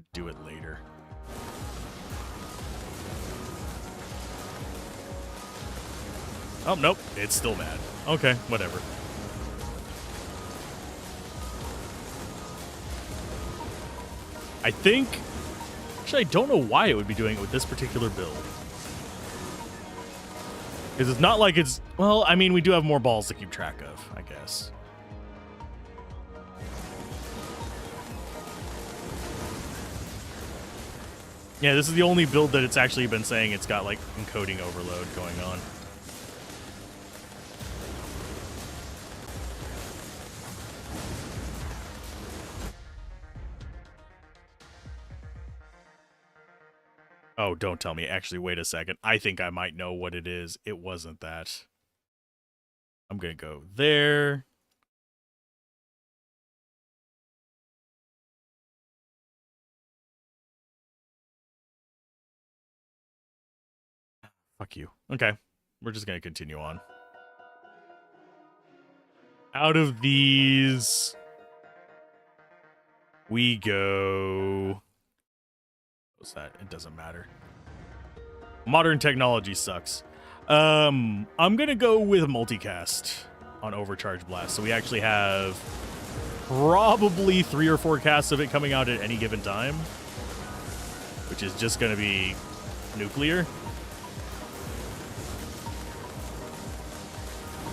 Could do it later. Oh, nope. It's still bad. Okay, whatever. I think... Actually, I don't know why it would be doing it with this particular build. Because it's not like it's... Well, I mean, we do have more balls to keep track of, I guess. Yeah, this is the only build that it's actually been saying it's got, like, encoding overload going on. Oh, don't tell me. Actually, wait a second. I think I might know what it is. It wasn't that. I'm going to go there. Fuck you. Okay. We're just going to continue on. Out of these, we go... What's that? It doesn't matter. Modern technology sucks. I'm gonna go with multicast on Overcharge Blast. So we actually have probably 3 or 4 casts of it coming out at any given time, which is just gonna be nuclear.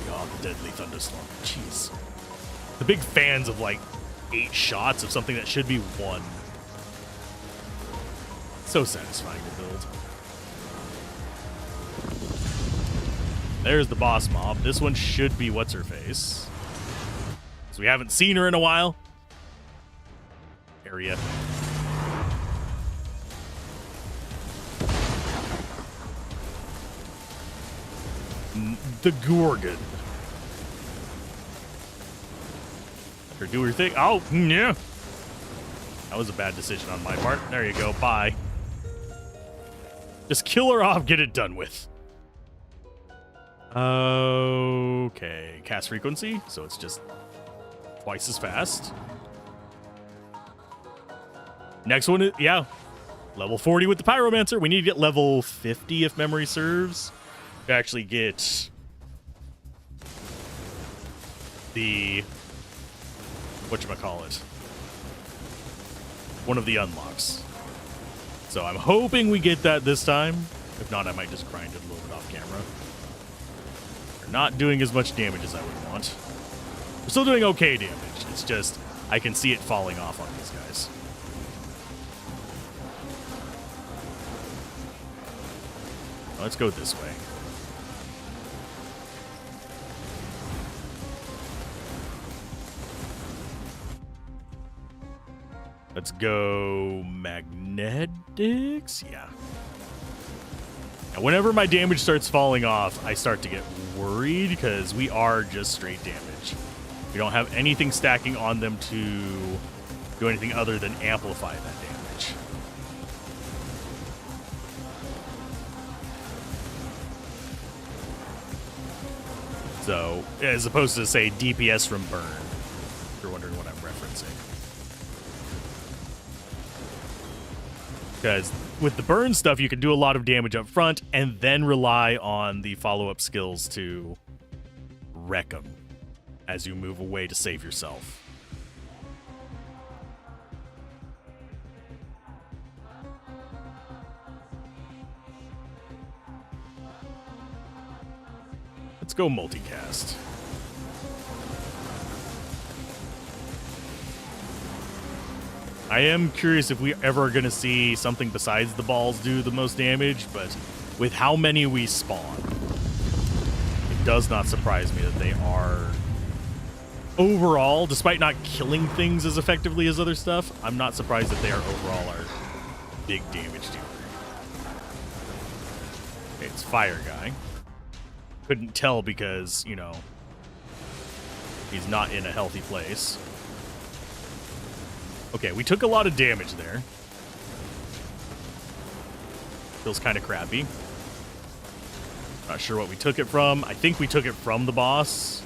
Oh, the deadly thunderstorm. Jeez. The big fans of like 8 shots of something that should be 1. So satisfying to build. There's the boss mob. This one should be what's-her-face. So we haven't seen her in a while. Area. The Gorgon. Let her do her thing. Oh, yeah. That was a bad decision on my part. There you go. Bye. Just kill her off, get it done with. Okay. Cast frequency, so it's just twice as fast. Next one is, yeah, level 40 with the Pyromancer. We need to get level 50 if memory serves to actually get the, whatchamacallit, one of the unlocks. So I'm hoping we get that this time. If not, I might just grind it a little bit off camera. We're not doing as much damage as I would want. We're still doing okay damage. It's just, I can see it falling off on these guys. Let's go this way. Let's go magnetics. Yeah. Now, whenever my damage starts falling off, I start to get worried because we are just straight damage. We don't have anything stacking on them to do anything other than amplify that damage. So, as opposed to, say, DPS from burn, if you're wondering what I'm referencing. Because with the burn stuff, you can do a lot of damage up front and then rely on the follow-up skills to wreck them as you move away to save yourself. Let's go multicast. I am curious if we ever are going to see something besides the balls do the most damage, but with how many we spawn, it does not surprise me that they are overall, despite not killing things as effectively as other stuff, I'm not surprised that they are overall our big damage dealer. Okay, it's Fire Guy. Couldn't tell because, you know, he's not in a healthy place. Okay, we took a lot of damage there. Feels kind of crappy. Not sure what we took it from. I think we took it from the boss.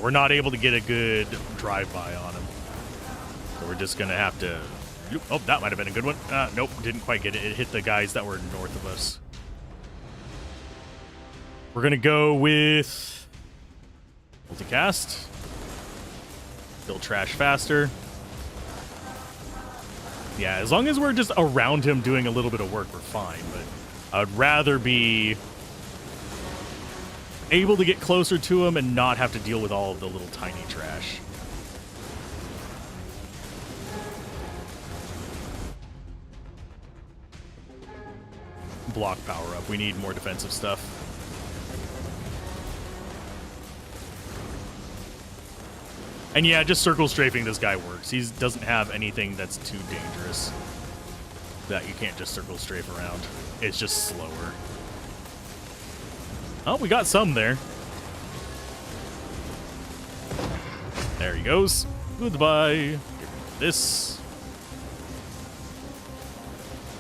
We're not able to get a good drive-by on him. So we're just going to have to... Oh, that might have been a good one. Nope, didn't quite get it. It hit the guys that were north of us. We're going to go with... multicast. Kill trash faster. Yeah, as long as we're just around him doing a little bit of work, we're fine. But I would rather be able to get closer to him and not have to deal with all of the little tiny trash. Block power up. We need more defensive stuff. And yeah, just circle strafing this guy works. He doesn't have anything that's too dangerous that you can't just circle strafe around. It's just slower. Oh, we got some there. There he goes. Goodbye. This.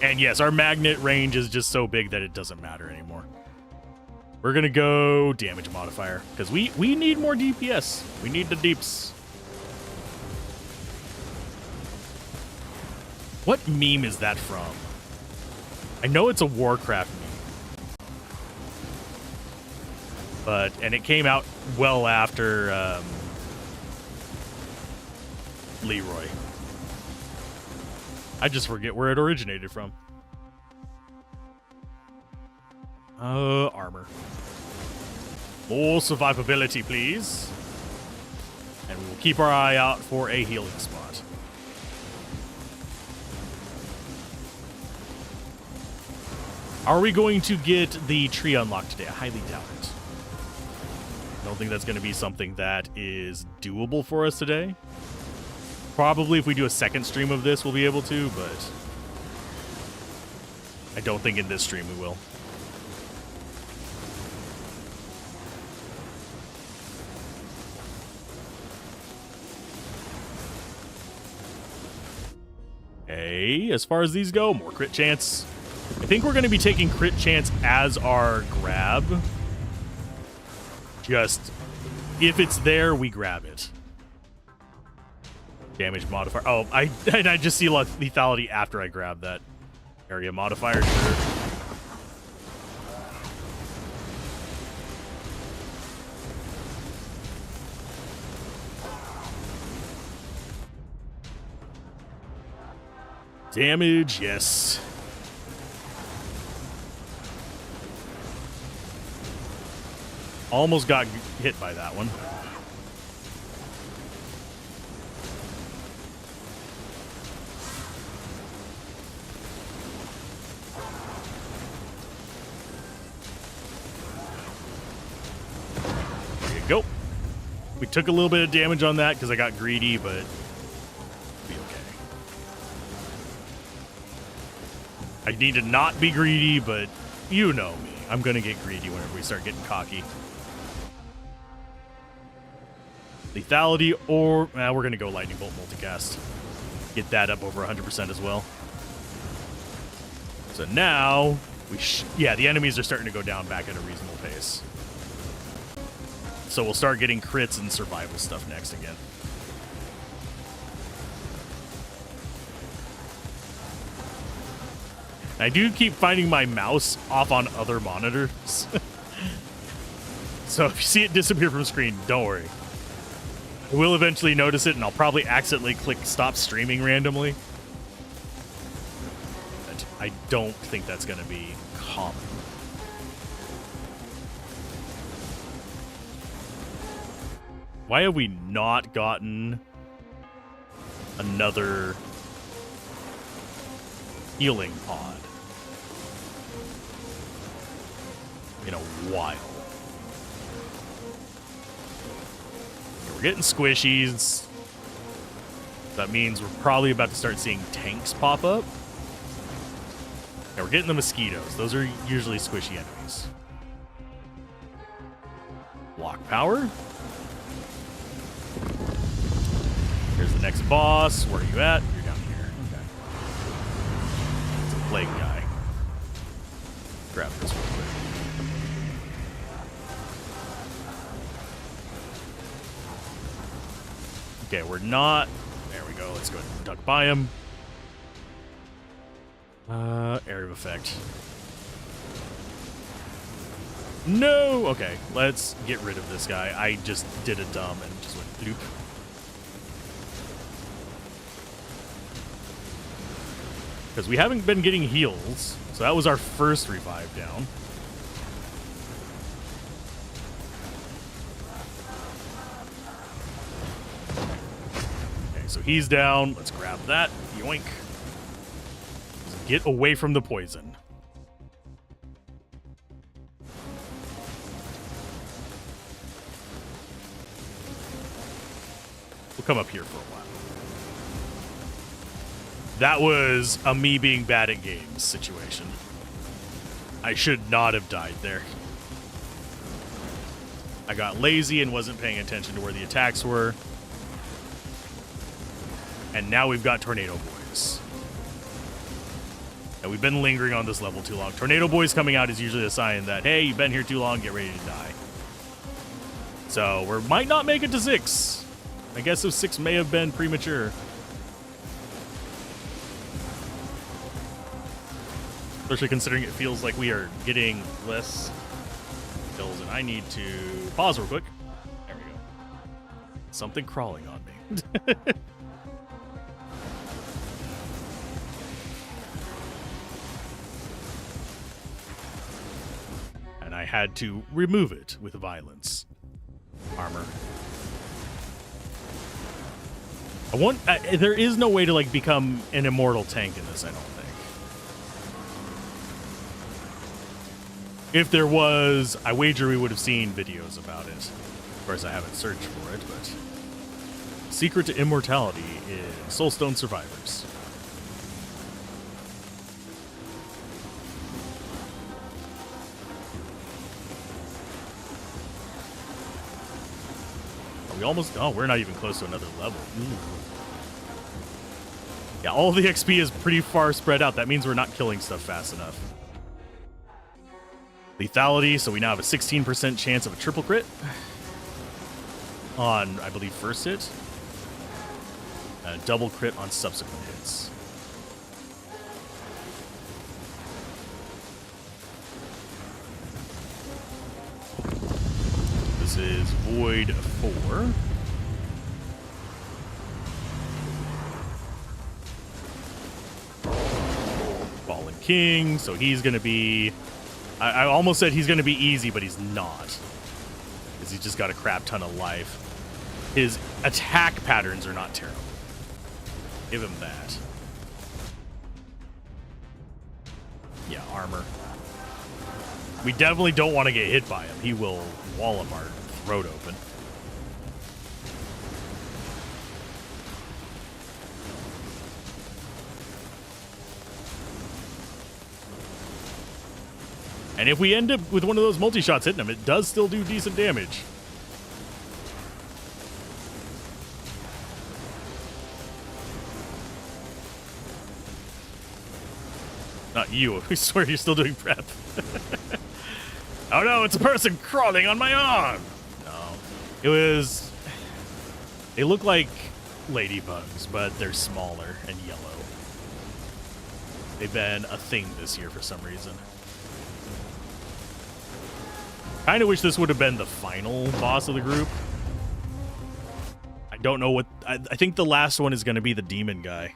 And yes, our magnet range is just so big that it doesn't matter anymore. We're going to go damage modifier because we need more DPS. We need the deeps. What meme is that from? I know it's a Warcraft meme. And it came out well after Leroy. I just forget where it originated from. Armor. More survivability, please. And we will keep our eye out for a healing spot. Are we going to get the tree unlocked today? I highly doubt it. I don't think that's going to be something that is doable for us today. Probably if we do a second stream of this, we'll be able to, but I don't think in this stream we will. Hey, as far as these go, more crit chance. I think we're going to be taking crit chance as our grab. Just, if it's there, we grab it. Damage modifier. Oh, I just see lethality after I grab that area modifier. Sure. Damage, yes. Almost got hit by that one. There you go. We took a little bit of damage on that because I got greedy, but it'll be okay. I need to not be greedy, but you know me. I'm going to get greedy whenever we start getting cocky. Lethality, or we're going to go Lightning Bolt Multicast. Get that up over 100% as well. So now, yeah, the enemies are starting to go down back at a reasonable pace. So we'll start getting crits and survival stuff next again. I do keep finding my mouse off on other monitors. So if you see it disappear from screen, don't worry. I will eventually notice it, and I'll probably accidentally click stop streaming randomly. But I don't think that's going to be common. Why have we not gotten another healing pod in a while? We're getting squishies. That means we're probably about to start seeing tanks pop up. Yeah, we're getting the mosquitoes. Those are usually squishy enemies. Block power. Here's the next boss. Where are you at? You're down here. Okay. It's a plague guy. Grab this real quick. Okay, we're not. There we go. Let's go ahead and duck by him. Area of effect. No! Okay, let's get rid of this guy. I just did a dumb and just went bloop. Because we haven't been getting heals, so that was our first revive down. Okay, so he's down. Let's grab that. Yoink. Get away from the poison. We'll come up here for a while. That was a me being bad at games situation. I should not have died there. I got lazy and wasn't paying attention to where the attacks were. And now we've got Tornado Boys. And we've been lingering on this level too long. Tornado Boys coming out is usually a sign that, hey, you've been here too long, get ready to die. So we might not make it to 6. I guess those 6 may have been premature. Especially considering it feels like we are getting less kills. And I need to pause real quick. There we go. Something crawling on me. And I had to remove it with violence. Armor. There is no way to like become an immortal tank in this, I don't think. If there was, I wager we would have seen videos about it. Of course, I haven't searched for it, but secret to immortality is Soulstone Survivors. Are we almost? Oh, we're not even close to another level. Ooh. Yeah, all the XP is pretty far spread out. That means we're not killing stuff fast enough. Lethality, so we now have a 16% chance of a triple crit on, I believe, first hit. A double crit on subsequent hits. This is Void 4. Fallen King, so he's going to be... I almost said he's going to be easy, but he's not. Because he's just got a crap ton of life. His attack patterns are not terrible. Give him that. Yeah, armor. We definitely don't want to get hit by him. He will wallop our throat open. And if we end up with one of those multi-shots hitting him, it does still do decent damage. Not you. I swear you're still doing prep. Oh no, it's a person crawling on my arm. No. It was... They look like ladybugs, but they're smaller and yellow. They've been a thing this year for some reason. Kind of wish this would have been the final boss of the group. I don't know what... I think the last one is going to be the demon guy.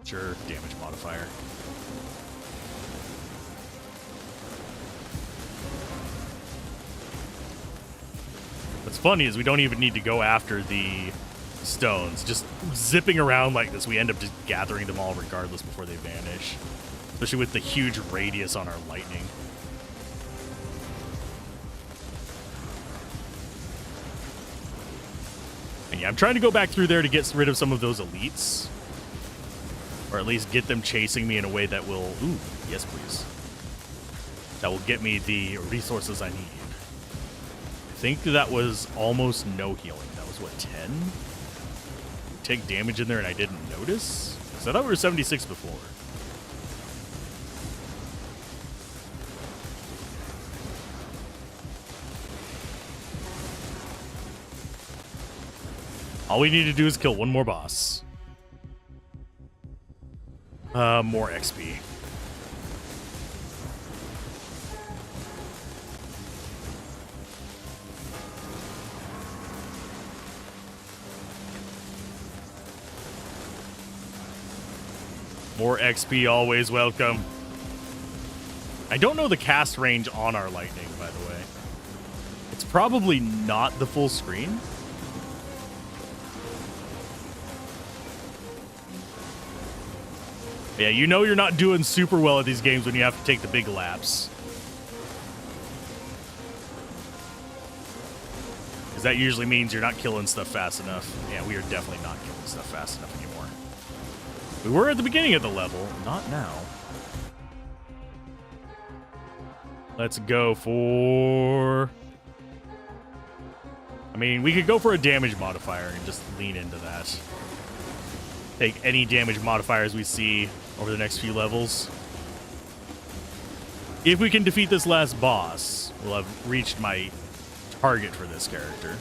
Sure, damage modifier. What's funny is we don't even need to go after the stones. Just zipping around like this, we end up just gathering them all regardless before they vanish. Especially with the huge radius on our lightning. And yeah, I'm trying to go back through there to get rid of some of those elites. Or at least get them chasing me in a way that will... Ooh, yes please. That will get me the resources I need. I think that was almost no healing. That was, what, 10? Take damage in there and I didn't notice? So I thought we were 76 before. All we need to do is kill one more boss. More XP. More XP, always welcome. I don't know the cast range on our lightning, by the way. It's probably not the full screen. Yeah, you know you're not doing super well at these games when you have to take the big laps. Because that usually means you're not killing stuff fast enough. Yeah, we are definitely not killing stuff fast enough anymore. We were at the beginning of the level, not now. Let's go for... I mean, we could go for a damage modifier and just lean into that. Take any damage modifiers we see over the next few levels. If we can defeat this last boss, we'll have reached my target for this character.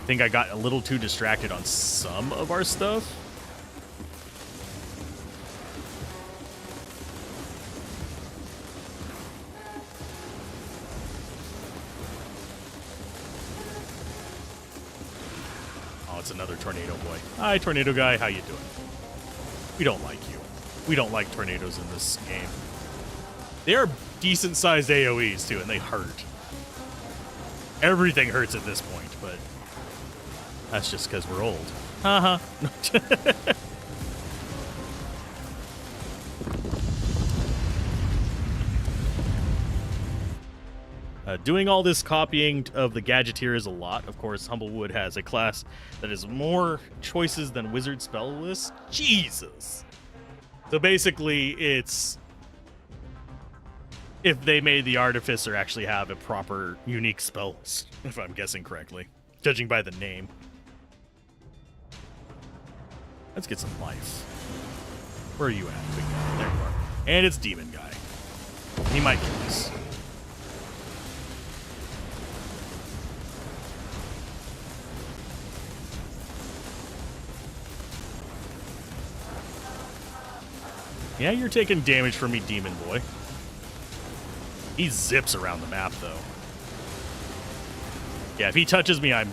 I think I got a little too distracted on some of our stuff. It's another tornado boy. Hi, tornado guy. How you doing? We don't like you. We don't like tornadoes in this game. They are decent-sized AoEs, too, and they hurt. Everything hurts at this point, but that's just because we're old. Haha. Doing all this copying of the Gadgeteer is a lot. Of course, Humblewood has a class that has more choices than Wizard spell list. Jesus. So basically, it's if they made the Artificer actually have a proper unique spell list, if I'm guessing correctly, judging by the name. Let's get some life. Where are you at, big guy? There you are. And it's Demon Guy. He might kill us. Yeah, you're taking damage from me, Demon Boy. He zips around the map, though. Yeah, if he touches me, I'm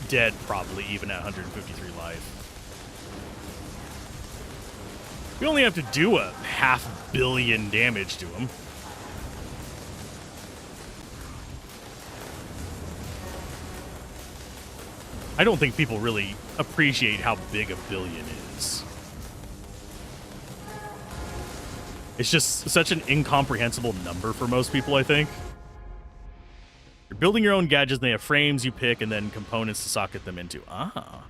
dead, probably, even at 153 life. We only have to do a 500 million damage to him. I don't think people really appreciate how big a billion is. It's just such an incomprehensible number for most people, I think. You're building your own gadgets, and they have frames you pick and then components to socket them into. Ah.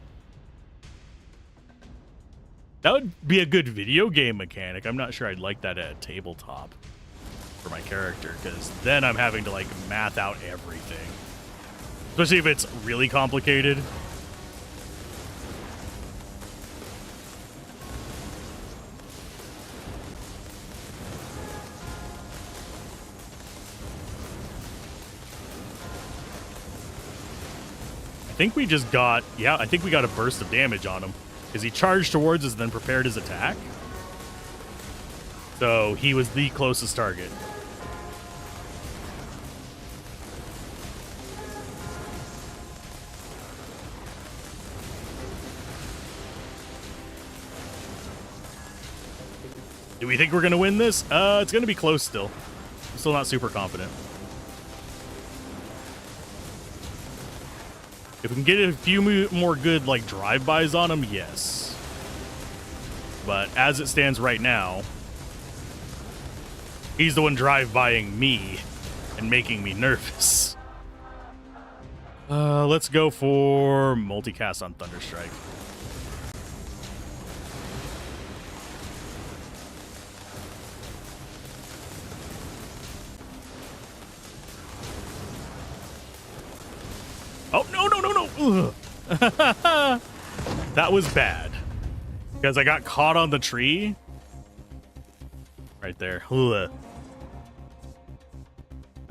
That would be a good video game mechanic. I'm not sure I'd like that at a tabletop for my character, because then I'm having to, like, math out everything. Especially if it's really complicated. I think we just got, yeah, I think we got a burst of damage on him. Because he charged towards us and then prepared his attack. So he was the closest target. Do we think we're going to win this? It's going to be close still. I'm still not super confident. If we can get a few more good, like, drive-bys on him, yes. But as it stands right now, he's the one drive-bying me and making me nervous. Let's go for multicast on Thunderstrike. Oh, no, no, no, no. That was bad. Because I got caught on the tree. Right there. Ugh.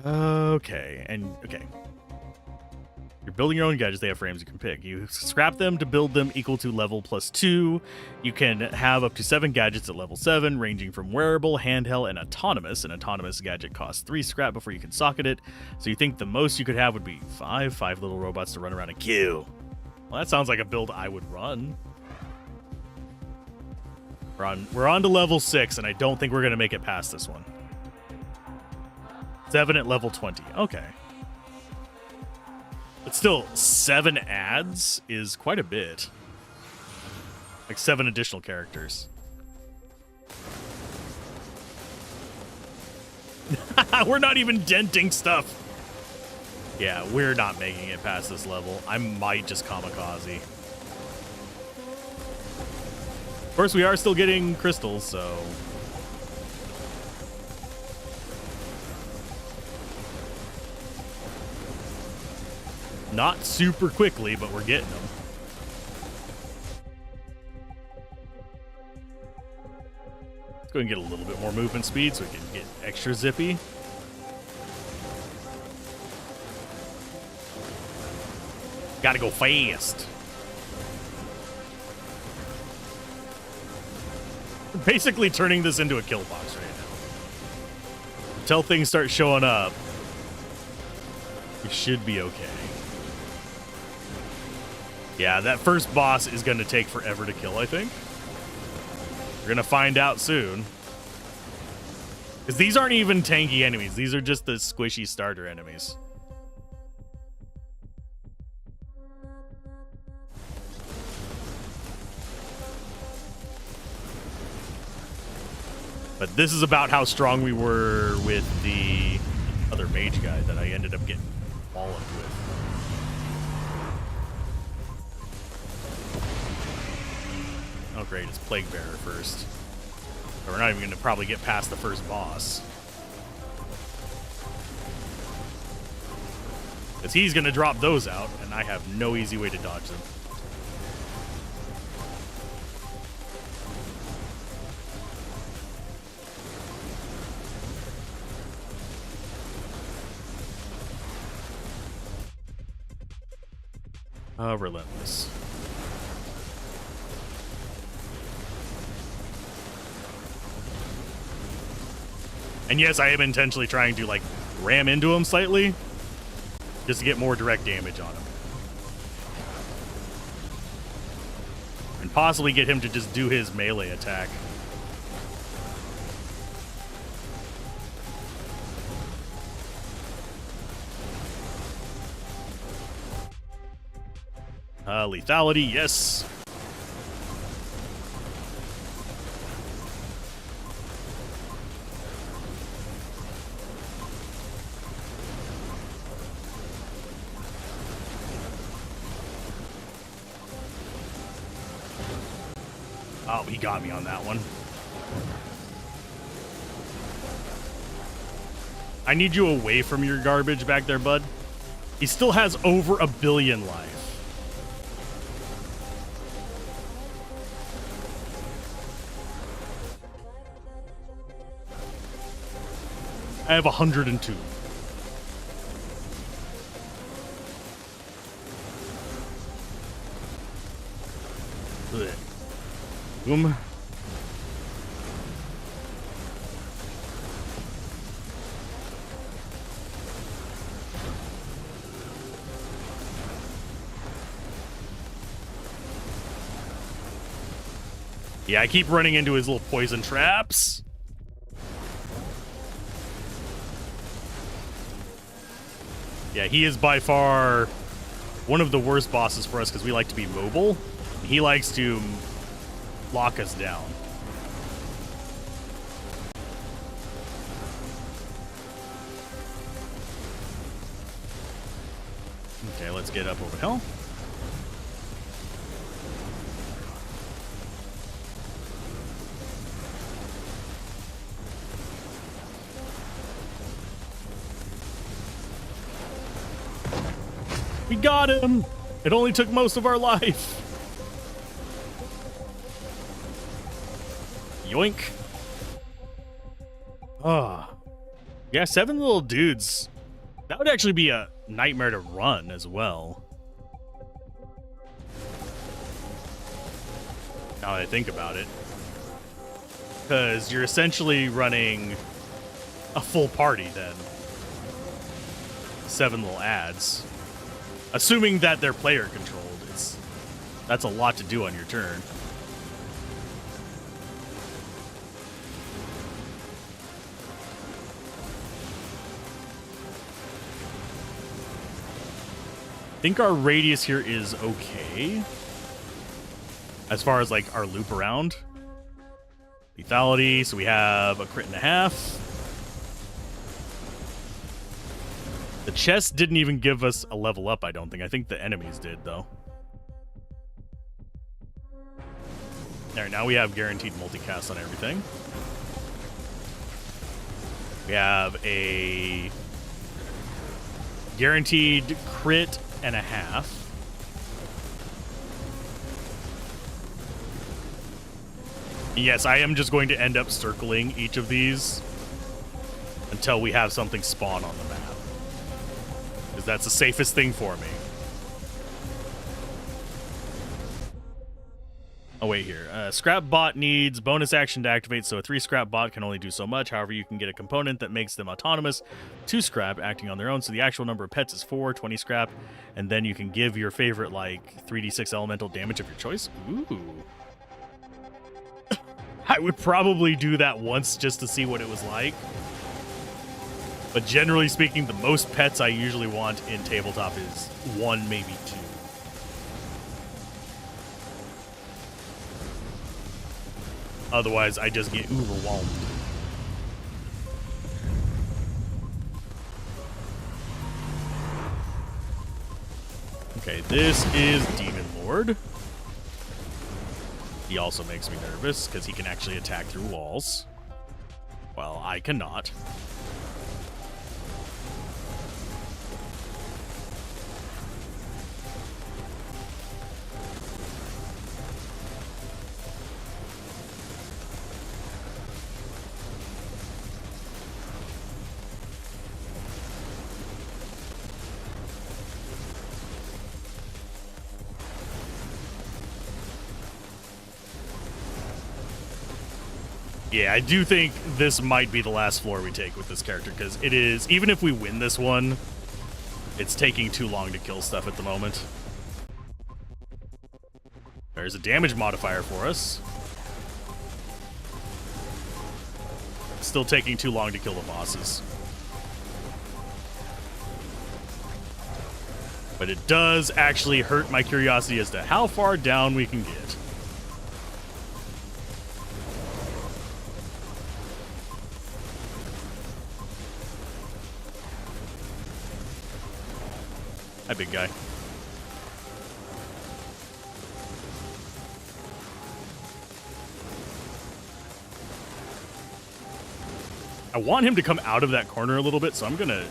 Okay. And, okay. You're You're building your own gadgets. They have frames you can pick. You scrap them to build them equal to level +2. You can have up to 7 gadgets at level 7, ranging from wearable, handheld, and autonomous. An autonomous gadget costs 3 scrap before you can socket it. So you think the most you could have would be 5 little robots to run around and kill. Well, that sounds like a build I would run. We're on to level 6, and I don't think we're going to make it past this one. 7 at level 20. Okay. But still, 7 ads is quite a bit. Like 7 additional characters. We're not even denting stuff. Yeah, we're not making it past this level. I might just kamikaze. Of course, we are still getting crystals, so... Not super quickly, but we're getting them. Let's go and get a little bit more movement speed so we can get extra zippy. Gotta go fast. We're basically turning this into a kill box right now. Until things start showing up, we should be okay. Yeah, that first boss is going to take forever to kill, I think. We're going to find out soon. Because these aren't even tanky enemies. These are just the squishy starter enemies. But this is about how strong we were with the other mage guy that I ended up getting walloped with. Oh great, it's Plague Bearer first. But we're not even going to probably get past the first boss. Because he's going to drop those out, and I have no easy way to dodge them. Relentless. And yes, I am intentionally trying to, like, ram into him slightly, just to get more direct damage on him. And possibly get him to just do his melee attack. Lethality, yes. Oh, he got me on that one. I need you away from your garbage back there, bud. He still has over 1 billion life. I have 102. Boom. Yeah, I keep running into his little poison traps. Yeah, he is by far one of the worst bosses for us because we like to be mobile. He likes to lock us down. Okay, let's get up over the hill. We got him! It only took most of our life. Yoink. Ah. Yeah, 7 little dudes. That would actually be a nightmare to run as well. Now that I think about it. Because you're essentially running a full party then. 7 little ads. Assuming that they're player controlled. That's a lot to do on your turn. I think our radius here is okay. As far as like our loop around. Lethality, so we have a crit and a half. The chest didn't even give us a level up, I don't think. I think the enemies did, though. Alright, now we have guaranteed multicast on everything. We have a guaranteed crit and a half. Yes, I am just going to end up circling each of these until we have something spawn on the map. Because that's the safest thing for me. Oh, wait here. Scrap bot needs bonus action to activate, so a 3 scrap bot can only do so much. However, you can get a component that makes them autonomous. 2 scrap acting on their own, so the actual number of pets is 4, 20 scrap. And then you can give your favorite, like, 3d6 elemental damage of your choice. Ooh. I would probably do that once just to see what it was like. But generally speaking, the most pets I usually want in tabletop is 1, maybe 2. Otherwise, I just get overwhelmed. Okay, this is Demon Lord. He also makes me nervous because he can actually attack through walls. Well, I cannot. Yeah, I do think this might be the last floor we take with this character, because it is, even if we win this one, it's taking too long to kill stuff at the moment. There's a damage modifier for us. Still taking too long to kill the bosses. But it does actually hurt my curiosity as to how far down we can get. Hi, big guy. I want him to come out of that corner a little bit, so I'm gonna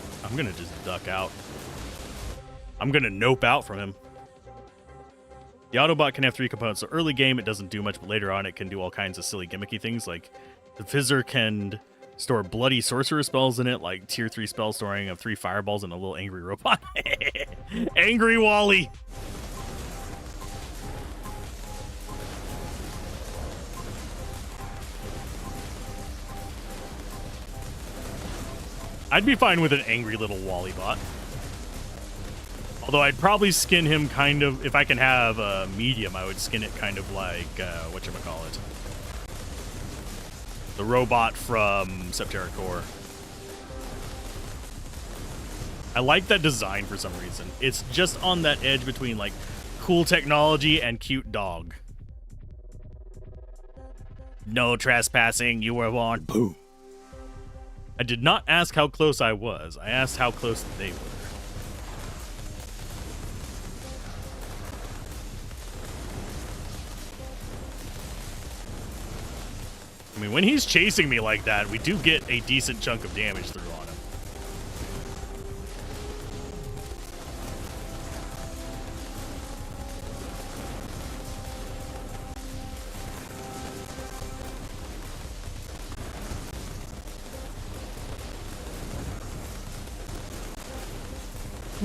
just duck out. I'm gonna nope out from him. The Autobot can have 3 components, so early game it doesn't do much, but later on it can do all kinds of silly gimmicky things, like the Fizzer can store bloody sorcerer spells in it, like tier 3 spell storing of 3 fireballs and a little angry robot. Angry Wally. I'd be fine with an angry little Wally bot. Although I'd probably skin him kind of, if I can have a medium, I would skin it kind of like, whatchamacallit. The robot from Septerra Core. I like that design for some reason. It's just on that edge between, like, cool technology and cute dog. No trespassing, you were warned. Boom. I did not ask how close I was. I asked how close they were. I mean, when he's chasing me like that, we do get a decent chunk of damage through on him.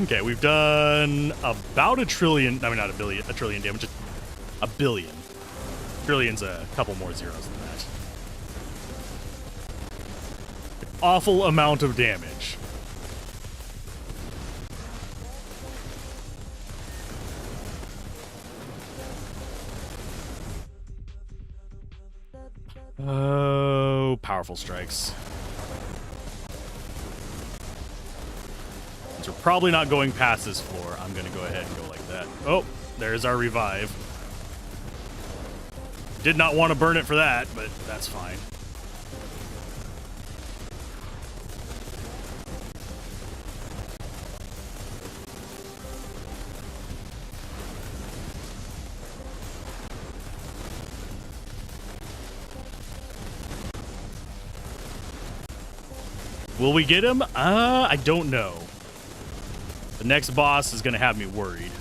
Okay, we've done about a trillion, I mean not a billion, a trillion damage, a billion. Trillian's a couple more zeros than that. Awful amount of damage. Oh, powerful strikes. Since we're probably not going past this floor, I'm going to go ahead and go like that. Oh, there's our revive. Did not want to burn it for that, but that's fine. Will we get him? I don't know. The next boss is going to have me worried.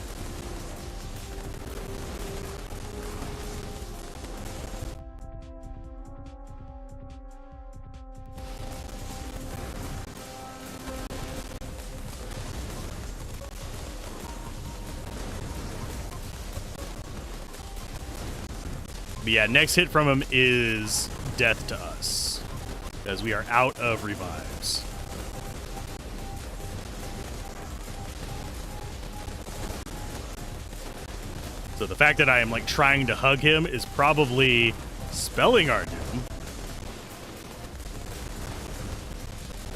But yeah, next hit from him is death to us, as we are out of revives. So the fact that I am like trying to hug him is probably spelling our doom.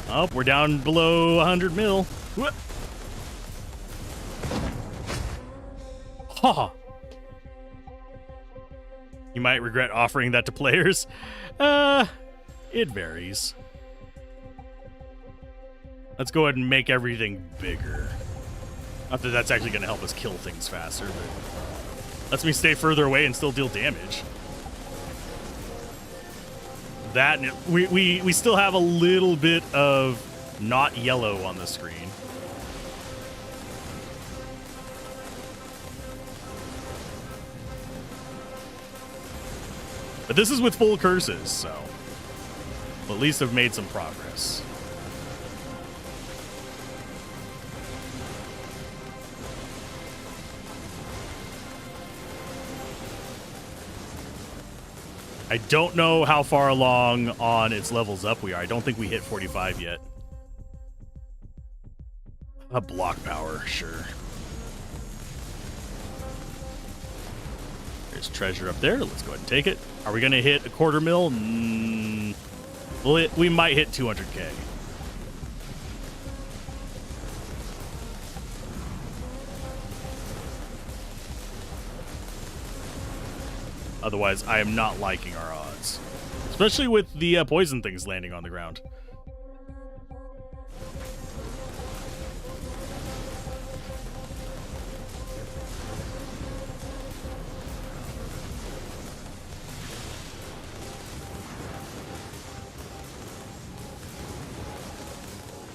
Oh, we're down below 100 mil. Ha! You might regret offering that to players. It varies. Let's go ahead and make everything bigger. Not that that's actually going to help us kill things faster, but lets me stay further away and still deal damage. That, and we still have a little bit of not yellow on the screen. But this is with full curses, so we'll at least have made some progress. I don't know how far along on its levels up we are. I don't think we hit 45 yet. A block power, sure. There's treasure up there. Let's go ahead and take it. Are we going to hit a quarter mil? We might hit 200K. Otherwise, I am not liking our odds. Especially with the poison things landing on the ground.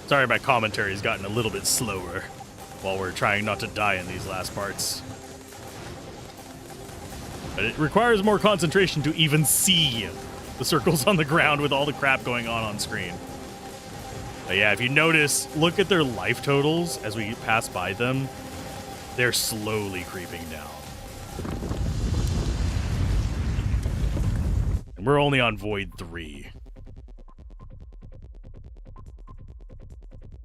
Sorry, my commentary has gotten a little bit slower while we're trying not to die in these last parts. But it requires more concentration to even see the circles on the ground with all the crap going on screen. But yeah, if you notice, look at their life totals as we pass by them. They're slowly creeping down. And we're only on Void 3.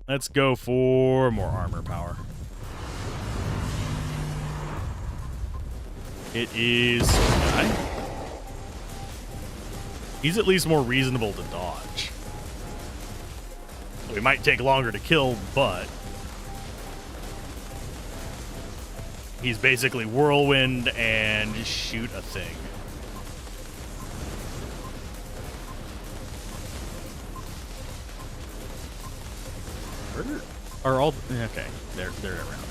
Let's go for more armor power. It is... He's at least more reasonable to dodge. We might take longer to kill, but he's basically whirlwind and shoot a thing. Are all okay? They're around.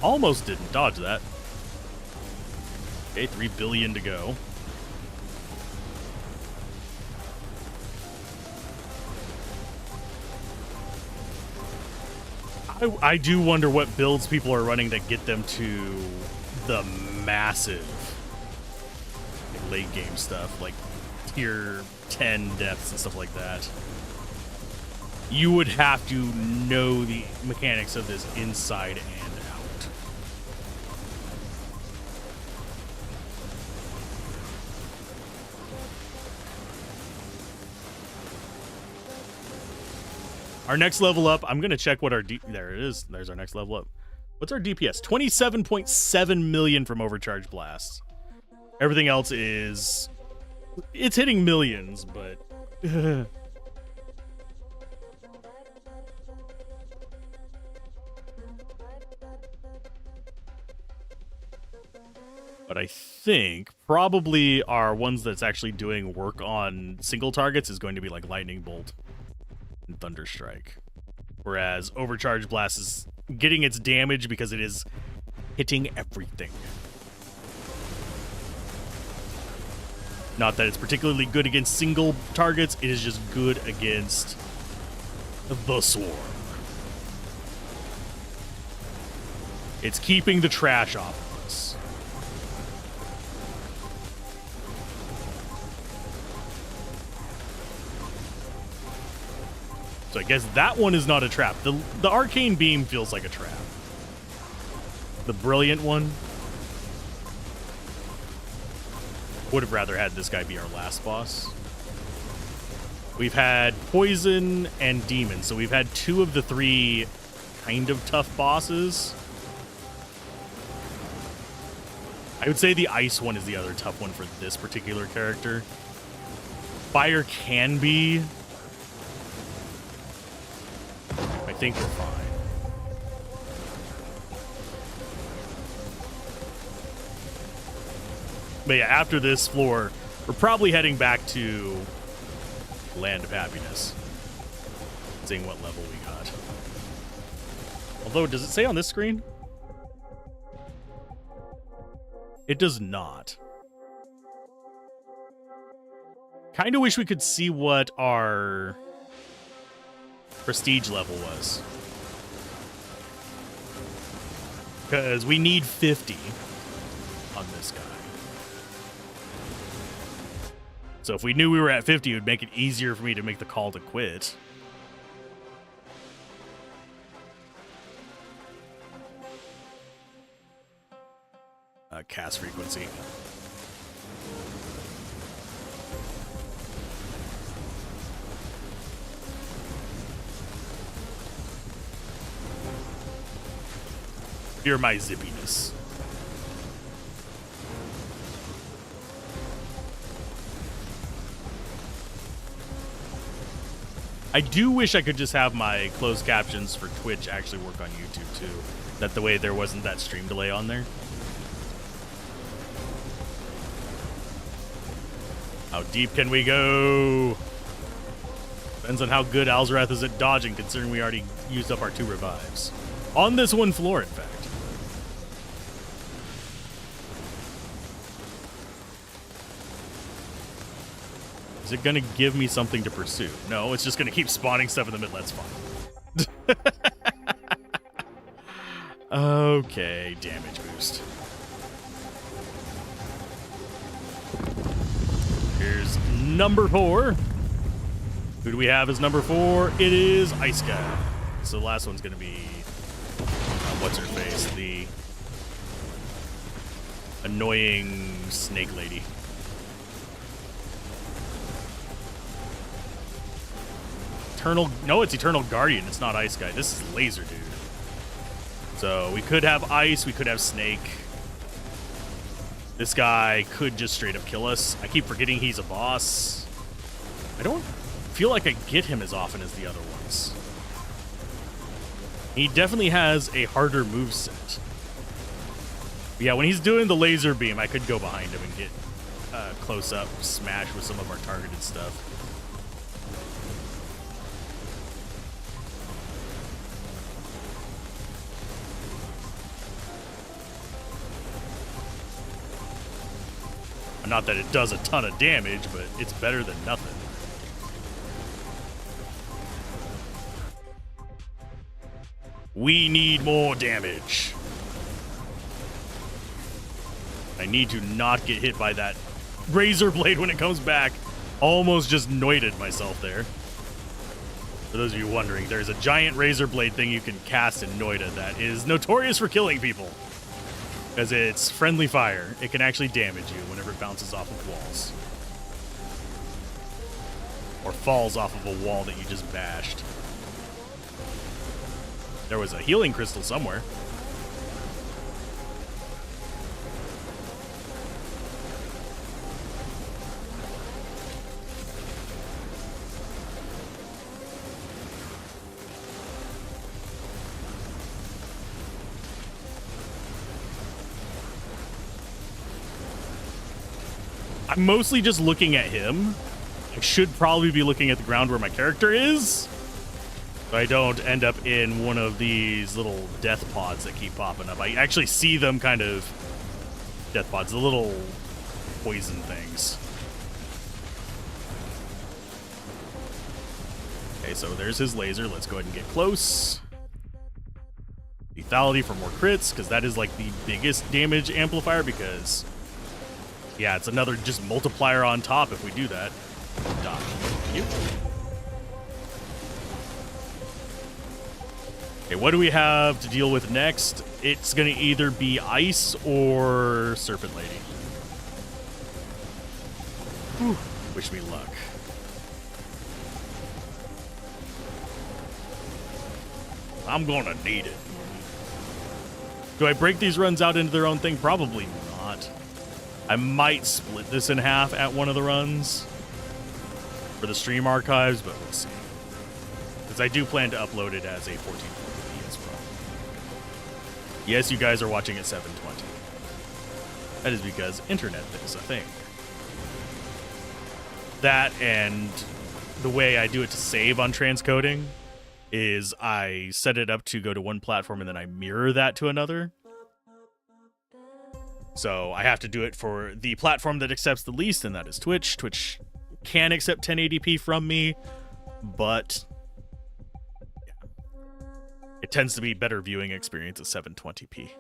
Almost didn't dodge that. Okay, 3 billion to go. I do wonder what builds people are running that get them to the massive late game stuff, like tier 10 deaths and stuff like that. You would have to know the mechanics of this inside and out. Our next level up, I'm going to check what our... there it is. There's our next level up. What's our DPS? 27.7 million from overcharge blasts. Everything else is... it's hitting millions, but... But I think probably our ones that's actually doing work on single targets is going to be like Lightning Bolt and Thunderstrike. Whereas Overcharge Blast is getting its damage because it is hitting everything. Not that it's particularly good against single targets, it is just good against the Swarm. It's keeping the trash off of us. So I guess that one is not a trap. The Arcane Beam feels like a trap. The Brilliant one. Would have rather had this guy be our last boss. We've had Poison and Demon, so we've had 2 of the 3 kind of tough bosses. I would say the Ice one is the other tough one for this particular character. Fire can be... I think we're fine. But yeah, after this floor, we're probably heading back to Land of Happiness. Seeing what level we got. Although, does it say on this screen? It does not. Kind of wish we could see what our prestige level was. Because we need 50 on this guy. So if we knew we were at 50, it would make it easier for me to make the call to quit. Cast frequency. Fear my zippiness. I do wish I could just have my closed captions for Twitch actually work on YouTube too. That the way there wasn't that stream delay on there. How deep can we go? Depends on how good Alzorath is at dodging, considering we already used up our 2 revives. On this one floor, in fact. Is it gonna give me something to pursue? No, it's just gonna keep spawning stuff in the middle. That's fine. Okay, damage boost. Here's number 4. Who do we have as number 4? It is Ice Guy. So the last one's gonna be what's her face? The annoying snake lady. No, it's Eternal Guardian. It's not Ice Guy. This is Laser Dude. So we could have Ice. We could have Snake. This guy could just straight up kill us. I keep forgetting he's a boss. I don't feel like I get him as often as the other ones. He definitely has a harder moveset. Yeah, when he's doing the laser beam, I could go behind him and get close up smash with some of our targeted stuff. Not that it does a ton of damage, but it's better than nothing. We need more damage. I need to not get hit by that razor blade when it comes back. Almost just noited myself there. For those of you wondering, there's a giant razor blade thing you can cast in Noida that is notorious for killing people. Because it's friendly fire. It can actually damage you whenever it bounces off of walls. Or falls off of a wall that you just bashed. There was a healing crystal somewhere. I'm mostly just looking at him. I should probably be looking at the ground where my character is, so I don't end up in one of these little death pods that keep popping up. I actually see them kind of... Death pods, the little poison things. Okay, so there's his laser. Let's go ahead and get close. Lethality for more crits, because that is like the biggest damage amplifier, because... Yeah, it's another just multiplier on top if we do that. Dodge. You. Okay, what do we have to deal with next? It's going to either be Ice or Serpent Lady. Whew. Wish me luck. I'm going to need it. Do I break these runs out into their own thing? Probably not. I might split this in half at one of the runs for the stream archives, but we'll see. Because I do plan to upload it as a 1440p as well. Yes, you guys are watching at 720. That is because internet is a thing. That and the way I do it to save on transcoding is I set it up to go to one platform and then I mirror that to another. So I have to do it for the platform that accepts the least, and that is Twitch. Twitch can accept 1080p from me, but yeah, it tends to be better viewing experience at 720p.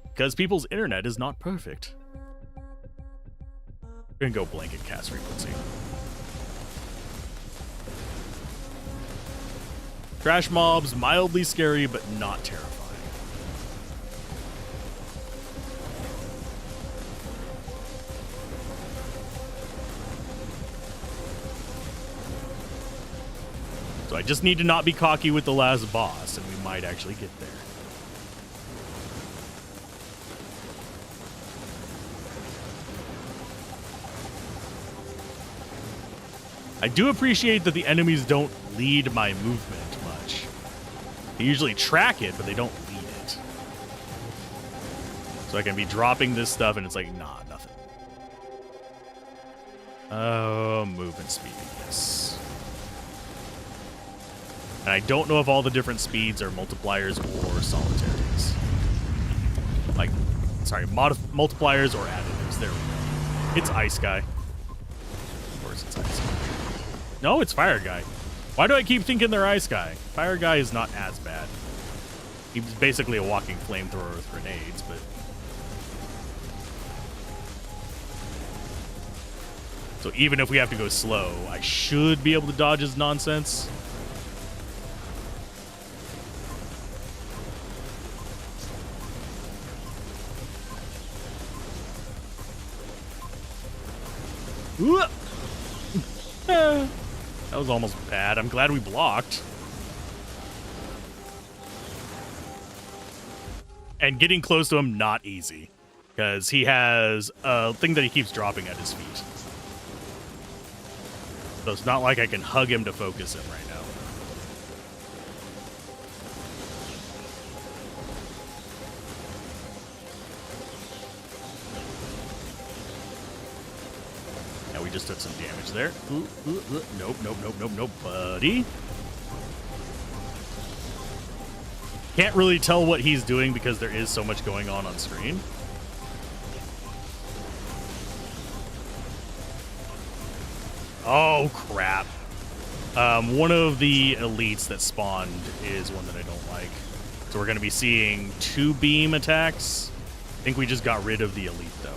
Because people's internet is not perfect. We're going to go blanket cast frequency. Trash mobs, mildly scary, but not terrifying. So I just need to not be cocky with the last boss, and we might actually get there. I do appreciate that the enemies don't lead my movement much. They usually track it, but they don't lead it. So I can be dropping this stuff, and it's like, nah, nothing. Oh, movement speed, yes. And I don't know if all the different speeds are multipliers or solitaries. Like, sorry, multipliers or additives. There we go. It's Ice Guy. Of course it's Ice Guy. No, it's Fire Guy. Why do I keep thinking they're Ice Guy? Fire Guy is not as bad. He's basically a walking flamethrower with grenades, but... So even if we have to go slow, I should be able to dodge his nonsense. That was almost bad. I'm glad we blocked. And getting close to him, not easy. Because he has a thing that he keeps dropping at his feet. So it's not like I can hug him to focus him right now. We just took some damage there. Nope, buddy. Can't really tell what he's doing because there is so much going on screen. Oh, crap. One of the elites that spawned is one that I don't like. So we're going to be seeing 2 beam attacks. I think we just got rid of the elite, though.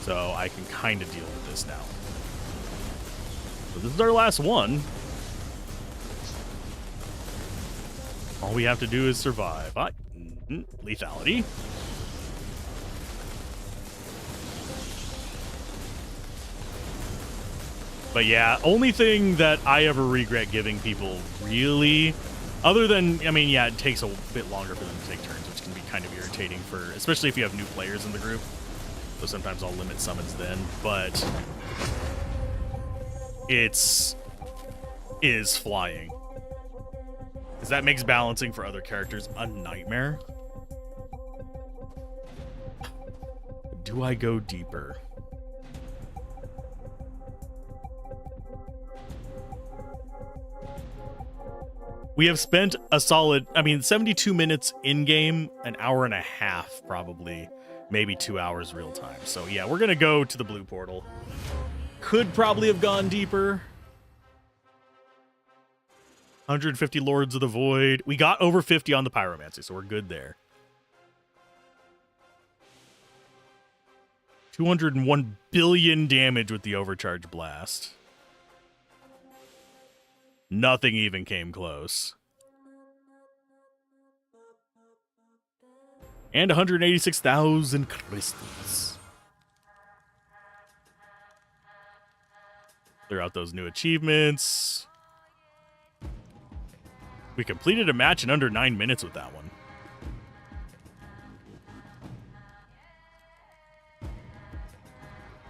So I can kind of deal with this now. So this is our last one. All we have to do is survive. Lethality. But yeah, only thing that I ever regret giving people, really, other than, I mean, yeah, it takes a bit longer for them to take turns, which can be kind of irritating for, especially if you have new players in the group. So sometimes I'll limit summons then, but is flying. Because that makes balancing for other characters a nightmare. Do I go deeper? We have spent a solid, 72 minutes in-game, an hour and a half probably, maybe 2 hours real time. So yeah, we're going to go to the blue portal. Could probably have gone deeper. 150 Lords of the Void. We got over 50 on the Pyromancy, so we're good there. 201 billion damage with the Overcharge Blast. Nothing even came close. And 186,000 crystals. Clear out those new achievements. We completed a match in under 9 minutes with that one.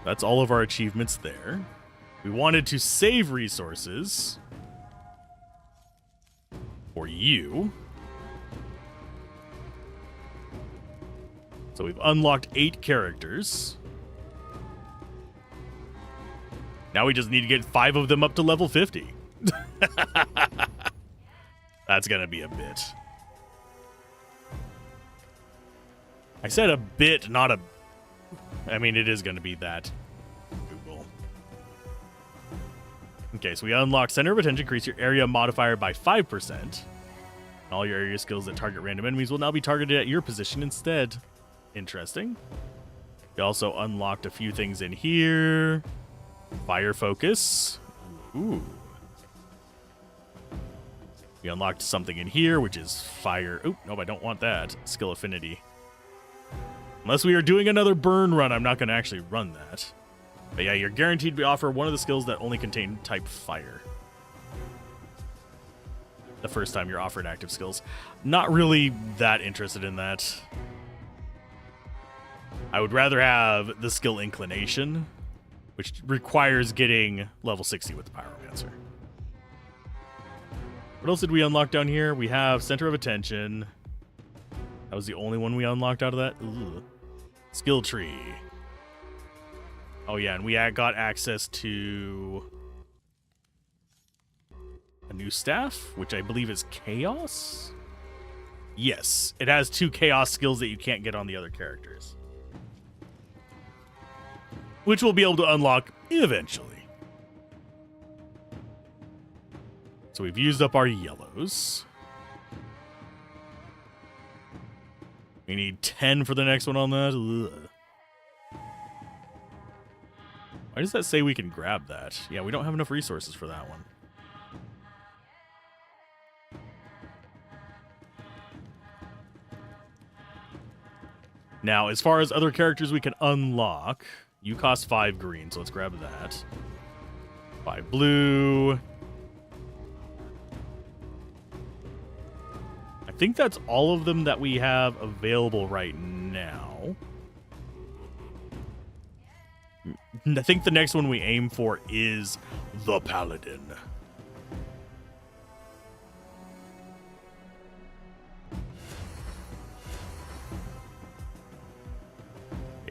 That's all of our achievements there. We wanted to save resources for you. So we've unlocked 8 characters. Now we just need to get 5 of them up to level 50. That's gonna be a bit. I said a bit, not a... I mean, it is gonna be that. Google. Okay, so we unlock Center of Attention, increase your area modifier by 5%. All your area skills that target random enemies will now be targeted at your position instead. Interesting. We also unlocked a few things in here. Fire focus. Ooh. We unlocked something in here, which is fire. Oh, nope, I don't want that. Skill affinity. Unless we are doing another burn run, I'm not going to actually run that. But yeah, you're guaranteed to offer one of the skills that only contain type fire. The first time you're offered active skills. Not really that interested in that. I would rather have the skill inclination, which requires getting level 60 with the Pyromancer. What else did we unlock down here? We have Center of Attention. That was the only one we unlocked out of that. Ugh. Skill tree. Oh yeah, and we got access to a new staff, which I believe is Chaos? Yes, it has 2 Chaos skills that you can't get on the other characters, which we'll be able to unlock eventually. So we've used up our yellows. We need 10 for the next one on that. Ugh. Why does that say we can grab that? Yeah, we don't have enough resources for that one. Now, as far as other characters we can unlock, you cost 5 green, so let's grab that. 5 blue. I think that's all of them that we have available right now. I think the next one we aim for is the Paladin.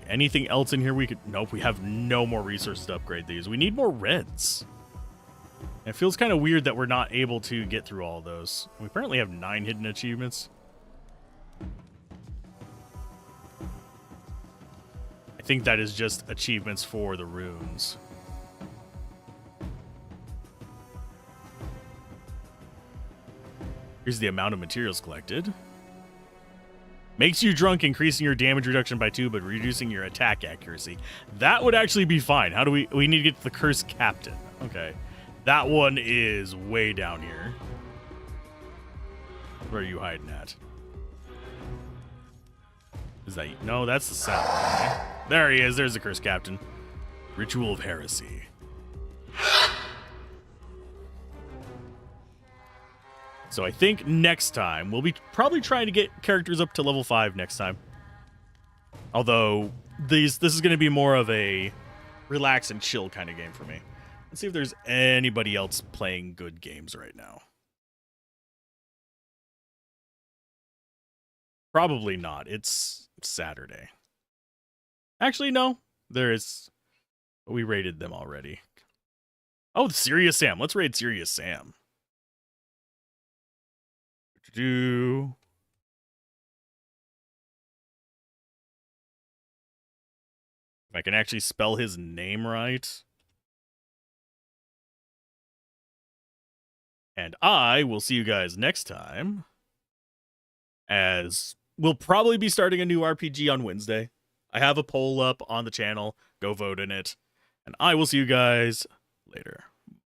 Anything else in here we could... Nope, we have no more resources to upgrade these. We need more reds. It feels kind of weird that we're not able to get through all those. We apparently have 9 hidden achievements. I think that is just achievements for the runes. Here's the amount of materials collected. Makes you drunk, increasing your damage reduction by 2, but reducing your attack accuracy. That would actually be fine. How do we need to get to the Cursed Captain. Okay. That one is way down here. Where are you hiding at? Is that... No, that's the sound. Okay. There he is. There's the Cursed Captain. Ritual of Heresy. So I think next time we'll be probably trying to get characters up to level 5 next time. Although this is going to be more of a relax and chill kind of game for me. Let's see if there's anybody else playing good games right now. Probably not. It's Saturday. Actually, no. There is. We raided them already. Oh, Serious Sam. Let's raid Serious Sam. If I can actually spell his name right. And I will see you guys next time, as we'll probably be starting a new RPG on Wednesday. I have a poll up on the channel. Go vote in it. And I will see you guys later.